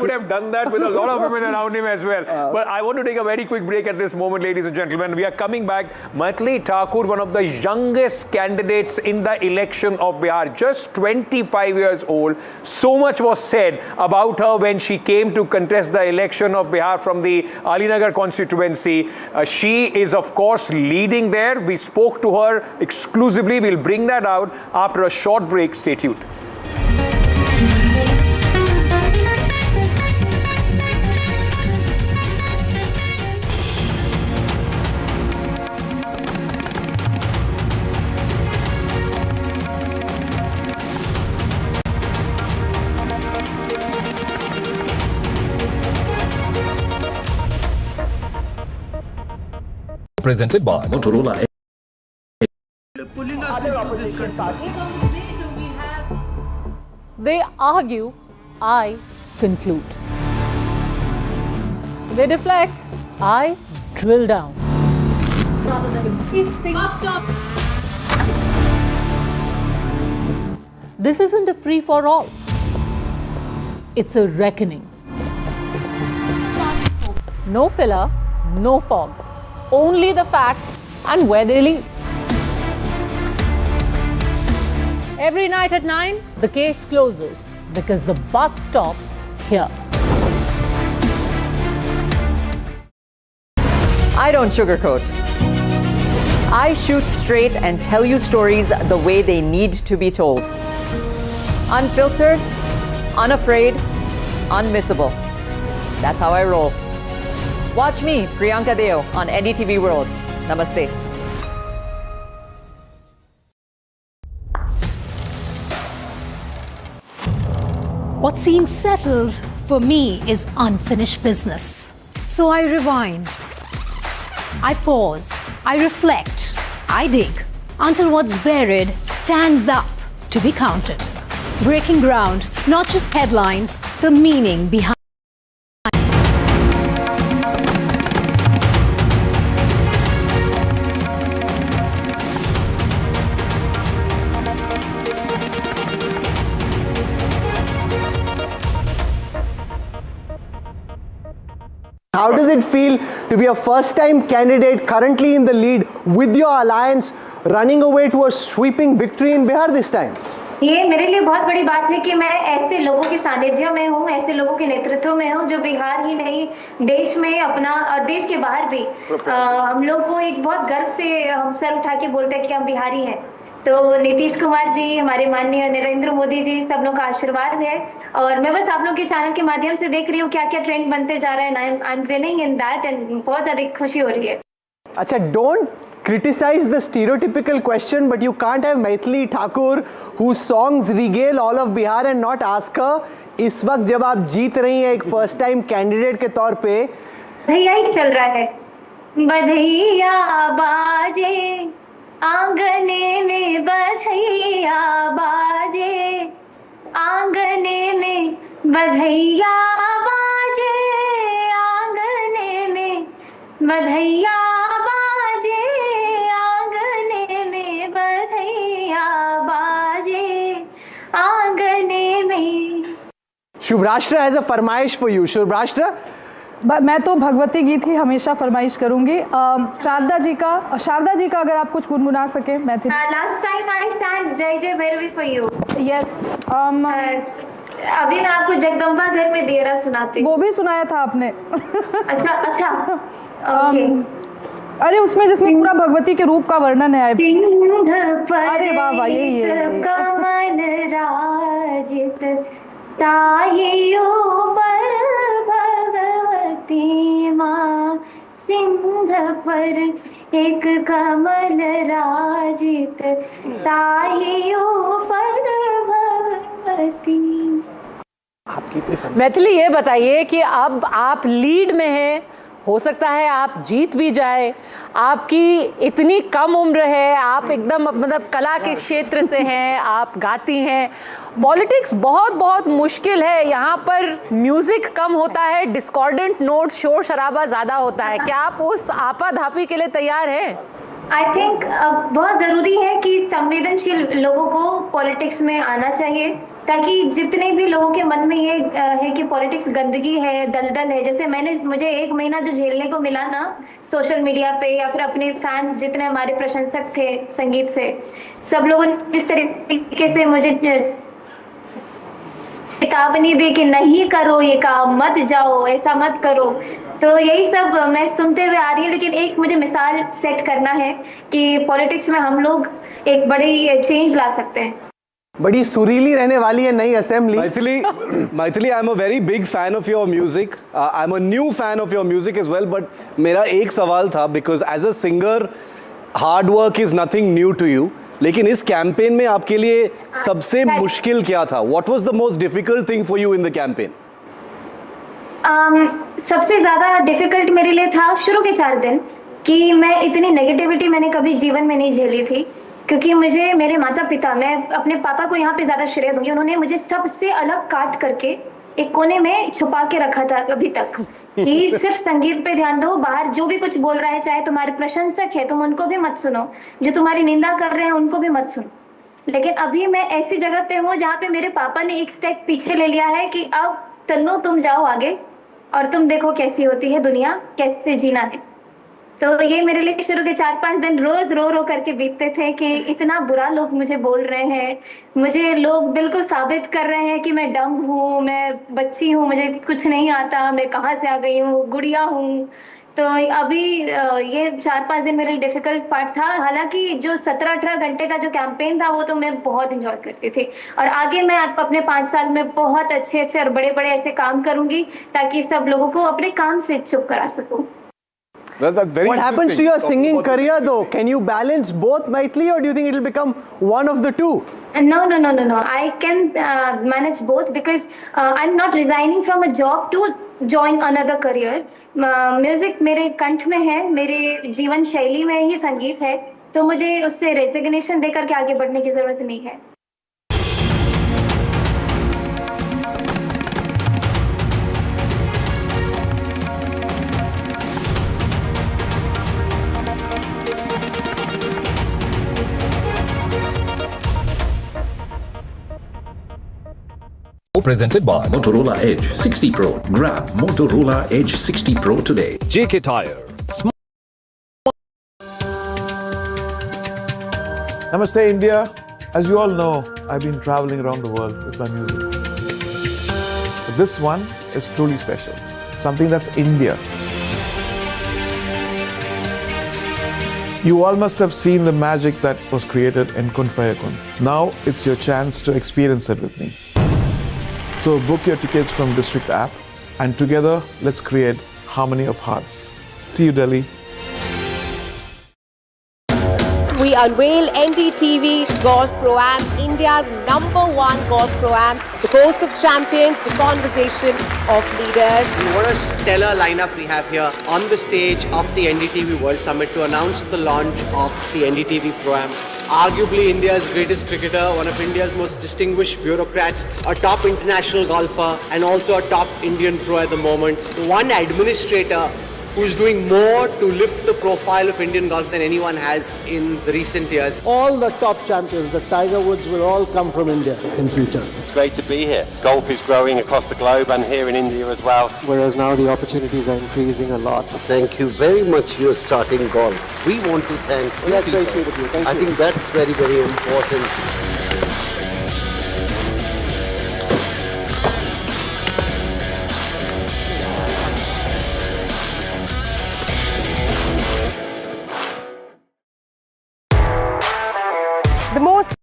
would have done that with a lot of women around him as well. But I want to take a very quick break at this moment, ladies and gentlemen. We are coming back. Maithili Thakur, one of the youngest candidates in the election of Bihar, just 25 years old. So much was said about her when she came to contest the election of Bihar from the Alinagar constituency. She is, of course, leading there. We spoke to her exclusively. We'll bring that out after a short break. Stay tuned. Presented by Motorola. They argue, I conclude. They deflect, I drill down. This isn't a free-for-all. It's a reckoning. No filler, no fog. Only the facts and where they lead. Every night at 9, the case closes because the buck stops here. I don't sugarcoat. I shoot straight and tell you stories the way they need to be told. Unfiltered, unafraid, unmissable. That's how I roll. Watch me, Priyanka Deo, on NDTV World. Namaste. What seems settled for me is unfinished business. So I rewind. I pause. I reflect. I dig until what's buried stands up to be counted. Breaking ground, not just headlines, the meaning behind. How does it feel to be a first-time candidate currently in the lead with your alliance running away to a sweeping victory in Bihar this time? ये मेरे लिए बहुत बड़ी बात है कि मैं ऐसे लोगों के सानिध्य में हूँ, ऐसे लोगों के नेतृत्व में हूँ जो बिहार ही नहीं देश में अपना देश के बाहर भी हम लोग को एक बहुत गर्व से हम सर उठा के बोलते हैं कि हम बिहारी हैं। तो नीतीश कुमार जी, हमारे माननीय नरेंद्र मोदी जी, सब लोग का आशीर्वाद है और मैं बस आप लोग के चैनल के माध्यम से देख रही हूँ क्या क्या ट्रेंड बनते जा रहा है। I am winning in that and बहुत अधिक खुशी हो रही है। अच्छा, don't criticize the stereotypical question, but you can't have Maithili Thakur, whose songs regale all of Bihar, and not ask her, इस वक्त जब आप जीत रही हैं एक फर्स्ट टाइम कैंडिडेट के तौर पे। भैया ही चल रहा है, बधैया बाजे आंगने में, बधैया बाजे आंगने में, बधैया बाजे आंगने में, बधैया बाजे आंगने में, बधैया बाजे आंगने में। शुभराष्ट्र हैज अ फरमाइश फॉर यू। शुभराष्ट्र, मैं तो भगवती गीत ही हमेशा फरमाइश करूंगी। शारदा जी का अगर आप कुछ गुनगुना सके Maithili. Last time I stand जय जय भैरवी फॉर यू। यस। अभी मैं आपको जगदम्बा घर में देरा सुनाती। वो भी सुनाया था आपने। अच्छा ओके। अरे उसमें जिसमें पूरा भगवती के रूप का वर्णन है। अरे वाह वाह, यही है। कमल राजित ताहियो पर भगवती माँ, सिंध पर एक कमल राजित ताहियो पर भगवती। मैथिली, ये बताइए कि अब आप लीड में हैं, हो सकता है आप जीत भी जाए, आपकी इतनी कम उम्र है, आप एकदम मतलब कला के क्षेत्र से हैं, आप गाती हैं। पॉलिटिक्स बहुत बहुत मुश्किल है, यहाँ पर म्यूजिक कम होता है, डिस्कॉर्डेंट नोट, शोर शराबा ज़्यादा होता है। क्या आप उस आपाधापी के लिए तैयार हैं? आई थिंक बहुत ज़रूरी है कि संवेदनशील लोगों को पॉलिटिक्स में आना चाहिए, ताकि जितने भी लोगों के मन में ये है कि पॉलिटिक्स गंदगी है, दलदल है, जैसे मुझे 1 महीना जो झेलने को मिला ना सोशल मीडिया पे, या फिर अपने फैंस जितने हमारे प्रशंसक थे संगीत से, सब लोगों ने जिस तरीके से मुझे चेतावनी दी कि नहीं करो ये काम, मत जाओ, ऐसा मत करो, तो यही सब मैं सुनते हुए आ रही हूँ। लेकिन एक मुझे मिसाल सेट करना है कि पॉलिटिक्स में हम लोग एक बड़ी चेंज ला सकते हैं। बड़ी सुरीली रहने वाली है नई assembly. Maithili, I'm a very big fan of your music. I'm a new fan of your music as well. But मेरा एक सवाल था, because as a singer, hard work is nothing new to you. लेकिन इस campaign में आपके लिए सबसे मुश्किल क्या था? What was the most difficult thing for you in the campaign? सबसे ज़्यादा डिफिकल्ट मेरे लिए था शुरू के 4 दिन, कि मैं इतनी नेगेटिविटी मैंने कभी जीवन में नहीं झेली थी, क्योंकि मुझे मेरे माता पिता, मैं अपने पापा को यहाँ पे ज़्यादा श्रेय दूंगी, उन्होंने मुझे सबसे अलग काट करके एक कोने में छुपा के रखा था अभी तक, कि सिर्फ संगीत पे ध्यान दो, बाहर जो भी कुछ बोल रहा है, चाहे तुम्हारे प्रशंसक है तुम उनको भी मत सुनो, जो तुम्हारी निंदा कर रहे हैं उनको भी मत सुनो। लेकिन अभी मैं ऐसी जगह पे हूँ जहाँ पे मेरे पापा ने एक स्टेप पीछे ले लिया है कि अब तन्नू तुम जाओ आगे और तुम देखो कैसी होती है दुनिया, कैसे जीना है। तो ये मेरे लिए शुरू के 4-5 दिन रोज रो करके बीतते थे कि इतना बुरा लोग मुझे बोल रहे हैं, मुझे लोग बिल्कुल साबित कर रहे हैं कि मैं डम हूँ, मैं बच्ची हूँ, मुझे कुछ नहीं आता, मैं कहाँ से आ गई हूँ, गुड़िया हूँ। तो अभी ये 4-5 दिन मेरे लिए डिफिकल्ट पार्ट था। हालांकि जो 17-18 घंटे का जो कैंपेन था वो तो मैं बहुत इंजॉय करती थी, और आगे मैं अपने 5 साल में बहुत अच्छे और बड़े ऐसे काम करूंगी ताकि सब लोगों को अपने काम से चुप करा सकूं। Well, that's very What happens to your singing career though? Can you balance both, Maithili, or do you think it will become one of the two? No. I can manage both, because I'm not resigning from a job to join another career. Music मेरे कंठ में है, मेरे जीवन शैली में ही संगीत है, तो मुझे उससे रेजिग्नेशन देकर के आगे बढ़ने की जरूरत नहीं है। Presented by Motorola Edge 60 Pro. Grab Motorola Edge 60 Pro today. JK Tire. Namaste India. As you all know, I've been traveling around the world with my music. But this one is truly special. Something that's India. You all must have seen the magic that was created in Kun Faya Kun. Now it's your chance to experience it with me. So book your tickets from District app and together let's create harmony of hearts. See you, Delhi. We unveil NDTV Golf Pro-Am, India's #1 golf Pro-Am, the course of champions, the conversation of leaders. What a stellar lineup we have here on the stage of the NDTV World Summit to announce the launch of the NDTV Pro-Am. Arguably India's greatest cricketer, one of India's most distinguished bureaucrats, a top international golfer and also a top Indian pro at the moment. One administrator who's doing more to lift the profile of Indian golf than anyone has in the recent years. All the top champions, the Tiger Woods, will all come from India in future. It's great to be here. Golf is growing across the globe and here in India as well. Whereas now the opportunities are increasing a lot. Thank you very much. You're starting golf. We want to thank you. That's very sweet of you. Thank you. I think that's very, very important. The most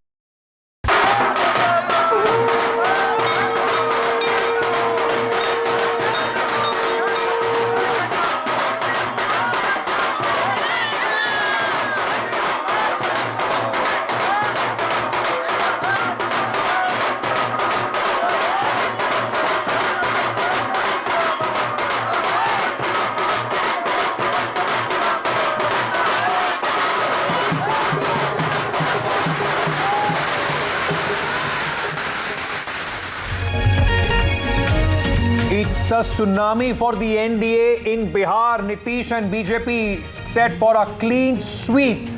It's a tsunami for the NDA in Bihar. Nitish and BJP set for a clean sweep.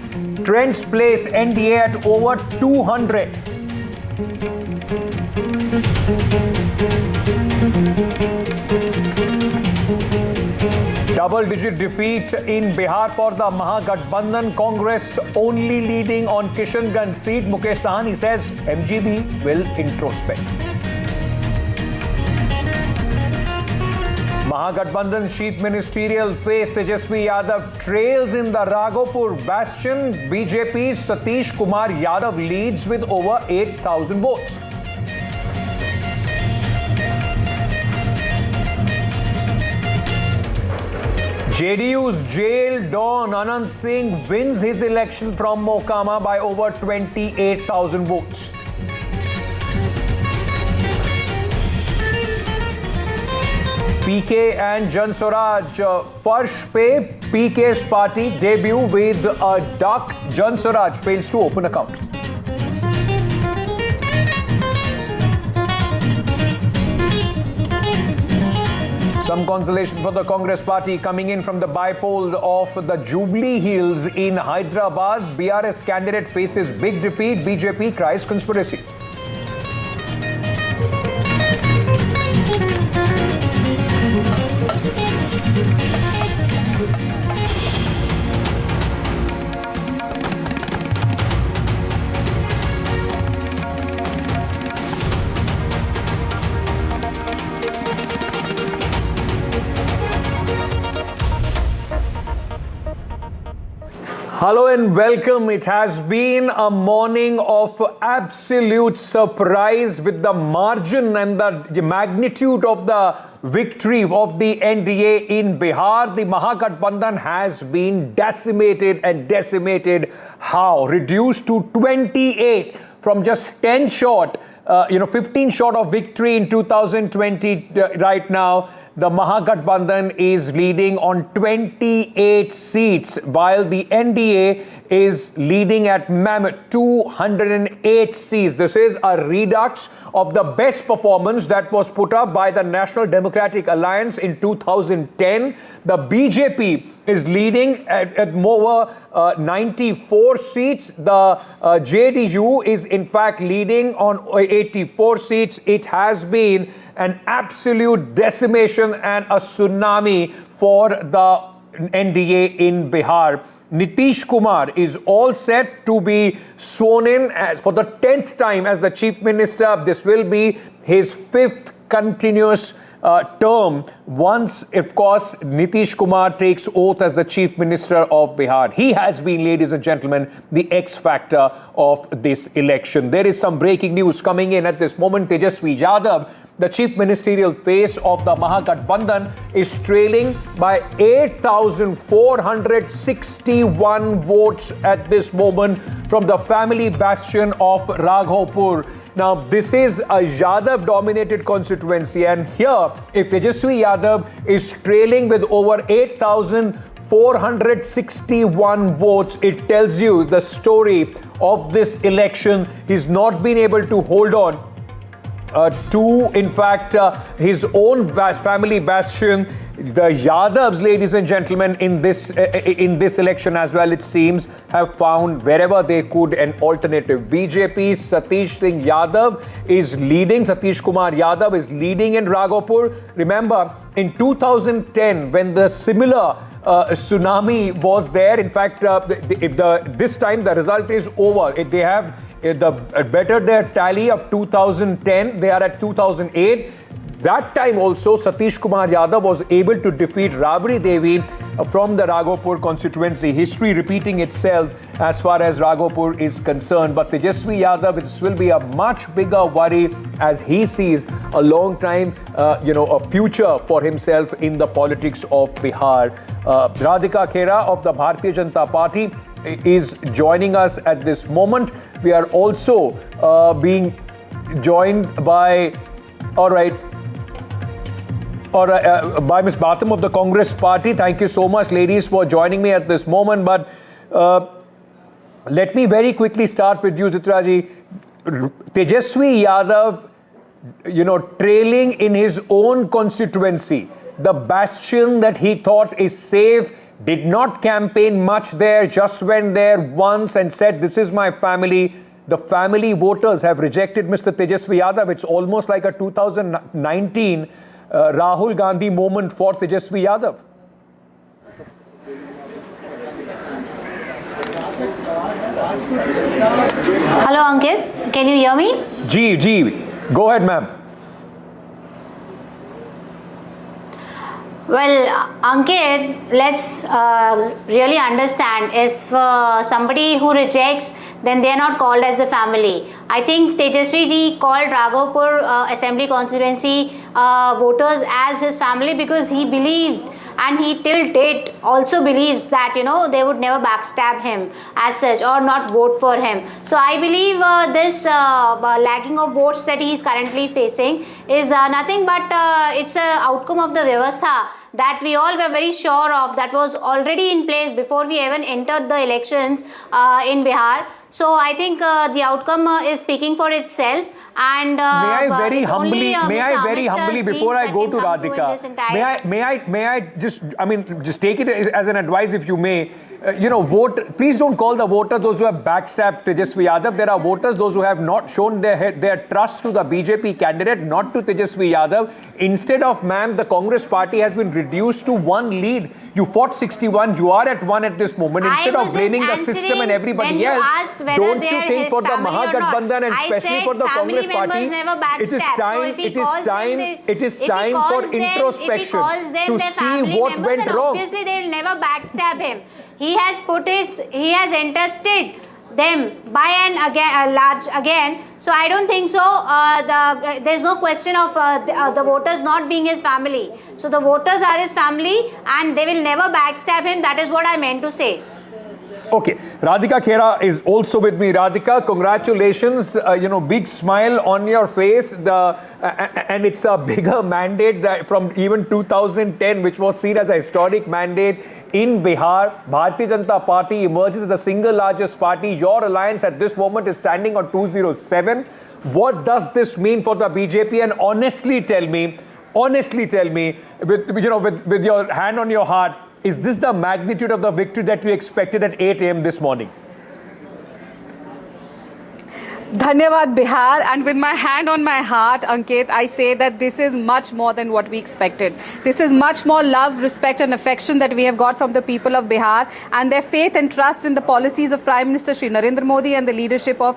Trends place NDA at over 200. Double-digit defeat in Bihar for the Mahagathbandhan. Congress only leading on Kishanganj seat. Mukesh Sahani says MGB will introspect. Mahagathbandhan chief ministerial face Tejashwi Yadav trails in the Raghopur bastion. BJP's Nitish Kumar Yadav leads with over 8,000 votes. JDU's jail Don Anand Singh wins his election from Mokama by over 28,000 votes. PK and Jan Swaraj Farsh Pe PK's party debut with a duck. Jan Swaraj fails to open account. Some consolation for the Congress party coming in from the bipole of the Jubilee Hills in Hyderabad. BRS candidate faces big defeat. BJP cries conspiracy. Hello and welcome. It has been a morning of absolute surprise with the margin and the magnitude of the victory of the NDA in Bihar. The Mahagathbandhan has been decimated and decimated. How? Reduced to 28 from just 10 short, 15 short of victory in 2020 right now. The Mahagathbandhan is leading on 28 seats, while the NDA is leading at mammoth 208 seats. This is a redux of the best performance that was put up by the National Democratic Alliance in 2010. The BJP is leading at over 94 seats. The JDU is in fact leading on 84 seats. It has been an absolute decimation and a tsunami for the NDA in Bihar. Nitish Kumar is all set to be sworn in for the 10th time as the Chief Minister. This will be his 5th continuous term once, of course, Nitish Kumar takes oath as the Chief Minister of Bihar. He has been, ladies and gentlemen, the X factor of this election. There is some breaking news coming in at this moment. Tejashwi Yadav, the chief ministerial face of the Mahagathbandhan, is trailing by 8,461 votes at this moment from the family bastion of Raghopur. Now, this is a Yadav-dominated constituency, and here, if Tejashwi Yadav is trailing with over 8,461 votes, it tells you the story of this election. He's not been able to hold on to, in fact, his own family bastion. The Yadavs, ladies and gentlemen, in this election as well, it seems, have found wherever they could an alternative. BJP's Satish Singh Yadav is leading. Satish Kumar Yadav is leading in Raghopur. Remember, in 2010, when the similar tsunami was there, in fact, this time the result is over. They have bettered their tally of 2010. They are at 2008. That time also, Satish Kumar Yadav was able to defeat Rabri Devi from the Raghopur constituency. History repeating itself as far as Raghopur is concerned. But Tejashwi Yadav, this will be a much bigger worry as he sees a long time, a future for himself in the politics of Bihar. Radhika Khera of the Bharatiya Janata Party is joining us at this moment. We are also being joined by, by Ms. Batham of the Congress Party. Thank you so much, ladies, for joining me at this moment. But let me very quickly start with you, Chitraji. Tejashwi Yadav, trailing in his own constituency, the bastion that he thought is safe, did not campaign much there, just went there once and said, "This is my family." The family voters have rejected Mr. Tejashwi Yadav. It's almost like a 2019 Rahul Gandhi moment for Tejashwi Yadav. Hello, Ankit. Can you hear me? Ji. Go ahead, ma'am. Well, Ankit, let's really understand, if somebody who rejects, then they are not called as the family. I think Tejashwi ji called Raghopur Assembly constituency voters as his family because he believed, and he till date also believes, that they would never backstab him as such or not vote for him. So I believe this lagging of votes that he is currently facing is nothing but it's an outcome of the Vyavastha that we all were very sure of, that was already in place before we even entered the elections in Bihar. So I think the outcome is speaking for itself. And may I very humbly, before I go to Radhika, may I just take it as an advice, if you may. Vote. Please don't call the voters those who have backstabbed Tejashwi Yadav. There are voters those who have not shown their trust to the BJP candidate, not to Tejashwi Yadav. Instead of, ma'am, the Congress party has been reduced to one lead. You fought 61. You are at one at this moment. Instead of blaming the system and everybody else, don't you think for the Mahagathbandhan and especially for the Congress party, it is time for introspection to see what went wrong. Obviously, they will never backstab him. He has entrusted them by and large again. So I don't think so. There's no question of the voters not being his family. So the voters are his family and they will never backstab him. That is what I meant to say. Okay, Radhika Khera is also with me. Radhika, congratulations. Big smile on your face. And it's a bigger mandate from even 2010, which was seen as a historic mandate in Bihar. Bharatiya Janata Party emerges as the single largest party. Your alliance at this moment is standing on 207. What does this mean for the BJP? And honestly tell me, with your hand on your heart, is this the magnitude of the victory that we expected at 8 a.m. this morning? Dhanyavad Bihar, and with my hand on my heart, Ankit, I say that this is much more than what we expected. This is much more love, respect and affection that we have got from the people of Bihar, and their faith and trust in the policies of Prime Minister Shri Narendra Modi and the leadership of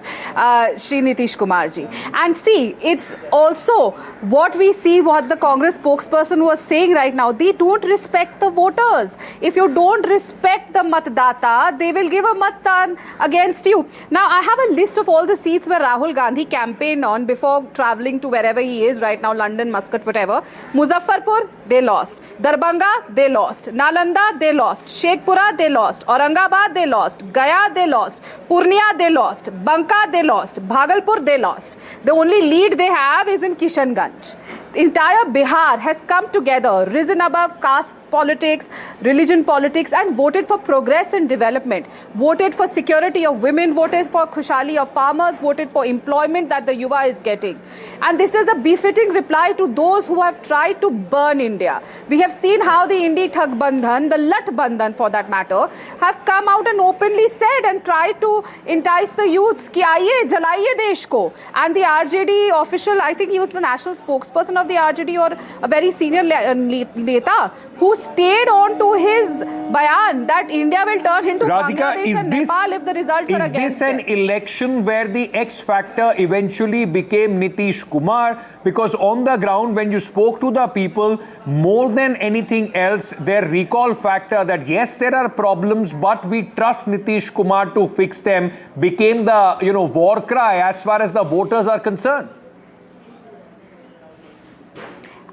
Shri Nitish Kumar ji. And see, it's also what we see, what the Congress spokesperson was saying right now. They don't respect the voters. If you don't respect the matdata, they will give a matdan against you. Now, I have a list of all the seats where Rahul Gandhi campaigned on before travelling to wherever he is right now, London, Muscat, whatever. Muzaffarpur, they lost. Darbhanga, they lost. Nalanda, they lost. Shekhpura, they lost. Aurangabad, they lost. Gaya, they lost. Purnia, they lost. Banka, they lost. Bhagalpur, they lost. The only lead they have is in Kishanganj. The entire Bihar has come together, risen above caste politics, religion politics, and voted for progress and development. Voted for security of women, voted for khushali of farmers, voted for employment that the yuva is getting. And this is a befitting reply to those who have tried to burn India. We have seen how the Indie-Thug-Bandhan, the Lat-Bandhan for that matter, have come out and openly said and tried to entice the youth ki aaiye, jalaiye desh ko. And the RJD official, I think he was the national spokesperson of the RJD or a very senior neta, who stayed on to his bayan that India will turn into Bangladesh and Nepal if the results are against Is this an election where the X factor eventually became Nitish Kumar? Because on the ground, when you spoke to the people, more than anything else, their recall factor that yes, there are problems, but we trust Nitish Kumar to fix them became the war cry as far as the voters are concerned.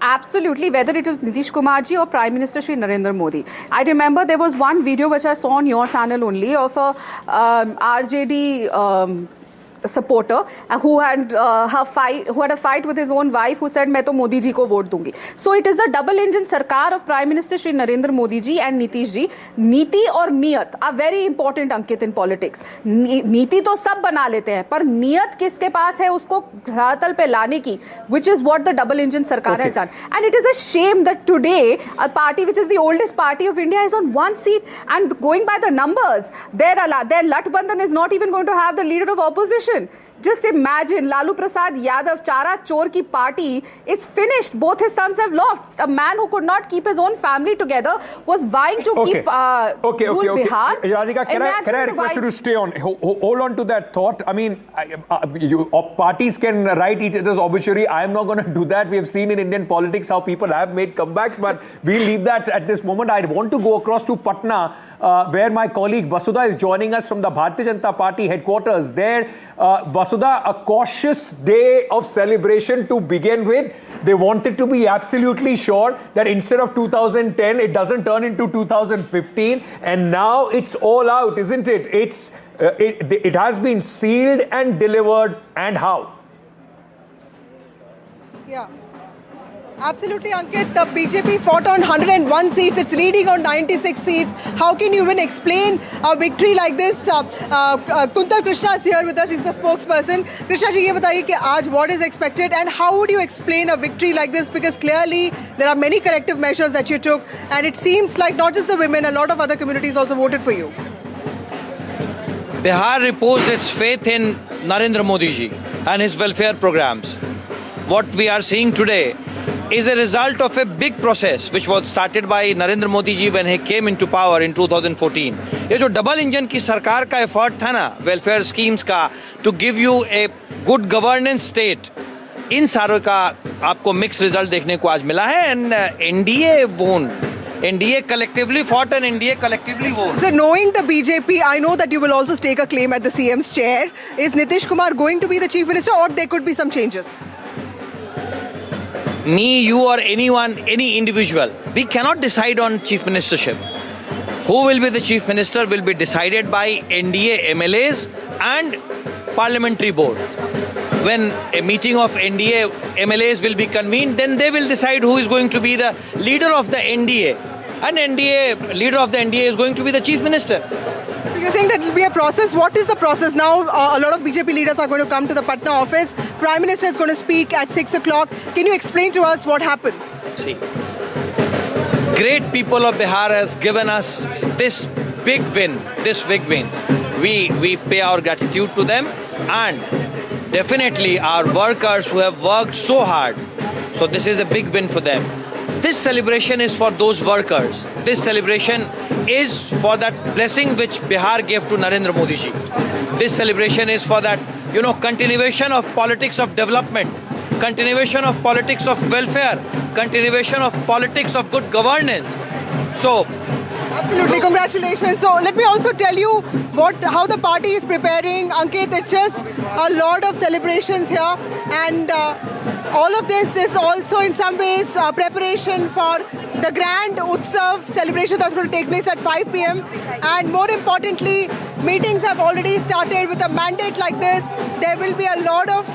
Absolutely, whether it was Nitish Kumar ji or Prime Minister Shri Narendra Modi. I remember there was one video which I saw on your channel only of a RJD supporter who had a fight with his own wife, who said मैं तो मोदी जी को vote दूंगी. So it is the double engine सरकार of Prime Minister Shri Narendra Modi ji and Nitish ji. नीति और नियत are very important, Ankit, in politics. नीति तो सब बना लेते हैं, पर नियत किसके पास है उसको धरातल पे लाने की, which is what the double engine सरकार has done. And it is a shame that today a party which is the oldest party of India is on one seat, and going by the numbers, their Lat-Bandhan is not even going to have the leader of opposition. Just imagine, Lalu Prasad Yadav, Chara Chor ki party is finished. Both his sons have lost. A man who could not keep his own family together was vying to keep rule Bihar. Radhika, can I request you to stay on? Hold on to that thought. I mean, parties can write each other's obituary. I am not going to do that. We have seen in Indian politics how people have made comebacks, but we'll leave that at this moment. I want to go across to Patna, where my colleague Vasudha is joining us from the Bharatiya Janata Party headquarters. There, Vasudha, a cautious day of celebration to begin with. They wanted to be absolutely sure that instead of 2010, it doesn't turn into 2015. And now it's all out, isn't it? It has been sealed and delivered. And how? Yeah. Absolutely, Ankit. The BJP fought on 101 seats. It's leading on 96 seats. How can you even explain a victory like this? Kuntal Krishna is here with us. He's the spokesperson. Krishna ji, ye bataiye ki aaj what is expected, and how would you explain a victory like this? Because clearly there are many corrective measures that you took, and it seems like not just the women, a lot of other communities also voted for you. Bihar reposed its faith in Narendra Modi ji and his welfare programs. What we are seeing today is a result of a big process which was started by Narendra Modi ji when he came into power in 2014. ये जो double engine की सरकार का effort था ना welfare schemes का to give you a good governance state, इन सारों का आपको मिक्स रिजल्ट देखने को आज मिला है. एंड एनडीए वोन. NDA collectively fought and NDA collectively won. So knowing the BJP, I know that you will also stake a claim at the CM's chair. Is Nitish Kumar going to be the chief minister, or there could be some changes? Me, you or anyone, any individual, we cannot decide on chief ministership. Who will be the chief minister will be decided by NDA MLAs and parliamentary board. When a meeting of NDA MLAs will be convened, then they will decide who is going to be the leader of the NDA. And leader of the NDA is going to be the chief minister. So you're saying that it will be a process. What is the process now? A lot of BJP leaders are going to come to the Patna office. Prime Minister is going to speak at 6 o'clock. Can you explain to us what happens? See, great people of Bihar has given us this big win, We pay our gratitude to them, and definitely are workers who have worked so hard. So this is a big win for them. This celebration is for those workers. This celebration is for that blessing which Bihar gave to Narendra Modi ji. This celebration is for that, continuation of politics of development, continuation of politics of welfare, continuation of politics of good governance. So, absolutely, congratulations. So let me also tell you how the party is preparing. Ankit, it's just a lot of celebrations here, and all of this is also in some ways preparation for the grand Utsav celebration that's going to take place at 5 p.m. And more importantly, meetings have already started. With a mandate like this, there will be a lot of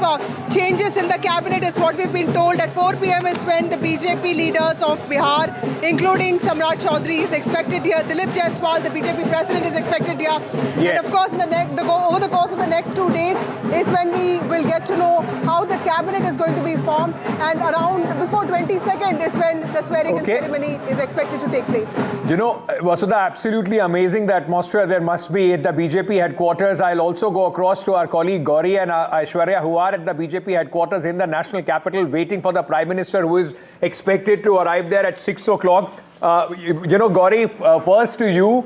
changes in the cabinet is what we've been told. At 4 p.m. is when the BJP leaders of Bihar, including Samrat Chaudhary, is expected here. Dilip Jaiswal, the BJP president, is expected here. Yes. And of course, over the course of the next 2 days is when we will get to know how the cabinet is going to be formed. And before 22nd is when the swearing-in ceremony is expected to take place. Vasudha, absolutely amazing the atmosphere there must be at the BJP headquarters. I'll also go across to our colleague Gauri and Aishwarya, who are at the BJP headquarters in the national capital, waiting for the Prime Minister, who is expected to arrive there at 6 o'clock. Gauri, first to you.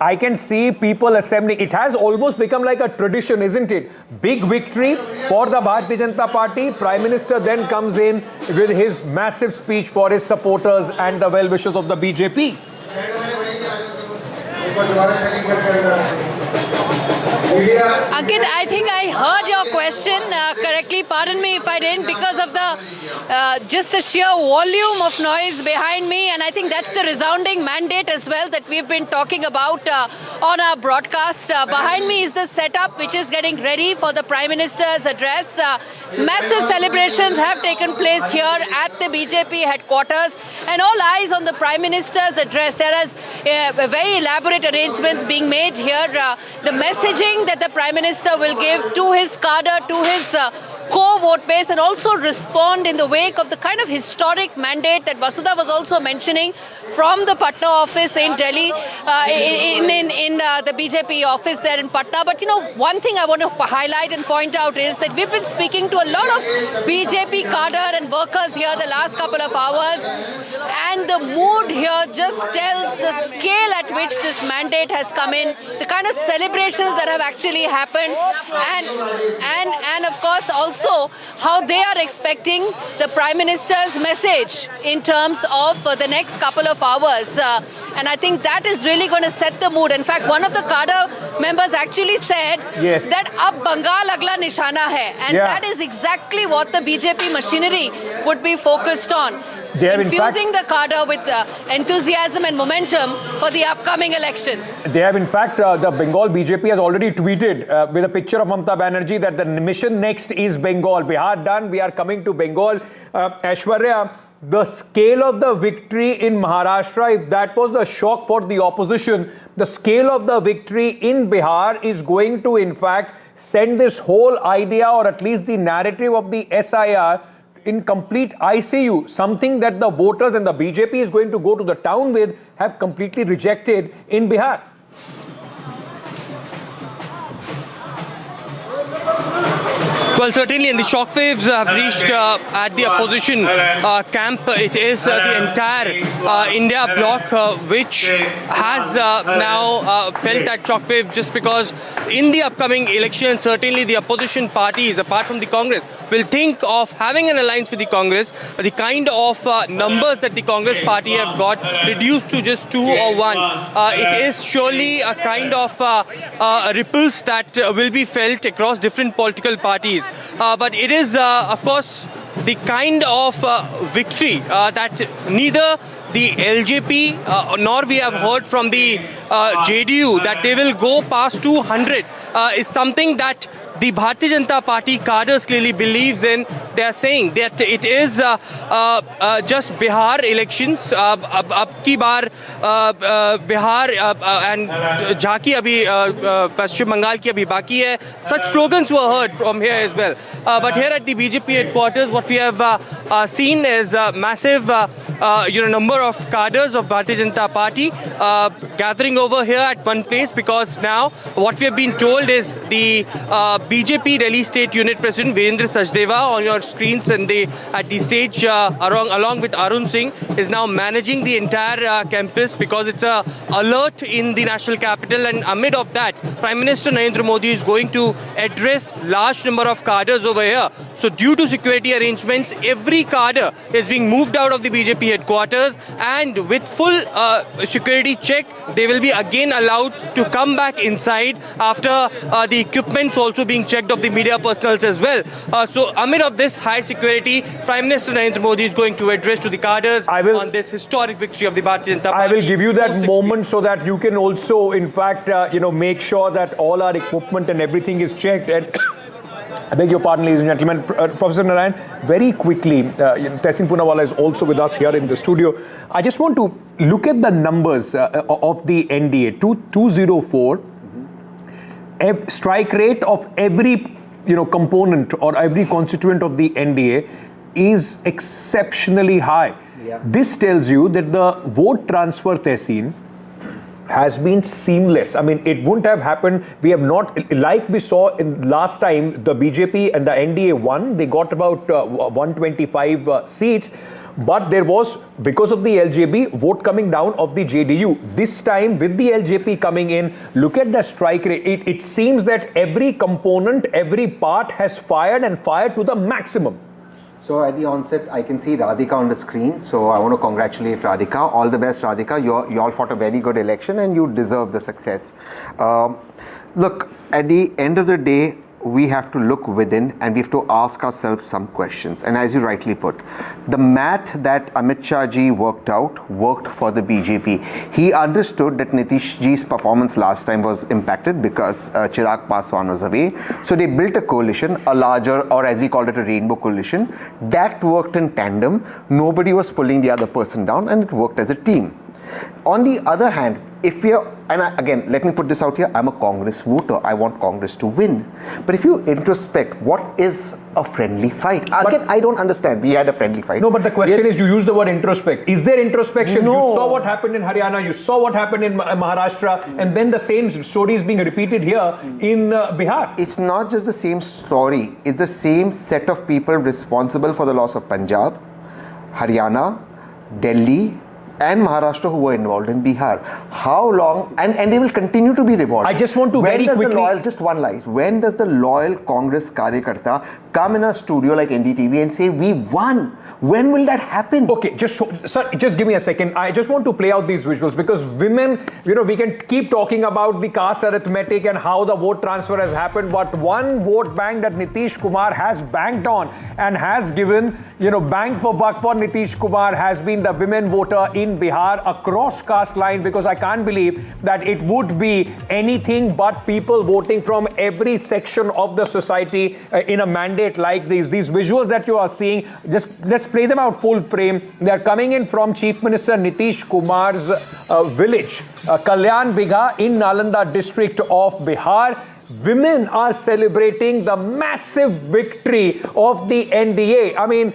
I can see people assembling. It has almost become like a tradition, isn't it? Big victory for the Bharatiya Janata Party. Prime Minister then comes in with his massive speech for his supporters and the well-wishers of the BJP. Ankit, I think I heard your question correctly. Pardon me if I didn't, because of just the sheer volume of noise behind me, and I think that's the resounding mandate as well that we've been talking about on our broadcast. Behind me is the setup which is getting ready for the Prime Minister's address. Massive celebrations have taken place here at the BJP headquarters, and all eyes on the Prime Minister's address. There is very elaborate arrangements being made here. The messaging that the Prime Minister will give to his cadre, to his core vote base, and also respond in the wake of the kind of historic mandate that Vasudha was also mentioning from the Patna office in Delhi, in the BJP office there in Patna. But one thing I want to highlight and point out is that we've been speaking to a lot of BJP cadre and workers here the last couple of hours, and the mood here just tells the scale at which this mandate has come in, the kind of celebrations that have actually happened, and of course also how they are expecting the Prime Minister's message in terms of the next couple of hours. And I think that is really going to set the mood. In fact, one of the cadre members actually said that ab Bengal agla nishana hai, and that is exactly what the BJP machinery would be focused on. Infusing the cadre with enthusiasm and momentum for the upcoming elections. They have, in fact, the Bengal BJP has already tweeted with a picture of Mamata Banerjee that the mission next is Bengal. Bihar done, we are coming to Bengal. Aishwarya, the scale of the victory in Maharashtra, if that was the shock for the opposition, the scale of the victory in Bihar is going to, in fact, send this whole idea, or at least the narrative of the SIR, in complete ICU, something that the voters and the BJP is going to go to the town with, have completely rejected in Bihar. Well, certainly, and the shockwaves have reached at the opposition camp. It is the entire India bloc which has now felt that shockwave, just because in the upcoming election, certainly the opposition parties, apart from the Congress, will think of having an alliance with the Congress. The kind of numbers that the Congress party have got reduced to just 2 or 1. It is surely a kind of ripples that will be felt across different political parties. But it is, of course, the kind of victory that neither the LJP nor we have heard from the JDU that they will go past 200 is something that the Bharatiya Janata Party cadres clearly believes in. They are saying that it is just Bihar elections. Ab ki baar Bihar and Jhanki abhi Paschim Bengal ki abhi baki hai. Such slogans were heard from here as well. But here at the BJP headquarters, what we have seen is massive number of cadres of Bharatiya Janata Party gathering over here at one place, because now what we have been told is the BJP Delhi State Unit President Virendra Sachdeva on your screens and at the stage along with Arun Singh is now managing the entire campus, because it's a alert in the national capital, and amid of that Prime Minister Narendra Modi is going to address large number of cadres over here. So due to security arrangements, every cadre is being moved out of the BJP headquarters, and with full security check, they will be again allowed to come back inside after the equipments also being checked of the media personals as well. So amid of this high security, Prime Minister Narendra Modi is going to address to the cadres on this historic victory of the Bharatiya Janata Party. I will give you that moment so that you can also, in fact, make sure that all our equipment and everything is checked. And I beg your pardon, ladies and gentlemen. Professor Narayan, very quickly, Tehseen Poonawalla is also with us here in the studio. I just want to look at the numbers of the NDA. 204, strike rate of every component or every constituent of the NDA is exceptionally high. Yeah. This tells you that the vote transfer, Tehseen, has been seamless. I mean, it wouldn't have happened. We have not, like we saw in last time, the BJP and the NDA won. They got about 125 seats. But there was, because of the LJP, vote coming down of the JDU. This time, with the LJP coming in, look at the strike rate. It seems that every component, every part has fired and fired to the maximum. So at the onset, I can see Radhika on the screen. So I want to congratulate Radhika. All the best, Radhika. You all fought a very good election and you deserve the success. Look, at the end of the day, we have to look within and we have to ask ourselves some questions. And as you rightly put, the math that Amit Shah ji worked out worked for the BJP. He understood that Nitish ji's performance last time was impacted because Chirag Paswan was away. So they built a coalition, a larger, or as we called it, a rainbow coalition. That worked in tandem. Nobody was pulling the other person down and it worked as a team. On the other hand, if we are, and again, let me put this out here, I'm a Congress voter. I want Congress to win. But if you introspect, what is a friendly fight? Again, I don't understand. We had a friendly fight. No, but the question is, you use the word introspect. Is there introspection? No. You saw what happened in Haryana, you saw what happened in Maharashtra, and then the same story is being repeated here in Bihar. It's not just the same story. It's the same set of people responsible for the loss of Punjab, Haryana, Delhi, and Maharashtra who were involved in Bihar. How long, and they will continue to be rewarded. I just want to very quickly... just one line. When does the loyal Congress Karyakarta come in a studio like NDTV and say, we won? When will that happen? Okay, sir, just give me a second. I just want to play out these visuals because women, we can keep talking about the caste arithmetic and how the vote transfer has happened, but one vote bank that Nitish Kumar has banked on and has given, bang for buck for Nitish Kumar has been the women voter in Bihar across caste line, because I can't believe that it would be anything but people voting from every section of the society in a mandate like these. These visuals that you are seeing, just let's play them out full frame. They are coming in from Chief Minister Nitish Kumar's village, Kalyan Bigha in Nalanda district of Bihar. Women are celebrating the massive victory of the NDA. I mean,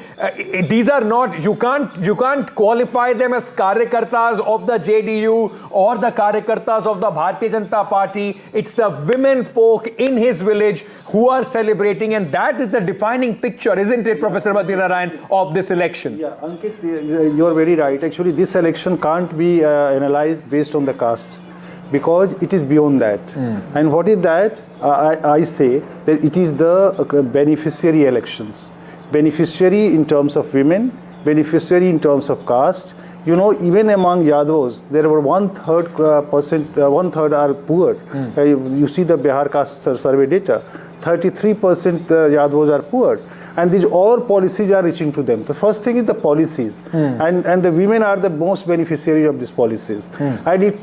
these are not, you can't qualify them as Karyakartas of the JDU or the Karyakartas of the Bharatiya Janata Party. It's the women folk in his village who are celebrating, and that is the defining picture, isn't it, Professor Narayan, of this election? Yeah, Ankit, you're very right. Actually, this election can't be analyzed based on the caste, because it is beyond that. And what is that? I say that it is the beneficiary elections. Beneficiary in terms of women, beneficiary in terms of caste. Even among Yadavs, there were 1/3 are poor. You see the Bihar caste survey data. 33% Yadavs are poor. And these all policies are reaching to them. The first thing is the policies, and the women are the most beneficiary of these policies. And it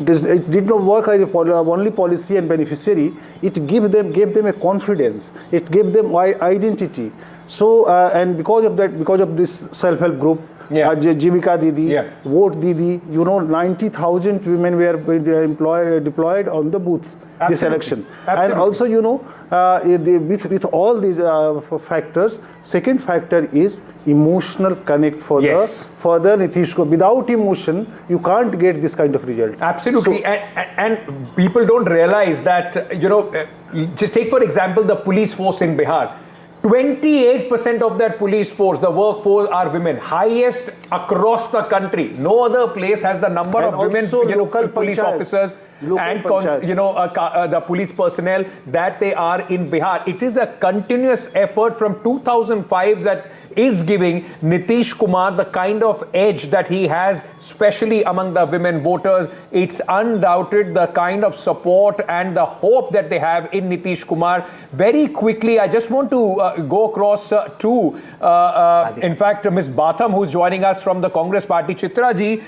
did not work as only policy and beneficiary. It gave them a confidence. It gave them identity. So and because of that, because of this self-help group, Jivika Didi, Vote Didi, 90,000 women were deployed on the booths this election. And also, with all these factors, second factor is emotional connect for the Nitish Kumar. Without emotion, you can't get this kind of result. Absolutely. So, and people don't realize that, just take for example the police force in Bihar. 28% of that police force, the workforce, are women, highest across the country. No other place has the number of women, police officers and the police personnel that they are in Bihar. It is a continuous effort from 2005 that is giving Nitish Kumar the kind of edge that he has, especially among the women voters. It's undoubted the kind of support and the hope that they have in Nitish Kumar. Very quickly, I just want to go across to, in fact, Ms. Batham, who's joining us from the Congress party. Chitra ji,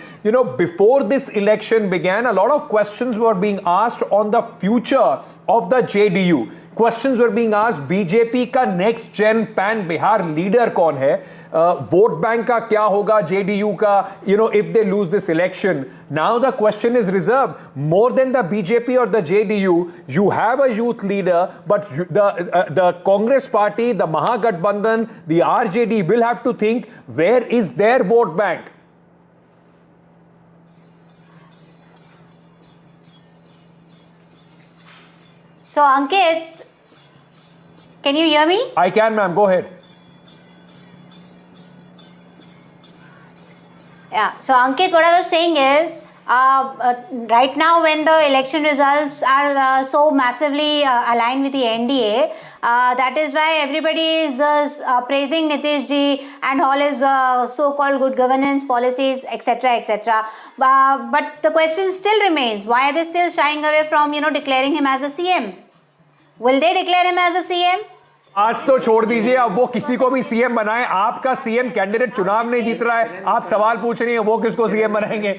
before this election began, a lot of questions were being asked on the future of the JDU. Questions were being asked, BJP का next gen pan Bihar leader कौन है? Vote bank का क्या होगा JDU का? If they lose this election. Now the question is reserved. More than the BJP or the JDU, you have a youth leader, but the Congress party, the Mahagathbandhan, the RJD will have to think, where is their vote bank? So Ankit, can you hear me? I can, ma'am. Go ahead. Yeah. So Ankit, what I was saying is, right now when the election results are so massively aligned with the NDA, that is why everybody is praising Nitish ji and all his so-called good governance policies, etc., etc. But the question still remains: why are they still shying away from declaring him as a CM? Will they declare him as a CM? आज तो छोड़ दीजिए, अब वो किसी को भी CM बनाए, आपका सीएम कैंडिडेट चुनाव नहीं जीत रहा है, आप सवाल पूछ रही हैं वो किसको सीएम बनाएंगे?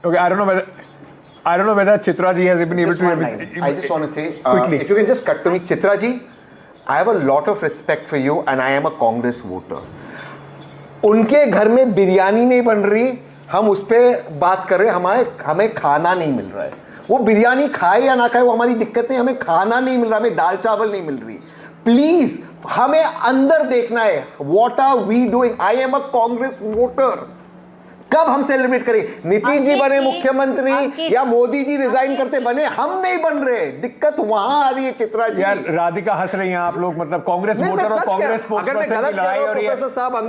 Okay, I don't know whether Chitra ji has been able to. I just want to say quickly, if you can just cut to me, Chitra ji, I have a lot of respect for you, and I am a Congress voter. उनके घर में बिरयानी नहीं बन रही, हम उस पर बात कर रहे हैं, हमें खाना नहीं मिल रहा है. वो बिरयानी खाए या ना खाए वो हमारी दिक्कत नहीं, हमें खाना नहीं मिल रहा, हमें दाल चावल नहीं मिल रही. प्लीज हमें अंदर देखना है. What are we doing? I am a Congress voter. कब हम सेलिब्रेट करें? नीतीश जी बने मुख्यमंत्री या मोदी जी रिजाइन करते बने, हम नहीं बन रहे. दिक्कत वहां आ रही है. चित्रा जी, यार राधिका हंस रही हैं आप लोग, मतलब कांग्रेस वोटर और कांग्रेस स्पोक्सपर्सन की लड़ाई हो रही है.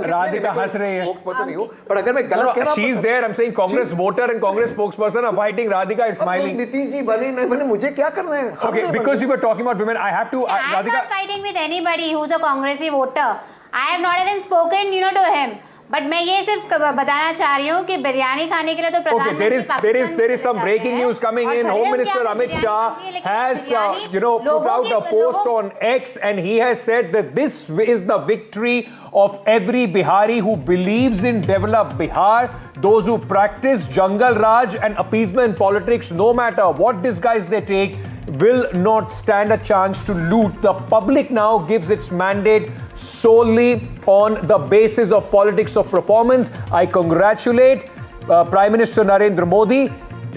राधिका हंस रही है. स्पोक्सपर्सन नहीं हूं, पर अगर मैं गलत कह रहा हूं, she is there. I am saying Congress voter and Congress spokesperson are fighting. Radhika is smiling. Nitish ji बने नहीं बने, मुझे क्या करना है? Okay, because we were talking about women, I have to. I'm not fighting with anybody who's a Congressy voter. I have not even spoken, to him. But मैं ये सिर्फ बताना चाह रही हूँ कि बिरयानी खाने के लिए तो प्रधानमंत्री there is some breaking news coming in. Home Minister Amit Shah has put out a post on X, and he has said that this is the victory of every Bihari who believes in developed Bihar. Those who practice Jungle Raj and appeasement politics, no matter what disguise they take, will not stand a chance to loot. The public now gives its mandate solely on the basis of politics of performance. I congratulate Prime Minister Narendra Modi,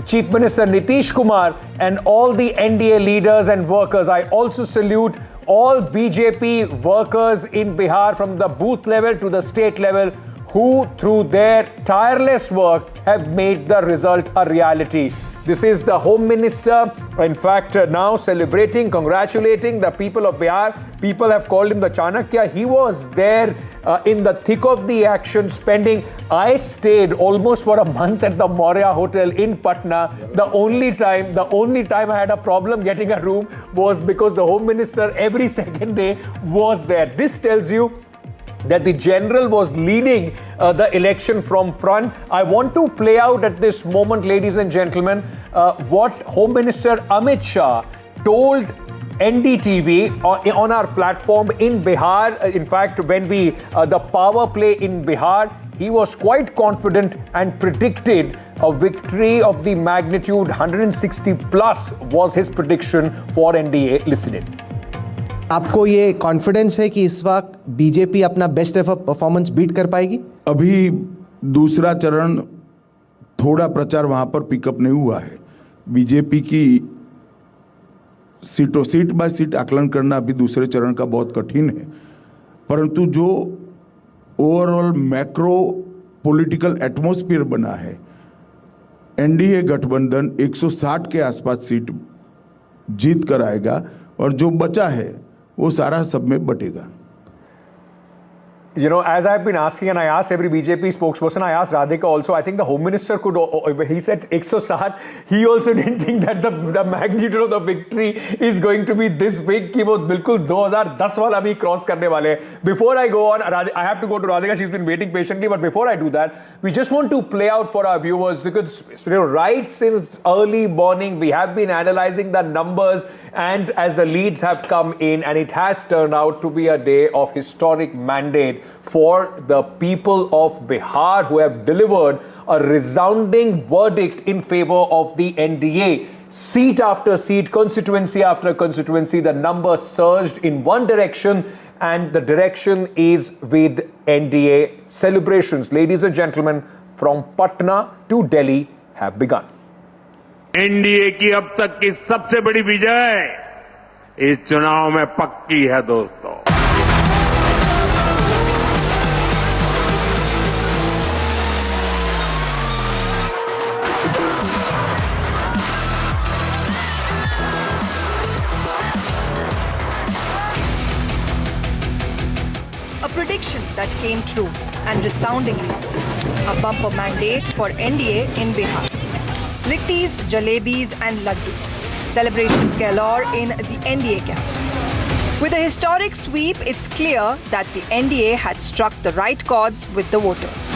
Chief Minister Nitish Kumar, and all the NDA leaders and workers. I also salute all BJP workers in Bihar from the booth level to the state level who, through their tireless work, have made the result a reality. This is the Home Minister, in fact, now celebrating, congratulating the people of Bihar. People have called him the Chanakya. He was there in the thick of the action, I stayed almost for a month at the Maurya Hotel in Patna. The only time I had a problem getting a room was because the Home Minister every second day was there. This tells you that the general was leading the election from front. I want to play out at this moment, ladies and gentlemen, what Home Minister Amit Shah told NDTV on our platform in Bihar. In fact, when the power play in Bihar, he was quite confident and predicted a victory of the magnitude 160 plus was his prediction for NDA. Listen in. आपको ये confidence है कि इस वक्त BJP अपना best ever performance beat कर पाएगी? अभी दूसरा चरण थोड़ा प्रचार वहाँ पर पिकअप नहीं हुआ है। बीजेपी की सीट बाय सीट आकलन करना अभी दूसरे चरण का बहुत कठिन है, परंतु जो ओवरऑल मैक्रो पॉलिटिकल एटमॉस्फेयर बना है, एनडीए गठबंधन 160 के आसपास सीट जीत कर आएगा और जो बचा है वो सारा सब में बटेगा। You know, as I've been asking, and I asked every BJP spokesperson, I asked Radhika also, I think the Home Minister could, he said 160, he also didn't think that the magnitude of the victory is going to be this big, कि वो बिल्कुल 2010 वाला भी cross करने वाले हैं. Before I go on, I have to go to Radhika, she's been waiting patiently, but before I do that, we just want to play out for our viewers, because right since early morning, we have been analyzing the numbers, and as the leads have come in, and it has turned out to be a day of historic mandate for the people of Bihar, who have delivered a resounding verdict in favor of the NDA. Seat after seat, constituency after constituency, the number surged in one direction, and the direction is with NDA. Celebrations, ladies and gentlemen, from Patna to Delhi have begun. NDA की अब तक की सबसे बड़ी विजय इस चुनाव में पक्की है दोस्तों। A prediction that came true, and resoundingly so. A bumper mandate for NDA in Bihar. Littis, jalebis and laddus. Celebrations galore in the NDA camp. With a historic sweep, it's clear that the NDA had struck the right chords with the voters.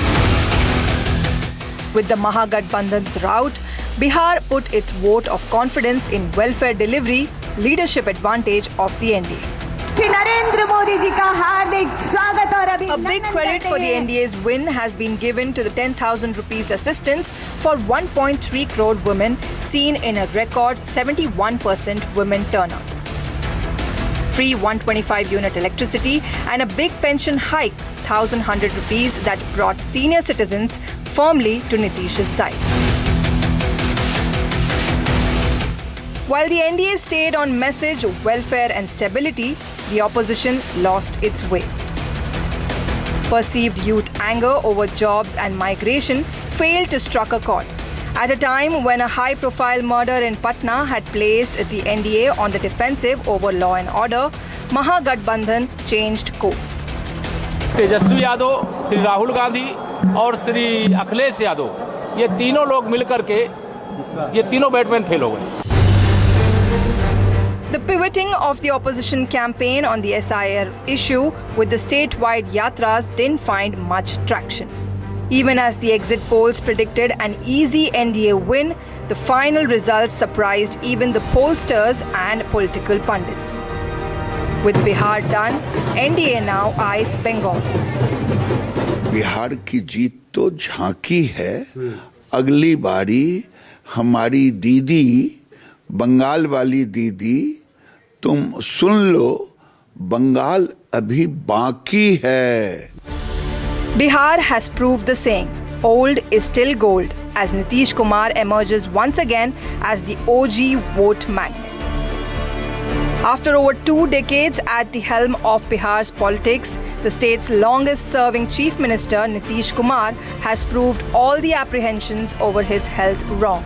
With the Mahagathbandhan's rout, Bihar put its vote of confidence in welfare delivery, leadership advantage of the NDA. A big credit for the NDA's win has been given to the 10,000 rupees assistance for 1.3 crore women, seen in a record 71% women turnout. Free 125-unit electricity and a big pension hike, 1,100 rupees, that brought senior citizens firmly to Nitish's side. While the NDA stayed on message, welfare and stability, the opposition lost its way. Perceived youth anger over jobs and migration failed to strike a chord. At a time when a high-profile murder in Patna had placed the NDA on the defensive over law and order, Mahagathbandhan changed course. Tejashwi Yadav, Shri Rahul Gandhi और श्री अखिलेश यादव, ये तीनों लोग मिलकर के ये तीनों Batman fail हो गए. The pivoting of the opposition campaign on the SIR issue with the statewide yatras didn't find much traction. Even as the exit polls predicted an easy NDA win, the final results surprised even the pollsters and political pundits. With Bihar done, NDA now eyes Bengal. Bihar की जीत तो झांकी है, अगली बारी हमारी दीदी, बंगाल वाली दीदी, तुम सुन लो, बंगाल अभी बाकी है. Bihar has proved the saying, old is still gold, as Nitish Kumar emerges once again as the OG vote magnet. After over 2 decades at the helm of Bihar's politics, the state's longest-serving Chief Minister, Nitish Kumar, has proved all the apprehensions over his health wrong.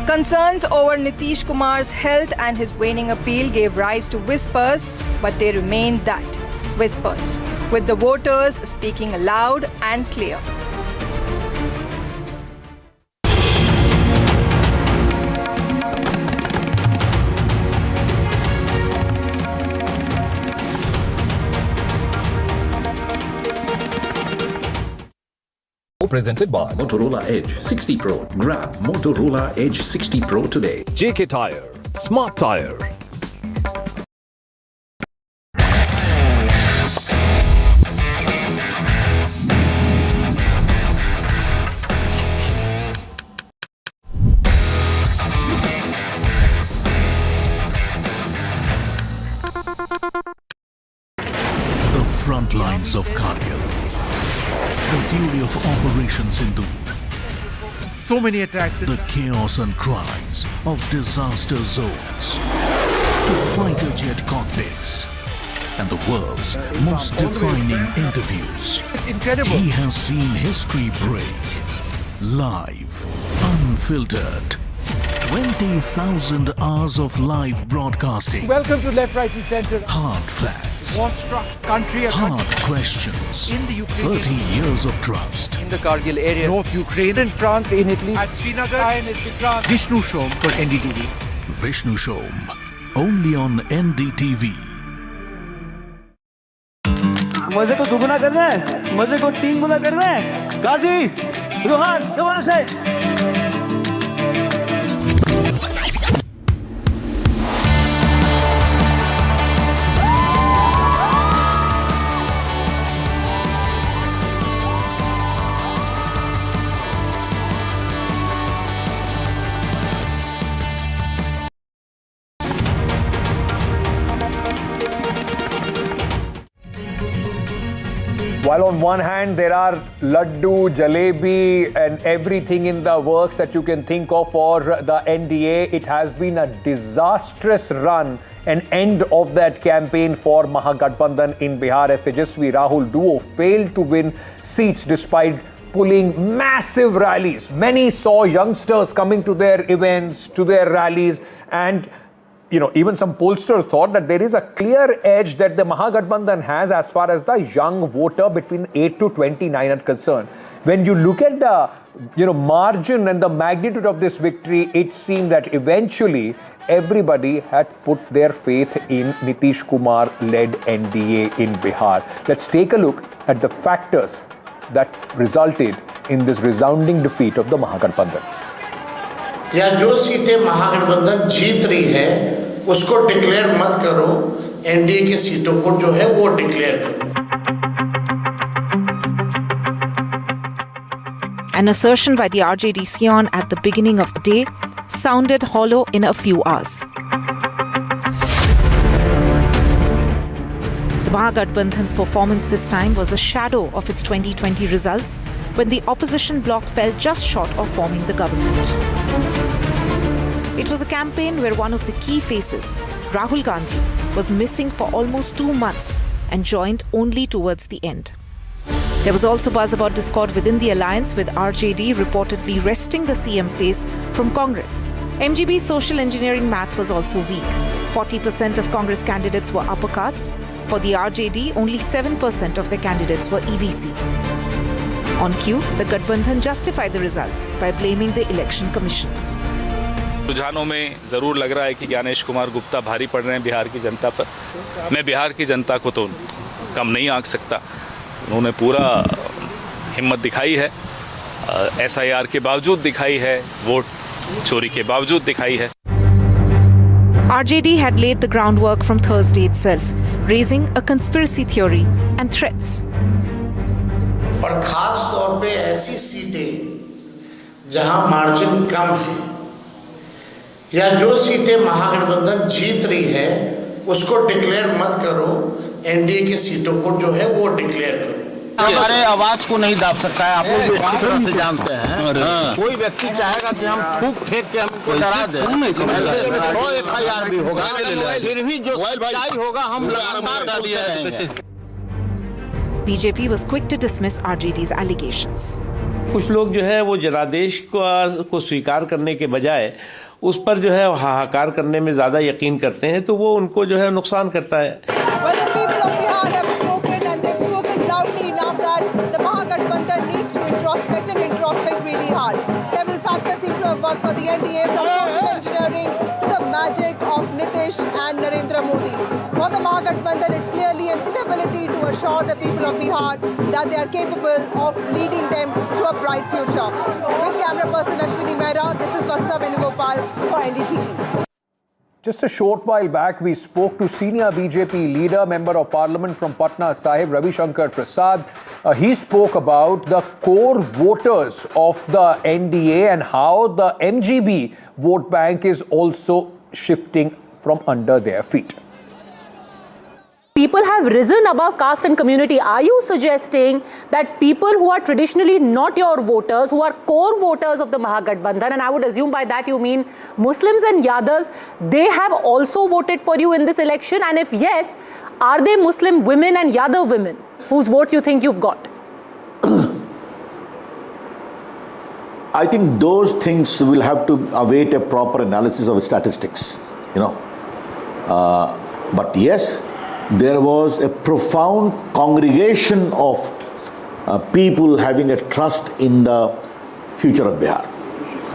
Concerns over Nitish Kumar's health and his waning appeal gave rise to whispers, but they remain that, whispers, with the voters speaking loud and clear. Presented by Motorola Edge 60 Pro. Grab Motorola Edge 60 Pro today. JK Tire, Smart Tire. front lines of Kargil. The fury of Operation Sindhu. So many attacks. The chaos and cries of disaster zones. To fighter jet cockpits. And the world's most defining interviews. It's incredible. He has seen history break. Live. Unfiltered. 20,000 hours of live broadcasting. Welcome to Left, Right and Centre. Hard facts. War-struck country. Hard questions. In the Ukraine. 30 years of trust. In the Kargil area. North Ukraine. In France. In Italy. At Srinagar. Vishnu Shom for NDTV. Vishnu Shom. Only on NDTV. मजे को दुगुना करना है, मजे को तीन गुना करना है। गाजी, Rohan, come on say. While on one hand there are laddu, jalebi and everything in the works that you can think of for the NDA, it has been a disastrous run and end of that campaign for Mahagathbandhan in Bihar as Tejashwi Rahul duo failed to win seats despite pulling massive rallies. Many saw youngsters coming to their events, to their rallies, and even some pollsters thought that there is a clear edge that the Mahagathbandhan has as far as the young voter between 8 to 29 are concerned. When you look at the margin and the magnitude of this victory, it seemed that eventually everybody had put their faith in Nitish Kumar led NDA in Bihar. Let's take a look at the factors that resulted in this resounding defeat of the Mahagathbandhan. या जो सीटें महागठबंधन जीत रही है उसको declare मत करो, NDA के सीटों को जो है वो डिक्लेयर करो. An assertion by the RJD Sion at the beginning of the day sounded hollow in a few hours. The Mahagathbandhan's performance this time was a shadow of its 2020 results when the opposition bloc fell just short of forming the government. It was a campaign where one of the key faces, Rahul Gandhi, was missing for almost 2 months and joined only towards the end. There was also buzz about discord within the alliance, with RJD reportedly wresting the CM face from Congress. MGB's social engineering math was also weak. 40% of Congress candidates were upper caste. For the RJD, only 7% of the candidates were EBC. On cue, the Gathbandhan justified the results by blaming the Election Commission. रुझानों में ज़रूर लग रहा है कि ज्ञानेश कुमार गुप्ता भारी पड़ रहे हैं बिहार की जनता पर. मैं बिहार की जनता को तो कम नहीं आंक सकता. उन्होंने पूरा हिम्मत दिखाई है, SIR के बावजूद दिखाई है, वोट चोरी के बावजूद दिखाई है. RJD had laid the groundwork from Thursday itself, raising a conspiracy theory and threats. और खास तौर पे ऐसी सीटें जहां मार्जिन कम है या जो सीटें महागठबंधन जीत रही है उसको डिक्लेयर मत करो, एनडीए के सीटों को जो है वो डिक्लेयर करो. हमारे आवाज को नहीं दाब सकता है, आप लोग भी अच्छी तरह से जानते हैं. कोई व्यक्ति चाहेगा कि हम थूक फेंक के हमको डरा दें, तो FIR भी होगा, फिर भी जो सच्चाई होगा हम लगातार बोलते रहेंगे. BJP was quick to dismiss RJD's allegations. कुछ लोग जो है वो जनादेश को स्वीकार करने के बजाय उस पर जो है हाहाकार करने में ज़्यादा यकीन करते हैं, तो वो उनको जो है नुकसान करता है. Well, the people of Bihar have spoken, and they've spoken loudly enough that the Mahagathbandhan needs to introspect really hard. Several factors seem to have worked for the NDA, from social engineering to the magic of Nitish and Narendra Modi. For the Mahagathbandhan, it's clearly an inability to assure the people of Bihar that they are capable of leading them to a bright future. With camera person Ashwini Mehra, this is Vasudha Venugopal for NDTV. Just a short while back, we spoke to senior BJP leader, Member of Parliament from Patna Sahib, Ravi Shankar Prasad. He spoke about the core voters of the NDA and how the MGB vote bank is also shifting from under their feet. people have risen above caste and community. Are you suggesting that people who are traditionally not your voters, who are core voters of the Mahagathbandhan, and I would assume by that you mean Muslims and Yadavs, they have also voted for you in this election? And if yes, are they Muslim women and Yadav women whose votes you think you've got? I think those things will have to await a proper analysis of statistics, you know. But yes, there was a profound congregation of people having a trust in the future of Bihar.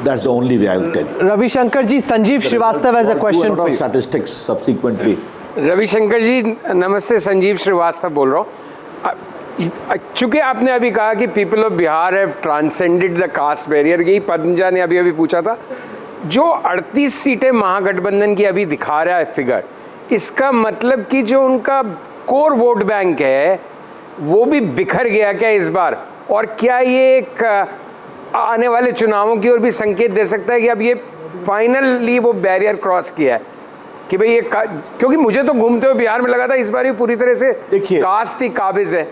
That's the only way I would tell you. Ravi Shankar ji, Sanjeev Srivastava has a question for you. Statistics subsequently. Ravi Shankar ji नमस्ते, संजीव श्रीवास्तव बोल रहा हूँ। चूँकि आपने अभी कहा कि people of Bihar have transcended the caste barrier, यही पद्मजा ने अभी पूछा था। जो 38 सीटें महागठबंधन की अभी दिखा रहा है फिगर, इसका मतलब कि जो उनका कोर वोट बैंक है वो भी बिखर गया क्या इस बार? और क्या ये एक आने वाले चुनावों की ओर भी संकेत दे सकता है कि अब ये फाइनली वो बैरियर क्रॉस किया है कि भाई ये क्योंकि मुझे तो घूमते हुए बिहार में लगा था इस बार ही पूरी तरह से कास्ट ही काबिज है।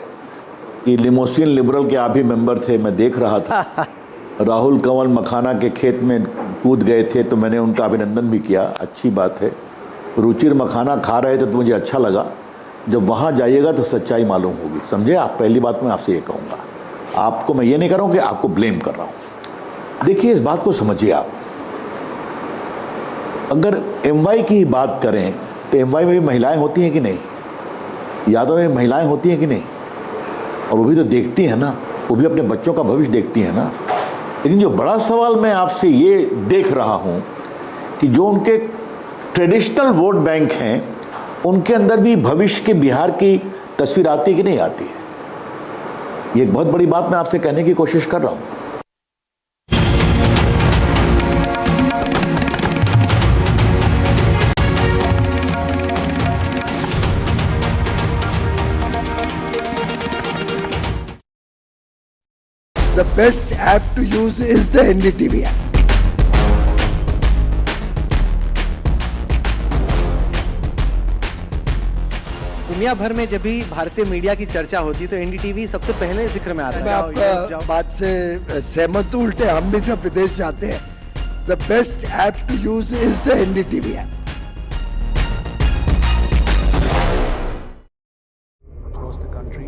ये लिमोसिन लिबरल के आप ही मेंबर थे, मैं देख रहा था। राहुल कंवल मखाना के खेत में कूद गए थे तो मैंने उनका अभिनंदन भी किया, अच्छी बात है। रुचिर मखाना खा रहे थे तो मुझे अच्छा लगा। जब वहाँ जाइएगा तो सच्चाई मालूम होगी, समझे आप? पहली बात मैं आपसे ये कहूँगा, आपको मैं ये नहीं कर रहा हूँ कि आपको ब्लेम कर रहा हूँ। देखिए इस बात को समझिए आप, अगर एमवाई की बात करें तो एमवाई में भी महिलाएं होती हैं कि नहीं? यादव में महिलाएं होती हैं कि नहीं? और वो भी तो देखती हैं ना, वो भी अपने बच्चों का भविष्य देखती हैं ना। लेकिन जो बड़ा सवाल मैं आपसे ये देख रहा हूँ कि जो उनके ट्रेडिशनल वोट बैंक हैं उनके अंदर भी भविष्य के बिहार की तस्वीर आती है कि नहीं आती है? ये एक बहुत बड़ी बात मैं आपसे कहने की कोशिश कर रहा हूँ। The best app to use is the NDTV app. दुनिया भर में जब भी भारतीय मीडिया की चर्चा होती है तो एनडीटीवी सबसे पहले जिक्र में आता है। मैं आपका बात से सहमत हूं, उल्टे हम भी जब विदेश जाते हैं, the best app to use is the NDTV app. Across the country,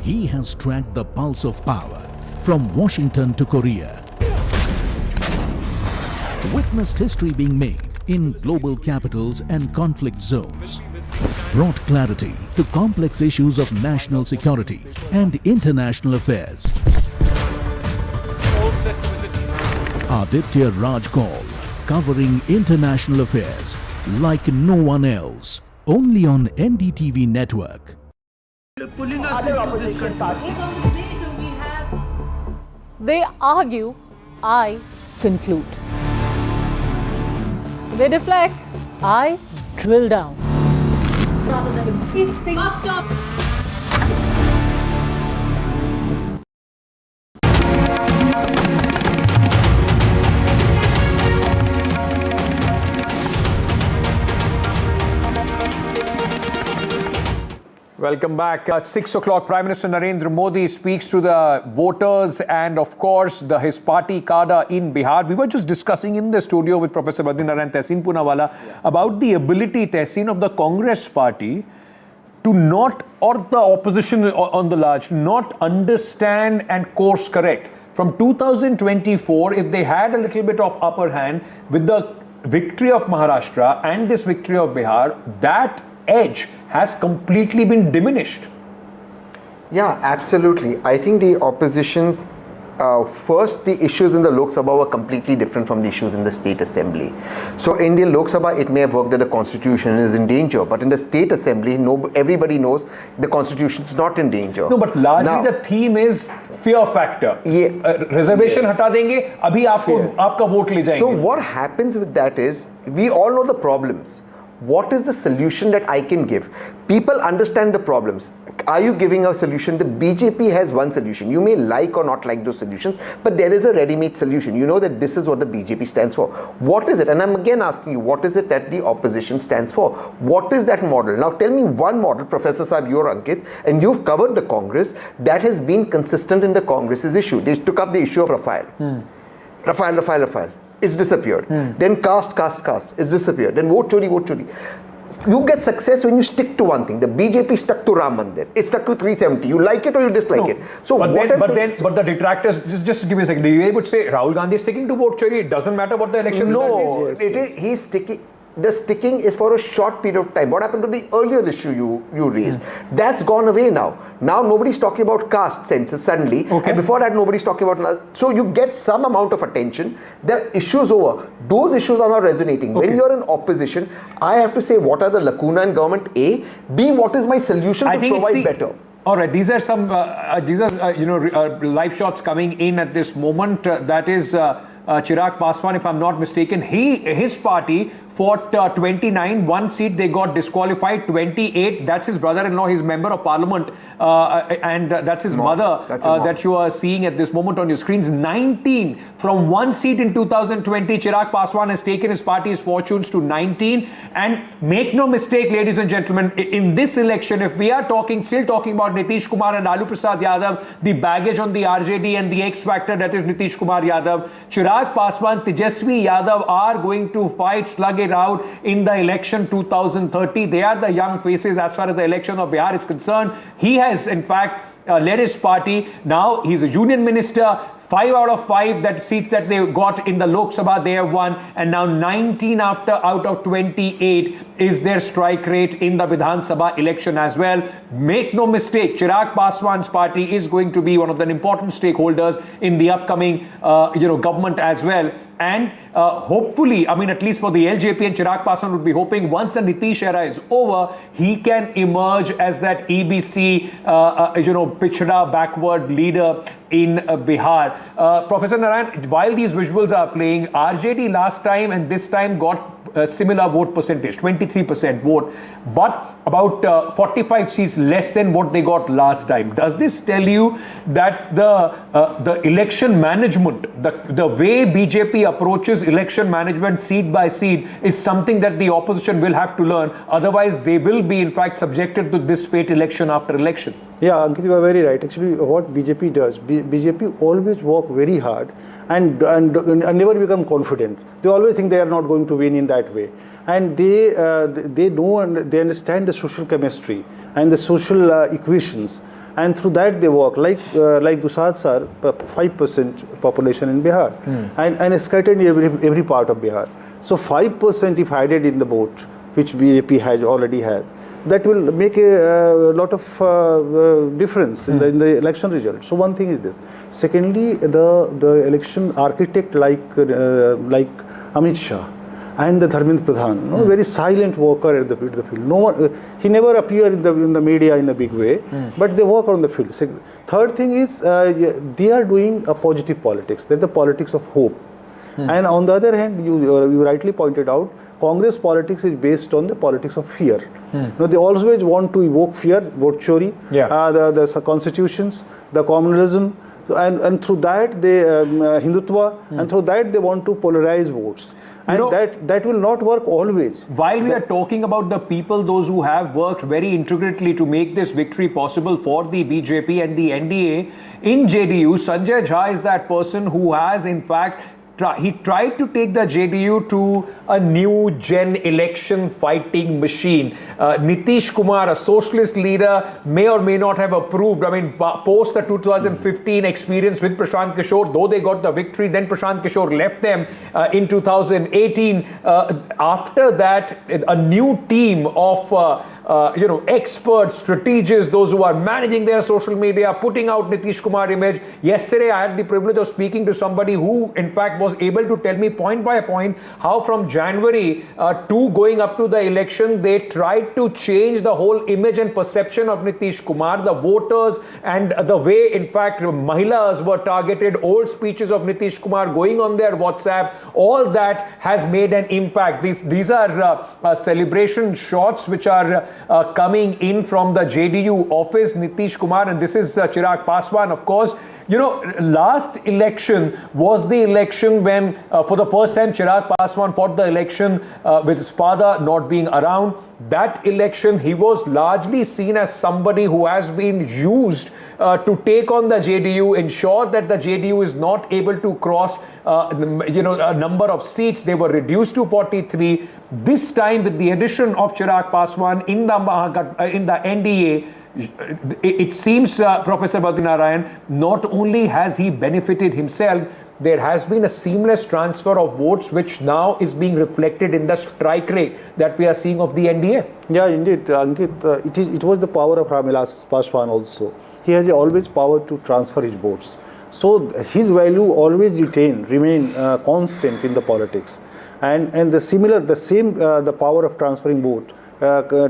he has tracked the pulse of power from Washington to Korea, witnessed history being made in global capitals and conflict zones, brought clarity to complex issues of national security and international affairs. Aditya Raj Kaul, covering international affairs like no one else, only on NDTV network. They argue, I conclude. They deflect, I drill down. Welcome back. At 6 o'clock, Prime Minister Narendra Modi speaks to the voters and, of course, his party cadre in Bihar. We were just discussing in the studio with Professor Badrinath and Tehseen Poonawala about the ability, Tehseen, of the Congress party to not, or the opposition on the large, not understand and course correct. From 2024, if they had a little bit of upper hand with the victory of Maharashtra and this victory of Bihar, that edge has completely been diminished. Yeah, absolutely. I think the opposition, first the issues in the Lok Sabha were completely different from the issues in the state assembly. So in the Lok Sabha, it may have worked that the constitution is in danger, but in the state assembly, everybody knows the constitution is not in danger. No, but largely the theme is fear factor. Reservation hata denge, abhi aapka vote le jayenge. So what happens with that is, we all know the problems. what is the solution that I can give? People understand the problems. Are you giving a solution? The BJP has one solution. You may like or not like those solutions, but there is a ready-made solution. You know that this is what the BJP stands for. What is it? And I'm again asking you, what is it that the opposition stands for? What is that model? Now tell me one model, Professor Saab, you're Ankit, and you've covered the Congress, that has been consistent in the Congress's issue. They took up the issue of Rafale. Rafale. It's disappeared. Then caste. It's disappeared. Then vote chori. You get success when you stick to one thing. The BJP stuck to Ram Mandir. It stuck to 370. You like it or you dislike it. So but the detractors, just give me a second. You would say Rahul Gandhi is sticking to vote chori. It doesn't matter what the election result is. He's sticking. The sticking is for a short period of time. What happened to the earlier issue you raised? That's gone away now. Now nobody's talking about caste census suddenly. And before that, nobody's talking about. So you get some amount of attention. The issue's over. Those issues are not resonating. When you're in opposition, I have to say what are the lacuna in government A. B, what is my solution to provide better? All right, these are some live shots coming in at this moment. That is Chirag Paswan, if I'm not mistaken. His party fought 29, one seat they got disqualified, 28. That's his brother-in-law, his member of parliament, and that's his mother that you are seeing at this moment on your screens. 19 from one seat in 2020. Chirag Paswan has taken his party's fortunes to 19. And make no mistake, ladies and gentlemen, in this election, if we are still talking about Nitish Kumar and Lalu Prasad Yadav, the baggage on the RJD and the X factor that is Nitish Kumar Yadav, Chirag Paswan, Tejashwi Yadav are going to fight, slug it out in the election 2030. They are the young faces as far as the election of Bihar is concerned. He has, in fact, led his party. Now he's a union minister. 5 out of 5 seats that they got in the Lok Sabha, they have won, and now 19 out of 28 is their strike rate in the Vidhan Sabha election as well. Make no mistake, Chirag Paswan's party is going to be one of the important stakeholders in the upcoming government as well. And hopefully, at least for the LJP and Chirag Paswan would be hoping once the Nitish era is over, he can emerge as that EBC, pichda backward leader in Bihar. Professor Narayan, while these visuals are playing, RJD last time and this time got a similar vote percentage, 23% vote, but about 45 seats less than what they got last time. Does this tell you that the election management, the way BJP approaches election management seat by seat is something that the opposition will have to learn? Otherwise, they will be in fact subjected to this fate election after election. Yeah, Ankit, you are very right. Actually, what BJP does, BJP always work very hard and never become confident. They always think they are not going to win in that way. And they understand the social chemistry and the social equations, and through that they work. Like Dusad sir, 5% population in Bihar, and scattered in every part of Bihar. So 5% if added in the vote, which BJP already has, that will make a lot of difference in the election result. So one thing is this. Secondly, the election architect like Amit Shah and the Dharmendra Pradhan, very silent worker at the field. No one, he never appear in the media in a big way, but they work on the field. Third thing is they are doing a positive politics. That's the politics of hope. And on the other hand, you rightly pointed out, Congress politics is based on the politics of fear. They always want to evoke fear, vote chori, the constitutions, the communalism, and through that they Hindutva, and through that they want to polarize votes. And that will not work always. While we are talking about the people, those who have worked very intricately to make this victory possible for the BJP and the NDA, in JDU, Sanjay Jha is that person who has in fact he tried to take the JDU to a new gen election fighting machine. Nitish Kumar, a socialist leader, may or may not have approved. Post the 2015 experience with Prashant Kishore, though they got the victory, then Prashant Kishore left them in 2018. After that, a new team of experts, strategists, those who are managing their social media, putting out Nitish Kumar image. Yesterday, I had the privilege of speaking to somebody who, in fact, was able to tell me point by point how from January to going up to the election, they tried to change the whole image and perception of Nitish Kumar, the voters, and the way, in fact, Mahilas were targeted, old speeches of Nitish Kumar going on their WhatsApp, all that has made an impact. These are celebration shots which are coming in from the JDU office, Nitish Kumar, and this is Chirag Paswan, of course. Last election was the election when, for the first time, Chirag Paswan fought the election with his father not being around. That election, he was largely seen as somebody who has been used to take on the JDU, ensure that the JDU is not able to cross, a number of seats. They were reduced to 43. This time, with the addition of Chirag Paswan in the NDA, it seems, Professor Badrinarayan, not only has he benefited himself, there has been a seamless transfer of votes which now is being reflected in the strike rate that we are seeing of the NDA. Yeah, indeed, Ankit, it was the power of Ravilas Paswan also. He has always power to transfer his votes. So his value always remain constant in the politics. And the power of transferring vote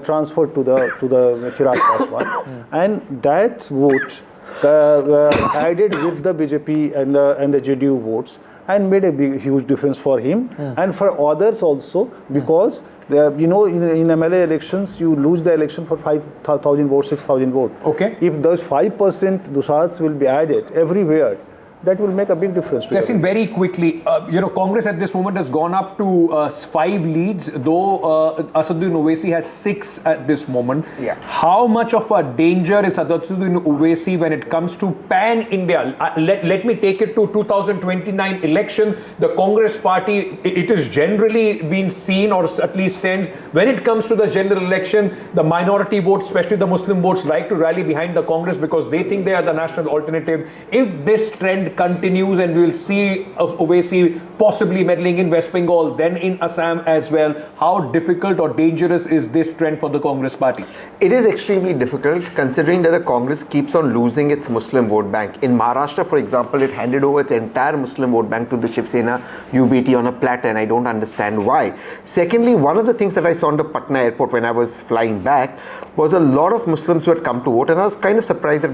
transferred to the Chirag Paswan. And that vote added with the BJP and the JDU votes and made a huge difference for him and for others also, because in MLA elections you lose the election for 5,000 votes, 6,000 votes. Okay. If those 5% dusats will be added everywhere, that will make a big difference. Tessin, very quickly, Congress at this moment has gone up to 5 leads, though Asaduddin Owaisi has 6 at this moment. Yeah. How much of a danger is Asaduddin Owaisi when it comes to pan-India? Let me take it to 2029 election. The Congress party, it is generally been seen, or at least sensed, when it comes to the general election, the minority vote, especially the Muslim votes, like to rally behind the Congress because they think they are the national alternative. If this trend continues and we will see Owaisi possibly meddling in West Bengal, then in Assam as well, how difficult or dangerous is this trend for the Congress party? It is extremely difficult, considering that the Congress keeps on losing its Muslim vote bank. In Maharashtra, for example, it handed over its entire Muslim vote bank to the Shiv Sena UBT on a platter, and I don't understand why. Secondly, one of the things that I saw on the Patna airport when I was flying back was a lot of Muslims who had come to vote, and I was kind of surprised that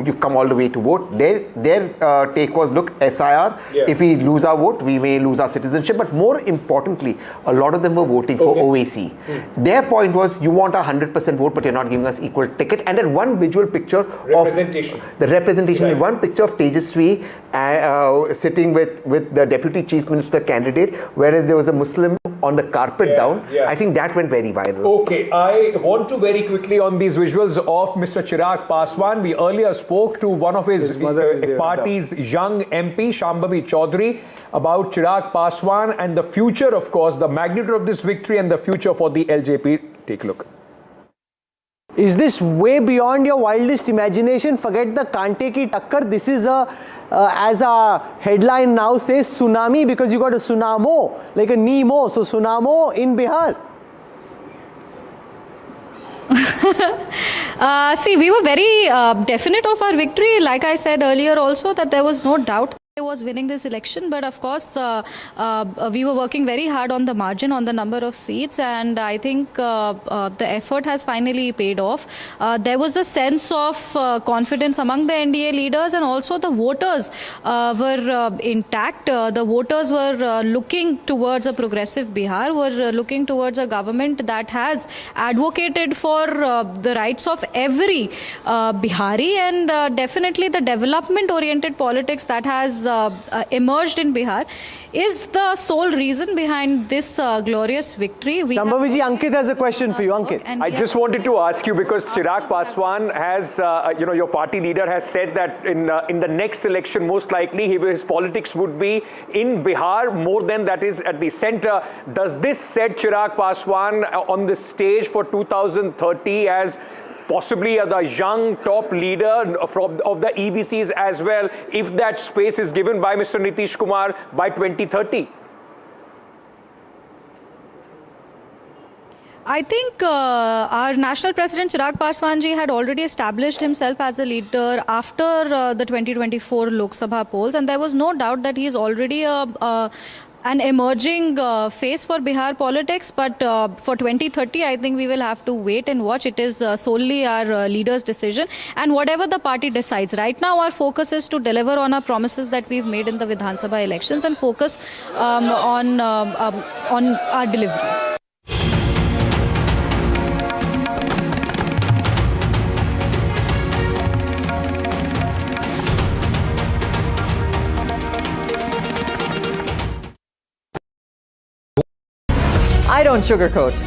you've come all the way to vote. Their take was, look, SIR, if we lose our vote, we may lose our citizenship. But more importantly, a lot of them were voting for Owaisi. Their point was, you want a 100% vote, but you're not giving us equal ticket. And then one visual picture of the representation, one picture of Tejashwi sitting with the deputy chief minister candidate, whereas there was a Muslim on the carpet down. I think that went very viral. Okay, I want to very quickly on these visuals of Mr. Chirag Paswan. We earlier spoke to one of his party's young MP, Shambhavi Chaudhary, about Chirag Paswan and the future, of course, the magnitude of this victory and the future for the LJP. Take a look. Is this way beyond your wildest imagination? Forget the Kante ki takkar. This is as a headline now says, tsunami, because you got a tsunamo, like a Nemo. So tsunamo in Bihar. See, we were very definite of our victory. Like I said earlier also, that there was no doubt was winning this election, but of course we were working very hard on the margin, on the number of seats, and I think the effort has finally paid off. There was a sense of confidence among the NDA leaders, and also the voters were intact. The voters were looking towards a progressive Bihar, were looking towards a government that has advocated for the rights of every Bihari, and definitely the development oriented politics that has emerged in Bihar is the sole reason behind this glorious victory. Shambhaviji, Ankit has a question for you. Ankit. I just wanted to ask you, because Chirag Paswan has, your party leader has said that in the next election, most likely his politics would be in Bihar more than that is at the center. Does this set Chirag Paswan on the stage for 2030 as possibly the young top leader of the EBCs as well, if that space is given by Mr. Nitish Kumar by 2030? I think our national president Chirag Paswan ji had already established himself as a leader after the 2024 Lok Sabha polls, and there was no doubt that he is already an emerging face for Bihar politics. But for 2030, I think we will have to wait and watch. It is solely our leader's decision, and whatever the party decides. Right now, our focus is to deliver on our promises that we've made in the Vidhan Sabha elections and focus on our delivery. I don't sugarcoat.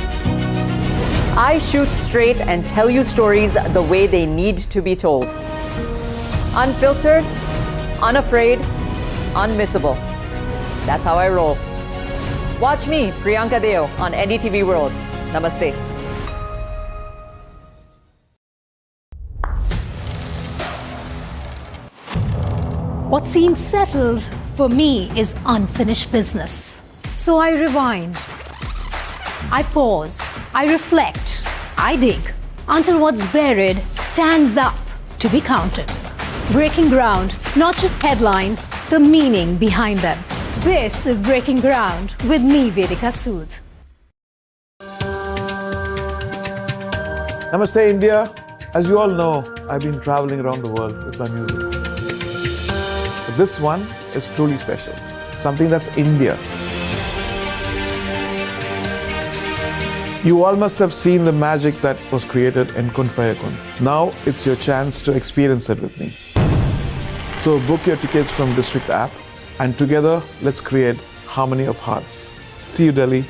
I shoot straight and tell you stories the way they need to be told. Unfiltered, unafraid, unmissable. That's how I roll. Watch me, Priyanka Deo, on NDTV World. Namaste. What seems settled for me is unfinished business. So I rewind. I pause, I reflect, I dig, until what's buried stands up to be counted. Breaking ground, not just headlines, the meaning behind them. This is Breaking Ground with me, Vedika Sood. Namaste, India. As you all know, I've been traveling around the world with my music. But this one is truly special. Something that's India. You all must have seen the magic that was created in Kun Faya Kun. Now it's your chance to experience it with me. So book your tickets from District app and together let's create harmony of hearts. See you, Delhi.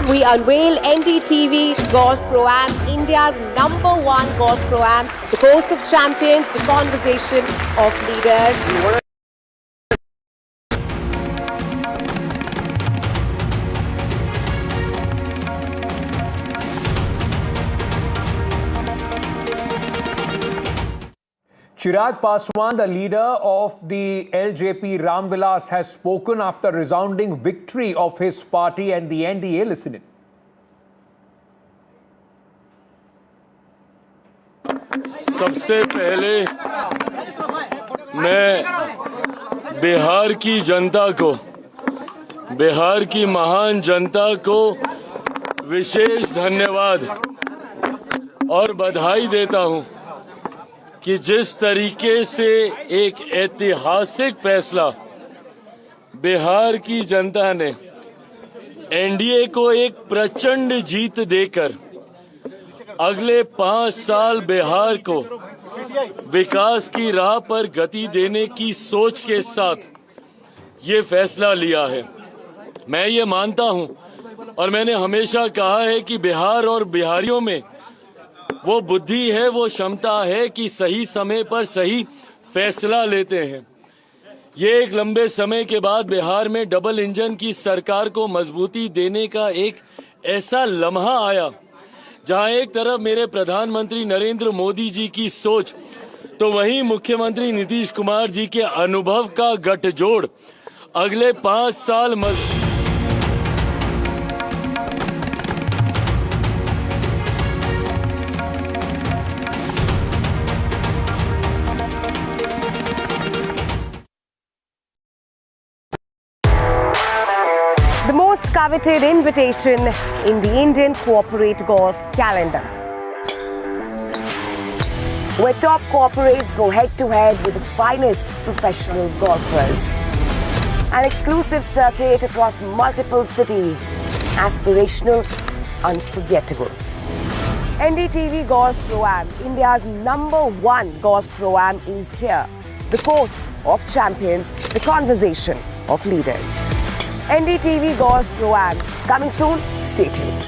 We unveil NDTV Golf Pro-Am, India's #1 Golf Pro-Am, the course of champions, the conversation of leaders. Chirag Paswan, the leader of the LJP Ramvilas, has spoken after resounding victory of his party and the NDA. Listen in. सबसे पहले मैं बिहार की जनता को, बिहार की महान जनता को विशेष धन्यवाद और बधाई देता हूं कि जिस तरीके से एक ऐतिहासिक फैसला बिहार की जनता ने एनडीए को एक प्रचंड जीत देकर अगले 5 साल बिहार को विकास की राह पर गति देने की सोच के साथ ये फैसला लिया है। मैं ये मानता हूं और मैंने हमेशा कहा है कि बिहार और बिहारियों में वो बुद्धि है, वो क्षमता है कि सही समय पर सही फैसला लेते हैं। ये एक लंबे समय के बाद बिहार में डबल इंजन की सरकार को मजबूती देने का एक ऐसा लम्हा आया जहां एक तरफ मेरे प्रधानमंत्री नरेंद्र मोदी जी की सोच तो वहीं मुख्यमंत्री नीतीश कुमार जी के अनुभव का गठजोड़ अगले 5 साल The most coveted invitation in the Indian corporate golf calendar, where top corporates go head-to-head with the finest professional golfers. An exclusive circuit across multiple cities, aspirational, unforgettable. NDTV Golf Pro-Am, India's #1 Golf Pro-Am is here. The course of champions, the conversation of leaders. NDTV Golf Pro-Am, coming soon, stay tuned.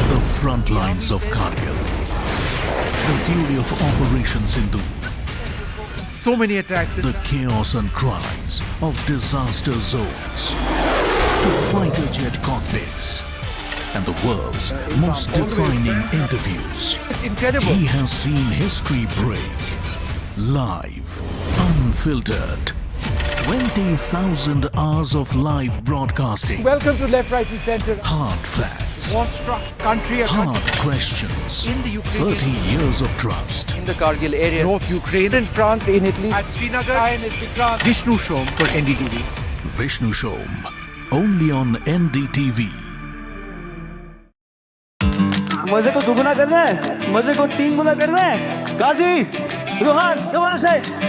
The front lines of Kargil, the fury of Operation Sindhu, so many attacks. The chaos and cries of disaster zones to fighter jet cockpits and the world's most defining interviews. It's incredible. He has seen history break. Live, unfiltered. 20,000 hours of live broadcasting. Welcome to Left, Right and Centre. Hard facts. War-struck country. Hard questions. In the Ukraine. 30 years of trust. In the Kargil area. North Ukraine. In France. In Italy. At Srinagar. Vishnu Shom for NDTV. Vishnu Shom. Only on NDTV. मजे को दुगुना करना है, मजे को तीन गुना करना है। गाजी, रोहान, कमाल से।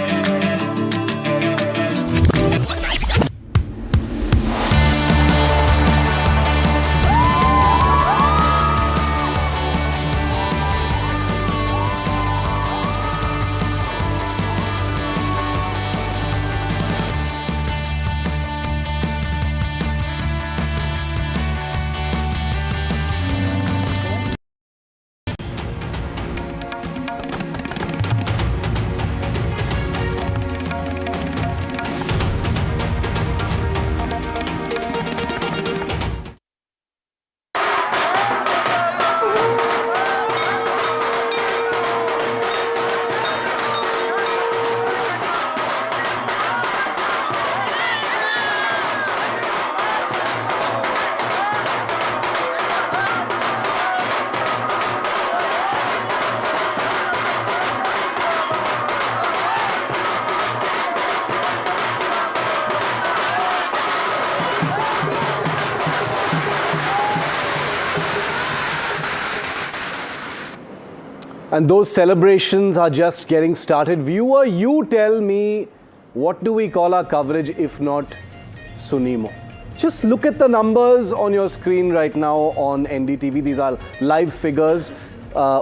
And those celebrations are just getting started. Viewer, you tell me, what do we call our coverage if not Sunimo? Just look at the numbers on your screen right now on NDTV. These are live figures.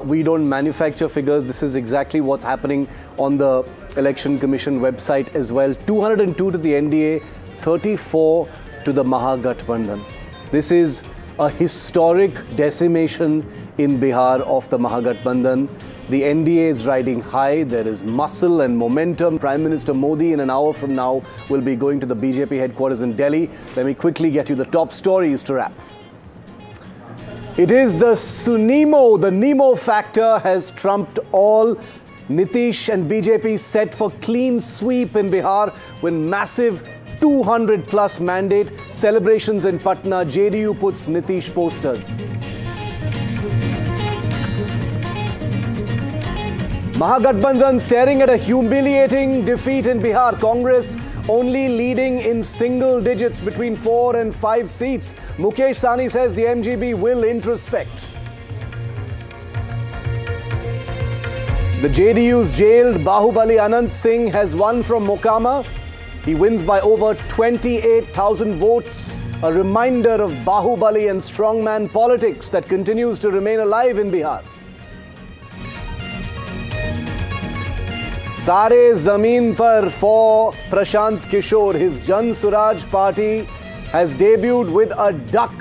We don't manufacture figures. This is exactly what's happening on the Election Commission website as well. 202 to the NDA, 34 to the Mahagathbandhan. This is a historic decimation in Bihar of the Mahagathbandhan. The NDA is riding high. There is muscle and momentum. Prime Minister Modi in an hour from now will be going to the BJP headquarters in Delhi. Let me quickly get you the top stories to wrap. It is the Sunimo, the Nemo factor has trumped all. Nitish and BJP set for clean sweep in Bihar with massive 200 plus mandate. Celebrations in Patna, JDU puts Nitish posters. Mahagathbandhan staring at a humiliating defeat in Bihar. Congress only leading in single digits between 4 and 5 seats. Mukesh Sahni says the MGB will introspect. The JDU's jailed Bahubali Anant Singh has won from Mokama. He wins by over 28,000 votes. A reminder of Bahubali and strongman politics that continues to remain alive in Bihar. Sare Zameen Par for Prashant Kishore. His Jan Suraj party has debuted with a duck.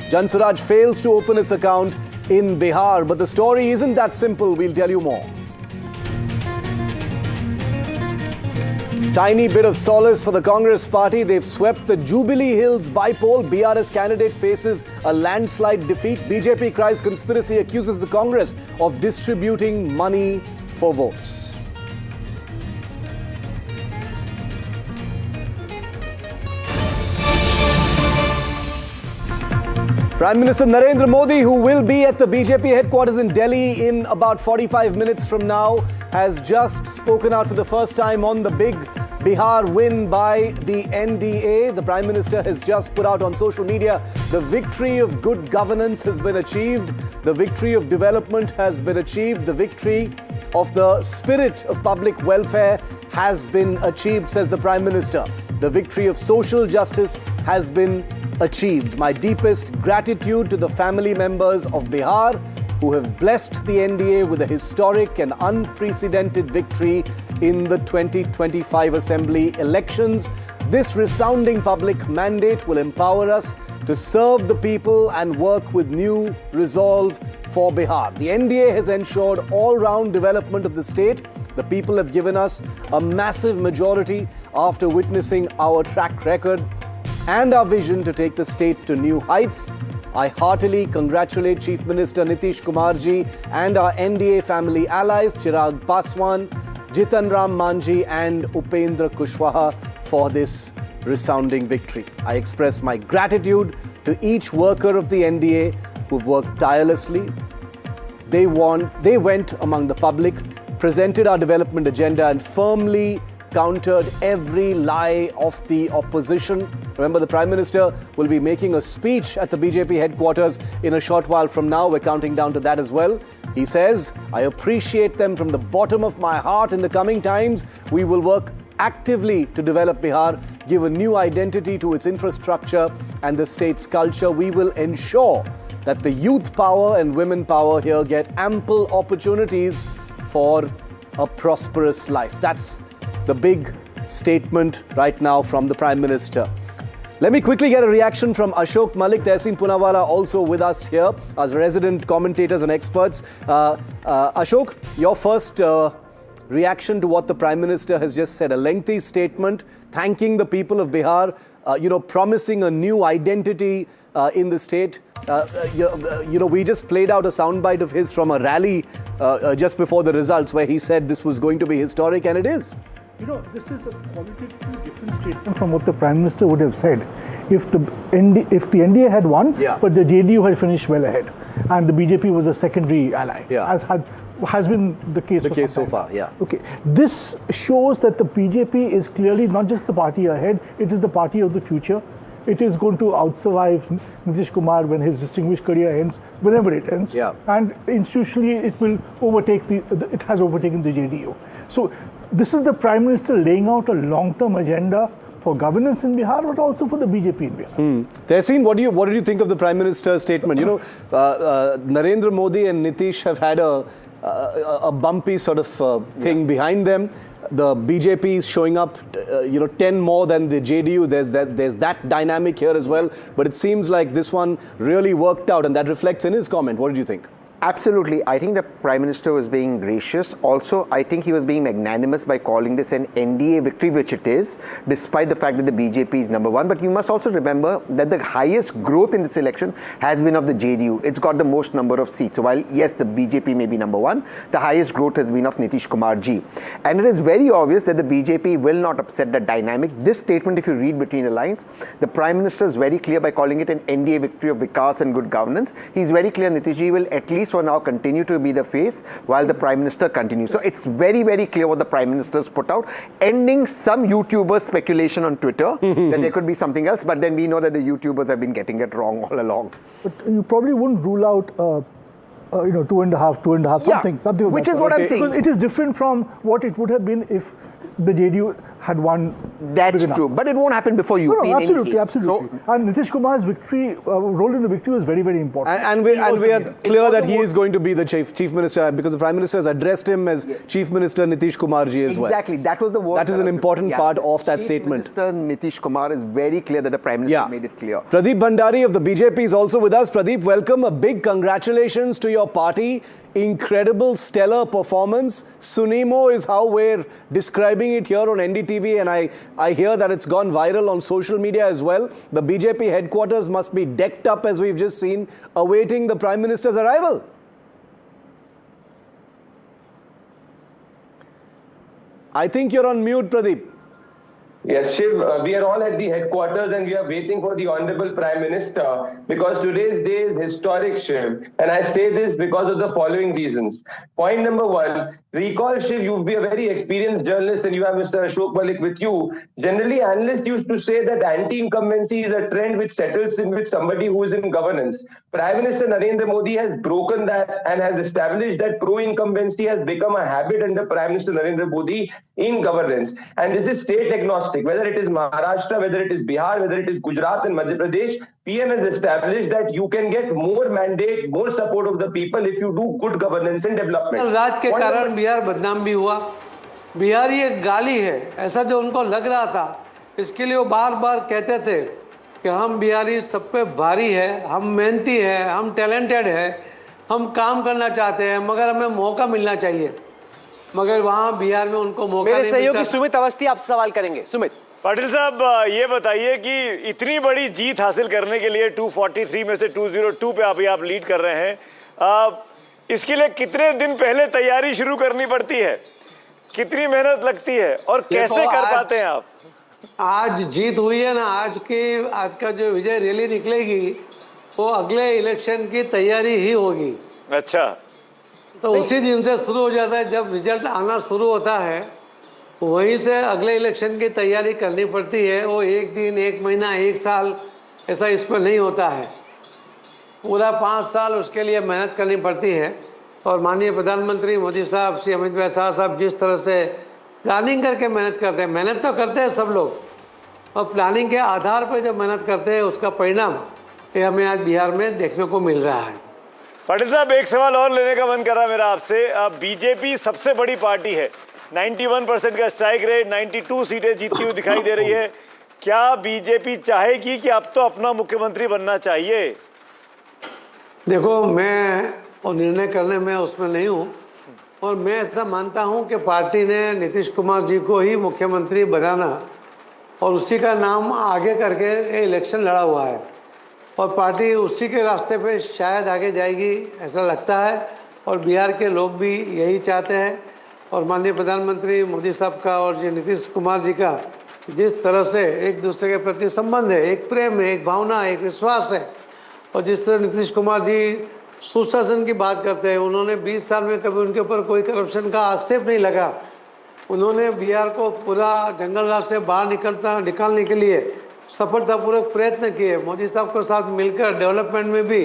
Jan Suraj fails to open its account in Bihar. But the story isn't that simple. We'll tell you more. Tiny bit of solace for the Congress party. They've swept the Jubilee Hills bypoll. BRS candidate faces a landslide defeat. BJP cries conspiracy, accuses the Congress of distributing money for votes. Prime Minister Narendra Modi, who will be at the BJP headquarters in Delhi in about 45 minutes from now, has just spoken out for the first time on the big Bihar win by the NDA. The Prime Minister has just put out on social media, the victory of good governance has been achieved. The victory of development has been achieved. The victory of the spirit of public welfare has been achieved, says the Prime Minister. The victory of social justice has been achieved. My deepest gratitude to the family members of Bihar who have blessed the NDA with a historic and unprecedented victory in the 2025 Assembly elections. This resounding public mandate will empower us to serve the people and work with new resolve for Bihar. The NDA has ensured all-round development of the state. The people have given us a massive majority after witnessing our track record and our vision to take the state to new heights. I heartily congratulate Chief Minister Nitish Kumar ji and our NDA family allies Chirag Paswan, Jitan Ram Manji and Upendra Kushwaha for this resounding victory. I express my gratitude to each worker of the NDA who've worked tirelessly. They went among the public, presented our development agenda and firmly countered every lie of the opposition. Remember, the Prime Minister will be making a speech at the BJP headquarters in a short while from now. We're counting down to that as well. He says, I appreciate them from the bottom of my heart. In the coming times, we will work actively to develop Bihar, give a new identity to its infrastructure and the state's culture. We will ensure that the youth power and women power here get ample opportunities for a prosperous life. That's the big statement right now from the Prime Minister. Let me quickly get a reaction from Ashok Malik, Tehseen Poonawala also with us here as resident commentators and experts. Ashok, your first reaction to what the Prime Minister has just said, a lengthy statement thanking the people of Bihar, promising a new identity in the state. We just played out a soundbite of his from a rally just before the results where he said this was going to be historic, and it is. This is a qualitatively different statement from what the Prime Minister would have said if the NDA had won, but the JDU had finished well ahead, and the BJP was a secondary ally, as has been the case so far. Okay, this shows that the BJP is clearly not just the party ahead; it is the party of the future. It is going to outsurvive Nitish Kumar when his distinguished career ends, whenever it ends. And institutionally, it will overtake it has overtaken the JDU. So this is the Prime Minister laying out a long-term agenda for governance in Bihar, but also for the BJP in Bihar. Tehseen, what did you think of the Prime Minister's statement? Narendra Modi and Nitish have had a bumpy sort of thing behind them. The BJP is showing up, 10 more than the JDU. There's that dynamic here as well. But it seems like this one really worked out, and that reflects in his comment. What did you think? Absolutely. I think the Prime Minister was being gracious. Also, I think he was being magnanimous by calling this an NDA victory, which it is, despite the fact that the BJP is number one. But you must also remember that the highest growth in this election has been of the JDU. It's got the most number of seats. So while, yes, the BJP may be number one, the highest growth has been of Nitish Kumar ji. And it is very obvious that the BJP will not upset that dynamic. This statement, if you read between the lines, the Prime Minister is very clear by calling it an NDA victory of Vikas and good governance. He's very clear Nitish ji will at least for now continue to be the face while the Prime Minister continues. So it's very, very clear what the Prime Minister's put out, ending some YouTubers' speculation on Twitter that there could be something else, but then we know that the YouTubers have been getting it wrong all along. But you probably wouldn't rule out 2.5, something which is what I'm saying. Because it is different from what it would have been if the JDU had won. That's true, but it won't happen before you. No, absolutely. So, and Nitish Kumar's victory, role in the victory was very, very important. And we are clear that he is going to be the chief minister, because the Prime Minister has addressed him as Chief Minister Nitish Kumar ji as well. Exactly, that was the word. That is an important part of that statement. Chief Minister Nitish Kumar is very clear that the Prime Minister made it clear. Pradeep Bhandari of the BJP is also with us. Pradeep, welcome. A big congratulations to your party. Incredible, stellar performance. Sunimo is how we're describing it here on NDTV, and I hear that it's gone viral on social media as well. The BJP headquarters must be decked up, as we've just seen, awaiting the Prime Minister's arrival. I think you're on mute, Pradeep. Yes, Shiv, we are all at the headquarters and we are waiting for the Honorable Prime Minister, because today's day is historic, Shiv. And I say this because of the following reasons. Point number one, recall, Shiv, you'll be a very experienced journalist and you have Mr. Ashok Malik with you. Generally, analysts used to say that anti-incumbency is a trend which settles in with somebody who is in governance. Prime Minister Narendra Modi has broken that and has established that pro-incumbency has become a habit under Prime Minister Narendra Modi in governance. And this is state agnostic, whether it is Maharashtra, whether it is Bihar, whether it is Gujarat and Madhya Pradesh. PM has established that you can get more mandate, more support of the people if you do good governance and development. राज के कारण बिहार बदनाम भी हुआ। बिहार ये गाली है, ऐसा जो उनको लग रहा था, इसके लिए वो बार बार कहते थे कि हम बिहारी सब पे भारी है, हम मेहनती है, हम टैलेंटेड है, हम काम करना चाहते हैं, मगर हमें मौका मिलना चाहिए। मगर वहाँ बिहार में उनको मौका मेरे नहीं सहयोगी मिलता। सुमित अवस्थी आपसे सवाल करेंगे। सुमित, पाटिल साहब, ये बताइए कि इतनी बड़ी जीत हासिल करने के लिए 243 में से 202 पे आप लीड कर रहे हैं, इसके लिए कितने दिन पहले तैयारी शुरू करनी पड़ती है, कितनी मेहनत लगती है और कैसे कर पाते हैं आप? आज जीत हुई है ना, आज का जो विजय रैली निकलेगी वो अगले इलेक्शन की तैयारी ही होगी। अच्छा, तो उसी दिन से शुरू हो जाता है, जब रिजल्ट आना शुरू होता है वहीं से अगले इलेक्शन की तैयारी करनी पड़ती है। वो एक दिन, एक महीना, एक साल ऐसा इस पर नहीं होता है, पूरा 5 साल उसके लिए मेहनत करनी पड़ती है। और माननीय प्रधानमंत्री मोदी साहब, श्री अमित भाई शाह साहब जिस तरह से प्लानिंग करके मेहनत करते हैं, मेहनत तो करते हैं सब लोग, और प्लानिंग के आधार पर जब मेहनत करते हैं उसका परिणाम ये हमें आज बिहार में देखने को मिल रहा है। पाटिल साहब, एक सवाल और लेने का मन कर रहा है मेरा आपसे। बीजेपी सबसे बड़ी पार्टी है, 91% का स्ट्राइक रेट, 92 सीटें जीतती हुई दिखाई दे रही है। क्या बीजेपी चाहेगी कि अब तो अपना मुख्यमंत्री बनना चाहिए? देखो, मैं वो निर्णय करने में उसमें नहीं हूँ, और मैं ऐसा मानता हूँ कि पार्टी ने नीतीश कुमार जी को ही मुख्यमंत्री बनाना और उसी का नाम आगे करके ये इलेक्शन लड़ा हुआ है, और पार्टी उसी के रास्ते पे शायद आगे जाएगी ऐसा लगता है, और बिहार के लोग भी यही चाहते हैं। और माननीय प्रधानमंत्री मोदी साहब का और जी नीतीश कुमार जी का जिस तरह से एक दूसरे के प्रति संबंध है, एक प्रेम है, एक भावना, एक विश्वास है, और जिस तरह नीतीश कुमार जी सुशासन की बात करते हैं, उन्होंने 20 साल में कभी उनके ऊपर कोई करप्शन का आक्षेप नहीं लगा। उन्होंने बिहार को पूरा जंगल राज से बाहर निकालने के लिए सफलतापूर्वक प्रयत्न किए। मोदी साहब के साथ मिलकर डेवलपमेंट में भी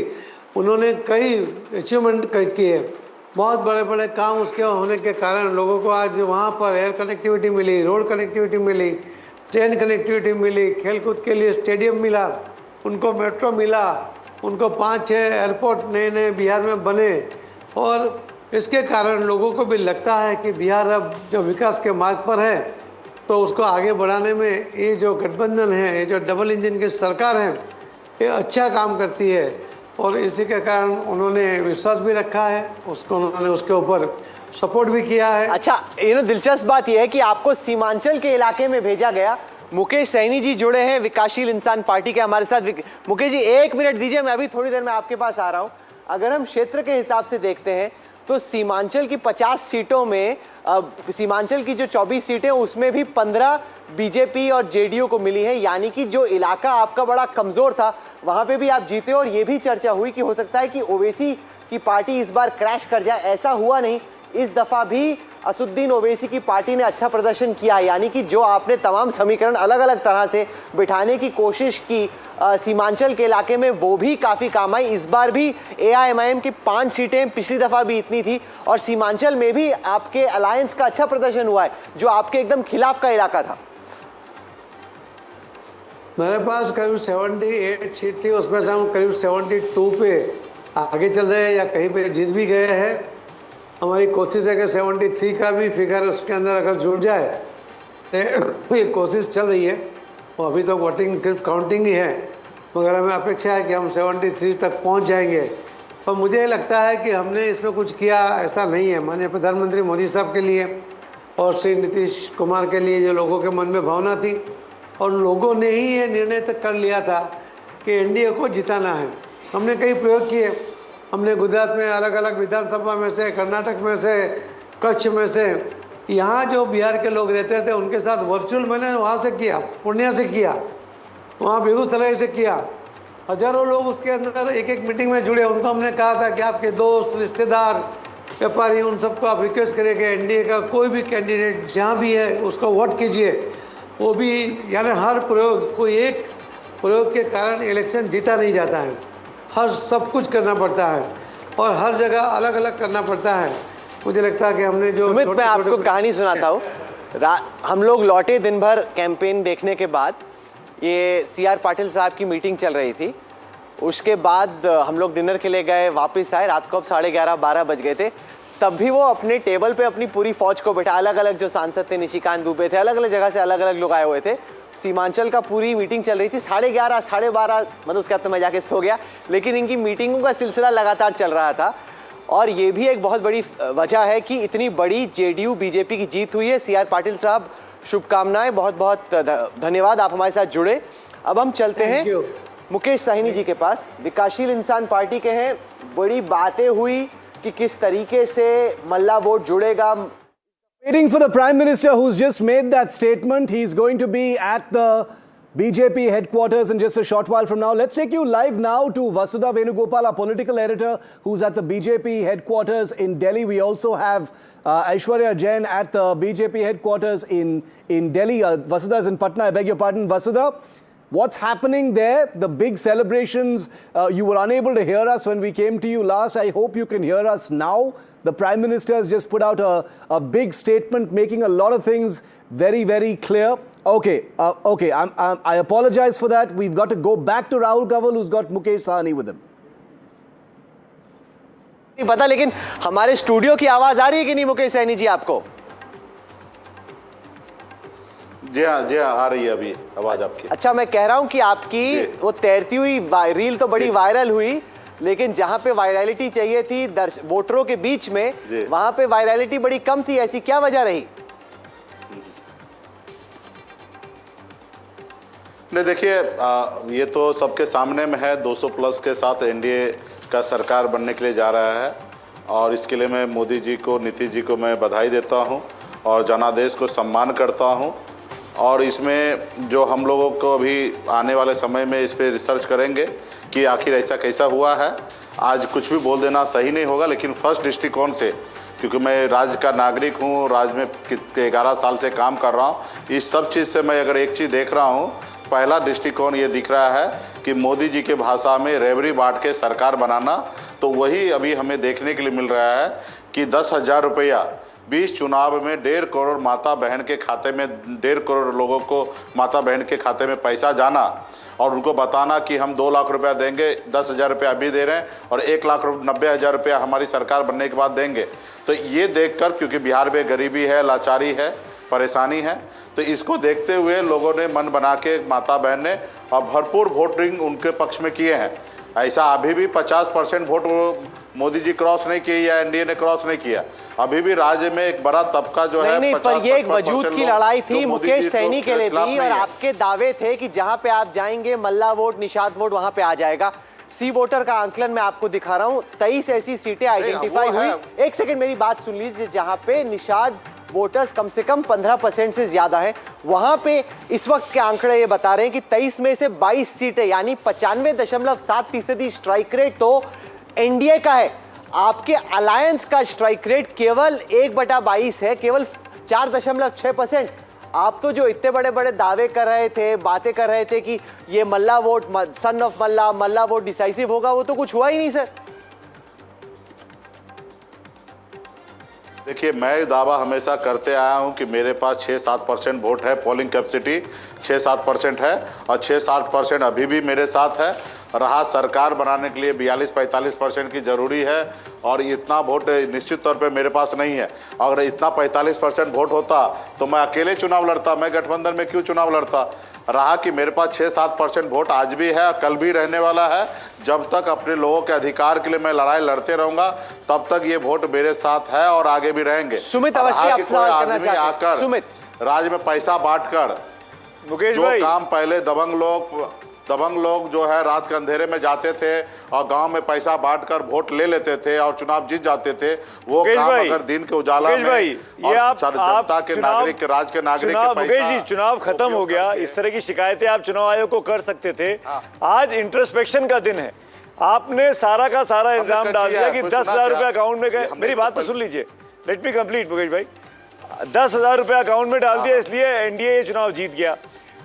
उन्होंने कई अचीवमेंट किए, बहुत बड़े बड़े काम उसके होने के कारण लोगों को आज वहाँ पर एयर कनेक्टिविटी मिली, रोड कनेक्टिविटी मिली, ट्रेन कनेक्टिविटी मिली, खेलकूद के लिए स्टेडियम मिला, उनको मेट्रो मिला, उनको 5-6 एयरपोर्ट नए बिहार में बने, और इसके कारण लोगों को भी लगता है कि बिहार अब जो विकास के मार्ग पर है, तो उसको आगे बढ़ाने में ये जो गठबंधन है, ये जो डबल इंजन की सरकार है, ये अच्छा काम करती है, और इसी के कारण उन्होंने विश्वास भी रखा है, उन्होंने उसके ऊपर सपोर्ट भी किया है। अच्छा, दिलचस्प बात यह है कि आपको सीमांचल के इलाके में भेजा गया। मुकेश सैनी जी जुड़े हैं विकासशील इंसान पार्टी के हमारे साथ। मुकेश जी, 1 मिनट दीजिए, मैं अभी थोड़ी देर में आपके पास आ रहा हूं। अगर हम क्षेत्र के हिसाब से देखते हैं तो सीमांचल की 50 सीटों में सीमांचल की जो 24 सीटें उसमें भी 15 बीजेपी और जेडीयू को मिली है, यानी कि जो इलाका आपका बड़ा कमजोर था वहां पे भी आप जीते। और ये भी चर्चा हुई कि हो सकता है कि ओवैसी की पार्टी इस बार क्रैश कर जाए, ऐसा हुआ नहीं। इस दफा भी असुद्दीन ओवैसी की पार्टी ने अच्छा प्रदर्शन किया, यानी कि जो आपने तमाम समीकरण अलग अलग तरह से बिठाने की कोशिश की सीमांचल के इलाके में, वो भी काफ़ी काम आई। इस बार भी AIMIM की 5 सीटें, पिछली दफ़ा भी इतनी थी, और सीमांचल में भी आपके अलायंस का अच्छा प्रदर्शन हुआ है, जो आपके एकदम खिलाफ का इलाका था। मेरे पास करीब 78 सीट थी, उसमें से हम करीब 72 पे आगे चल रहे हैं या कहीं पे जीत भी गए हैं। हमारी कोशिश है कि 73 का भी फिगर उसके अंदर अगर जुड़ जाए, तो ये कोशिश चल रही है। और अभी तो वोटिंग सिर्फ काउंटिंग ही है, मगर हमें अपेक्षा है कि हम 73 तक पहुंच जाएंगे। और मुझे लगता है कि हमने इसमें कुछ किया ऐसा नहीं है। माननीय प्रधानमंत्री मोदी साहब के लिए और श्री नीतीश कुमार के लिए जो लोगों के मन में भावना थी, और लोगों ने ही ये निर्णय तक कर लिया था कि NDA को जिताना है। हमने कई प्रयोग किए, हमने गुजरात में अलग अलग विधानसभा में से, कर्नाटक में से, कच्छ में से, यहाँ जो बिहार के लोग रहते थे उनके साथ वर्चुअल मैंने वहाँ से किया, पूर्णिया से किया, वहाँ बेगूसराय से किया। हजारों लोग उसके अंदर एक मीटिंग में जुड़े। उनको हमने कहा था कि आपके दोस्त, रिश्तेदार, व्यापारी, उन सबको आप रिक्वेस्ट करें कि NDA का कोई भी कैंडिडेट जहाँ भी है उसको वोट कीजिए। वो भी यानी हर प्रयोग, कोई एक प्रयोग के कारण इलेक्शन जीता नहीं जाता है, हर सब कुछ करना पड़ता है और हर जगह अलग अलग करना पड़ता है। मुझे लगता है कि हमने जो सुमित, मैं आपको कहानी सुनाता हूँ। हम लोग लौटे दिन भर कैंपेन देखने के बाद, ये CR पाटिल साहब की मीटिंग चल रही थी। उसके बाद हम लोग डिनर के लिए गए, वापस आए, रात को अब 11:30-12 बज गए थे। तब भी वो अपने टेबल पे अपनी पूरी फौज को बैठा, अलग अलग जो सांसद थे, निशिकांत दुबे थे, अलग अलग जगह से अलग अलग लोग आए हुए थे। सीमांचल का पूरी मीटिंग चल रही थी। 11:30 12:30 मतलब उसके बाद तो मैं जाके सो गया, लेकिन इनकी मीटिंगों का सिलसिला लगातार चल रहा था। और ये भी एक बहुत बड़ी वजह है कि इतनी बड़ी जेडीयू बीजेपी की जीत हुई है। सीआर पाटिल साहब, शुभकामनाएं, बहुत बहुत धन्यवाद, आप हमारे साथ जुड़े। अब हम चलते हैं मुकेश साहनी जी के पास, विकासशील इंसान पार्टी के हैं। बड़ी बातें हुई कि किस तरीके से मल्ला वोट जुड़ेगा। Waiting for the Prime Minister who's just made that statement. He's going to be at the BJP headquarters in just a short while from now. Let's take you live now to Vasudha Venugopal, our political editor, who's at the BJP headquarters in Delhi. We also have Aishwarya Jain at the BJP headquarters in Delhi. Vasudha is in Patna. I beg your pardon. Vasudha, what's happening there? The big celebrations. You were unable to hear us when we came to you last. I hope you can hear us now. The Prime Minister has just put out a big statement making a lot of things very, very clear. Okay, I apologize for that. We've got to go back to Rahul Kanwal, who's got Mukesh Sahni with him. नहीं पता, लेकिन हमारे studio की आवाज आ रही है कि नहीं मुकेश सैनी जी आपको? जी हाँ, आ रही है अभी आवाज आपकी। अच्छा, मैं कह रहा हूँ कि आपकी वो तैरती हुई रील तो बड़ी वायरल हुई, लेकिन जहां पे वायरलिटी चाहिए थी वोटरों के बीच में, वहां पे वायरलिटी बड़ी कम थी। ऐसी क्या वजह रही? नहीं, देखिए, ये तो सबके सामने में है। 200 प्लस के साथ एनडीए का सरकार बनने के लिए जा रहा है, और इसके लिए मैं मोदी जी को, नीतीश जी को मैं बधाई देता हूं और जनादेश को सम्मान करता हूं। और इसमें जो हम लोगों को भी आने वाले समय में इस पर रिसर्च करेंगे कि आखिर ऐसा कैसा हुआ है। आज कुछ भी बोल देना सही नहीं होगा, लेकिन फर्स्ट दृष्टिकोण से, क्योंकि मैं राज्य का नागरिक हूँ, राज्य में 11 साल से काम कर रहा हूँ, इस सब चीज़ से मैं अगर एक चीज़ देख रहा हूँ, पहला दृष्टिकोण ये दिख रहा है कि मोदी जी के भाषा में रेवड़ी बांट के सरकार बनाना, तो वही अभी हमें देखने के लिए मिल रहा है कि 10,000 रुपया 20 चुनाव में 1.5 करोड़ माता बहन के खाते में, 1.5 करोड़ लोगों को माता बहन के खाते में पैसा जाना, और उनको बताना कि हम 2 लाख रुपया देंगे, 10,000 रुपया अभी दे रहे हैं और 1,90,000 रुपया हमारी सरकार बनने के बाद देंगे। तो ये देखकर, क्योंकि बिहार में गरीबी है, लाचारी है, परेशानी है, तो इसको देखते हुए लोगों ने मन बना के, माता बहन ने, और भरपूर वोटिंग उनके पक्ष में किए हैं। ऐसा अभी भी 50% वोट मोदी जी क्रॉस नहीं किए या एनडीए ने क्रॉस नहीं किया। अभी भी राज्य में एक बड़ा तबका जो है, नहीं, पर ये एक वजूद की लड़ाई थी, मुकेश सैनी के लिए थी, और आपके दावे थे कि जहां पे आप जाएंगे मल्ला वोट, निषाद वोट वहां पे आ जाएगा। सी वोटर का आंकलन मैं आपको दिखा रहा हूं, 23 ऐसी सीटें आइडेंटिफाई हुई। एक सेकंड मेरी बात सुन लीजिए। जहां पे निषाद वोटर्स कम से कम 15% से ज्यादा है, वहां पे इस वक्त के आंकड़े ये बता रहे हैं कि 23 में से 22 सीटें, यानी 95.7% स्ट्राइक रेट तो एनडीए का है। आपके अलायंस का स्ट्राइक रेट केवल 1/22 है, केवल 4.6%। आप तो जो इतने बड़े बड़े दावे कर रहे थे, बातें कर रहे थे कि ये Mallah vote, son of Mallah vote decisive होगा, वो तो कुछ हुआ ही नहीं सर। देखिए, मैं दावा हमेशा करते आया हूं कि मेरे पास 6-7% वोट है, पोलिंग कैपेसिटी 6-7% है, और 6-7% अभी भी मेरे साथ है। रहा सरकार बनाने के लिए 42-45% की ज़रूरी है, और इतना वोट निश्चित तौर पे मेरे पास नहीं है। अगर इतना 45% वोट होता तो मैं अकेले चुनाव लड़ता, मैं गठबंधन में क्यों चुनाव लड़ता। रहा कि मेरे पास 6-7% वोट आज भी है, कल भी रहने वाला है। जब तक अपने लोगों के अधिकार के लिए मैं लड़ाई लड़ते रहूंगा, तब तक ये वोट मेरे साथ है और आगे भी रहेंगे। सुमित अवस्थी आप सवाल करना चाहते हैं? आकर सुमित, राज्य में पैसा बांटकर, मुकेश जो भाई, काम पहले दबंग लोग जो है रात के अंधेरे में जाते थे और गांव में पैसा बांटकर वोट ले लेते थे और चुनाव जीत जाते थे, वो काम अगर दिन के उजाला में ये आप जनता के नागरिक के, राज्य के नागरिक के मुकेश जी, चुनाव खत्म हो गया, इस तरह की शिकायतें आप चुनाव आयोग को कर सकते थे। आज इंट्रोस्पेक्शन का दिन है, आपने सारा का सारा इल्जाम डाल दिया कि 10,000 रुपये अकाउंट में गए। मेरी बात तो सुन लीजिए, लेट मी कंप्लीट मुकेश भाई। 10,000 रुपये अकाउंट में डाल दिया, इसलिए एनडीए ये चुनाव जीत गया।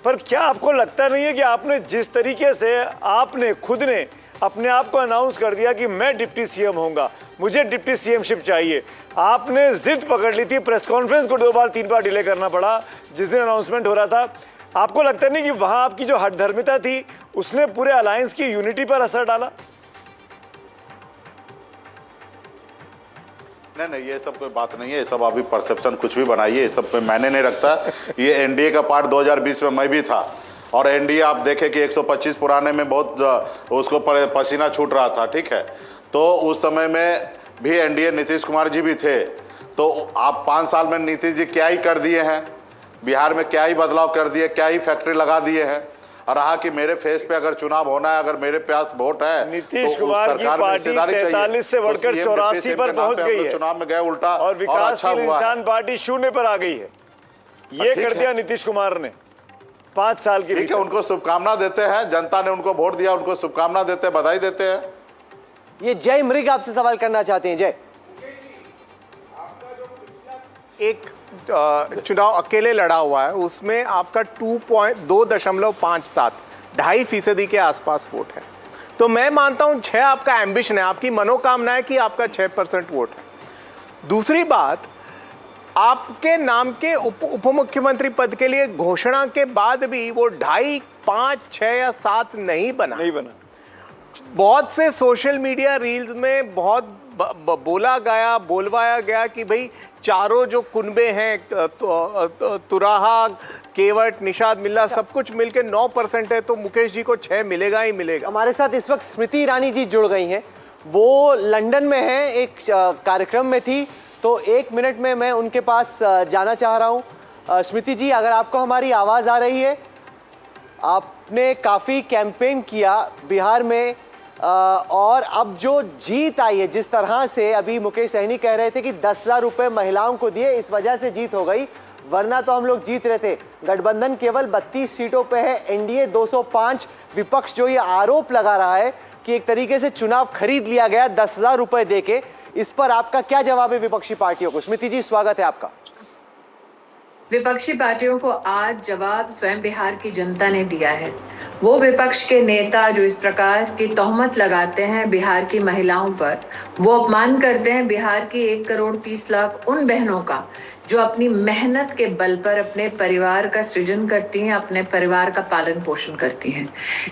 पर क्या आपको लगता नहीं है कि आपने जिस तरीके से आपने खुद ने अपने आप को अनाउंस कर दिया कि मैं डिप्टी सीएम होऊंगा, मुझे डिप्टी सीएमशिप चाहिए, आपने जिद पकड़ ली थी, प्रेस कॉन्फ्रेंस को 2 बार 3 बार डिले करना पड़ा जिस दिन अनाउंसमेंट हो रहा था, आपको लगता नहीं कि वहां आपकी जो हठधर्मिता थी उसने पूरे अलायंस की यूनिटी पर असर डाला? नहीं, ये सब कोई बात नहीं है, ये सब अभी परसेप्शन कुछ भी बनाइए, ये सब पे मैंने नहीं रखता। ये एनडीए का पार्ट 2020 में मैं भी था, और एनडीए आप देखें कि 125 पुराने में बहुत उसको पसीना छूट रहा था, ठीक है। तो उस समय में भी एनडीए नीतीश कुमार जी भी थे, तो आप 5 साल में नीतीश जी क्या ही कर दिए हैं, बिहार में क्या ही बदलाव कर दिए, क्या ही फैक्ट्री लगा दिए हैं। और रहा कि मेरे फेस पे अगर चुनाव होना है, अगर मेरे पास वोट है, नीतीश कुमार की पार्टी 43 से बढ़कर 84 पर पहुंच गई है, चुनाव में गए उल्टा और विकासशील इंसान पार्टी 0 पर आ गई है। ये कर दिया नीतीश कुमार ने 5 साल के। ठीक है, उनको शुभकामना देते हैं, जनता ने उनको वोट दिया, उनको शुभकामना देते हैं, बधाई देते हैं। ये जय मृग आपसे सवाल करना चाहते हैं। जय, एक चुनाव अकेले लड़ा हुआ है, उसमें आपका 2.57 2.5% के आसपास वोट है। तो मैं मानता हूं 6 आपका एम्बिशन है, आपकी मनोकामना है कि आपका 6% वोट है। दूसरी बात, आपके नाम के उप मुख्यमंत्री पद के लिए घोषणा के बाद भी वो 2.5, 5, 6 या 7 नहीं बना। बहुत से सोशल मीडिया रील्स में बहुत बोलवाया गया कि भाई चारों जो कुनबे हैं, तुराहा, केवट, निषाद, मिल्ला, सब कुछ मिलके 9% है, तो मुकेश जी को 6 मिलेगा ही मिलेगा। हमारे साथ इस वक्त स्मृति ईरानी जी जुड़ गई हैं। वो लंदन में हैं, एक कार्यक्रम में थी, तो 1 मिनट में मैं उनके पास जाना चाह रहा हूँ। स्मृति जी, अगर आपको हमारी आवाज़ आ रही है, आपने काफ़ी कैंपेन किया बिहार में, और अब जो जीत आई है, जिस तरह से अभी मुकेश सहनी कह रहे थे कि 10,000 रुपये महिलाओं को दिए, इस वजह से जीत हो गई, वरना तो हम लोग जीत रहे थे। गठबंधन केवल 32 सीटों पे है, एनडीए 205। विपक्ष जो ये आरोप लगा रहा है कि एक तरीके से चुनाव खरीद लिया गया 10,000 रुपये दे के, इस पर आपका क्या जवाब है विपक्षी पार्टियों को? स्मृति जी, स्वागत है आपका। विपक्षी पार्टियों को आज जवाब स्वयं बिहार की जनता ने दिया है। वो विपक्ष के नेता जो इस प्रकार की तोहमत लगाते हैं बिहार की महिलाओं पर, वो अपमान करते हैं बिहार की 1,30,00,000 उन बहनों का जो अपनी मेहनत के बल पर अपने परिवार का सृजन करती हैं, अपने परिवार का पालन पोषण करती हैं।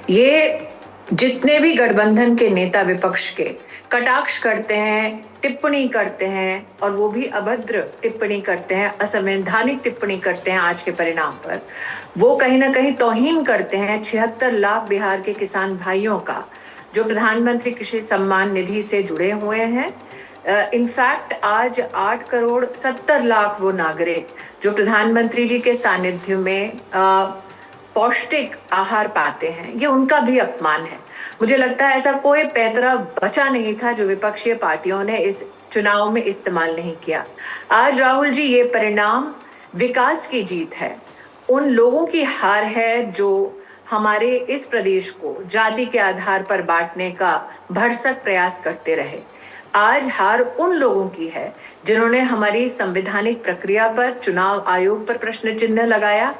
ये जितने भी गठबंधन के नेता विपक्ष के कटाक्ष करते हैं, टिप्पणी करते हैं, और वो भी अभद्र टिप्पणी करते हैं, असंवैधानिक टिप्पणी करते हैं आज के परिणाम पर, वो कहीं ना कहीं तौहीन करते हैं 76 लाख बिहार के किसान भाइयों का जो प्रधानमंत्री कृषि सम्मान निधि से जुड़े हुए हैं। इनफैक्ट आज 8,70,00,000 वो नागरिक जो प्रधानमंत्री जी के सानिध्य में पौष्टिक आहार पाते हैं, ये उनका भी अपमान है। मुझे लगता है ऐसा कोई पैतरा बचा नहीं था जो विपक्षी पार्टियों ने इस चुनाव में इस्तेमाल नहीं किया। आज राहुल जी, ये परिणाम विकास की जीत है, उन लोगों की हार है जो हमारे इस प्रदेश को जाति के आधार पर बांटने का भरसक प्रयास करते रहे। आज हार उन लोगों की है जिन्होंने हमारी संवैधानिक प्रक्रिया पर, चुनाव आयोग पर प्रश्न चिन्ह लगाया।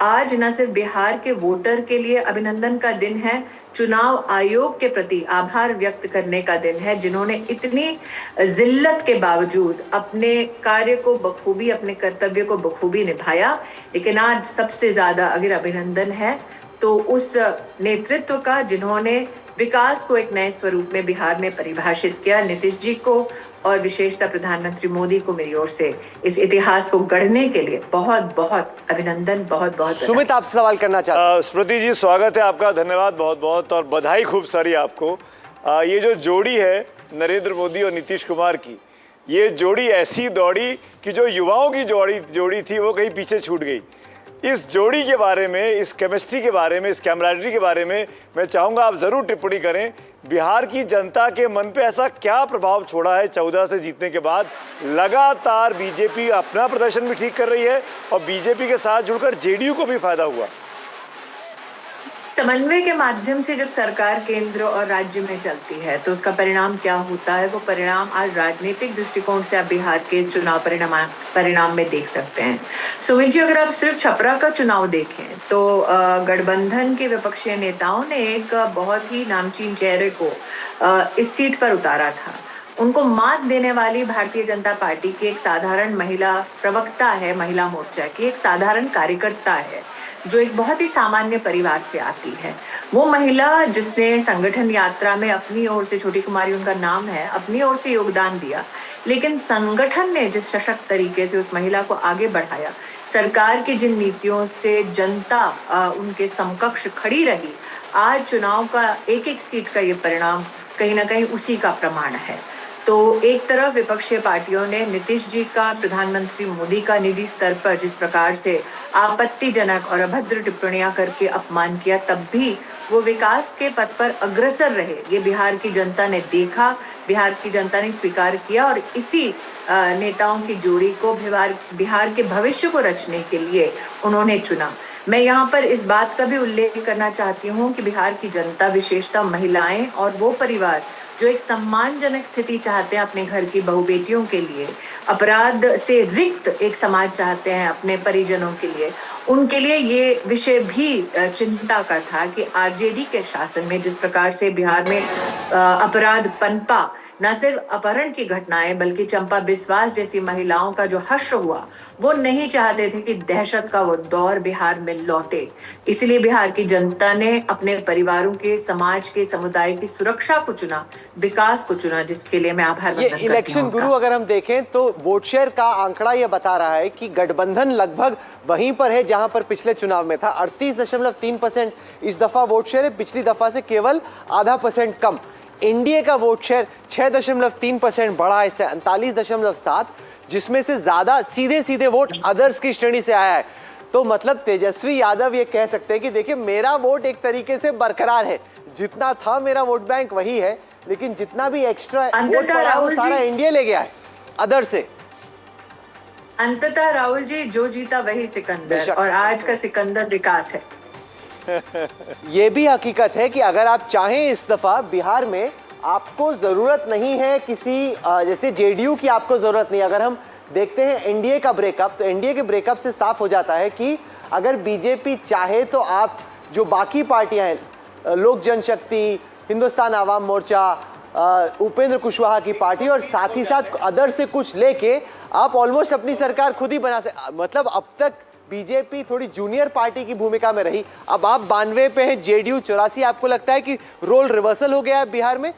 आज न सिर्फ बिहार के वोटर के लिए अभिनंदन का दिन है, चुनाव आयोग के प्रति आभार व्यक्त करने का दिन है, जिन्होंने इतनी जिल्लत के बावजूद अपने कार्य को बखूबी, अपने कर्तव्य को बखूबी निभाया। लेकिन आज सबसे ज्यादा अगर अभिनंदन है तो उस नेतृत्व का जिन्होंने विकास को एक नए स्वरूप में बिहार में परिभाषित किया। नीतीश जी को और विशेषतः प्रधानमंत्री मोदी को मेरी ओर से इस इतिहास को गढ़ने के लिए बहुत बहुत अभिनंदन, बहुत बहुत। सुमित, आपसे सवाल करना चाहता हूं। स्मृति जी, स्वागत है आपका, धन्यवाद बहुत बहुत, और बधाई खूब सारी आपको। ये जो जोड़ी है नरेंद्र मोदी और नीतीश कुमार की, ये जोड़ी ऐसी दौड़ी कि जो युवाओं की जोड़ी थी वो कहीं पीछे छूट गई। इस जोड़ी के बारे में, इस केमिस्ट्री के बारे में, इस कैमराडरी के बारे में मैं चाहूँगा आप ज़रूर टिप्पणी करें। बिहार की जनता के मन पे ऐसा क्या प्रभाव छोड़ा है 14 से जीतने के बाद? लगातार बीजेपी अपना प्रदर्शन भी ठीक कर रही है और बीजेपी के साथ जुड़कर जेडीयू को भी फायदा हुआ। समन्वय के माध्यम से जब सरकार केंद्र और राज्य में चलती है तो उसका परिणाम क्या होता है, वो परिणाम आज राजनीतिक दृष्टिकोण से आप बिहार के चुनाव परिणाम में देख सकते हैं। सुमित जी, अगर आप सिर्फ छपरा का चुनाव देखें तो गठबंधन के विपक्षी नेताओं ने एक बहुत ही नामचीन चेहरे को इस सीट पर उतारा था। उनको मात देने वाली भारतीय जनता पार्टी की एक साधारण महिला प्रवक्ता है, महिला मोर्चा की एक साधारण कार्यकर्ता है जो एक बहुत ही सामान्य परिवार से आती है। वो महिला जिसने संगठन यात्रा में अपनी ओर से, छोटी कुमारी उनका नाम है, अपनी ओर से योगदान दिया, लेकिन संगठन ने जिस सशक्त तरीके से उस महिला को आगे बढ़ाया, सरकार की जिन नीतियों से जनता उनके समकक्ष खड़ी रही, आज चुनाव का एक एक सीट का ये परिणाम कहीं ना कहीं उसी का प्रमाण है। तो एक तरफ विपक्षी पार्टियों ने नीतीश जी का प्रधानमंत्री मोदी का निजी स्तर पर जिस प्रकार से आपत्तिजनक और अभद्र टिप्पणियां करके अपमान किया, तब भी वो विकास के पथ पर अग्रसर रहे। ये बिहार की जनता ने देखा, बिहार की जनता ने स्वीकार किया और इसी नेताओं की जोड़ी को बिहार के भविष्य को रचने के लिए उन्होंने चुना। मैं यहाँ पर इस बात का भी उल्लेख करना चाहती हूँ कि बिहार की जनता, विशेषतः महिलाएं और वो परिवार जो एक सम्मानजनक स्थिति चाहते हैं अपने घर की बहू बेटियों के लिए, अपराध से रिक्त एक समाज चाहते हैं अपने परिजनों के लिए, उनके लिए ये विषय भी चिंता का था कि आरजेडी के शासन में जिस प्रकार से बिहार में अपराध पनपा, न सिर्फ अपहरण की घटनाएं बल्कि चंपा बिस्वास जैसी महिलाओं का जो हश्र हुआ, वो नहीं चाहते थे कि दहशत का वो दौर बिहार में लौटे। इसलिए बिहार की जनता ने अपने परिवारों के, समाज के, समुदाय की सुरक्षा को चुना, विकास को चुना, जिसके लिए मैं आभार व्यक्त करती हूं। इलेक्शन गुरु अगर हम देखें तो वोट शेयर का आंकड़ा यह बता रहा है कि गठबंधन लगभग वहीं पर है जहां पर पिछले चुनाव में था। 38.3% इस दफा वोट शेयर है, पिछली दफा से केवल आधा % कम। एनडीए का वोट शेयर 6.3% बढ़ा है, 39.7, जिसमें से ज्यादा सीधे सीधे वोट अदर्स की श्रेणी से आया है। तो मतलब तेजस्वी यादव ये कह सकते हैं कि देखिए मेरा वोट एक तरीके से बरकरार है, जितना था मेरा वोट बैंक वही है, लेकिन जितना भी एक्स्ट्रा वोट पड़ा है वो सारा एनडीए ले गया है अदर से। अंततः राहुल जी, जो जीता वही सिकंदर, और आज का सिकंदर विकास है। ये भी हकीकत है कि अगर आप चाहें इस दफा बिहार में आपको जरूरत नहीं है किसी जैसे जेडीयू की आपको जरूरत नहीं। अगर हम देखते हैं एनडीए का ब्रेकअप, तो एनडीए के ब्रेकअप से साफ हो जाता है कि अगर बीजेपी चाहे तो आप जो बाकी पार्टियां हैं, लोक जनशक्ति, हिंदुस्तान आवाम मोर्चा, उपेंद्र कुशवाहा की पार्टी और साथ ही साथ अदर से कुछ लेके आप ऑलमोस्ट अपनी सरकार खुद ही बना सकते। मतलब अब तक बीजेपी थोड़ी जूनियर पार्टी की भूमिका में रही, अब आप 92 पे हैं, जेडीयू 84। आपको लगता है कि रोल रिवर्सल हो गया है बिहार में?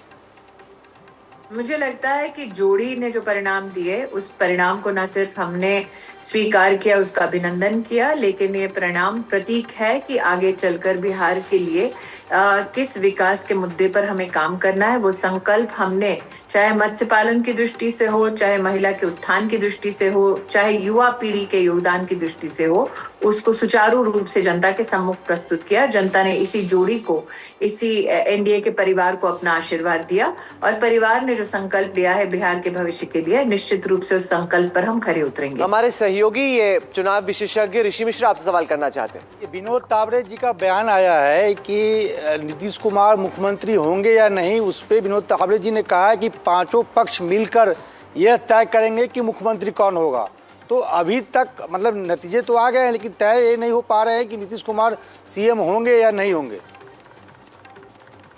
मुझे लगता है कि जोड़ी ने जो परिणाम दिए, उस परिणाम को न सिर्फ हमने स्वीकार किया, उसका अभिनंदन किया, लेकिन ये परिणाम प्रतीक है कि आगे चलकर बिहार के लिए किस विकास के मुद्दे पर हमें काम करना है। वो संकल्प हमने, चाहे मत्स्य पालन की दृष्टि से हो, चाहे महिला के उत्थान की दृष्टि से हो, चाहे युवा पीढ़ी के योगदान की दृष्टि से हो, उसको सुचारू रूप से जनता के सम्मुख प्रस्तुत किया। जनता ने इसी जोड़ी को, इसी एनडीए के परिवार को अपना आशीर्वाद दिया, और परिवार ने जो संकल्प लिया है बिहार के भविष्य के लिए, निश्चित रूप से उस संकल्प पर हम खरे उतरेंगे। हमारे सहयोगी ये चुनाव विशेषज्ञ ऋषि मिश्रा आपसे सवाल करना चाहते हैं। विनोद तावड़े जी का बयान आया है कि नीतीश कुमार मुख्यमंत्री होंगे या नहीं, उस पर विनोद तावड़े जी ने कहा है कि पांचों पक्ष मिलकर यह तय करेंगे कि मुख्यमंत्री कौन होगा। तो अभी तक मतलब नतीजे तो आ गए हैं, लेकिन तय ये नहीं हो पा रहे हैं कि नीतीश कुमार सीएम होंगे या नहीं होंगे।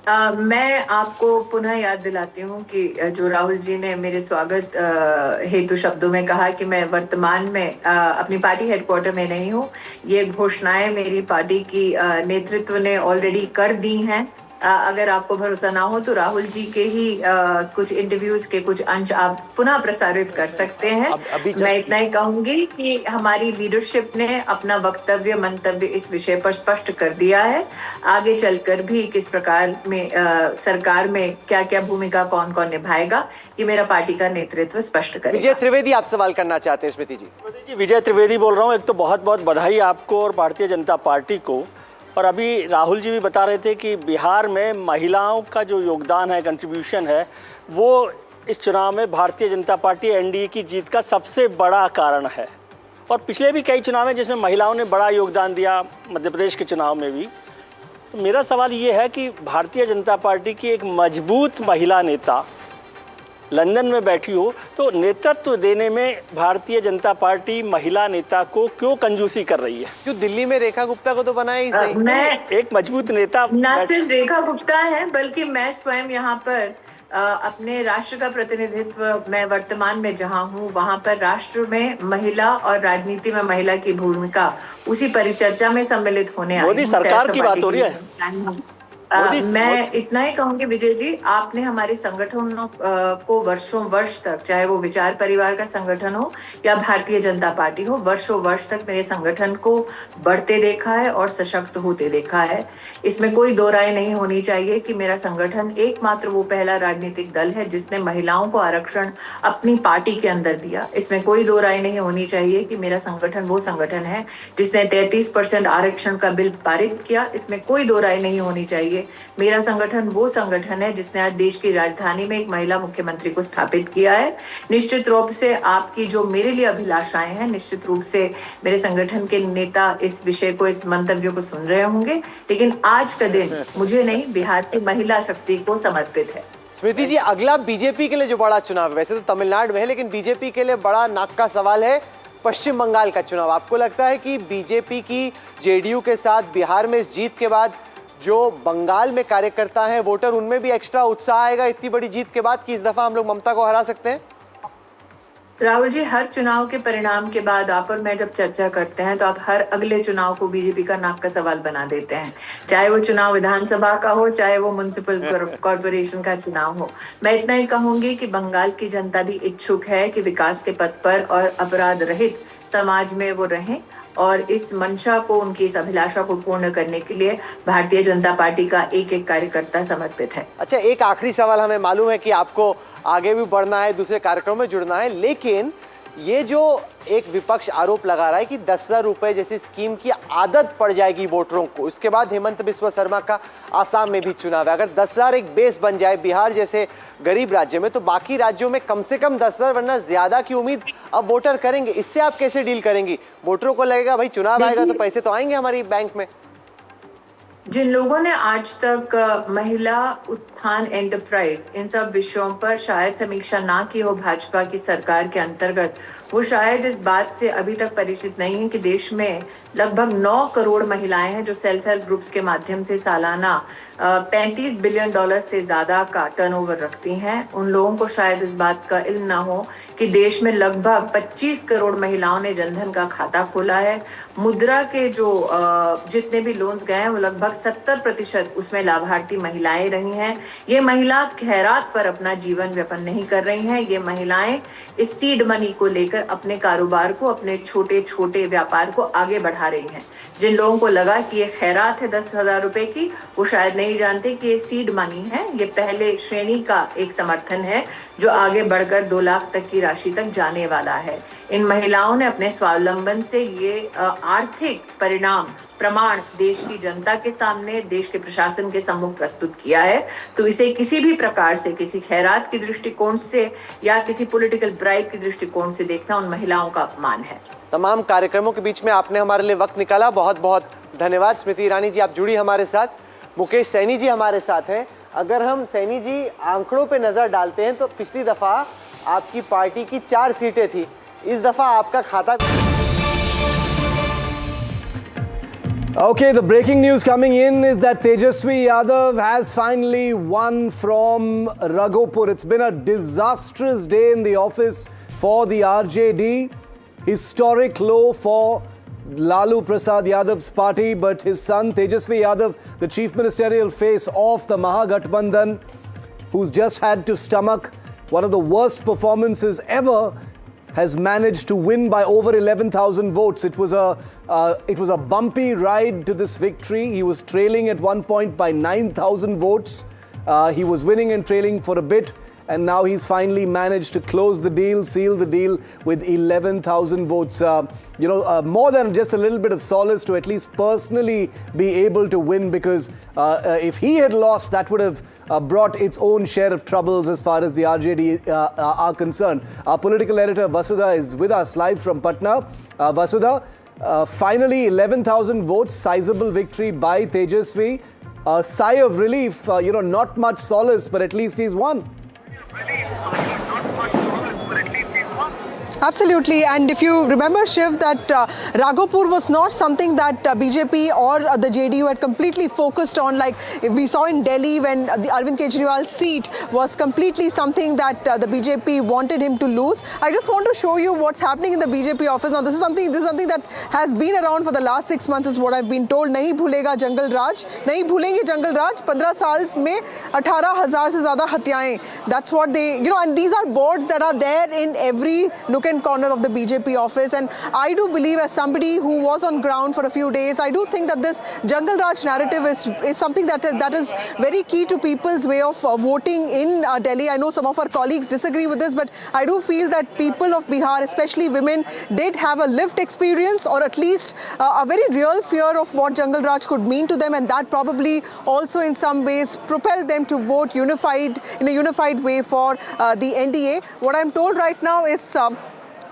मैं आपको पुनः याद दिलाती हूँ कि जो राहुल जी ने मेरे स्वागत हेतु शब्दों में कहा कि मैं वर्तमान में अपनी पार्टी हेडक्वार्टर में नहीं हूँ, ये घोषणाएं मेरी पार्टी की नेतृत्व ने ऑलरेडी कर दी हैं। अगर आपको भरोसा ना हो तो राहुल जी के ही कुछ इंटरव्यूज के कुछ अंश आप पुनः प्रसारित कर सकते हैं। मैं इतना ही कहूंगी कि हमारी लीडरशिप ने अपना वक्तव्य, मंतव्य इस विषय पर स्पष्ट कर दिया है। आगे चलकर भी किस प्रकार में सरकार में क्या क्या भूमिका कौन कौन निभाएगा, ये मेरा पार्टी का नेतृत्व स्पष्ट करेगा। विजय त्रिवेदी आप सवाल करना चाहते हैं स्मृति जी। विजय त्रिवेदी बोल रहा हूँ। एक तो बहुत बहुत बधाई आपको और भारतीय जनता पार्टी को। और अभी राहुल जी भी बता रहे थे कि बिहार में महिलाओं का जो योगदान है, कंट्रीब्यूशन है, वो इस चुनाव में भारतीय जनता पार्टी एनडीए की जीत का सबसे बड़ा कारण है। और पिछले भी कई चुनाव हैं जिसमें महिलाओं ने बड़ा योगदान दिया, मध्य प्रदेश के चुनाव में भी। तो मेरा सवाल ये है कि भारतीय जनता पार्टी की एक मजबूत महिला नेता लंदन में बैठी हो, तो नेतृत्व देने में भारतीय जनता पार्टी महिला नेता को क्यों कंजूसी कर रही है? क्यों दिल्ली में रेखा गुप्ता को तो बनाया ही सही। मैं एक मजबूत नेता न सिर्फ रेखा गुप्ता है, बल्कि मैं स्वयं यहाँ पर अपने राष्ट्र का प्रतिनिधित्व, मैं वर्तमान में जहाँ हूँ वहाँ पर राष्ट्र में महिला और राजनीति में महिला की भूमिका, उसी परिचर्चा में सम्मिलित होने आई हूँ। मोदी सरकार की बात हो रही है। मैं इतना ही कहूंगी विजय जी, आपने हमारे संगठनों को वर्षों वर्ष तक, चाहे वो विचार परिवार का संगठन हो या भारतीय जनता पार्टी हो, वर्षों वर्ष तक मेरे संगठन को बढ़ते देखा है और सशक्त होते देखा है। इसमें कोई दो राय नहीं होनी चाहिए कि मेरा संगठन एकमात्र वो पहला राजनीतिक दल है जिसने महिलाओं को आरक्षण अपनी पार्टी के अंदर दिया। इसमें कोई दो राय नहीं होनी चाहिए कि मेरा संगठन वो संगठन है जिसने 33% आरक्षण का बिल पारित किया। इसमें कोई दो राय नहीं होनी चाहिए। मेरा संगठन वो संगठन है जिसने आज देश की राजधानी में एक महिला मुख्यमंत्री को स्थापित किया है। निश्चित रूप से आपकी जो मेरे लिए अभिलाषाएं हैं, निश्चित रूप से मेरे संगठन के नेता इस विषय को, इस मंतव्य को सुन रहे होंगे, लेकिन आज का दिन मुझे नहीं, बिहार की महिला शक्ति को समर्पित है। स्मृति जी, अगला बीजेपी के लिए जो बड़ा चुनाव है, वैसे तो तमिलनाडु में है, लेकिन बीजेपी के लिए बड़ा नाक का सवाल है पश्चिम बंगाल का चुनाव। आपको लगता है कि बीजेपी की जेडीयू के साथ बिहार में इस जीत के बाद जो बंगाल में कार्यकर्ता हैं, वोटर, उनमें भी एक्स्ट्रा उत्साह आएगा इतनी बड़ी जीत के बाद कि इस दफा हम लोग ममता को हरा सकते हैं? राहुल जी, हर चुनाव के परिणाम के बाद आप और मैं जब चर्चा करते हैं तो आप हर अगले चुनाव को बीजेपी का नाक का सवाल बना देते हैं, चाहे वो चुनाव विधानसभा का हो, चाहे वो म्युनिसिपल कॉर्पोरेशन का चुनाव हो। मैं इतना ही कहूंगी कि बंगाल की जनता भी इच्छुक है कि विकास के पथ पर और अपराध रहित समाज में वो रहें, और इस मंशा को, उनकी इस अभिलाषा को पूर्ण करने के लिए भारतीय जनता पार्टी का एक एक कार्यकर्ता समर्पित है। अच्छा, एक आखिरी सवाल, हमें मालूम है कि आपको आगे भी बढ़ना है, दूसरे कार्यक्रमों में जुड़ना है, लेकिन ये जो एक विपक्ष आरोप लगा रहा है कि 10,000 रुपए जैसी स्कीम की आदत पड़ जाएगी वोटरों को, इसके बाद हेमंत बिस्वा शर्मा का आसाम में भी चुनाव है, अगर 10,000 एक बेस बन जाए बिहार जैसे गरीब राज्य में, तो बाकी राज्यों में कम से कम 10,000 वरना ज्यादा की उम्मीद अब वोटर करेंगे। इससे आप कैसे डील करेंगी? वोटरों को लगेगा भाई चुनाव आएगा तो पैसे तो आएंगे हमारी बैंक में। जिन लोगों ने आज तक महिला उत्थान एंटरप्राइज, इन सब विषयों पर शायद समीक्षा ना की हो भाजपा की सरकार के अंतर्गत, वो शायद इस बात से अभी तक परिचित नहीं है कि देश में लगभग 9 करोड़ महिलाएं हैं जो सेल्फ हेल्प ग्रुप्स के माध्यम से सालाना $35 बिलियन से ज्यादा का टर्नओवर रखती हैं। उन लोगों को शायद इस बात का इल्म ना हो कि देश में लगभग 25 करोड़ महिलाओं ने जनधन का खाता खोला है। मुद्रा के जो जितने भी लोन्स गए हैं वो लगभग 70% उसमें लाभार्थी महिलाएं रही हैं। ये महिला खैरात पर अपना जीवन व्यापन नहीं कर रही हैं। ये महिलाएं इस सीड मनी को लेकर अपने कारोबार को, अपने छोटे छोटे व्यापार को आगे बढ़ा रही हैं। जिन लोगों को लगा कि ये खैरात है 10,000 रुपए की, वो शायद नहीं जानते कि ये सीड मनी है, ये पहले श्रेणी का एक समर्थन है जो आगे बढ़कर 2 लाख तक की राशि तक जाने वाला है। इन महिलाओं ने अपने स्वावलंबन से ये आर्थिक परिणाम प्रमाण देश की जनता के सामने, देश के प्रशासन के सम्मुख प्रस्तुत किया है। तो इसे किसी भी प्रकार से, किसी खैरात की दृष्टिकोण से या किसी पॉलिटिकल ब्राइब की दृष्टिकोण से देखना उन महिलाओं का अपमान है। तमाम कार्यक्रमों के बीच में आपने हमारे लिए वक्त निकाला, बहुत बहुत धन्यवाद। स्मृति ईरानी जी, आप जुड़ी हमारे साथ। मुकेश सैनी जी हमारे साथ हैं। अगर हम सैनी जी आंकड़ों पे नजर डालते हैं तो पिछली दफा आपकी पार्टी की 4 सीटें थी, इस दफा आपका खाता। Okay, the breaking news coming in is that Tejashwi Yadav has finally won from Raghopur. It's been a disastrous day in the office for the RJD. Historic low for Lalu Prasad Yadav's party, but his son Tejashwi Yadav, the chief ministerial face of the Mahagathbandhan, who's just had to stomach one of the worst performances ever, has managed to win by over 11,000 votes. It was a bumpy ride to this victory. He was trailing at one point by 9,000 votes. He was winning and trailing for a bit, and now he's finally managed to close the deal, seal the deal with 11,000 votes. More than just a little bit of solace to at least personally be able to win, because if he had lost, that would have brought its own share of troubles as far as the RJD are concerned. Our political editor Vasudha is with us live from Patna. Vasudha, finally 11,000 votes, sizable victory by Tejashwi. A sigh of relief, not much solace, but at least he's won. Absolutely, and if you remember, Shiv, that Raghopur was not something that BJP or the JDU had completely focused on, like we saw in Delhi when the Arvind Kejriwal's seat was completely something that the BJP wanted him to lose. I just want to show you what's happening in the BJP office. Now, this is something that has been around for the last 6 months, is what I've been told. Nahi bhulega Jungle Raj, nahi bhulenge Jungle Raj. 15 saals mein 18,000 se zyada hatyaएं. That's what they, and these are boards that are there in every nook and corner of the BJP office, and I do believe, as somebody who was on ground for a few days, I do think that this Jungle Raj narrative is something that is very key to people's way of voting in Delhi. I know some of our colleagues disagree with this, but I do feel that people of Bihar, especially women, did have a lived experience, or at least a very real fear of what Jungle Raj could mean to them, and that probably also in some ways propelled them to vote unified in a unified way for the NDA. What I'm told right now is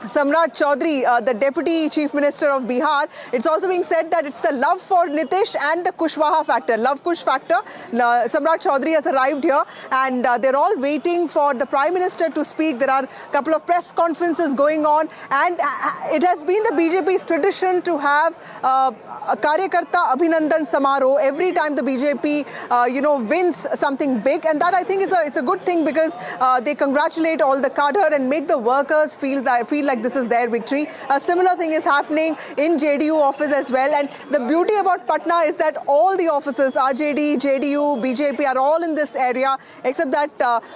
Samrat Chaudhary, the Deputy Chief Minister of Bihar, it's also being said that it's the love for Nitish and the Kushwaha factor, love-Kush factor. Samrat Chaudhary has arrived here, and they're all waiting for the Prime Minister to speak. There are a couple of press conferences going on, and it has been the BJP's tradition to have a Karyakarta Abhinandan Samaro every time the BJP, wins something big, and that I think is a good thing, because they congratulate all the cadre and make the workers feel like this is their victory. A similar thing is happening in JDU office as well, and the beauty about Patna is that all the offices, RJD, JDU, BJP, are all in this area, except that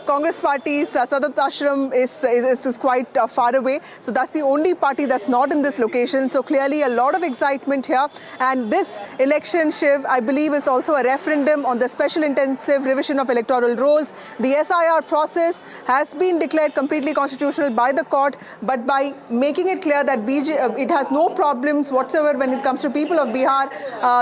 Congress party's Sadat Ashram is quite far away. So that's the only party that's not in this location. So clearly a lot of excitement here, and this election, Shiv, I believe is also a referendum on the special intensive revision of electoral rolls. The SIR process has been declared completely constitutional by the court, but by making it clear that it has no problems whatsoever when it comes to people of Bihar,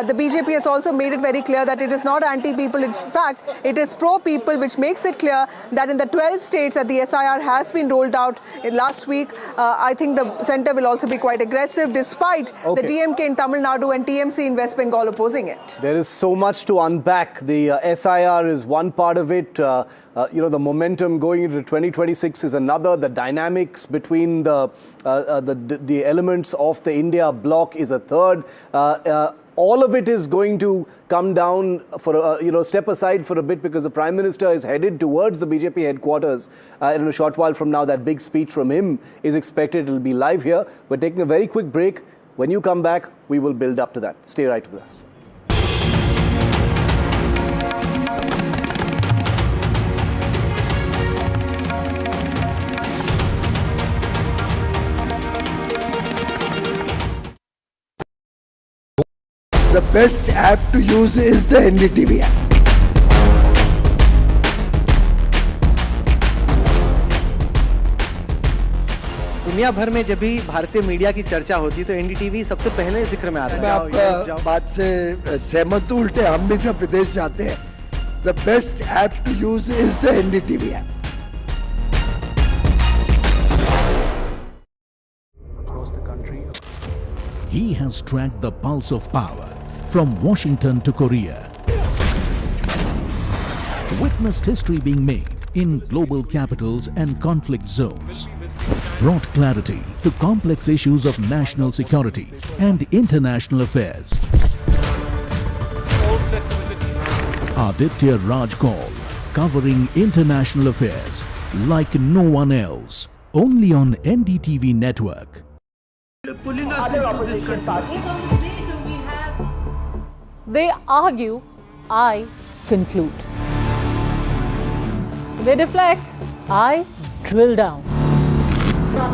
the BJP has also made it very clear that it is not anti-people. In fact, it is pro-people, which makes it clear that in the 12 states that the SIR has been rolled out last week, I think the centre will also be quite aggressive, despite the DMK in Tamil Nadu and TMC in West Bengal opposing it. There is so much to unpack. The SIR is one part of it. The momentum going into 2026 is another. The dynamics between the elements of the India bloc is a third. All of it is going to come down for step aside for a bit, because the Prime Minister is headed towards the BJP headquarters in a short while from now. That big speech from him is expected. It will be live here. We're taking a very quick break. When you come back, we will build up to that. Stay right with us. The best app to use is the NDTV app. दुनिया भर में जब भी भारतीय media की चर्चा होती है तो एनडीटीवी सबसे पहले जिक्र में आता है। मैं आपका बात से सहमत हूं। उल्टे हम भी जब विदेश जाते हैं, the best app to use is the NDTV app. Across the country, he has tracked the pulse of power from Washington to Korea. Witnessed history being made in global capitals and conflict zones. Brought clarity to complex issues of national security and international affairs. Aditya Rajkol, covering international affairs like no one else. Only on NDTV network. Other opposition parties. They argue, I conclude. They deflect, I drill down. Stop.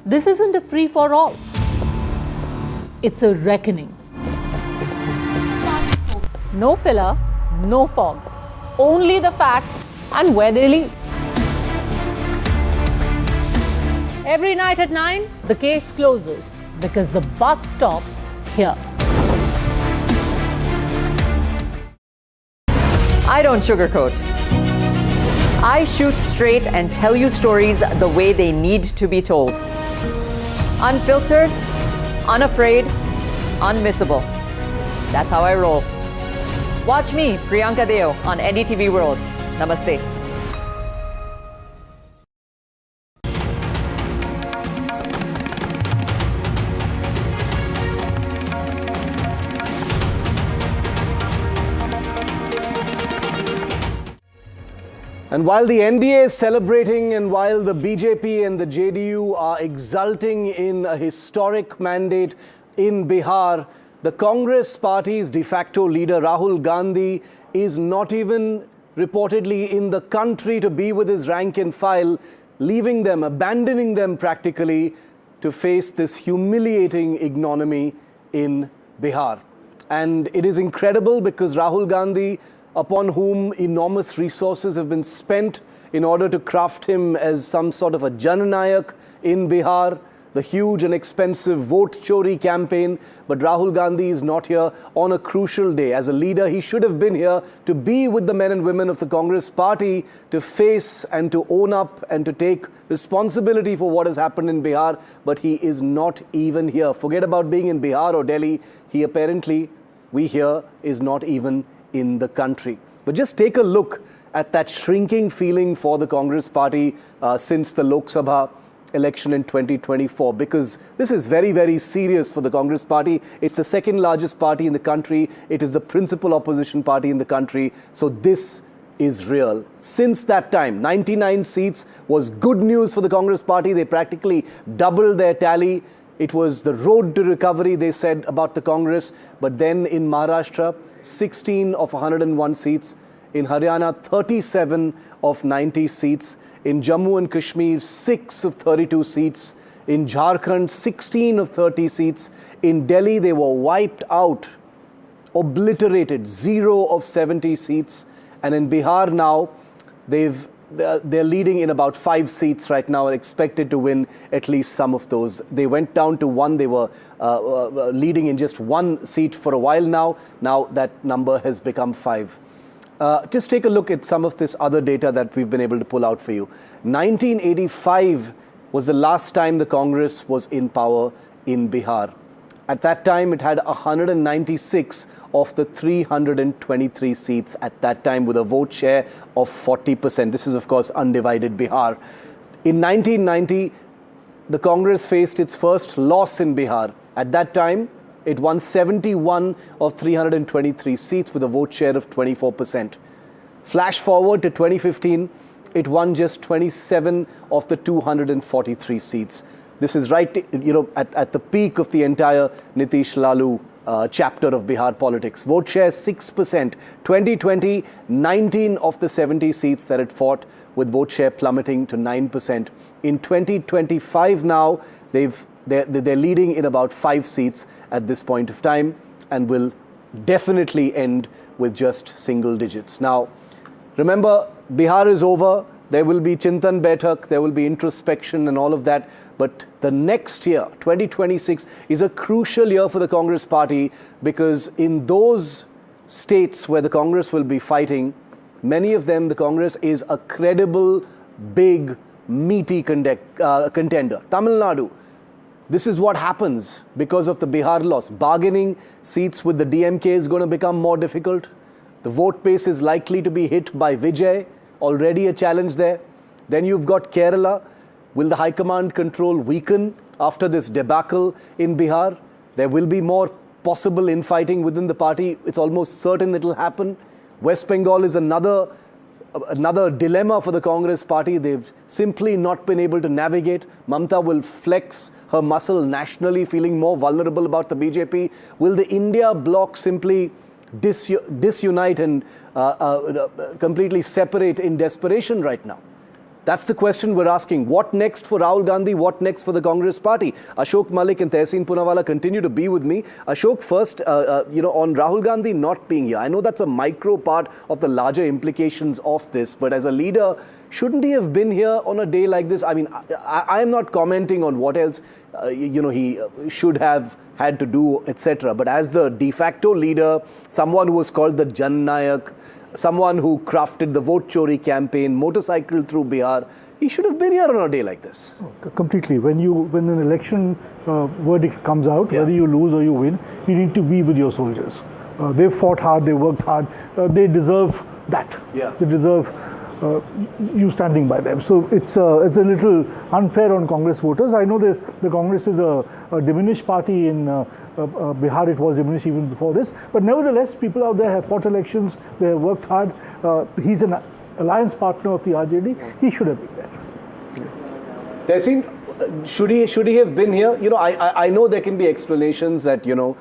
This isn't a free-for-all. It's a reckoning. No filler, no fog. Only the facts and where they lead. Every night at 9, the case closes because the buck stops here. I don't sugarcoat. I shoot straight and tell you stories the way they need to be told. Unfiltered, unafraid, unmissable. That's how I roll. Watch me, Priyanka Deo, on NDTV World. Namaste. And while the NDA is celebrating and while the BJP and the JDU are exulting in a historic mandate in Bihar, the Congress party's de facto leader Rahul Gandhi is not even reportedly in the country to be with his rank and file, leaving them, abandoning them practically to face this humiliating ignominy in Bihar. And it is incredible because Rahul Gandhi, upon whom enormous resources have been spent in order to craft him as some sort of a Jananayak in Bihar, the huge and expensive vote chori campaign, but Rahul Gandhi is not here on a crucial day. As a leader, he should have been here to be with the men and women of the Congress party to face and to own up and to take responsibility for what has happened in Bihar, but he is not even here. Forget about being in Bihar or Delhi. He apparently, we hear, is not even in the country. But just take a look at that shrinking feeling for the Congress party since the Lok Sabha election in 2024, because this is very, very serious for the Congress party. It's the second largest party in the country. It is the principal opposition party in the country. So this is real. Since that time, 99 seats was good news for the Congress party. They practically doubled their tally. It was the road to recovery, they said, about the Congress. But then in Maharashtra, 16 of 101 seats. In Haryana, 37 of 90 seats. In Jammu and Kashmir, 6 of 32 seats. In Jharkhand, 16 of 30 seats. In Delhi, they were wiped out, obliterated, 0 of 70 seats. And in Bihar now, they're leading in about 5 seats right now and expected to win at least some of those. They went down to 1. They were leading in just 1 seat for a while now. Now that number has become 5. Just take a look at some of this other data that we've been able to pull out for you. 1985 was the last time the Congress was in power in Bihar. At that time, it had 196 of the 323 seats at that time with a vote share of 40%. This is, of course, undivided Bihar. In 1990, the Congress faced its first loss in Bihar. At that time, it won 71 of 323 seats with a vote share of 24%. Flash forward to 2015, it won just 27 of the 243 seats. This is right, at the peak of the entire Nitish Lalu chapter of Bihar politics. Vote share 6%. 2020, 19 of the 70 seats that it fought, with vote share plummeting to 9%. In 2025 now, they're leading in about 5 seats at this point of time and will definitely end with just single digits. Now, remember, Bihar is over. There will be Chintan Baitak, there will be introspection and all of that. But the next year, 2026, is a crucial year for the Congress party because in those states where the Congress will be fighting, many of them, the Congress is a credible, big, meaty contender. Tamil Nadu. This is what happens because of the Bihar loss. Bargaining seats with the DMK is going to become more difficult. The vote base is likely to be hit by Vijay, already a challenge there. Then you've got Kerala. Will the High Command control weaken after this debacle in Bihar? There will be more possible infighting within the party. It's almost certain it will happen. West Bengal is another dilemma for the Congress party. They've simply not been able to navigate. Mamta will flex her muscle nationally, feeling more vulnerable about the BJP. Will the India bloc simply disunite and completely separate in desperation right now? That's the question we're asking. What next for Rahul Gandhi? What next for the Congress party? Ashok Malik and Tehseen Poonawalla continue to be with me. Ashok, first, on Rahul Gandhi not being here, I know that's a micro part of the larger implications of this, but as a leader, shouldn't he have been here on a day like this? I mean, I am not commenting on what else, he should have had to do, etc. But as the de facto leader, someone who was called the Jan Nayak, someone who crafted the vote chori campaign, motorcycled through Bihar, he should have been here on a day like this. Completely. When an election verdict comes out, whether you lose or you win, you need to be with your soldiers. They've fought hard, they worked hard, they deserve that. Yeah. They deserve you standing by them. So it's a little unfair on Congress voters. I know the Congress is a diminished party in Bihar. It was diminished even before this. But nevertheless, people out there have fought elections. They have worked hard. He's an alliance partner of the RJD, he should have been there. Should he have been here? You know, I know there can be explanations that, you know,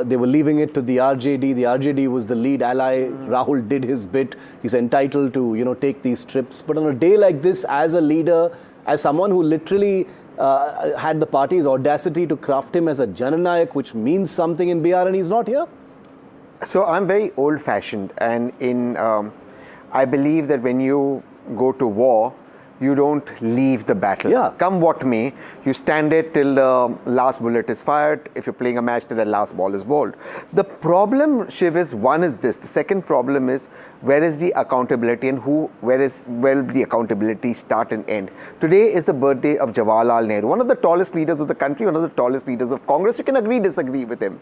they were leaving it to the RJD. The RJD was the lead ally. Rahul did his bit. He's entitled to, you know, take these trips. But on a day like this, as a leader, as someone who literally had the party's audacity to craft him as a Jananayak, which means something in Bihar, and he's not here? So I'm very old-fashioned, and I believe that when you go to war, you don't leave the battle. Yeah. Come what may, you stand it till the last bullet is fired. If you're playing a match, till the last ball is bowled. The problem, Shiv, is one is this. The second problem is, where is the accountability, and where will the accountability start and end? Today is the birthday of Jawaharlal Nehru, one of the tallest leaders of the country, one of the tallest leaders of Congress. You can agree, disagree with him.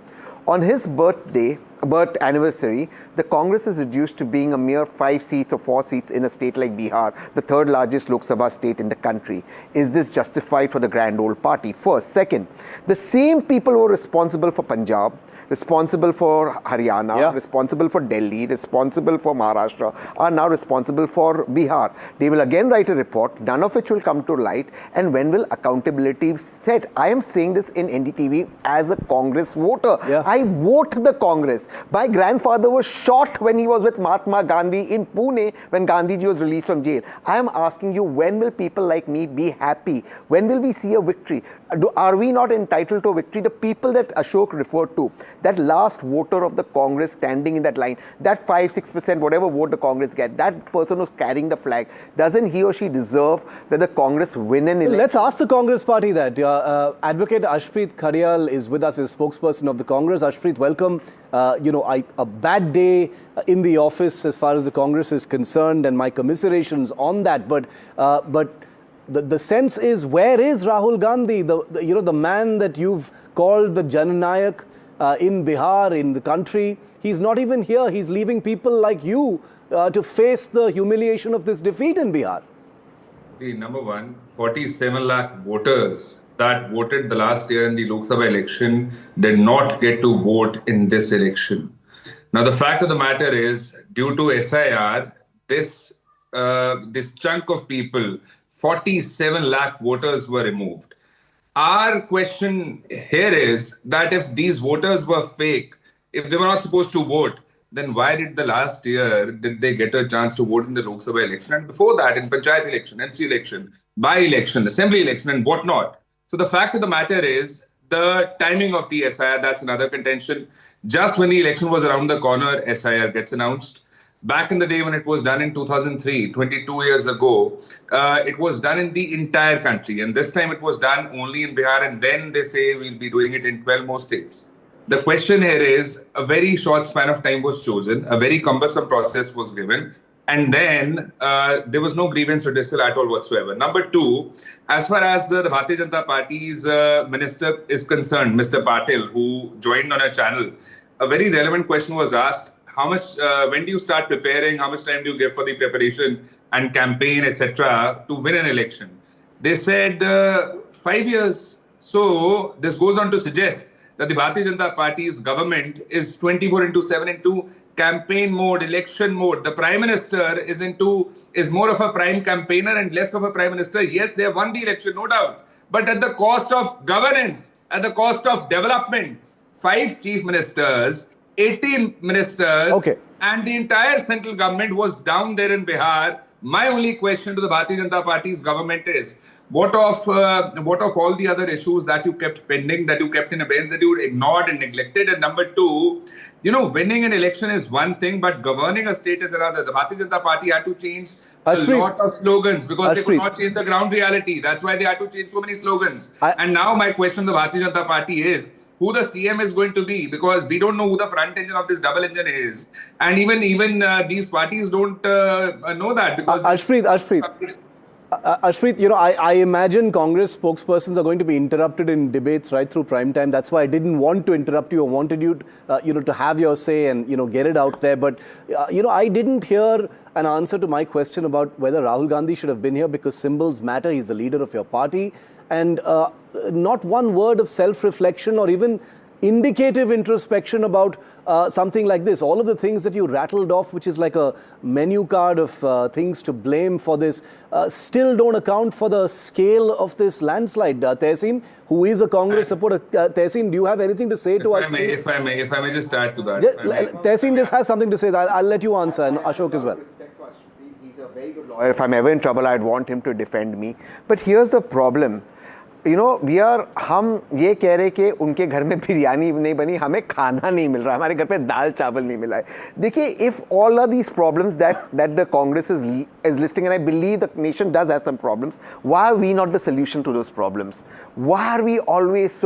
On his birth anniversary, the Congress is reduced to being a mere 5 seats or 4 seats in a state like Bihar, the third largest Lok Sabha state in the country. Is this justified for the grand old party? First. Second, the same people who are responsible for Punjab, responsible for Haryana, responsible for Delhi, responsible for Maharashtra, are now responsible for Bihar. They will again write a report, none of which will come to light, and when will accountability set? I am saying this in NDTV as a Congress voter. I vote the Congress. My grandfather was shot when he was with Mahatma Gandhi in Pune when Gandhiji was released from jail. I am asking you, when will people like me be happy? When will we see a victory? Are we not entitled to a victory? The people that Ashok referred to, that last voter of the Congress standing in that line, that 5-6%, whatever vote the Congress get, that person who's carrying the flag, doesn't he or she deserve that the Congress win an election? Let's ask the Congress party that. Advocate Ashpreet Khadial is with us, as spokesperson of the Congress. Ashpreet, welcome. A bad day in the office as far as the Congress is concerned, and my commiserations on that. But the sense is, where is Rahul Gandhi, the man that you've called the Jananayak in Bihar, in the country? He's not even here. He's leaving people like you to face the humiliation of this defeat in Bihar. The number one, 47 lakh voters that voted the last year in the Lok Sabha election did not get to vote in this election. Now, the fact of the matter is, due to SIR, this chunk of people, 47 lakh voters were removed. Our question here is that if these voters were fake, if they were not supposed to vote, then why did the last year did they get a chance to vote in the Lok Sabha election? And before that, in Panchayat election, MC election, by-election, assembly election, and whatnot. So the fact of the matter is, the timing of the SIR, that's another contention. Just when the election was around the corner, SIR gets announced. Back in the day when it was done in 2003, 22 years ago, it was done in the entire country. And this time it was done only in Bihar. And then they say we'll be doing it in 12 more states. The question here is, a very short span of time was chosen. A very cumbersome process was given. And then there was no grievance redressal at all whatsoever. Number two, as far as the Bharatiya Janata Party's minister is concerned, Mr. Patil, who joined on a channel, a very relevant question was asked. How much, when do you start preparing? How much time do you give for the preparation and campaign, etc., to win an election? They said 5 years. So this goes on to suggest that the Bharatiya Janata Party's government is 24/7 into campaign mode, election mode. The Prime Minister is more of a prime campaigner and less of a Prime Minister. Yes, they have won the election, no doubt. But at the cost of governance, at the cost of development, 5 chief ministers, 18 ministers, and the entire central government was down there in Bihar. My only question to the Bharatiya Janata Party's government is, what of all the other issues that you kept pending, that you kept in abeyance, that you ignored and neglected? And number two, winning an election is one thing, but governing a state is another. The Bharatiya Janata Party had to change a lot of slogans because they could not change the ground reality. That's why they had to change so many slogans. And now my question to the Bharatiya Janata Party is, who the CM is going to be, because we don't know who the front engine of this double engine is. And even these parties don't know that. Because Ashpreet, I imagine Congress spokespersons are going to be interrupted in debates right through prime time. That's why I didn't want to interrupt you. I wanted you, to have your say and, get it out there. But, I didn't hear an answer to my question about whether Rahul Gandhi should have been here, because symbols matter. He's the leader of your party. And not one word of self-reflection or even indicative introspection about something like this? All of the things that you rattled off, which is like a menu card of things to blame for this, still don't account for the scale of this landslide. Tehseen, who is a Congress supporter, Tehseen, do you have anything to say to us? If I may just add to that. Tehseen just has something to say. I'll let you answer, and Ashok as well. He's a very good lawyer. If I'm ever in trouble, I'd want him to defend me. But here's the problem. You know, हम ये कह रहे कि उनके घर में बिरयानी नहीं बनी, हमें खाना नहीं मिल रहा, हमारे घर पे दाल चावल नहीं मिला है. देखिए, if all of these problems that the Congress is listing, and I believe the nation does have some problems, why are we not the solution to those problems? Why are we always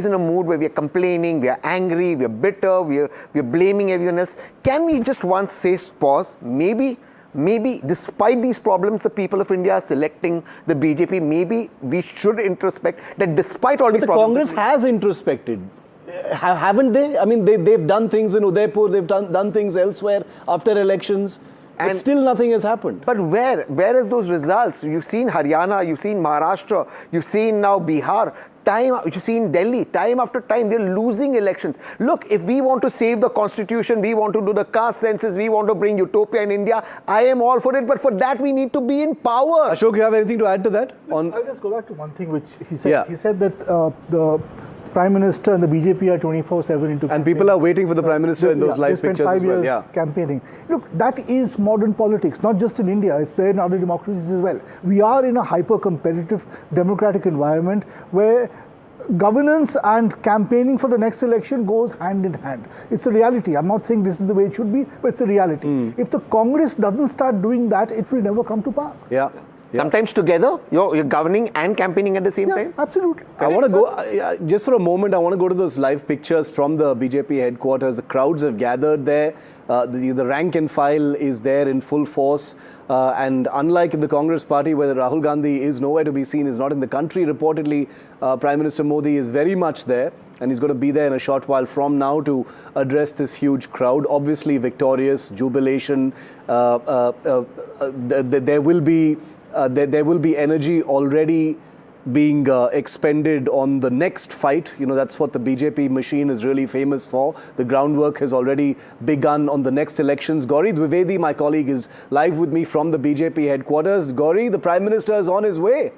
in a mood where we are complaining, we are angry, we are bitter, we are blaming everyone else? Can we just once say pause? Maybe despite these problems the people of India are selecting the BJP, maybe we should introspect that despite all these problems. The Congress has introspected, haven't they? I mean, they've done things in Udaipur, they've done things elsewhere after elections, and still nothing has happened. But where is those results? You've seen Haryana, you've seen Maharashtra, you've seen now Bihar. You've seen Delhi, time after time, we're losing elections. Look, if we want to save the constitution, we want to do the caste census, we want to bring utopia in India, I am all for it, but for that we need to be in power. Ashok, you have anything to add to that? I'll just go back to one thing which he said. Yeah. He said that the Prime Minister and the BJP are 24/7 into and people are waiting for the Prime Minister in those live pictures as well. Yeah, campaigning. Look, that is modern politics, not just in India. It's there in other democracies as well. We are in a hyper-competitive democratic environment where governance and campaigning for the next election goes hand in hand. It's a reality. I'm not saying this is the way it should be, but it's a reality. If the Congress doesn't start doing that, it will never come to power. Yeah. Sometimes together, you're governing and campaigning at the same time? Absolutely. I want to go, just for a moment, I want to go to those live pictures from the BJP headquarters. The crowds have gathered there. The rank and file is there in full force. And unlike in the Congress party, where Rahul Gandhi is nowhere to be seen, is not in the country, reportedly, Prime Minister Modi is very much there. And he's going to be there in a short while from now to address this huge crowd. Obviously victorious, jubilation. There will be energy already being expended on the next fight. You know, that's what the BJP machine is really famous for. The groundwork has already begun on the next elections. Gauri Dwivedi, my colleague, is live with me from the BJP headquarters. Gauri, the Prime Minister is on his way.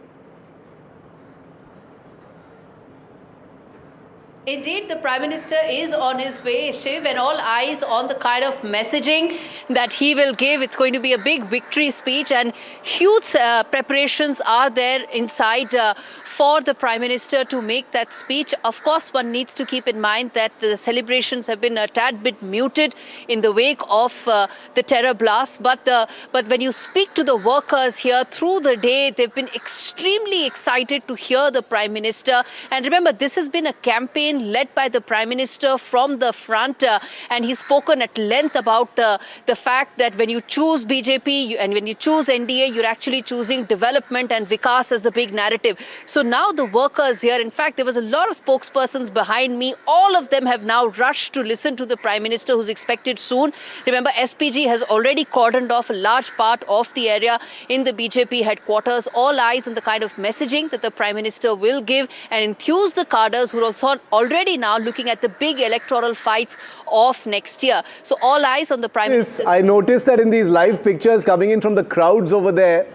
Indeed, the Prime Minister is on his way, Shiv, and all eyes on the kind of messaging that he will give. It's going to be a big victory speech, and huge preparations are there inside for the Prime Minister to make that speech. Of course, one needs to keep in mind that the celebrations have been a tad bit muted in the wake of the terror blast. But when you speak to the workers here through the day, they've been extremely excited to hear the Prime Minister. And remember, this has been a campaign led by the Prime Minister from the front, and he's spoken at length about the fact that when you choose BJP and when you choose NDA, you're actually choosing development and Vikas as the big narrative. So now the workers here, in fact, there was a lot of spokespersons behind me. All of them have now rushed to listen to the Prime Minister, who's expected soon. Remember, SPG has already cordoned off a large part of the area in the BJP headquarters. All eyes on the kind of messaging that the Prime Minister will give and enthuse the cadres who are also already now looking at the big electoral fights of next year. So all eyes on the Prime Minister. I noticed that in these live pictures coming in from the crowds over there,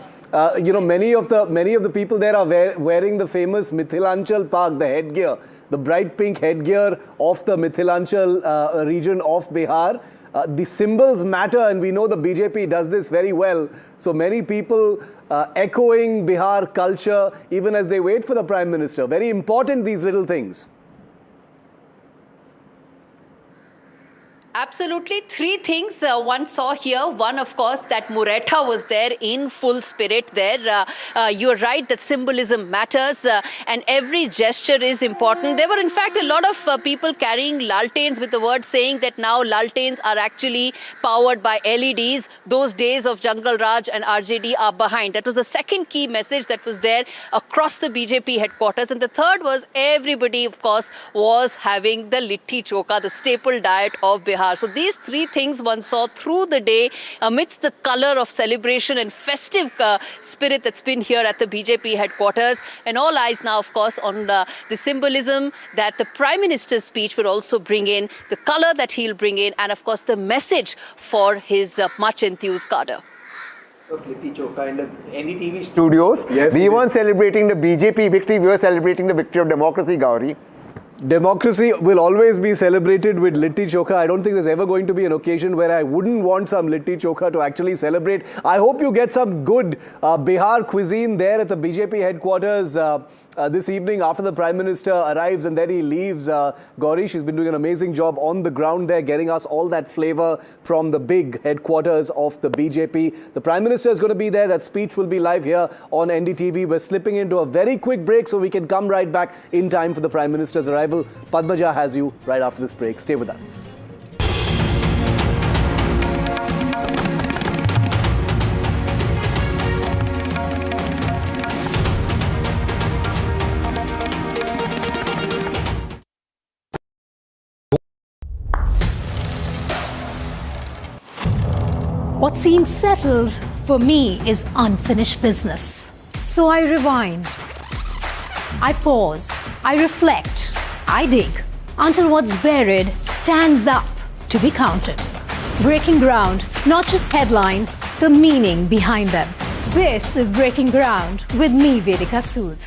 you know, many of the people there are wearing the famous Mithilanchal Park, the headgear, the bright pink headgear of the Mithilanchal region of Bihar. The symbols matter, and we know the BJP does this very well. So many people echoing Bihar culture even as they wait for the Prime Minister. Very important, these little things. Absolutely. Three things one saw here. One, of course, that Muretha was there in full spirit there. You're right that symbolism matters and every gesture is important. There were, in fact, a lot of people carrying laltains with the word saying that now laltains are actually powered by LEDs. Those days of Jungle Raj and RJD are behind. That was the second key message that was there across the BJP headquarters. And the third was everybody, of course, was having the litti choka, the staple diet of Bihar. Bihar. So these three things one saw through the day amidst the color of celebration and festive spirit that's been here at the BJP headquarters. And all eyes now, of course, on the symbolism that the Prime Minister's speech will also bring in, the color that he'll bring in, and of course the message for his much enthused cadre. Litti Chokha in the NDTV studios. Yes, we weren't celebrating the BJP victory, we were celebrating the victory of democracy, Gauri. Democracy will always be celebrated with Litti Chokha. I don't think there's ever going to be an occasion where I wouldn't want some Litti Chokha to actually celebrate. I hope you get some good Bihar cuisine there at the BJP headquarters this evening after the Prime Minister arrives and then he leaves. Gauri, she's been doing an amazing job on the ground there, getting us all that flavor from the big headquarters of the BJP. The Prime Minister is going to be there. That speech will be live here on NDTV. We're slipping into a very quick break so we can come right back in time for the Prime Minister's arrival. Padmaja has you right after this break. Stay with us. What seems settled for me is unfinished business. So I rewind. I pause. I reflect. I dig until what's buried stands up to be counted. Breaking ground, not just headlines, the meaning behind them. This is Breaking Ground with me, Vedika Sood.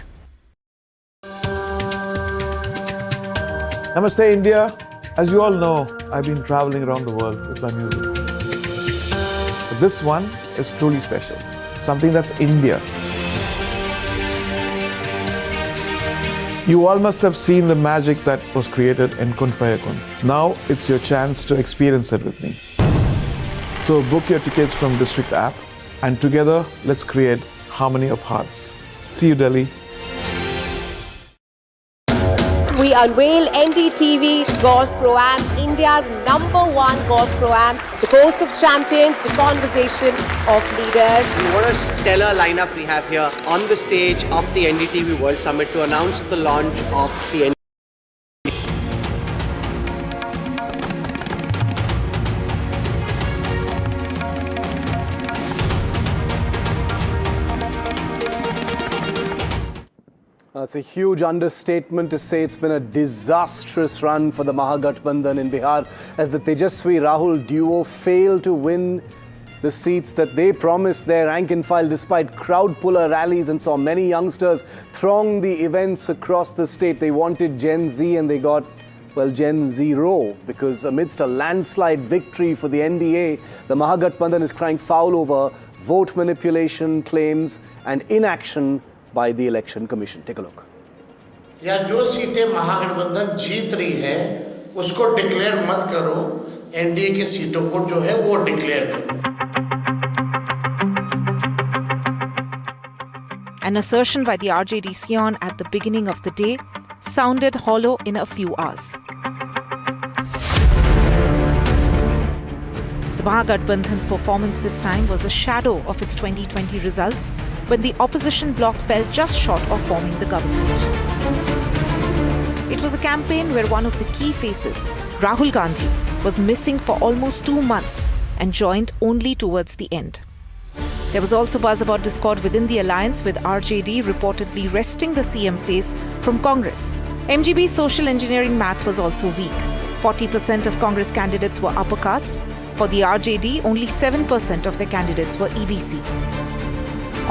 Namaste, India. As you all know, I've been traveling around the world with my music. But this one is truly special. Something that's India. You all must have seen the magic that was created in Kun Faya Kun. Now it's your chance to experience it with me. So book your tickets from District app and together let's create harmony of hearts. See you, Delhi. We unveil NDTV Golf Pro-Am, India's #1 Golf Pro-Am, the course of champions, the conversation of leaders. What a stellar lineup we have here on the stage of the NDTV World Summit to announce the launch of the It's a huge understatement to say it's been a disastrous run for the Mahagathbandhan in Bihar as the Tejashwi Rahul duo failed to win the seats that they promised their rank and file despite crowd puller rallies and saw many youngsters throng the events across the state. They wanted Gen Z and they got, well, Gen Zero, because amidst a landslide victory for the NDA, the Mahagathbandhan is crying foul over vote manipulation claims and inaction by the Election Commission. Take a look. या जो सीटें महागठबंधन जीत रही है उसको declare मत करो, NDA के सीटों को जो है वो डिक्लेयर करो. An assertion by the RJD Sion at the beginning of the day sounded hollow in a few hours. The Mahagathbandhan's performance this time was a shadow of its 2020 results when the opposition bloc fell just short of forming the government. It was a campaign where one of the key faces, Rahul Gandhi, was missing for almost 2 months and joined only towards the end. There was also buzz about discord within the alliance, with RJD reportedly wresting the CM face from Congress. MGB's social engineering math was also weak. 40% of Congress candidates were upper caste. For the RJD, only 7% of their candidates were EBC.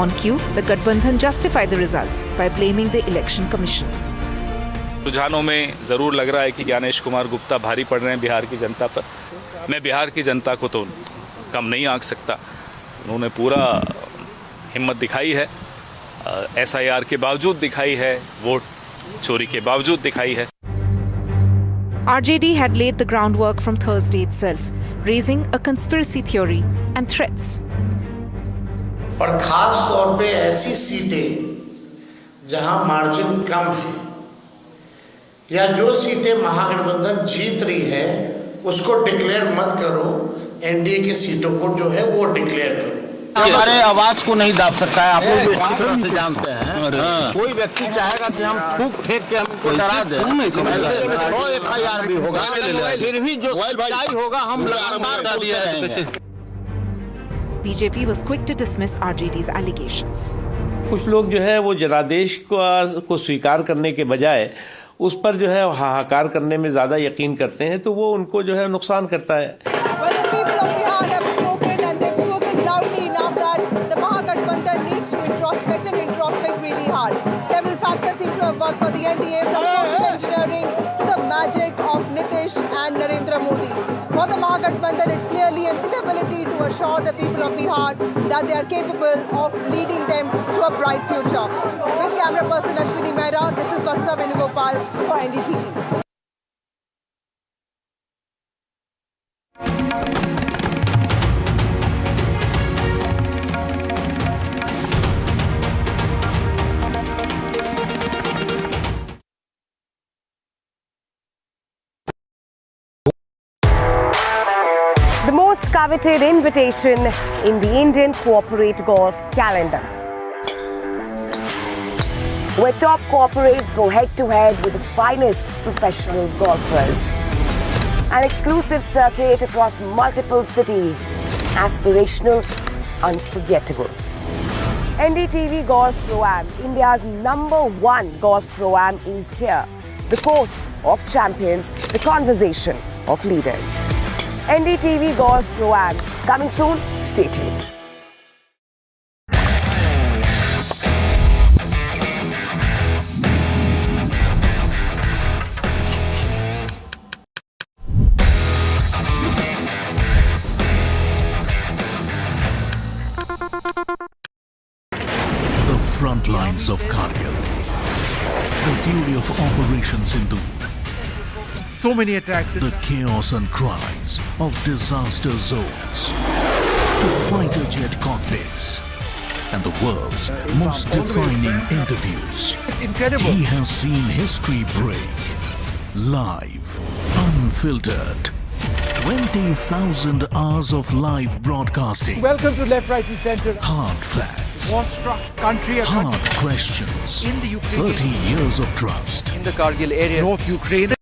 On cue, the Gathbandhan justified the results by blaming the Election Commission. रुझानों में ज़रूर लग रहा है कि ज्ञानेश कुमार गुप्ता भारी पड़ रहे हैं बिहार की जनता पर. मैं बिहार की जनता को तो कम नहीं आंक सकता. उन्होंने पूरा हिम्मत दिखाई है, SIR के बावजूद दिखाई है, वोट चोरी के बावजूद दिखाई है. RJD had laid the groundwork from Thursday itself, raising a conspiracy theory and threats. और खास तौर पे ऐसी सीटें जहां मार्जिन कम है या जो सीटें महागठबंधन जीत रही है उसको डिक्लेयर मत करो, एनडीए के सीटों को जो है वो डिक्लेयर करो. हमारे आवाज को नहीं दाब सकता है, आप लोग भी अच्छी तरह से जानते हैं। कोई व्यक्ति चाहेगा कि हम थूक फेंक के हमको डरा दे, 100 FIR भी होगा, फिर भी जो सच्चाई होगा हम लगातार बोलते रहेंगे। BJP was quick to dismiss RJD's allegations. कुछ लोग जो है वो जनादेश को स्वीकार करने के बजाय उस पर जो है हाहाकार करने में ज्यादा यकीन करते हैं, तो वो उनको जो है नुकसान करता है। Well, the people of Bihar have spoken, and they've spoken loudly enough that the Mahagathbandhan needs to introspect really hard. Several factors seem to have worked for the NDA, from social engineering to the magic of Nitish and Narendra Modi. For the Mahagathbandhan, it's clearly an inability to assure the people of Bihar that they are capable of leading them to a bright future. With camera person Ashwini Mehra, this is Vasudha Venugopal for NDTV. The most coveted invitation in the Indian corporate golf calendar, where top corporates go head-to-head with the finest professional golfers. An exclusive circuit across multiple cities, aspirational, unforgettable. NDTV Golf Pro-Am, India's #1 golf Pro-Am, is here. The course of champions, the conversation of leaders. NDTV Golf Pro-Am, coming soon, stay tuned. The front lines of Kargil. The fury of Operation Sindhu. So many attacks. The chaos and cries of disaster zones. To fighter jet cockpits. And the world's most defining interviews. It's incredible. He has seen history break. Live. Unfiltered. 20,000 hours of live broadcasting. Welcome to Left, Right and Centre. Hard facts. War-struck country. Hard questions. In the Ukraine. 30 years of trust. In the Kargil area. North Ukraine.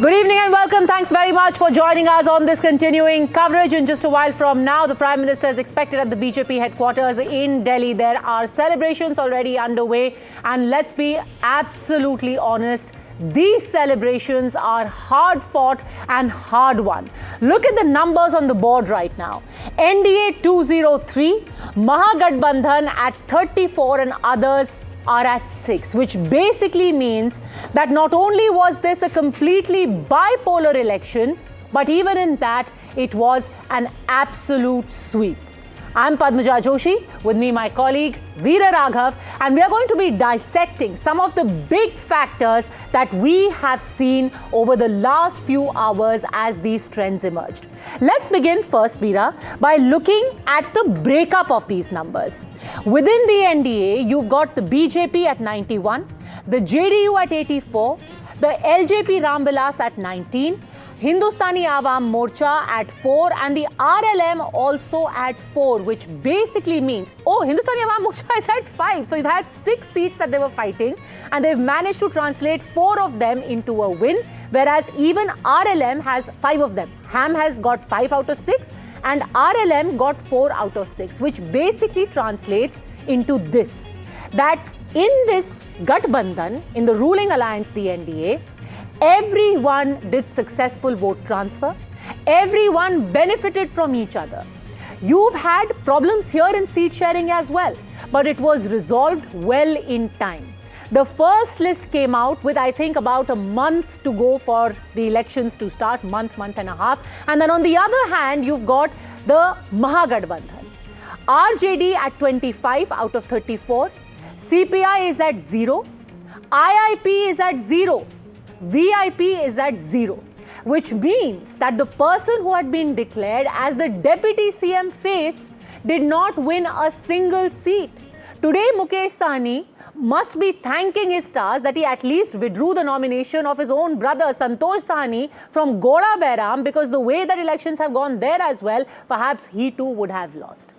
Good evening and welcome. Thanks very much for joining us on this continuing coverage. In just a while from now, the Prime Minister is expected at the BJP headquarters in Delhi. There are celebrations already underway, and let's be absolutely honest, these celebrations are hard fought and hard won. Look at the numbers on the board right now. NDA 203, Mahagathbandhan at 34 and others are at 6, which basically means that not only was this a completely bipolar election, but even in that, it was an absolute sweep. I'm Padmaja Joshi, with me my colleague Veera Raghav, and we are going to be dissecting some of the big factors that we have seen over the last few hours as these trends emerged. Let's begin first, Veera, by looking at the breakup of these numbers. Within the NDA, you've got the BJP at 91, the JDU at 84, the LJP Ramvilas at 19, Hindustani Awam Morcha at 4 and the RLM also at 4, which basically means, Hindustani Awam Morcha is at 5. So it had 6 seats that they were fighting, and they've managed to translate 4 of them into a win, whereas even RLM has 5 of them. HAM has got 5 out of 6 and RLM got 4 out of 6, which basically translates into this, that in this Gathbandhan, in the ruling alliance, the NDA, Everyone did successful vote transfer. Everyone benefited from each other. You've had problems here in seat sharing as well, but it was resolved well in time. The first list came out with, I think, about a month to go for the elections to start, month and a half. And then on the other hand, you've got the Mahagathbandhan. RJD at 25 out of 34. CPI is at 0. IIP is at 0. VIP is at 0. Which means that the person who had been declared as the deputy CM face did not win a single seat. Today, Mukesh Sahni must be thanking his stars that he at least withdrew the nomination of his own brother Santosh Sahni from Goda Bairam, because the way that elections have gone there as well, perhaps he too would have lost.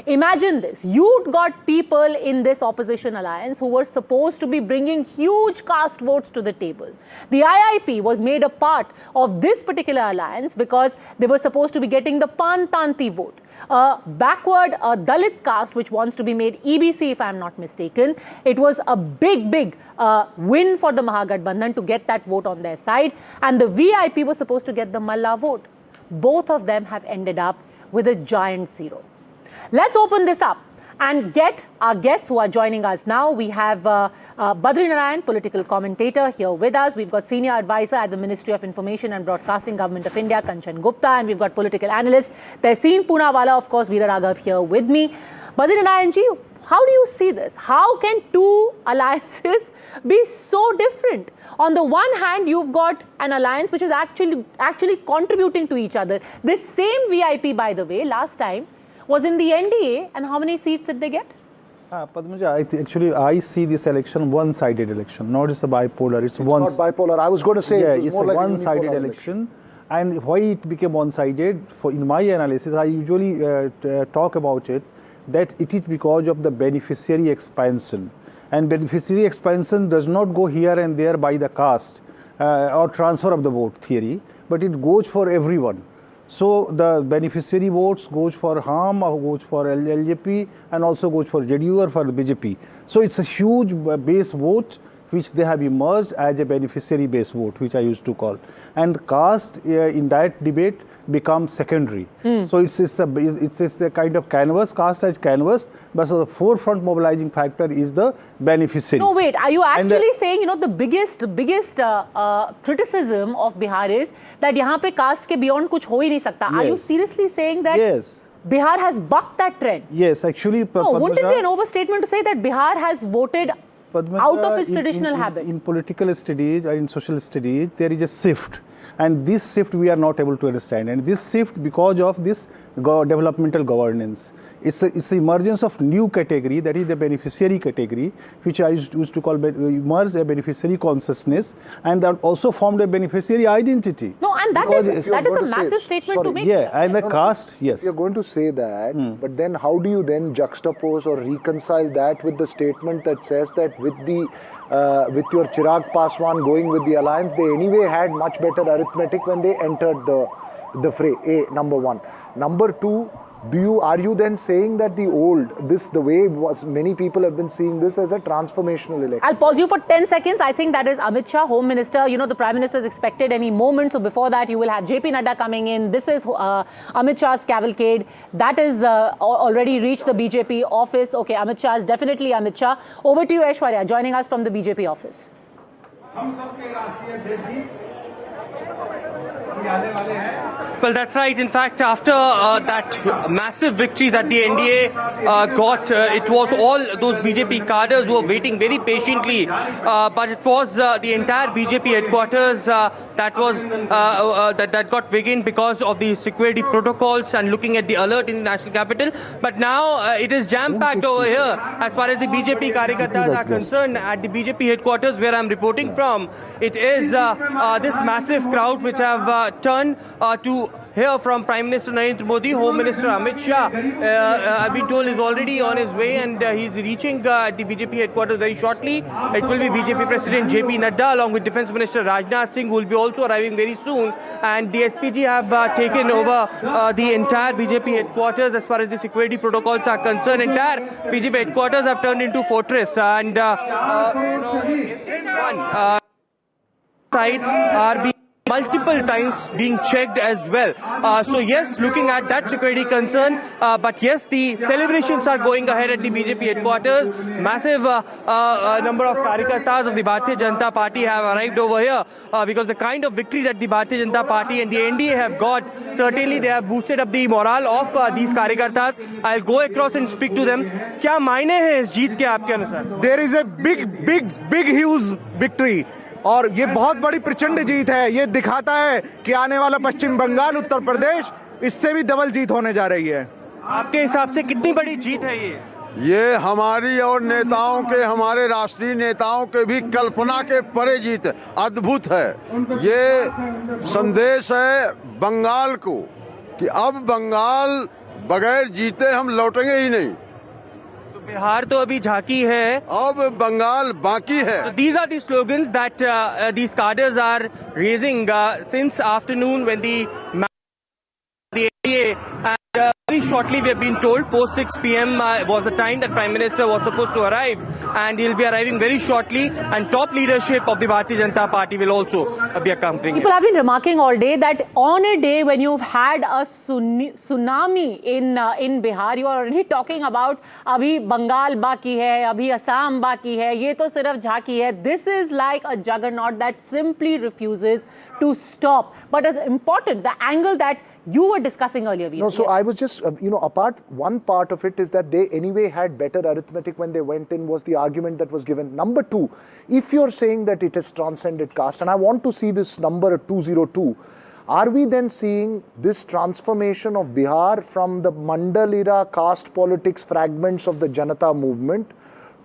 Imagine this, you'd got people in this opposition alliance who were supposed to be bringing huge caste votes to the table. The IIP was made a part of this particular alliance because they were supposed to be getting the Pantanti vote, a backward Dalit caste which wants to be made EBC if I am not mistaken. It was a big win for the Mahagathbandhan to get that vote on their side, and the VIP was supposed to get the Malla vote. Both of them have ended up with a giant 0. Let's open this up and get our guests who are joining us now. We have Badri Narayan, political commentator, here with us. We've got senior advisor at the Ministry of Information and Broadcasting, Government of India, Kanchan Gupta, and we've got political analyst Tehseen Poonawala, of course, Veera Raghav here with me. Badri Narayan ji, how do you see this? How can two alliances be so different? On the one hand, you've got an alliance which is actually contributing to each other. This same VIP, by the way, last time was in the NDA, and how many seats did they get? Padmaja, I see this election one-sided election, not just a bipolar. It's not bipolar. I was going to say it's more like a one-sided election. And why it became one-sided? In my analysis, I usually talk about it that it is because of the beneficiary expansion. And beneficiary expansion does not go here and there by the caste or transfer of the vote theory, but it goes for everyone. So the beneficiary votes goes for HAM, or goes for LJP, and also goes for JDU or for the BJP. So it's a huge base vote which they have emerged as a beneficiary base vote, which I used to call. And caste in that debate becomes secondary. So it's a kind of canvas, caste as canvas, but so the forefront mobilizing factor is the beneficiary. No, wait, are you actually saying, the biggest criticism of Bihar is that यहाँ पे caste के beyond कुछ हो ही नहीं सकता? Are you seriously saying that Bihar has bucked that trend? Yes, actually. No, wouldn't it be an overstatement to say that Bihar has voted out of its traditional habit? In political studies or in social studies, there is a shift. And this shift we are not able to understand. And this shift because of this developmental governance. It's the emergence of new category, that is the beneficiary category, which I used to call emerged a beneficiary consciousness, and that also formed a beneficiary identity. No, and that is a massive statement to make. Yeah, and the caste, yes. If you're going to say that, but then how do you then juxtapose or reconcile that with the statement that says that with your Chirag Paswan going with the alliance, they anyway had much better arithmetic when they entered the fray, number one. Number two, are you then saying that the way many people have been seeing this as a transformational election? I'll pause you for 10 seconds. I think that is Amit Shah, Home Minister. The Prime Minister is expected any moment. So before that, you will have JP Nadda coming in. This is Amit Shah's cavalcade. That is already reached the BJP office. Okay, Amit Shah is definitely Amit Shah. Over to you, Aishwarya, joining us from the BJP office. Well, that's right. In fact, after that massive victory that the NDA got, it was all those BJP cadres who were waiting very patiently. But it was the entire BJP headquarters that got weakened because of the security protocols and looking at the alert in the national capital. But now it is jam-packed over here as far as the BJP Karyakartas are concerned. At the BJP headquarters where I'm reporting from, it is this massive crowd which have turned to hear from Prime Minister Narendra Modi. Home Minister Amit Shah, I've been told, is already on his way, and he's reaching the BJP headquarters very shortly. It will be BJP President JP Nadda along with Defence Minister Rajnath Singh, who will be also arriving very soon. And the SPG have taken over the entire BJP headquarters as far as the security protocols are concerned. Entire BJP headquarters have turned into fortress, and side are being multiple times being checked as well. So yes, looking at that security concern, but yes, the celebrations are going ahead at the BJP headquarters. Massive number of Karyakartas of the Bharatiya Janata Party have arrived over here because the kind of victory that the Bharatiya Janata Party and the NDA have got, certainly they have boosted up the morale of these Karyakartas. I'll go across and speak to them. क्या मायने हैं इस जीत के आपके अनुसार? There is a big huge victory. और ये बहुत बड़ी प्रचंड जीत है. ये दिखाता है कि आने वाला पश्चिम बंगाल, उत्तर प्रदेश, इससे भी डबल जीत होने जा रही है. आपके हिसाब से कितनी बड़ी जीत है ये? ये हमारी और नेताओं के, हमारे राष्ट्रीय नेताओं के भी कल्पना के परे जीत है. अद्भुत है. ये संदेश है बंगाल को कि अब बंगाल बगैर जीते हम लौटेंगे ही नहीं. बिहार तो अभी झांकी है, अब बंगाल बाकी है. So these are the slogans that these cadres are raising since afternoon when the NDA and very shortly we have been told post 6 p.m. Was the time that Prime Minister was supposed to arrive, and he'll be arriving very shortly, and top leadership of the Bharatiya Janata Party will also be accompanying People him. have been remarking all day that on a day when you've had a tsunami in Bihar, you are already talking about abhi Bengal baki hai, abhi Assam baki hai, ye to sirf jhaki hai. This is like a juggernaut that simply refuses to stop. But it's important, the angle that you were discussing earlier. No, so I was just, one part of it is that they anyway had better arithmetic when they went in, was the argument that was given. Number two, if you're saying that it has transcended caste, and I want to see this number at 202, are we then seeing this transformation of Bihar from the Mandal era caste politics fragments of the Janata movement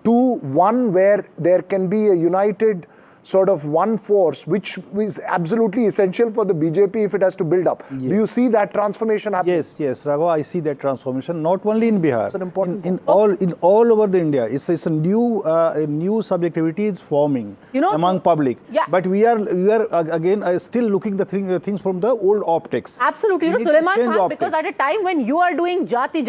to one where there can be a united sort of one force, which is absolutely essential for the BJP if it has to build up. Yes. Do you see that transformation happening? Yes, Raghu, I see that transformation. Not only in Bihar, it's an important in all over the India. It's a new subjectivity is forming among public. Yeah. But we are again still looking the things from the old optics. Absolutely, Sulaiman Khan, because at a time when you are doing jati,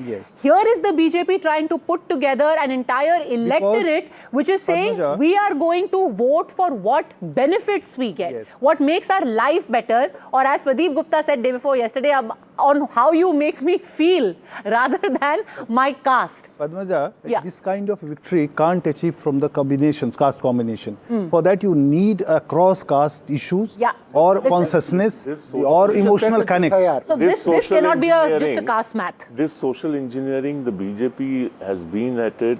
yes, here is the BJP trying to put together an entire electorate which is saying we are going to vote for what benefits we get, yes, what makes our life better, or as Pradeep Gupta said day before yesterday, on how you make me feel rather than my caste. Padmaja, this kind of victory can't achieve from the caste combination. For that you need cross-caste issues or consciousness or emotional connect. So this cannot be just a caste math. This social engineering, the BJP has been at it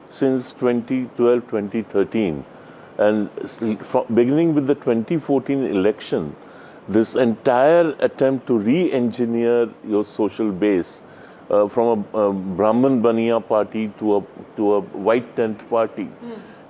since 2012, 2013. And beginning with the 2014 election, this entire attempt to re-engineer your social base from a Brahman Baniya party to a white tent party.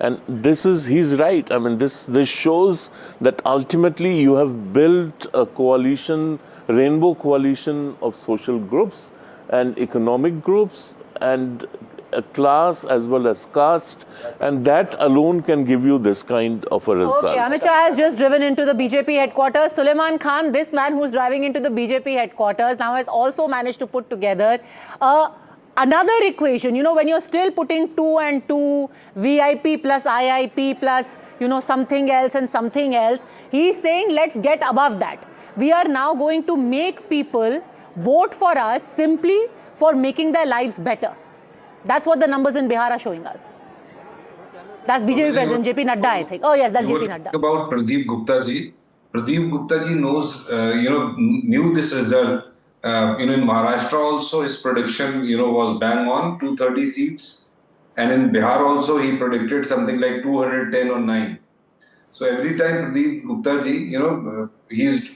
And he's right. I mean, this shows that ultimately you have built a coalition, rainbow coalition of social groups and economic groups and a class as well as caste, and that alone can give you this kind of a result. Okay, Amit Shah has just driven into the BJP headquarters. Sulaiman Khan, this man who's driving into the BJP headquarters, now has also managed to put together another equation. When you're still putting 2 and 2, VIP plus IIP plus, something else and something else, he's saying let's get above that. We are now going to make people vote for us simply for making their lives better. That's what the numbers in Bihar are showing us. That's BJP President JP Nadda, I think. Oh yes, that's JP Nadda. About Pradeep Gupta ji. Pradeep Gupta ji knows, knew this result. In Maharashtra also his prediction, was bang on, 230 seats. And in Bihar also he predicted something like 210 or 9. So every time Pradeep Gupta ji, he's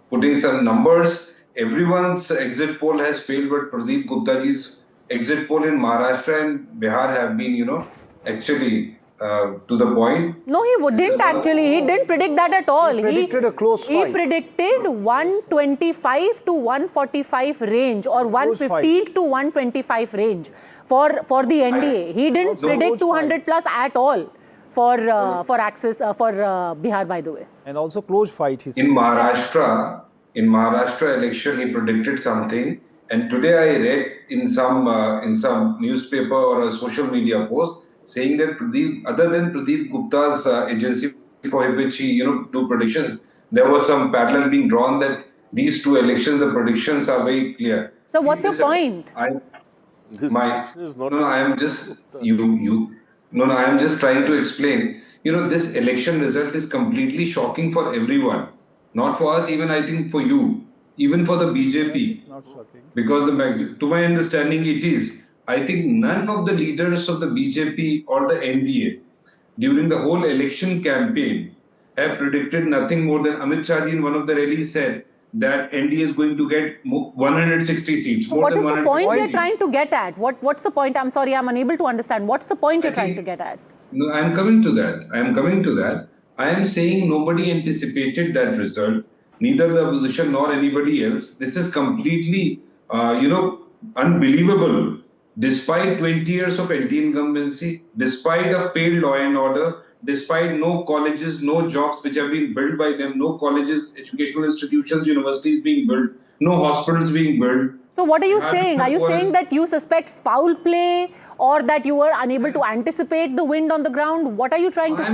putting some numbers. Everyone's exit poll has failed, but Pradeep Gupta ji's exit poll in Maharashtra and Bihar have been, actually to the point. No, he didn't actually. He didn't predict that at all. He predicted a close fight. He predicted 125 to 145 range or 115 to 125 range for the NDA. He didn't predict 200 plus at all for Bihar, by the way. And also close fight. He said. In Maharashtra election, he predicted something. And today I read in some newspaper or a social media post saying that other than Pradeep Gupta's agency for which he, do predictions. There was some parallel being drawn that these two elections, the predictions are very clear. So what's your point? I am just trying to explain. This election result is completely shocking for everyone. Not for us, even I think for you, even for the BJP. Not shocking. Because to my understanding, it is. I think none of the leaders of the BJP or the NDA during the whole election campaign have predicted nothing more than Amit Shah ji in one of the rallies said that NDA is going to get 160 seats. So what is the point you're trying to get at? What's the point? I'm sorry, I'm unable to understand. What's the point you're trying to get at? No, I am coming to that. I am saying nobody anticipated that result, neither the opposition nor anybody else. This is completely, unbelievable. Despite 20 years of anti-incumbency, despite a failed law and order, despite no colleges, no jobs which have been built by them, no colleges, educational institutions, universities being built, no hospitals being built. So what are you saying? Are you saying that you suspect foul play or that you were unable to anticipate the wind on the ground? What are you trying to say?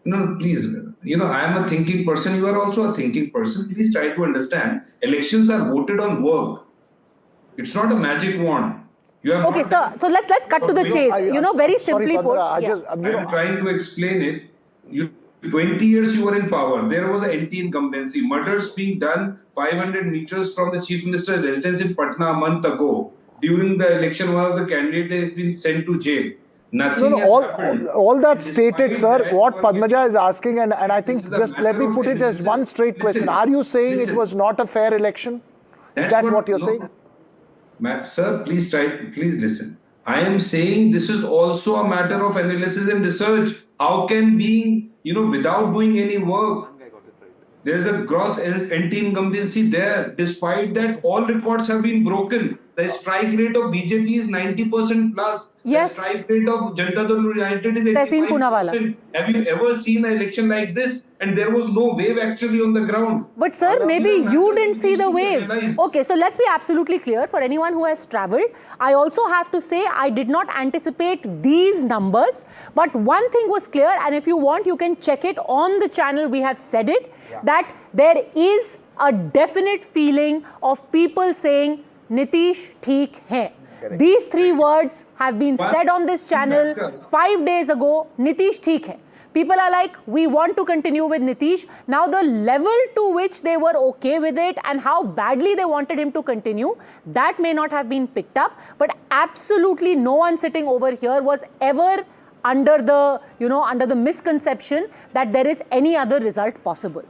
No, please. I am a thinking person. You are also a thinking person. Please try to understand. Elections are voted on work. It's not a magic wand. Okay, sir. So let's cut to the chase. Very simply put. I'm trying to explain it. 20 years you were in power. There was an anti-incumbency. Murders being done 500 meters from the Chief Minister's residence in Patna a month ago. During the election, one of the candidates has been sent to jail. Nothing all that stated, sir. What Padmaja is asking, and I think just let me put it as one straight question. Are you saying it was not a fair election? Is that what you're saying? Sir, please listen. I am saying this is also a matter of analysis and research. How can being, without doing any work, there is a gross anti-incumbency there. Despite that, all records have been broken. The strike rate of BJP is 90% plus. Yes. The strike rate of Janata Dal United is 85%. Have you ever seen an election like this? And there was no wave actually on the ground. But sir, maybe you didn't see the wave. Okay, so let's be absolutely clear. For anyone who has travelled, I also have to say I did not anticipate these numbers. But one thing was clear, and if you want, you can check it on the channel. We have said it, that there is a definite feeling of people saying, Nitish theek hai. These three words have been said on this channel 5 days ago. Nitish theek hai. People are like, we want to continue with Nitish. Now the level to which they were okay with it and how badly they wanted him to continue, that may not have been picked up. But absolutely no one sitting over here was ever under the misconception that there is any other result possible.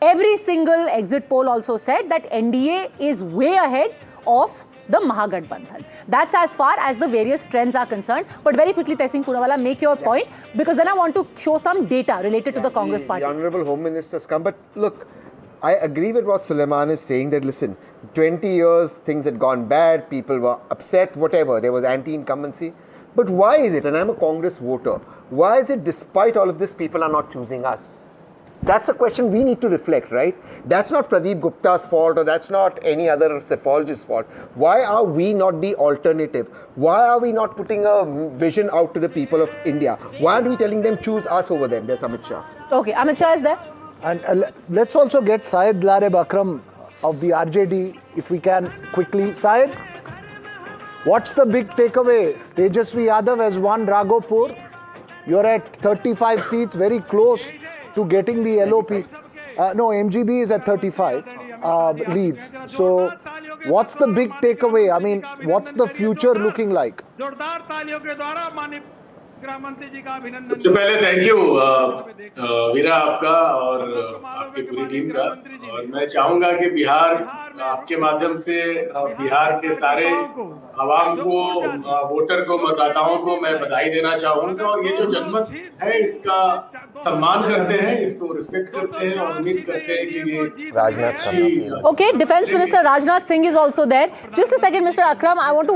Every single exit poll also said that NDA is way ahead of the Mahagathbandhan. That's as far as the various trends are concerned. But very quickly, Tehsing Poonawalla, make your point, because then I want to show some data related to the Congress party. The Honorable Home Minister's come, but look, I agree with what Suleiman is saying that, listen, 20 years, things had gone bad, people were upset, whatever, there was anti-incumbency. But why is it, and I'm a Congress voter, why is it despite all of this, people are not choosing us? That's a question we need to reflect, right? That's not Pradeep Gupta's fault, or that's not any other cephalogist's fault. Why are we not the alternative? Why are we not putting a vision out to the people of India? Why aren't we telling them choose us over them? That's Amit Shah. Okay, Amit Shah is there. And let's also get Syed Lareb Akram of the RJD, if we can quickly. Syed, what's the big takeaway? Tejashwi Yadav has won Raghopur. You're at 35 seats, very close to getting the LOP. No, MGB is at 35 leads. So what's the big takeaway? I mean, what's the future looking like? सबसे पहले thank you वीरा आपका और आपकी पूरी team का, और मैं चाहूंगा कि बिहार आपके माध्यम से बिहार के सारे आवाम को, वोटर को, मतदाताओं को मैं बधाई देना चाहूंगा, और ये जो जनमत है इसका सम्मान करते हैं, इसको रिस्पेक्ट करते हैं और उम्मीद करते हैं कि ये Rajnath. Okay, Defense Minister Rajnath Singh is also there. Just a second, Mr. Akram, I want to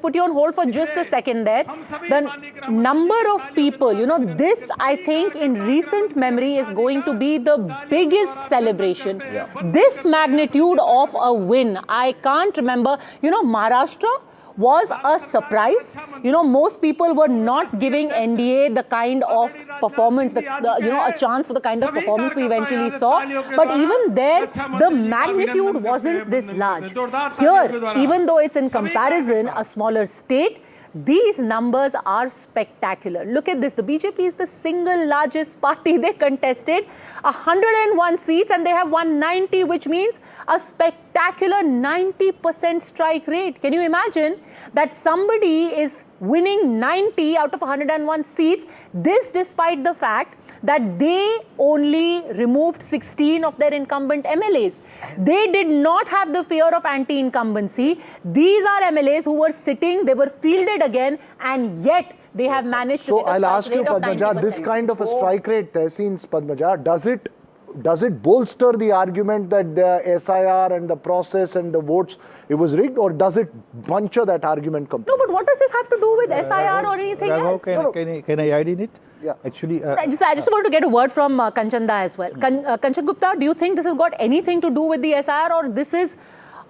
put you on hold for just a second there. The number of people, this I think in recent memory is going to be the biggest celebration. This magnitude of a win, I can't remember. Maharashtra was a surprise. Most people were not giving NDA the kind of performance, a chance for the kind of performance we eventually saw. But even there, the magnitude wasn't this large. Here, even though it's in comparison a smaller state, these numbers are spectacular. Look at this. The BJP is the single largest party. They contested 101 seats and they have won 90, which means a spectacular 90% strike rate. Can you imagine that somebody is winning 90 out of 101 seats? This despite the fact that they only removed 16 of their incumbent MLAs. They did not have the fear of anti-incumbency. These are MLAs who were sitting, they were fielded again, and yet they have managed to get a I'll ask you, strike rate of Padmaja, 90%. this kind of a strike rate, Tehseen's Padmaja, does it bolster the argument that the SIR and the process and the votes, it was rigged, or does it puncture that argument completely? No, but what does this have to do with SIR or anything else? Can I add in it? Yeah. Actually, I just want to get a word from Kanchan Da as well. Kanchan Gupta, do you think this has got anything to do with the SIR, or this is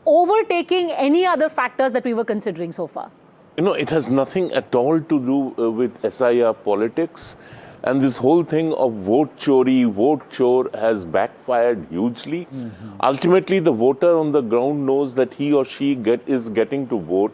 overtaking any other factors that we were considering so far? It has nothing at all to do with SIR politics. And this whole thing of vote chore has backfired hugely. Ultimately, the voter on the ground knows that he or she is getting to vote.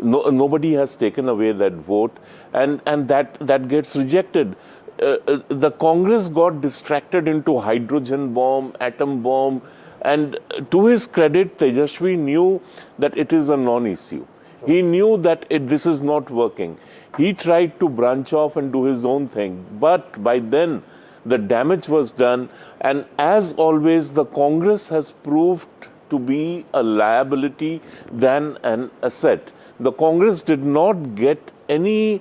Nobody has taken away that vote, and that gets rejected. The Congress got distracted into hydrogen bomb, atom bomb, and to his credit, Tejashwi knew that it is a non-issue. He knew that this is not working. He tried to branch off and do his own thing, but by then the damage was done, and as always, the Congress has proved to be a liability than an asset. The Congress did not get any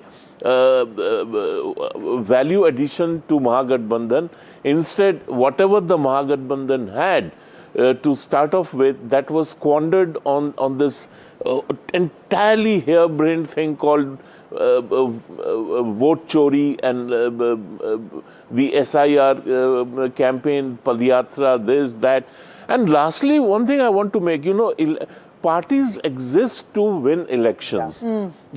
value addition to Mahagathbandhan. Instead, whatever the Mahagathbandhan had to start off with, that was squandered on this entirely harebrained thing called vote chori and the SIR campaign, Padyatra, this, that. And lastly, one thing I want to make, parties exist to win elections.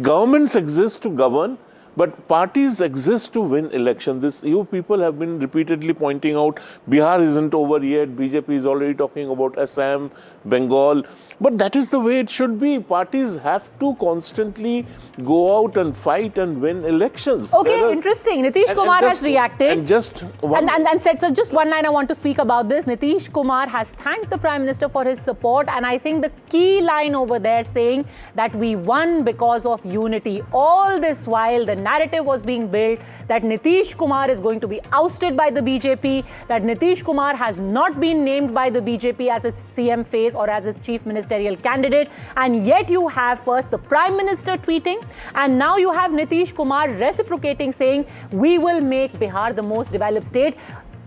Governments exist to govern, but parties exist to win elections. You people have been repeatedly pointing out, Bihar isn't over yet, BJP is already talking about Assam, Bengal. But that is the way it should be. Parties have to constantly go out and fight and win elections. Okay, interesting. Nitish Kumar has reacted. And just one and said, so just one line I want to speak about this. Nitish Kumar has thanked the Prime Minister for his support, and I think the key line over there saying that we won because of unity. All this while the narrative was being built that Nitish Kumar is going to be ousted by the BJP, that Nitish Kumar has not been named by the BJP as its CM face or as its chief ministerial candidate, and yet you have first the Prime Minister tweeting, and now you have Nitish Kumar reciprocating, saying we will make Bihar the most developed state.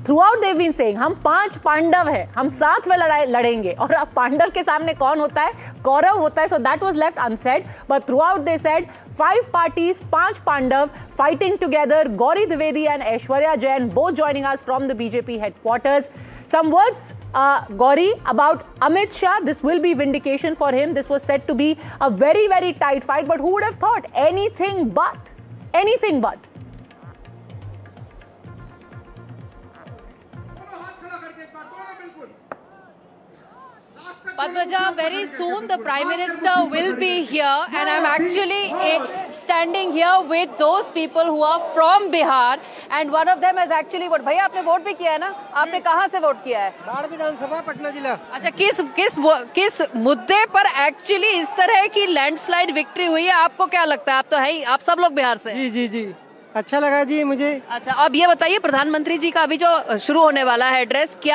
Throughout they've been saying हम 5 पांडव हैं, हम साथ में लड़ेंगे, और अब पांडव के सामने कौन होता है? कौरव होता है. So that was left unsaid, but throughout they said 5 parties, 5 Pandav fighting together. Gauri Dwivedi and Aishwarya Jain both joining us from the BJP headquarters. Some words, Gauri, about Amit Shah. This will be vindication for him. This was said to be a very, very tight fight, but who would have thought? Anything but. Anything but. Padmaja, very soon the Prime Minister will be here, and I'm actually standing here with those people who are from Bihar, and one of them has actually voted. भैया आपने vote भी किया है ना? आपने कहाँ से vote किया है? बाढ़ विधानसभा पटना जिला. अच्छा, किस मुद्दे पर एक्चुअली इस तरह की लैंडस्लाइड विक्ट्री हुई है? आपको क्या लगता है? आप तो है ही, आप सब लोग बिहार से. जी अच्छा लगा जी मुझे. अच्छा, अब ये बताइए, प्रधानमंत्री जी का अभी जो शुरू होने वाला है एड्रेस, क्या